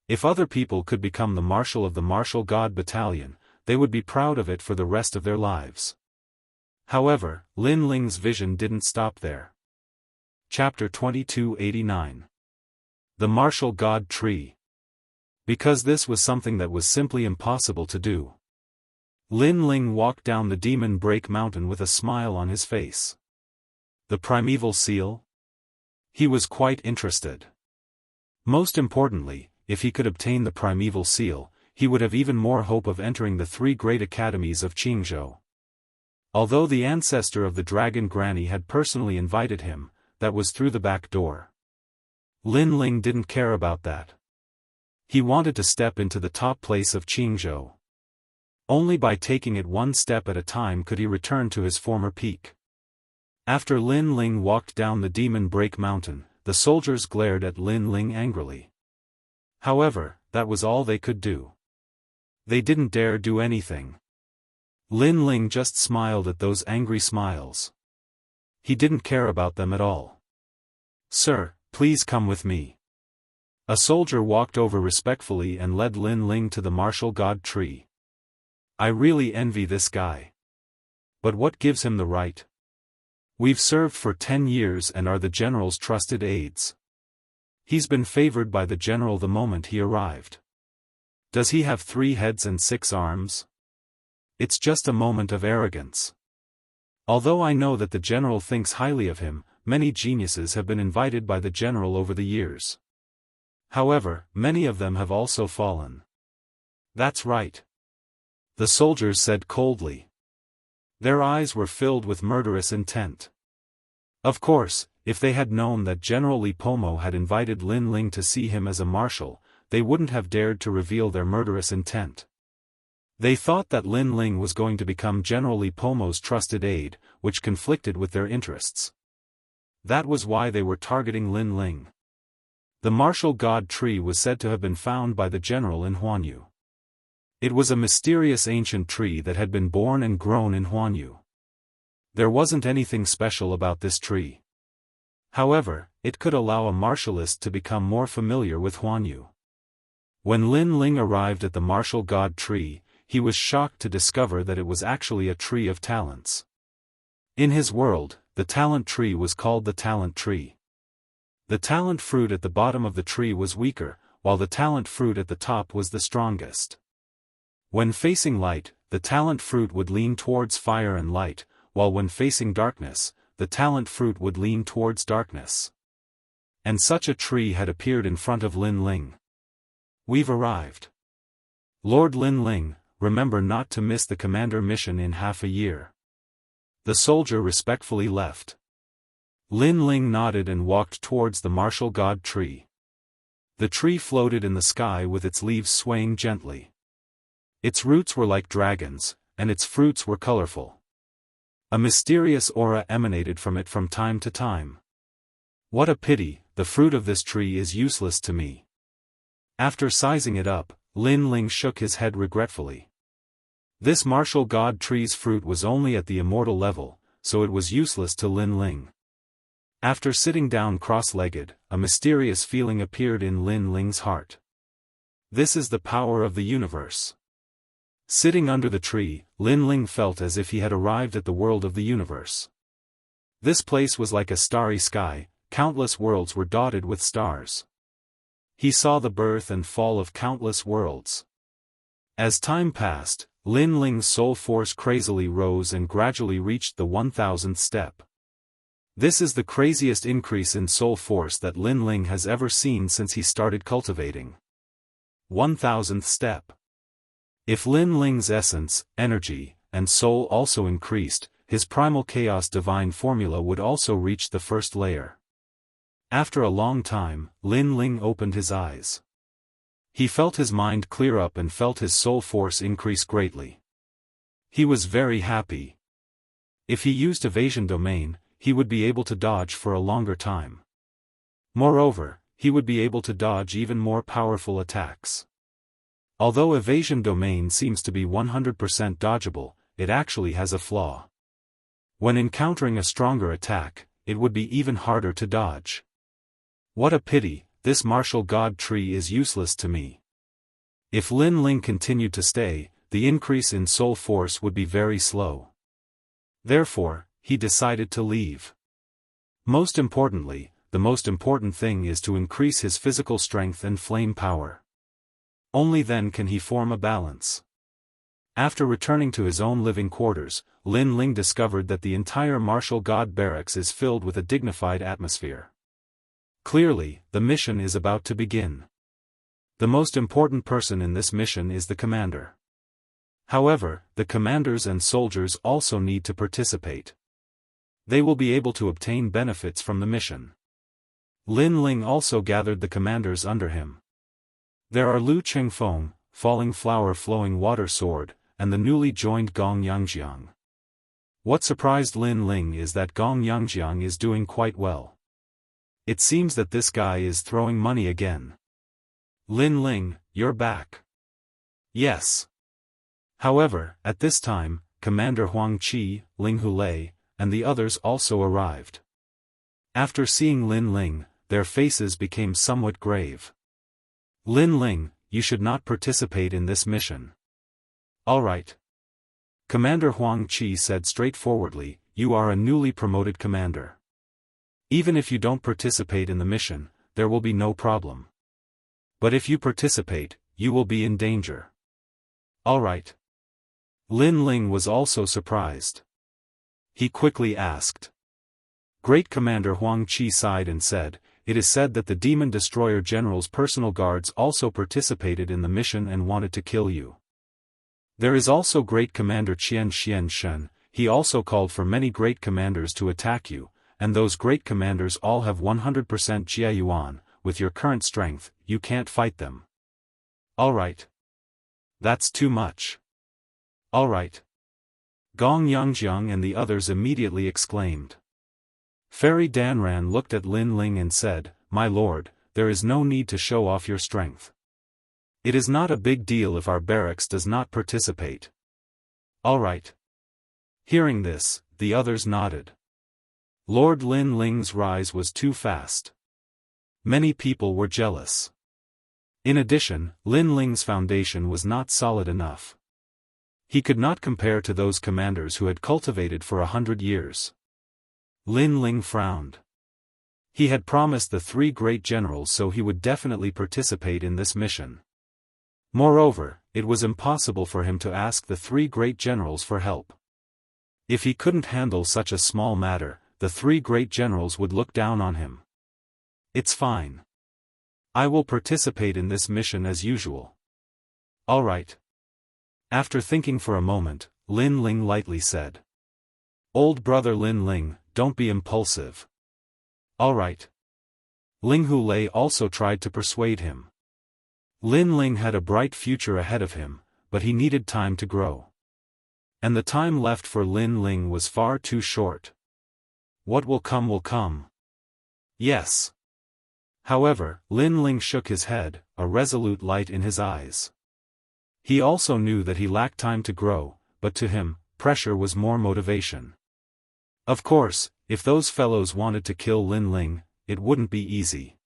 If other people could become the marshal of the martial god battalion, they would be proud of it for the rest of their lives. However, Lin Ling's vision didn't stop there. Chapter 2289. The Martial God Tree. Because this was something that was simply impossible to do. Lin Ling walked down the Demon Break Mountain with a smile on his face. The primeval seal? He was quite interested. Most importantly, if he could obtain the primeval seal, he would have even more hope of entering the 3 great academies of Jianghu. Although the ancestor of the dragon granny had personally invited him, that was through the back door. Lin Ling didn't care about that. He wanted to step into the top place of Jianghu. Only by taking it one step at a time could he return to his former peak. After Lin Ling walked down the Demon Break Mountain, the soldiers glared at Lin Ling angrily. However, that was all they could do. They didn't dare do anything. Lin Ling just smiled at those angry smiles. He didn't care about them at all. "Sir, please come with me." A soldier walked over respectfully and led Lin Ling to the martial god tree. I really envy this guy. But what gives him the right? We've served for 10 years and are the general's trusted aides. He's been favored by the general the moment he arrived. Does he have 3 heads and 6 arms? It's just a moment of arrogance. Although I know that the general thinks highly of him, many geniuses have been invited by the general over the years. However, many of them have also fallen. That's right. The soldiers said coldly. Their eyes were filled with murderous intent. Of course, If they had known that General Li Pomo had invited Lin Ling to see him as a marshal, they wouldn't have dared to reveal their murderous intent. They thought that Lin Ling was going to become General Li Pomo's trusted aide, which conflicted with their interests. That was why they were targeting Lin Ling. The martial god tree was said to have been found by the general in Huanyu. It was a mysterious ancient tree that had been born and grown in Huanyu. There wasn't anything special about this tree. However, it could allow a martialist to become more familiar with Huanyu. When Lin Ling arrived at the martial god tree, he was shocked to discover that it was actually a tree of talents. In his world, the talent tree was called the talent tree. The talent fruit at the bottom of the tree was weaker, while the talent fruit at the top was the strongest. When facing light, the talent fruit would lean towards fire and light, while when facing darkness, the talent fruit would lean towards darkness. And such a tree had appeared in front of Lin Ling. "We've arrived. Lord Lin Ling, remember not to miss the commander mission in half a year." The soldier respectfully left. Lin Ling nodded and walked towards the martial god tree. The tree floated in the sky with its leaves swaying gently. Its roots were like dragons, and its fruits were colorful. A mysterious aura emanated from it from time to time. "What a pity, the fruit of this tree is useless to me." After sizing it up, Lin Ling shook his head regretfully. This martial god tree's fruit was only at the immortal level, so it was useless to Lin Ling. After sitting down cross-legged, a mysterious feeling appeared in Lin Ling's heart. This is the power of the universe. Sitting under the tree, Lin Ling felt as if he had arrived at the world of the universe. This place was like a starry sky, countless worlds were dotted with stars. He saw the birth and fall of countless worlds. As time passed, Lin Ling's soul force crazily rose and gradually reached the 1000th step. This is the craziest increase in soul force that Lin Ling has ever seen since he started cultivating. 1000th step. If Lin Ling's essence, energy, and soul also increased, his primal chaos divine formula would also reach the first layer. After a long time, Lin Ling opened his eyes. He felt his mind clear up and felt his soul force increase greatly. He was very happy. If he used evasion domain, he would be able to dodge for a longer time. Moreover, he would be able to dodge even more powerful attacks. Although evasion domain seems to be 100% dodgeable, it actually has a flaw. When encountering a stronger attack, it would be even harder to dodge. What a pity, this martial god tree is useless to me. If Lin Ling continued to stay, the increase in soul force would be very slow. Therefore, he decided to leave. Most importantly, the most important thing is to increase his physical strength and flame power. Only then can he form a balance. After returning to his own living quarters, Lin Ling discovered that the entire martial god barracks is filled with a dignified atmosphere. Clearly, the mission is about to begin. The most important person in this mission is the commander. However, the commanders and soldiers also need to participate. They will be able to obtain benefits from the mission. Lin Ling also gathered the commanders under him. There are Lu Chengfeng, Falling Flower Flowing Water Sword, and the newly joined Gong Yangjiang. What surprised Lin Ling is that Gong Yangjiang is doing quite well. It seems that this guy is throwing money again. Lin Ling, you're back. Yes. However, at this time, Commander Huang Qi, Ling Hulei, and the others also arrived. After seeing Lin Ling, their faces became somewhat grave. Lin Ling, you should not participate in this mission. All right. Commander Huang Qi said straightforwardly, you are a newly promoted commander. Even if you don't participate in the mission, there will be no problem. But if you participate, you will be in danger. All right. Lin Ling was also surprised. He quickly asked. Great Commander Huang Qi sighed and said, it is said that the Demon Destroyer General's personal guards also participated in the mission and wanted to kill you. There is also Great Commander Qian Xianxia. He also called for many great commanders to attack you, and those great commanders all have 100% Jia Yuan. With your current strength, you can't fight them. Alright. That's too much. Alright. Gong Yangjiang and the others immediately exclaimed. Fairy Danran looked at Lin Ling and said, My lord, there is no need to show off your strength. It is not a big deal if our barracks does not participate. Alright. Hearing this, the others nodded. Lord Lin Ling's rise was too fast. Many people were jealous. In addition, Lin Ling's foundation was not solid enough. He could not compare to those commanders who had cultivated for 100 years. Lin Ling frowned. He had promised the 3 great generals, so he would definitely participate in this mission. Moreover, it was impossible for him to ask the 3 great generals for help. If he couldn't handle such a small matter, the 3 great generals would look down on him. It's fine. I will participate in this mission as usual. Alright. After thinking for a moment, Lin Ling lightly said. Old brother Lin Ling, don't be impulsive. Alright. Ling Hulei also tried to persuade him. Lin Ling had a bright future ahead of him, but he needed time to grow. And the time left for Lin Ling was far too short. What will come will come. Yes. However, Lin Ling shook his head, a resolute light in his eyes. He also knew that he lacked time to grow, but to him, pressure was more motivation. Of course, if those fellows wanted to kill Lin Ling, it wouldn't be easy.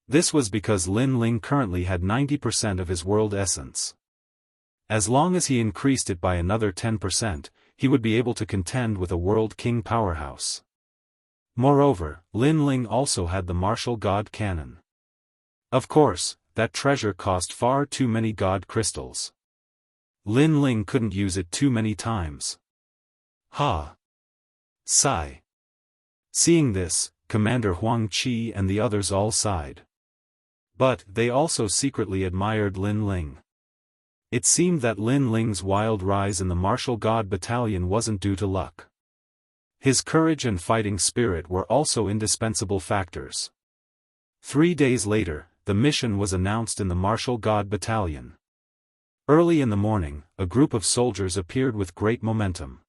This was because Lin Ling currently had 90% of his world essence. As long as he increased it by another 10%, he would be able to contend with a world king powerhouse. Moreover, Lin Ling also had the martial god cannon. Of course, that treasure cost far too many god crystals. Lin Ling couldn't use it too many times. Ha! Sigh. Seeing this, Commander Huang Qi and the others all sighed. But they also secretly admired Lin Ling. It seemed that Lin Ling's wild rise in the martial god battalion wasn't due to luck. His courage and fighting spirit were also indispensable factors. 3 days later, the mission was announced in the martial god battalion. Early in the morning, a group of soldiers appeared with great momentum.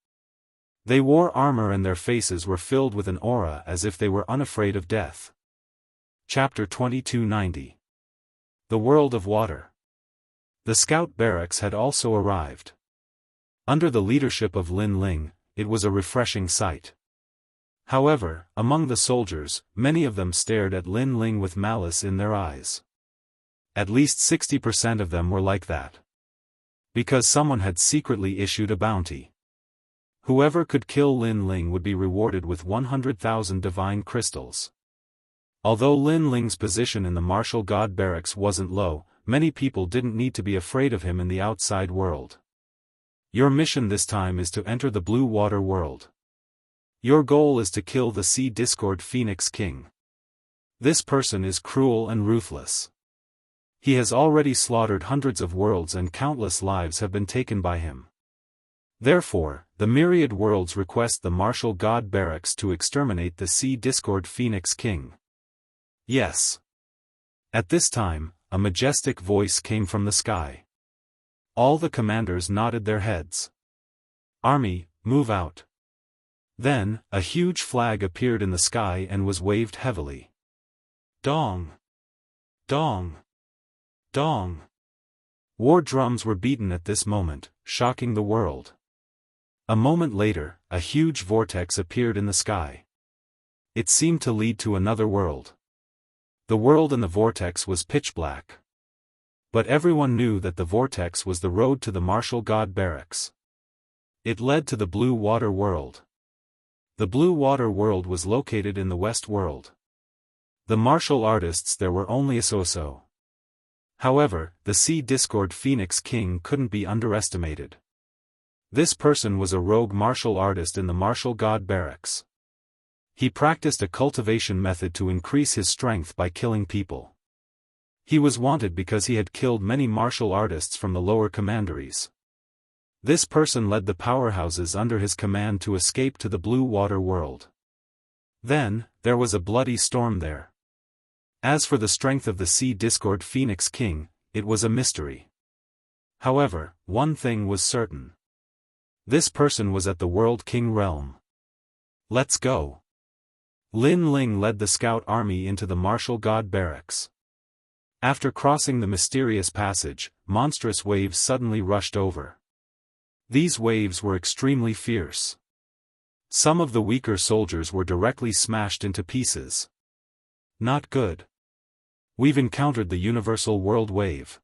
They wore armor and their faces were filled with an aura as if they were unafraid of death. Chapter 2290. The World of Water. The scout barracks had also arrived. Under the leadership of Lin Ling, it was a refreshing sight. However, among the soldiers, many of them stared at Lin Ling with malice in their eyes. At least 60% of them were like that. Because someone had secretly issued a bounty. Whoever could kill Lin Ling would be rewarded with 100,000 divine crystals. Although Lin Ling's position in the martial god barracks wasn't low, many people didn't need to be afraid of him in the outside world. Your mission this time is to enter the blue water world. Your goal is to kill the Sea Discord Phoenix King. This person is cruel and ruthless. He has already slaughtered hundreds of worlds and countless lives have been taken by him. Therefore, the myriad worlds request the martial god barracks to exterminate the Sea Discord Phoenix King. Yes. At this time, a majestic voice came from the sky. All the commanders nodded their heads. Army, move out. Then, a huge flag appeared in the sky and was waved heavily. Dong! Dong! Dong! War drums were beaten at this moment, shocking the world. A moment later, a huge vortex appeared in the sky. It seemed to lead to another world. The world in the vortex was pitch black. But everyone knew that the vortex was the road to the martial god barracks. It led to the blue water world. The blue water world was located in the west world. The martial artists there were only a so-so. However, the Sea Discord Phoenix King couldn't be underestimated. This person was a rogue martial artist in the martial god barracks. He practiced a cultivation method to increase his strength by killing people. He was wanted because he had killed many martial artists from the lower commanderies. This person led the powerhouses under his command to escape to the blue water world. Then, there was a bloody storm there. As for the strength of the Sea Discord Phoenix King, it was a mystery. However, one thing was certain. This person was at the World King realm. Let's go. Lin Ling led the scout army into the martial god barracks. After crossing the mysterious passage, monstrous waves suddenly rushed over. These waves were extremely fierce. Some of the weaker soldiers were directly smashed into pieces. Not good. We've encountered the universal world wave.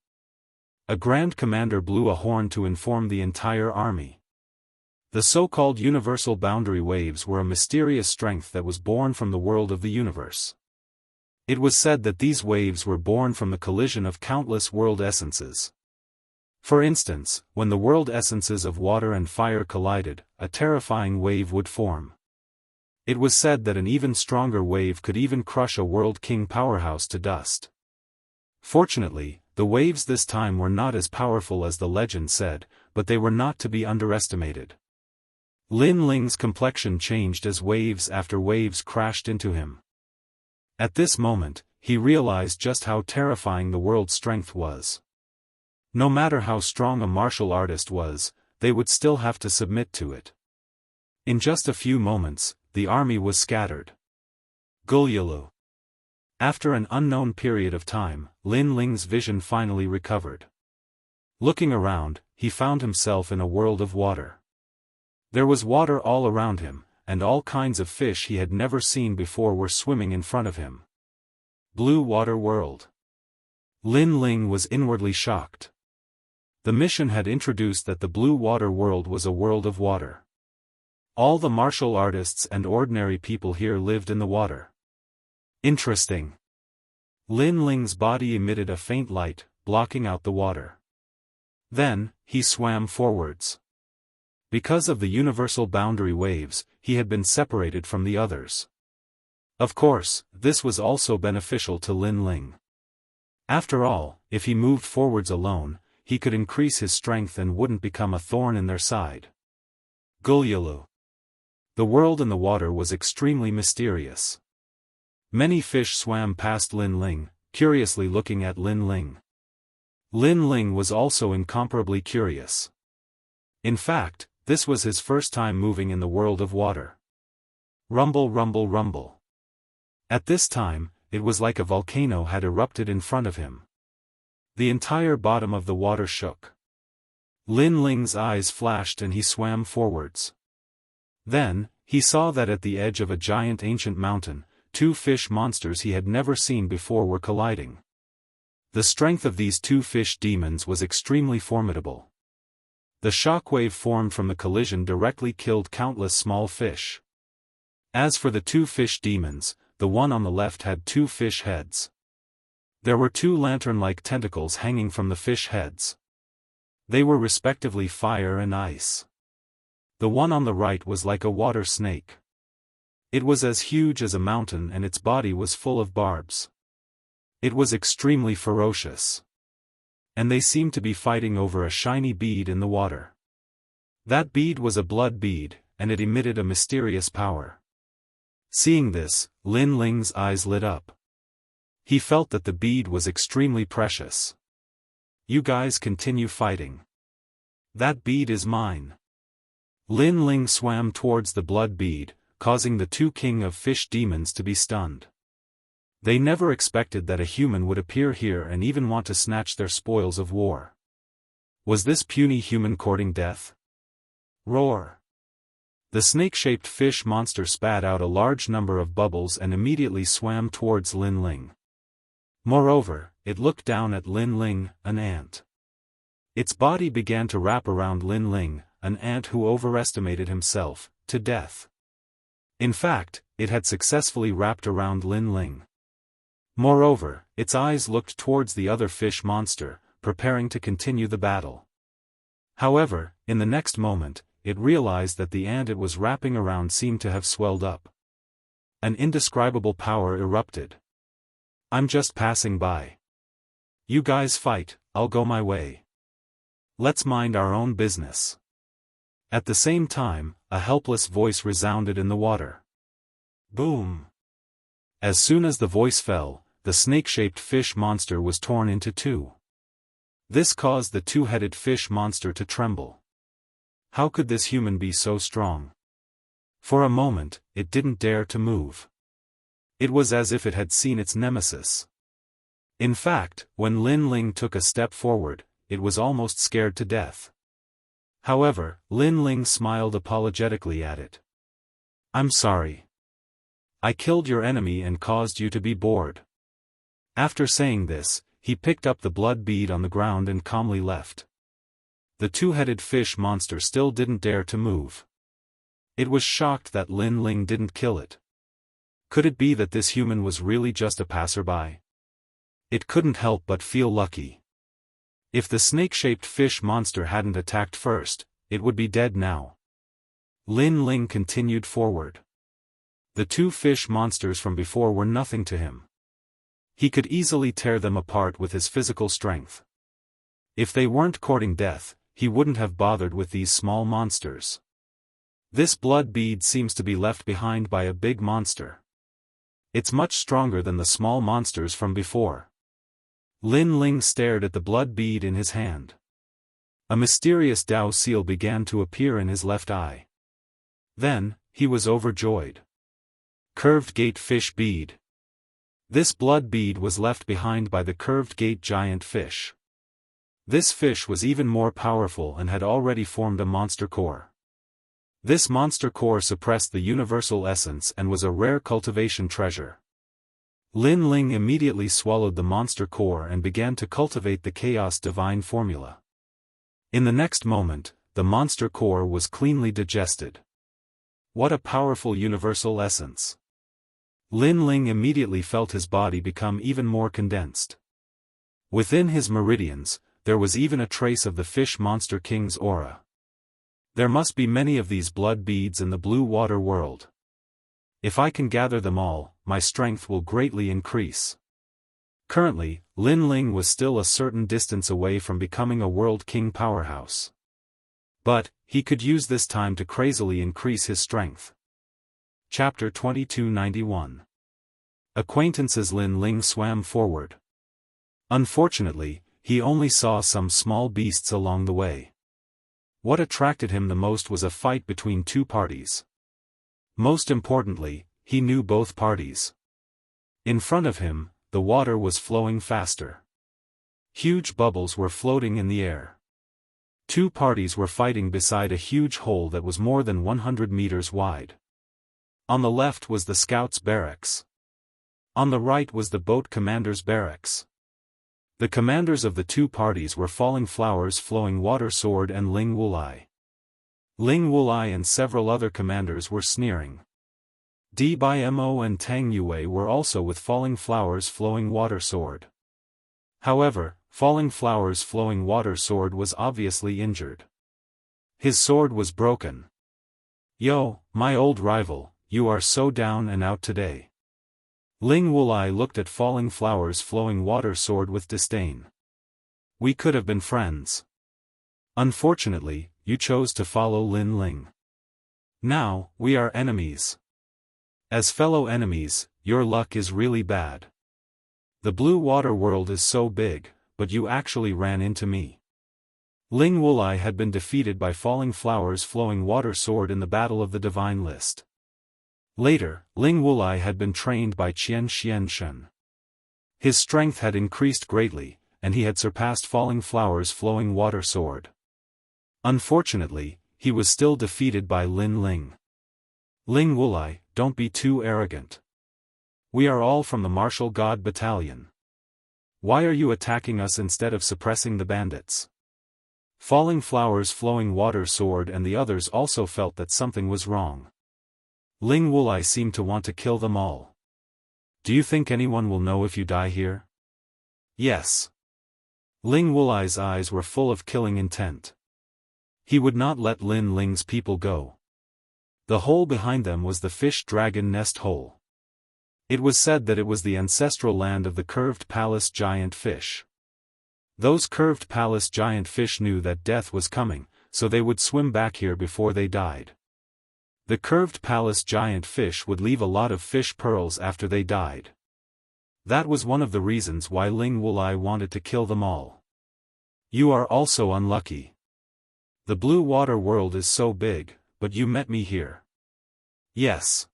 A grand commander blew a horn to inform the entire army. The so-called universal boundary waves were a mysterious strength that was born from the world of the universe. It was said that these waves were born from the collision of countless world essences. For instance, when the world essences of water and fire collided, a terrifying wave would form. It was said that an even stronger wave could even crush a world king powerhouse to dust. Fortunately, the waves this time were not as powerful as the legend said, but they were not to be underestimated. Lin Ling's complexion changed as waves after waves crashed into him. At this moment, he realized just how terrifying the world's strength was. No matter how strong a martial artist was, they would still have to submit to it. In just a few moments, the army was scattered. Gulyalu. After an unknown period of time, Lin Ling's vision finally recovered. Looking around, he found himself in a world of water. There was water all around him, and all kinds of fish he had never seen before were swimming in front of him. Blue Water World. Lin Ling was inwardly shocked. The mission had introduced that the Blue Water World was a world of water. All the martial artists and ordinary people here lived in the water. Interesting. Lin Ling's body emitted a faint light, blocking out the water. Then, he swam forwards. Because of the universal boundary waves, he had been separated from the others. Of course, this was also beneficial to Lin Ling. After all, if he moved forwards alone, he could increase his strength and wouldn't become a thorn in their side. Gulyalu. The world in the water was extremely mysterious. Many fish swam past Lin Ling, curiously looking at Lin Ling. Lin Ling was also incomparably curious. In fact, this was his first time moving in the world of water. Rumble, rumble, rumble. At this time, it was like a volcano had erupted in front of him. The entire bottom of the water shook. Lin Ling's eyes flashed and he swam forwards. Then, he saw that at the edge of a giant ancient mountain, two fish monsters he had never seen before were colliding. The strength of these two fish demons was extremely formidable. The shockwave formed from the collision directly killed countless small fish. As for the two fish demons, the one on the left had two fish heads. There were two lantern-like tentacles hanging from the fish heads. They were respectively fire and ice. The one on the right was like a water snake. It was as huge as a mountain and its body was full of barbs. It was extremely ferocious. And they seemed to be fighting over a shiny bead in the water. That bead was a blood bead, and it emitted a mysterious power. Seeing this, Lin Ling's eyes lit up. He felt that the bead was extremely precious. You guys continue fighting. That bead is mine. Lin Ling swam towards the blood bead, causing the two king of fish demons to be stunned. They never expected that a human would appear here and even want to snatch their spoils of war. Was this puny human courting death? Roar! The snake-shaped fish monster spat out a large number of bubbles and immediately swam towards Lin Ling. Moreover, it looked down at Lin Ling, an ant. Its body began to wrap around Lin Ling, an ant who overestimated himself, to death. In fact, it had successfully wrapped around Lin Ling. Moreover, its eyes looked towards the other fish monster, preparing to continue the battle. However, in the next moment, it realized that the ant it was wrapping around seemed to have swelled up. An indescribable power erupted. I'm just passing by. You guys fight, I'll go my way. Let's mind our own business. At the same time, a helpless voice resounded in the water. Boom! As soon as the voice fell, the snake-shaped fish monster was torn into two. This caused the two-headed fish monster to tremble. How could this human be so strong? For a moment, it didn't dare to move. It was as if it had seen its nemesis. In fact, when Lin Ling took a step forward, it was almost scared to death. However, Lin Ling smiled apologetically at it. "I'm sorry. I killed your enemy and caused you to be bored." After saying this, he picked up the blood bead on the ground and calmly left. The two-headed fish monster still didn't dare to move. It was shocked that Lin Ling didn't kill it. Could it be that this human was really just a passerby? It couldn't help but feel lucky. If the snake-shaped fish monster hadn't attacked first, it would be dead now. Lin Ling continued forward. The two fish monsters from before were nothing to him. He could easily tear them apart with his physical strength. If they weren't courting death, he wouldn't have bothered with these small monsters. This blood bead seems to be left behind by a big monster. It's much stronger than the small monsters from before. Lin Ling stared at the blood bead in his hand. A mysterious Dao seal began to appear in his left eye. Then, he was overjoyed. Curved Gate Fish Bead. This blood bead was left behind by the Curved Gate Giant Fish. This fish was even more powerful and had already formed a monster core. This monster core suppressed the universal essence and was a rare cultivation treasure. Lin Ling immediately swallowed the monster core and began to cultivate the chaos divine formula. In the next moment, the monster core was cleanly digested. What a powerful universal essence! Lin Ling immediately felt his body become even more condensed. Within his meridians, there was even a trace of the fish monster king's aura. There must be many of these blood beads in the blue water world. If I can gather them all, my strength will greatly increase. Currently, Lin Ling was still a certain distance away from becoming a world king powerhouse. But, he could use this time to crazily increase his strength. Chapter 2291. Acquaintances. Lin Ling swam forward. Unfortunately, he only saw some small beasts along the way. What attracted him the most was a fight between two parties. Most importantly, he knew both parties. In front of him, the water was flowing faster. Huge bubbles were floating in the air. Two parties were fighting beside a huge hole that was more than 100 meters wide. On the left was the scouts' barracks. On the right was the boat commander's barracks. The commanders of the two parties were Falling Flowers, Flowing Water Sword and Ling Wulai. Ling Wulai and several other commanders were sneering. Mo and Tang Yue were also with Falling Flowers, Flowing Water Sword. However, Falling Flowers, Flowing Water Sword was obviously injured. His sword was broken. "Yo, my old rival, you are so down and out today." Ling Wulai looked at Falling Flowers, Flowing Water Sword with disdain. "We could have been friends. Unfortunately, you chose to follow Lin Ling. Now, we are enemies. As fellow enemies, your luck is really bad. The blue water world is so big, but you actually ran into me." Ling Wulai had been defeated by Falling Flowers, Flowing Water Sword in the Battle of the Divine List. Later, Ling Wulai had been trained by Qian Xianxia. His strength had increased greatly, and he had surpassed Falling Flowers, Flowing Water Sword. Unfortunately, he was still defeated by Lin Ling. "Ling Wulai, don't be too arrogant. We are all from the Martial God Battalion. Why are you attacking us instead of suppressing the bandits?" Falling Flowers, Flowing Water Sword and the others also felt that something was wrong. Ling Wulai seemed to want to kill them all. "Do you think anyone will know if you die here?" "Yes." Ling Wulai's eyes were full of killing intent. He would not let Lin Ling's people go. The hole behind them was the fish dragon nest hole. It was said that it was the ancestral land of the curved palace giant fish. Those curved palace giant fish knew that death was coming, so they would swim back here before they died. The curved palace giant fish would leave a lot of fish pearls after they died. That was one of the reasons why Ling Wulai wanted to kill them all. You are also unlucky. The blue water world is so big, but you met me here. Yes.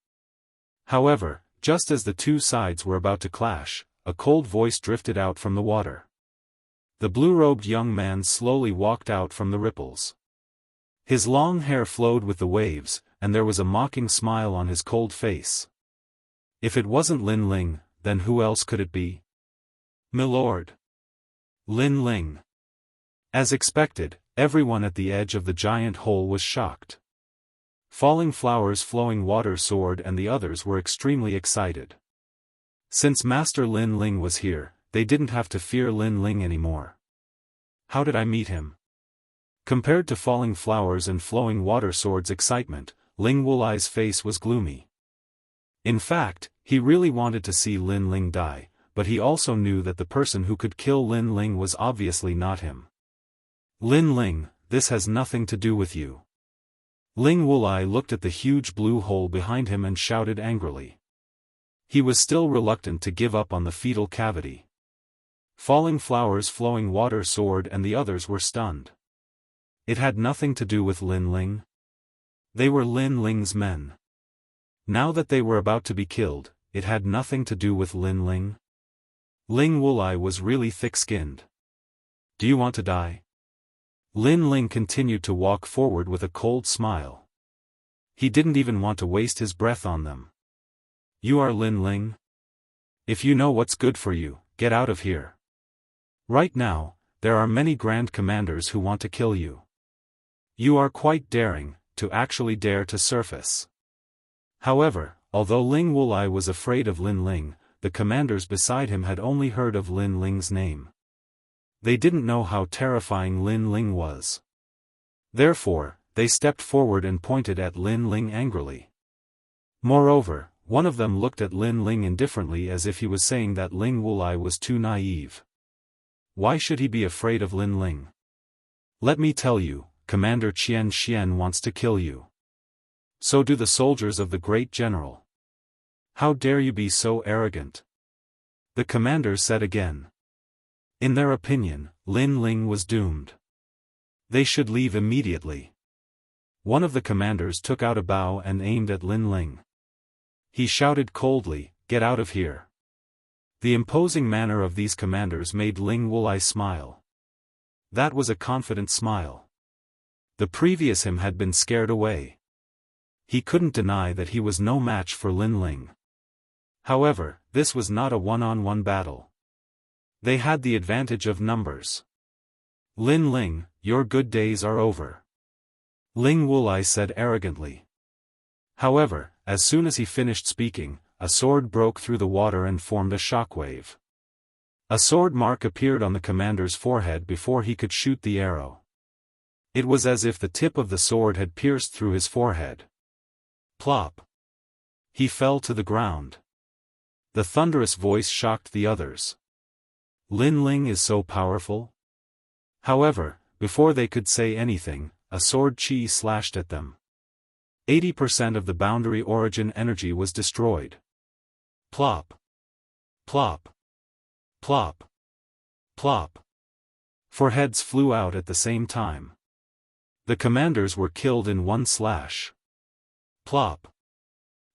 However, just as the two sides were about to clash, a cold voice drifted out from the water. The blue-robed young man slowly walked out from the ripples. His long hair flowed with the waves, and there was a mocking smile on his cold face. If it wasn't Lin Ling, then who else could it be? Milord. Lin Ling. As expected, everyone at the edge of the giant hole was shocked. Falling Flowers, Flowing Water Sword and the others were extremely excited. Since Master Lin Ling was here, they didn't have to fear Lin Ling anymore. How did I meet him? Compared to Falling Flowers and Flowing Water Sword's excitement, Ling Wulai's face was gloomy. In fact, he really wanted to see Lin Ling die, but he also knew that the person who could kill Lin Ling was obviously not him. Lin Ling, this has nothing to do with you. Ling Wulai looked at the huge blue hole behind him and shouted angrily. He was still reluctant to give up on the fetal cavity. Falling Flowers, Flowing Water Sword and the others were stunned. It had nothing to do with Lin Ling. They were Lin Ling's men. Now that they were about to be killed, it had nothing to do with Lin Ling. Ling Wulai was really thick-skinned. Do you want to die? Lin Ling continued to walk forward with a cold smile. He didn't even want to waste his breath on them. You are Lin Ling? If you know what's good for you, get out of here. Right now, there are many Grand Commanders who want to kill you. You are quite daring, to actually dare to surface. However, although Ling Wulai was afraid of Lin Ling, the commanders beside him had only heard of Lin Ling's name. They didn't know how terrifying Lin Ling was. Therefore, they stepped forward and pointed at Lin Ling angrily. Moreover, one of them looked at Lin Ling indifferently as if he was saying that Ling Wulai was too naive. Why should he be afraid of Lin Ling? Let me tell you, Commander Qian Xian wants to kill you. So do the soldiers of the great general. How dare you be so arrogant? The commander said again. In their opinion, Lin Ling was doomed. They should leave immediately. One of the commanders took out a bow and aimed at Lin Ling. He shouted coldly, "Get out of here." The imposing manner of these commanders made Ling Wulai smile. That was a confident smile. The previous him had been scared away. He couldn't deny that he was no match for Lin Ling. However, this was not a one-on-one battle. They had the advantage of numbers. Lin Ling, your good days are over. Ling Wulai said arrogantly. However, as soon as he finished speaking, a sword broke through the water and formed a shockwave. A sword mark appeared on the commander's forehead before he could shoot the arrow. It was as if the tip of the sword had pierced through his forehead. Plop. He fell to the ground. The thunderous voice shocked the others. Lin Ling is so powerful? However, before they could say anything, a sword chi slashed at them. 80% of the boundary origin energy was destroyed. Plop. Plop. Plop. Plop. 4 heads flew out at the same time. The commanders were killed in one slash. Plop.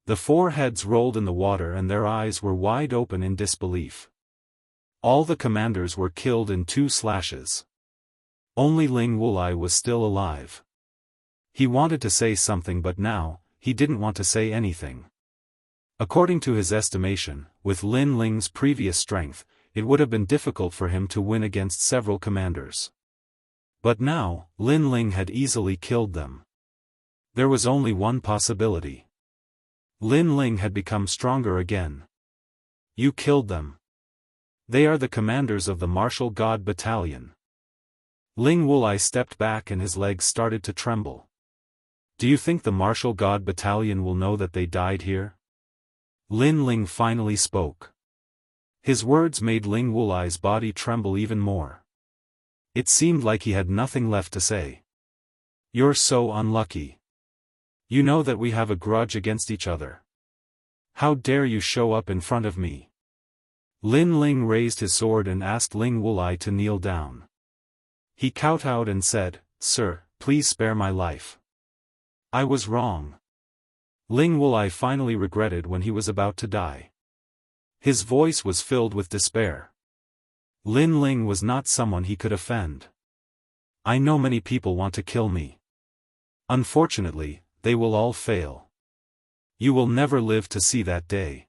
The 4 heads rolled in the water and their eyes were wide open in disbelief. All the commanders were killed in 2 slashes. Only Ling Wulai was still alive. He wanted to say something but now, he didn't want to say anything. According to his estimation, with Lin Ling's previous strength, it would have been difficult for him to win against several commanders. But now, Lin Ling had easily killed them. There was only one possibility. Lin Ling had become stronger again. You killed them. They are the commanders of the Martial God Battalion. Ling Wulai stepped back and his legs started to tremble. Do you think the Martial God Battalion will know that they died here? Lin Ling finally spoke. His words made Ling Wulai's body tremble even more. It seemed like he had nothing left to say. You're so unlucky. You know that we have a grudge against each other. How dare you show up in front of me? Lin Ling raised his sword and asked Ling Wulai to kneel down. He kowtowed and said, "Sir, please spare my life. I was wrong." Ling Wulai finally regretted when he was about to die. His voice was filled with despair. Lin Ling was not someone he could offend. "I know many people want to kill me. Unfortunately, they will all fail. You will never live to see that day."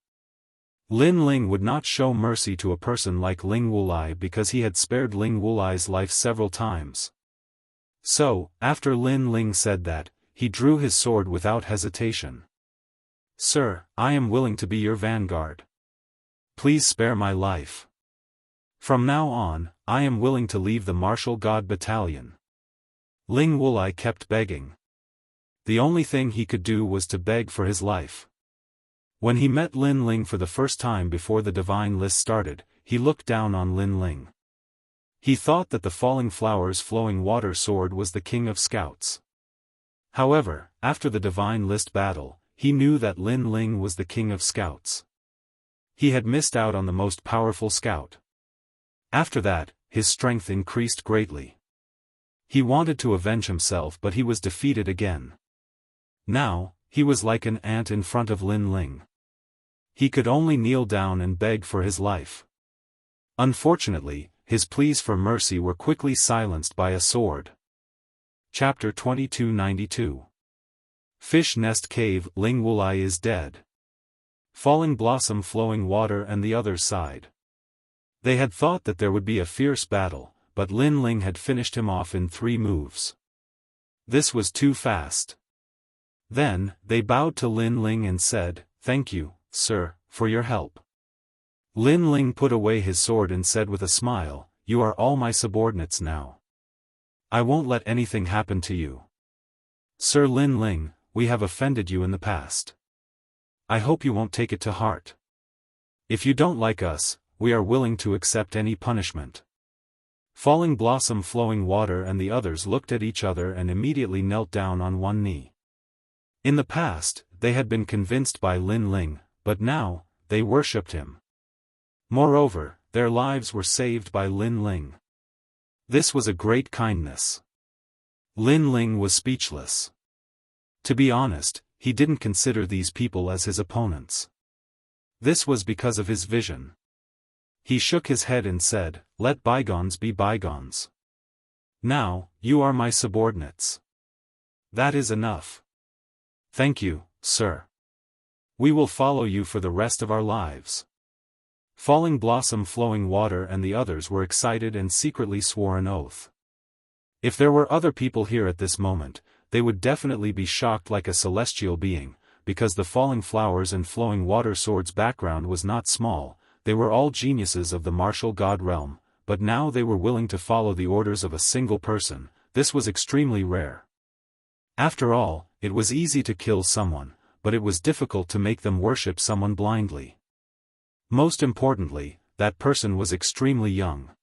Lin Ling would not show mercy to a person like Ling Wulai because he had spared Ling Wulai's life several times. So, after Lin Ling said that, he drew his sword without hesitation. "Sir, I am willing to be your vanguard. Please spare my life. From now on, I am willing to leave the martial god battalion." Ling Wulai kept begging. The only thing he could do was to beg for his life. When he met Lin Ling for the first time before the divine list started, he looked down on Lin Ling. He thought that the falling flowers flowing water sword was the king of scouts. However, after the divine list battle, he knew that Lin Ling was the king of scouts. He had missed out on the most powerful scout. After that, his strength increased greatly. He wanted to avenge himself but he was defeated again. Now, he was like an ant in front of Lin Ling. He could only kneel down and beg for his life. Unfortunately, his pleas for mercy were quickly silenced by a sword. Chapter 2292. Fish Nest Cave. Ling Wulai is dead. Falling Blossom Flowing Water and the others sighed. They had thought that there would be a fierce battle, but Lin Ling had finished him off in 3 moves. This was too fast. Then, they bowed to Lin Ling and said, "Thank you, sir, for your help." Lin Ling put away his sword and said with a smile, "You are all my subordinates now. I won't let anything happen to you. Sir Lin Ling, we have offended you in the past. I hope you won't take it to heart. If you don't like us, we are willing to accept any punishment." Falling Blossom Flowing Water and the others looked at each other and immediately knelt down on one knee. In the past, they had been convinced by Lin Ling, but now, they worshipped him. Moreover, their lives were saved by Lin Ling. This was a great kindness. Lin Ling was speechless. To be honest, he didn't consider these people as his opponents. This was because of his vision. He shook his head and said, "Let bygones be bygones. Now, you are my subordinates. That is enough. Thank you, sir. We will follow you for the rest of our lives." Falling Blossom Flowing Water and the others were excited and secretly swore an oath. If there were other people here at this moment, they would definitely be shocked like a celestial being, because the falling flowers and flowing water swords background was not small. They were all geniuses of the martial god realm, but now they were willing to follow the orders of a single person. This was extremely rare. After all, it was easy to kill someone, but it was difficult to make them worship someone blindly. Most importantly, that person was extremely young.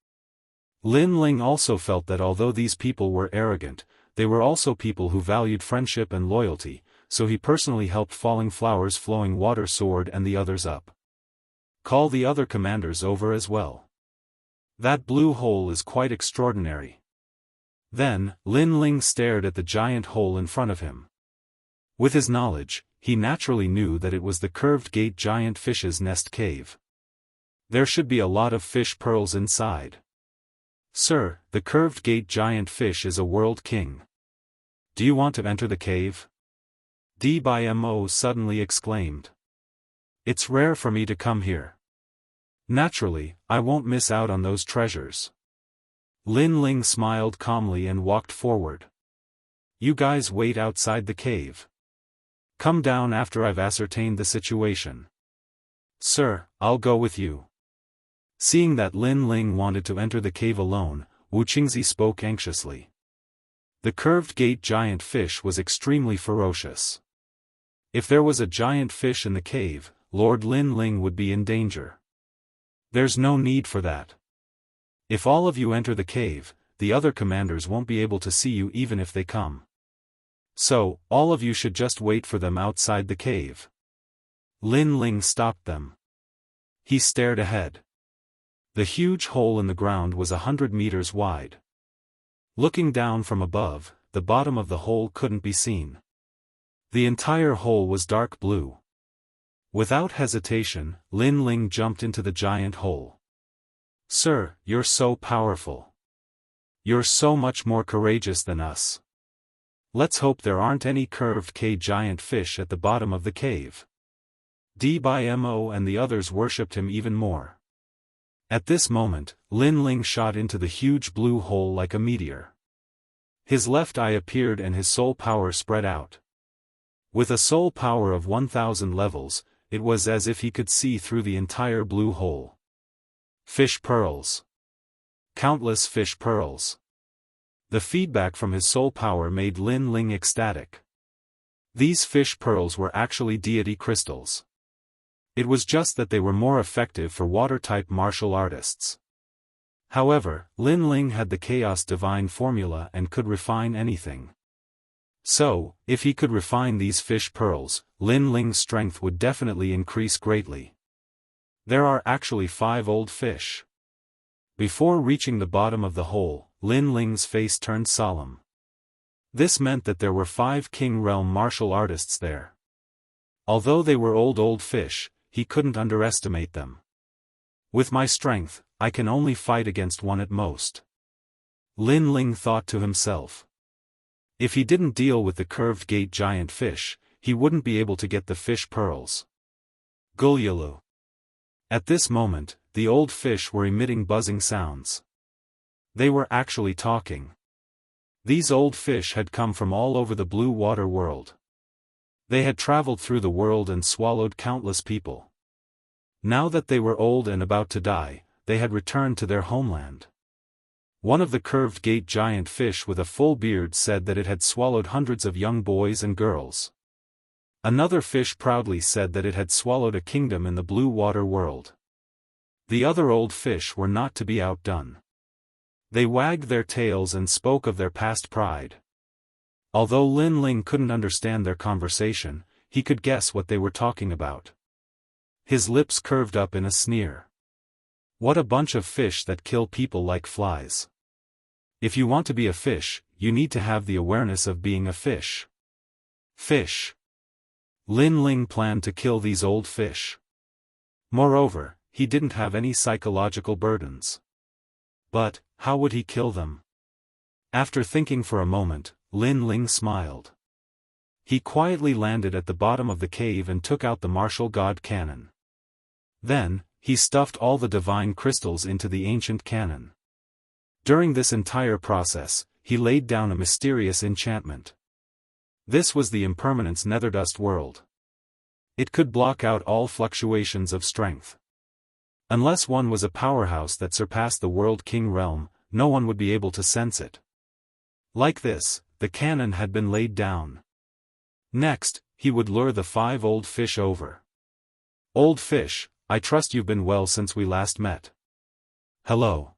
Lin Ling also felt that although these people were arrogant, they were also people who valued friendship and loyalty, so he personally helped Falling Flowers Flowing Water Sword and the others up. Call the other commanders over as well. That blue hole is quite extraordinary. Then, Lin Ling stared at the giant hole in front of him. With his knowledge, he naturally knew that it was the curved gate giant fish's nest cave. There should be a lot of fish pearls inside. "Sir, the curved gate giant fish is a world king. Do you want to enter the cave?" Dmo suddenly exclaimed. "It's rare for me to come here. Naturally, I won't miss out on those treasures." Lin Ling smiled calmly and walked forward. "You guys wait outside the cave. Come down after I've ascertained the situation." "Sir, I'll go with you." Seeing that Lin Ling wanted to enter the cave alone, Wu Qingzi spoke anxiously. The curved gate giant fish was extremely ferocious. If there was a giant fish in the cave, Lord Lin Ling would be in danger. "There's no need for that. If all of you enter the cave, the other commanders won't be able to see you even if they come. So, all of you should just wait for them outside the cave. Lin Ling stopped them. He stared ahead. The huge hole in the ground was 100 meters wide. Looking down from above, the bottom of the hole couldn't be seen. The entire hole was dark blue. Without hesitation, Lin Ling jumped into the giant hole. Sir, you're so powerful. You're so much more courageous than us. Let's hope there aren't any curved giant fish at the bottom of the cave. Mo and the others worshipped him even more. At this moment, Lin Ling shot into the huge blue hole like a meteor. His left eye appeared and his soul power spread out. With a soul power of 1,000 levels, it was as if he could see through the entire blue hole. Fish pearls. Countless fish pearls. The feedback from his soul power made Lin Ling ecstatic. These fish pearls were actually deity crystals. It was just that they were more effective for water-type martial artists. However, Lin Ling had the Chaos Divine formula and could refine anything. So, if he could refine these fish pearls, Lin Ling's strength would definitely increase greatly. There are actually 5 old fish. Before reaching the bottom of the hole, Lin Ling's face turned solemn. This meant that there were 5 King Realm martial artists there. Although they were old fish, he couldn't underestimate them. With my strength, I can only fight against one at most. Lin Ling thought to himself. If he didn't deal with the curved gate giant fish, he wouldn't be able to get the fish pearls. Gulyalu. At this moment, the old fish were emitting buzzing sounds. They were actually talking. These old fish had come from all over the blue water world. They had traveled through the world and swallowed countless people. Now that they were old and about to die, they had returned to their homeland. One of the curved gate giant fish with a full beard said that it had swallowed hundreds of young boys and girls. Another fish proudly said that it had swallowed a kingdom in the blue water world. The other old fish were not to be outdone. They wagged their tails and spoke of their past pride. Although Lin Ling couldn't understand their conversation, he could guess what they were talking about. His lips curved up in a sneer. What a bunch of fish that kill people like flies. If you want to be a fish, you need to have the awareness of being a fish. Fish. Lin Ling planned to kill these old fish. Moreover, he didn't have any psychological burdens. But, how would he kill them? After thinking for a moment, Lin Ling smiled. He quietly landed at the bottom of the cave and took out the martial god cannon. Then, he stuffed all the divine crystals into the ancient cannon. During this entire process, he laid down a mysterious enchantment. This was the impermanence Netherdust world. It could block out all fluctuations of strength. Unless one was a powerhouse that surpassed the World King realm, no one would be able to sense it. Like this, the cannon had been laid down. Next, he would lure the 5 old fish over. Old fish, I trust you've been well since we last met. Hello.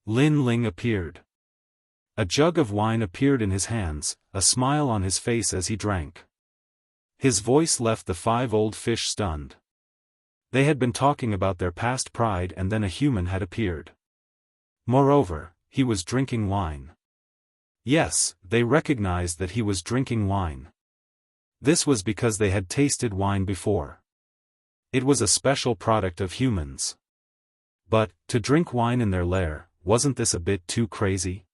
Lin Ling appeared. A jug of wine appeared in his hands, a smile on his face as he drank. His voice left the 5 old fish stunned. They had been talking about their past pride and then a human had appeared. Moreover, he was drinking wine. Yes, they recognized that he was drinking wine. This was because they had tasted wine before. It was a special product of humans. But, to drink wine in their lair, wasn't this a bit too crazy?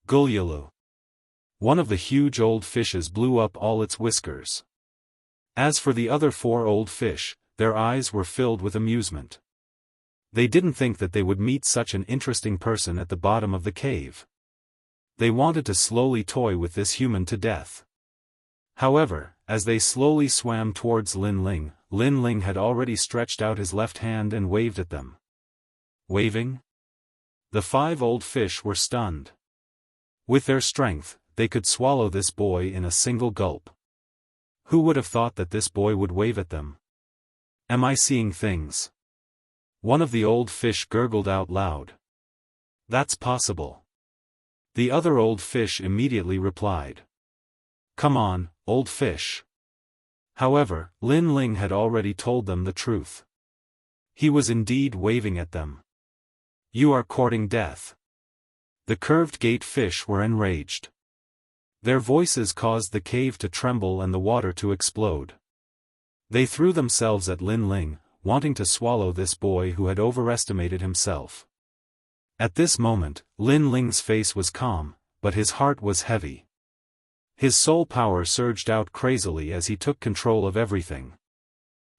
Gulyalu. One of the huge old fishes blew up all its whiskers. As for the other 4 old fish, their eyes were filled with amusement. They didn't think that they would meet such an interesting person at the bottom of the cave. They wanted to slowly toy with this human to death. However, as they slowly swam towards Lin Ling had already stretched out his left hand and waved at them. Waving? The 5 old fish were stunned. With their strength, they could swallow this boy in a single gulp. Who would have thought that this boy would wave at them? Am I seeing things? One of the old fish gurgled out loud. That's possible. The other old fish immediately replied. Come on, old fish. However, Lin Ling had already told them the truth. He was indeed waving at them. You are courting death. The curved gate fish were enraged. Their voices caused the cave to tremble and the water to explode. They threw themselves at Lin Ling, wanting to swallow this boy who had overestimated himself. At this moment, Lin Ling's face was calm, but his heart was heavy. His soul power surged out crazily as he took control of everything.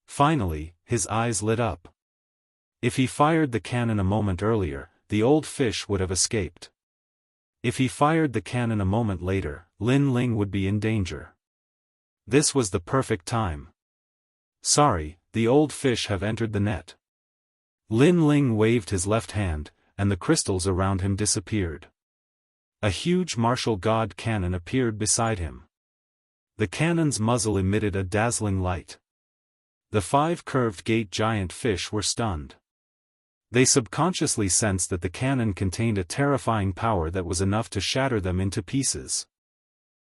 Finally, his eyes lit up. If he fired the cannon a moment earlier, the old fish would have escaped. If he fired the cannon a moment later, Lin Ling would be in danger. This was the perfect time. Sorry, the old fish have entered the net. Lin Ling waved his left hand, and the crystals around him disappeared. A huge martial god cannon appeared beside him. The cannon's muzzle emitted a dazzling light. The 5 curved gate giant fish were stunned. They subconsciously sensed that the cannon contained a terrifying power that was enough to shatter them into pieces.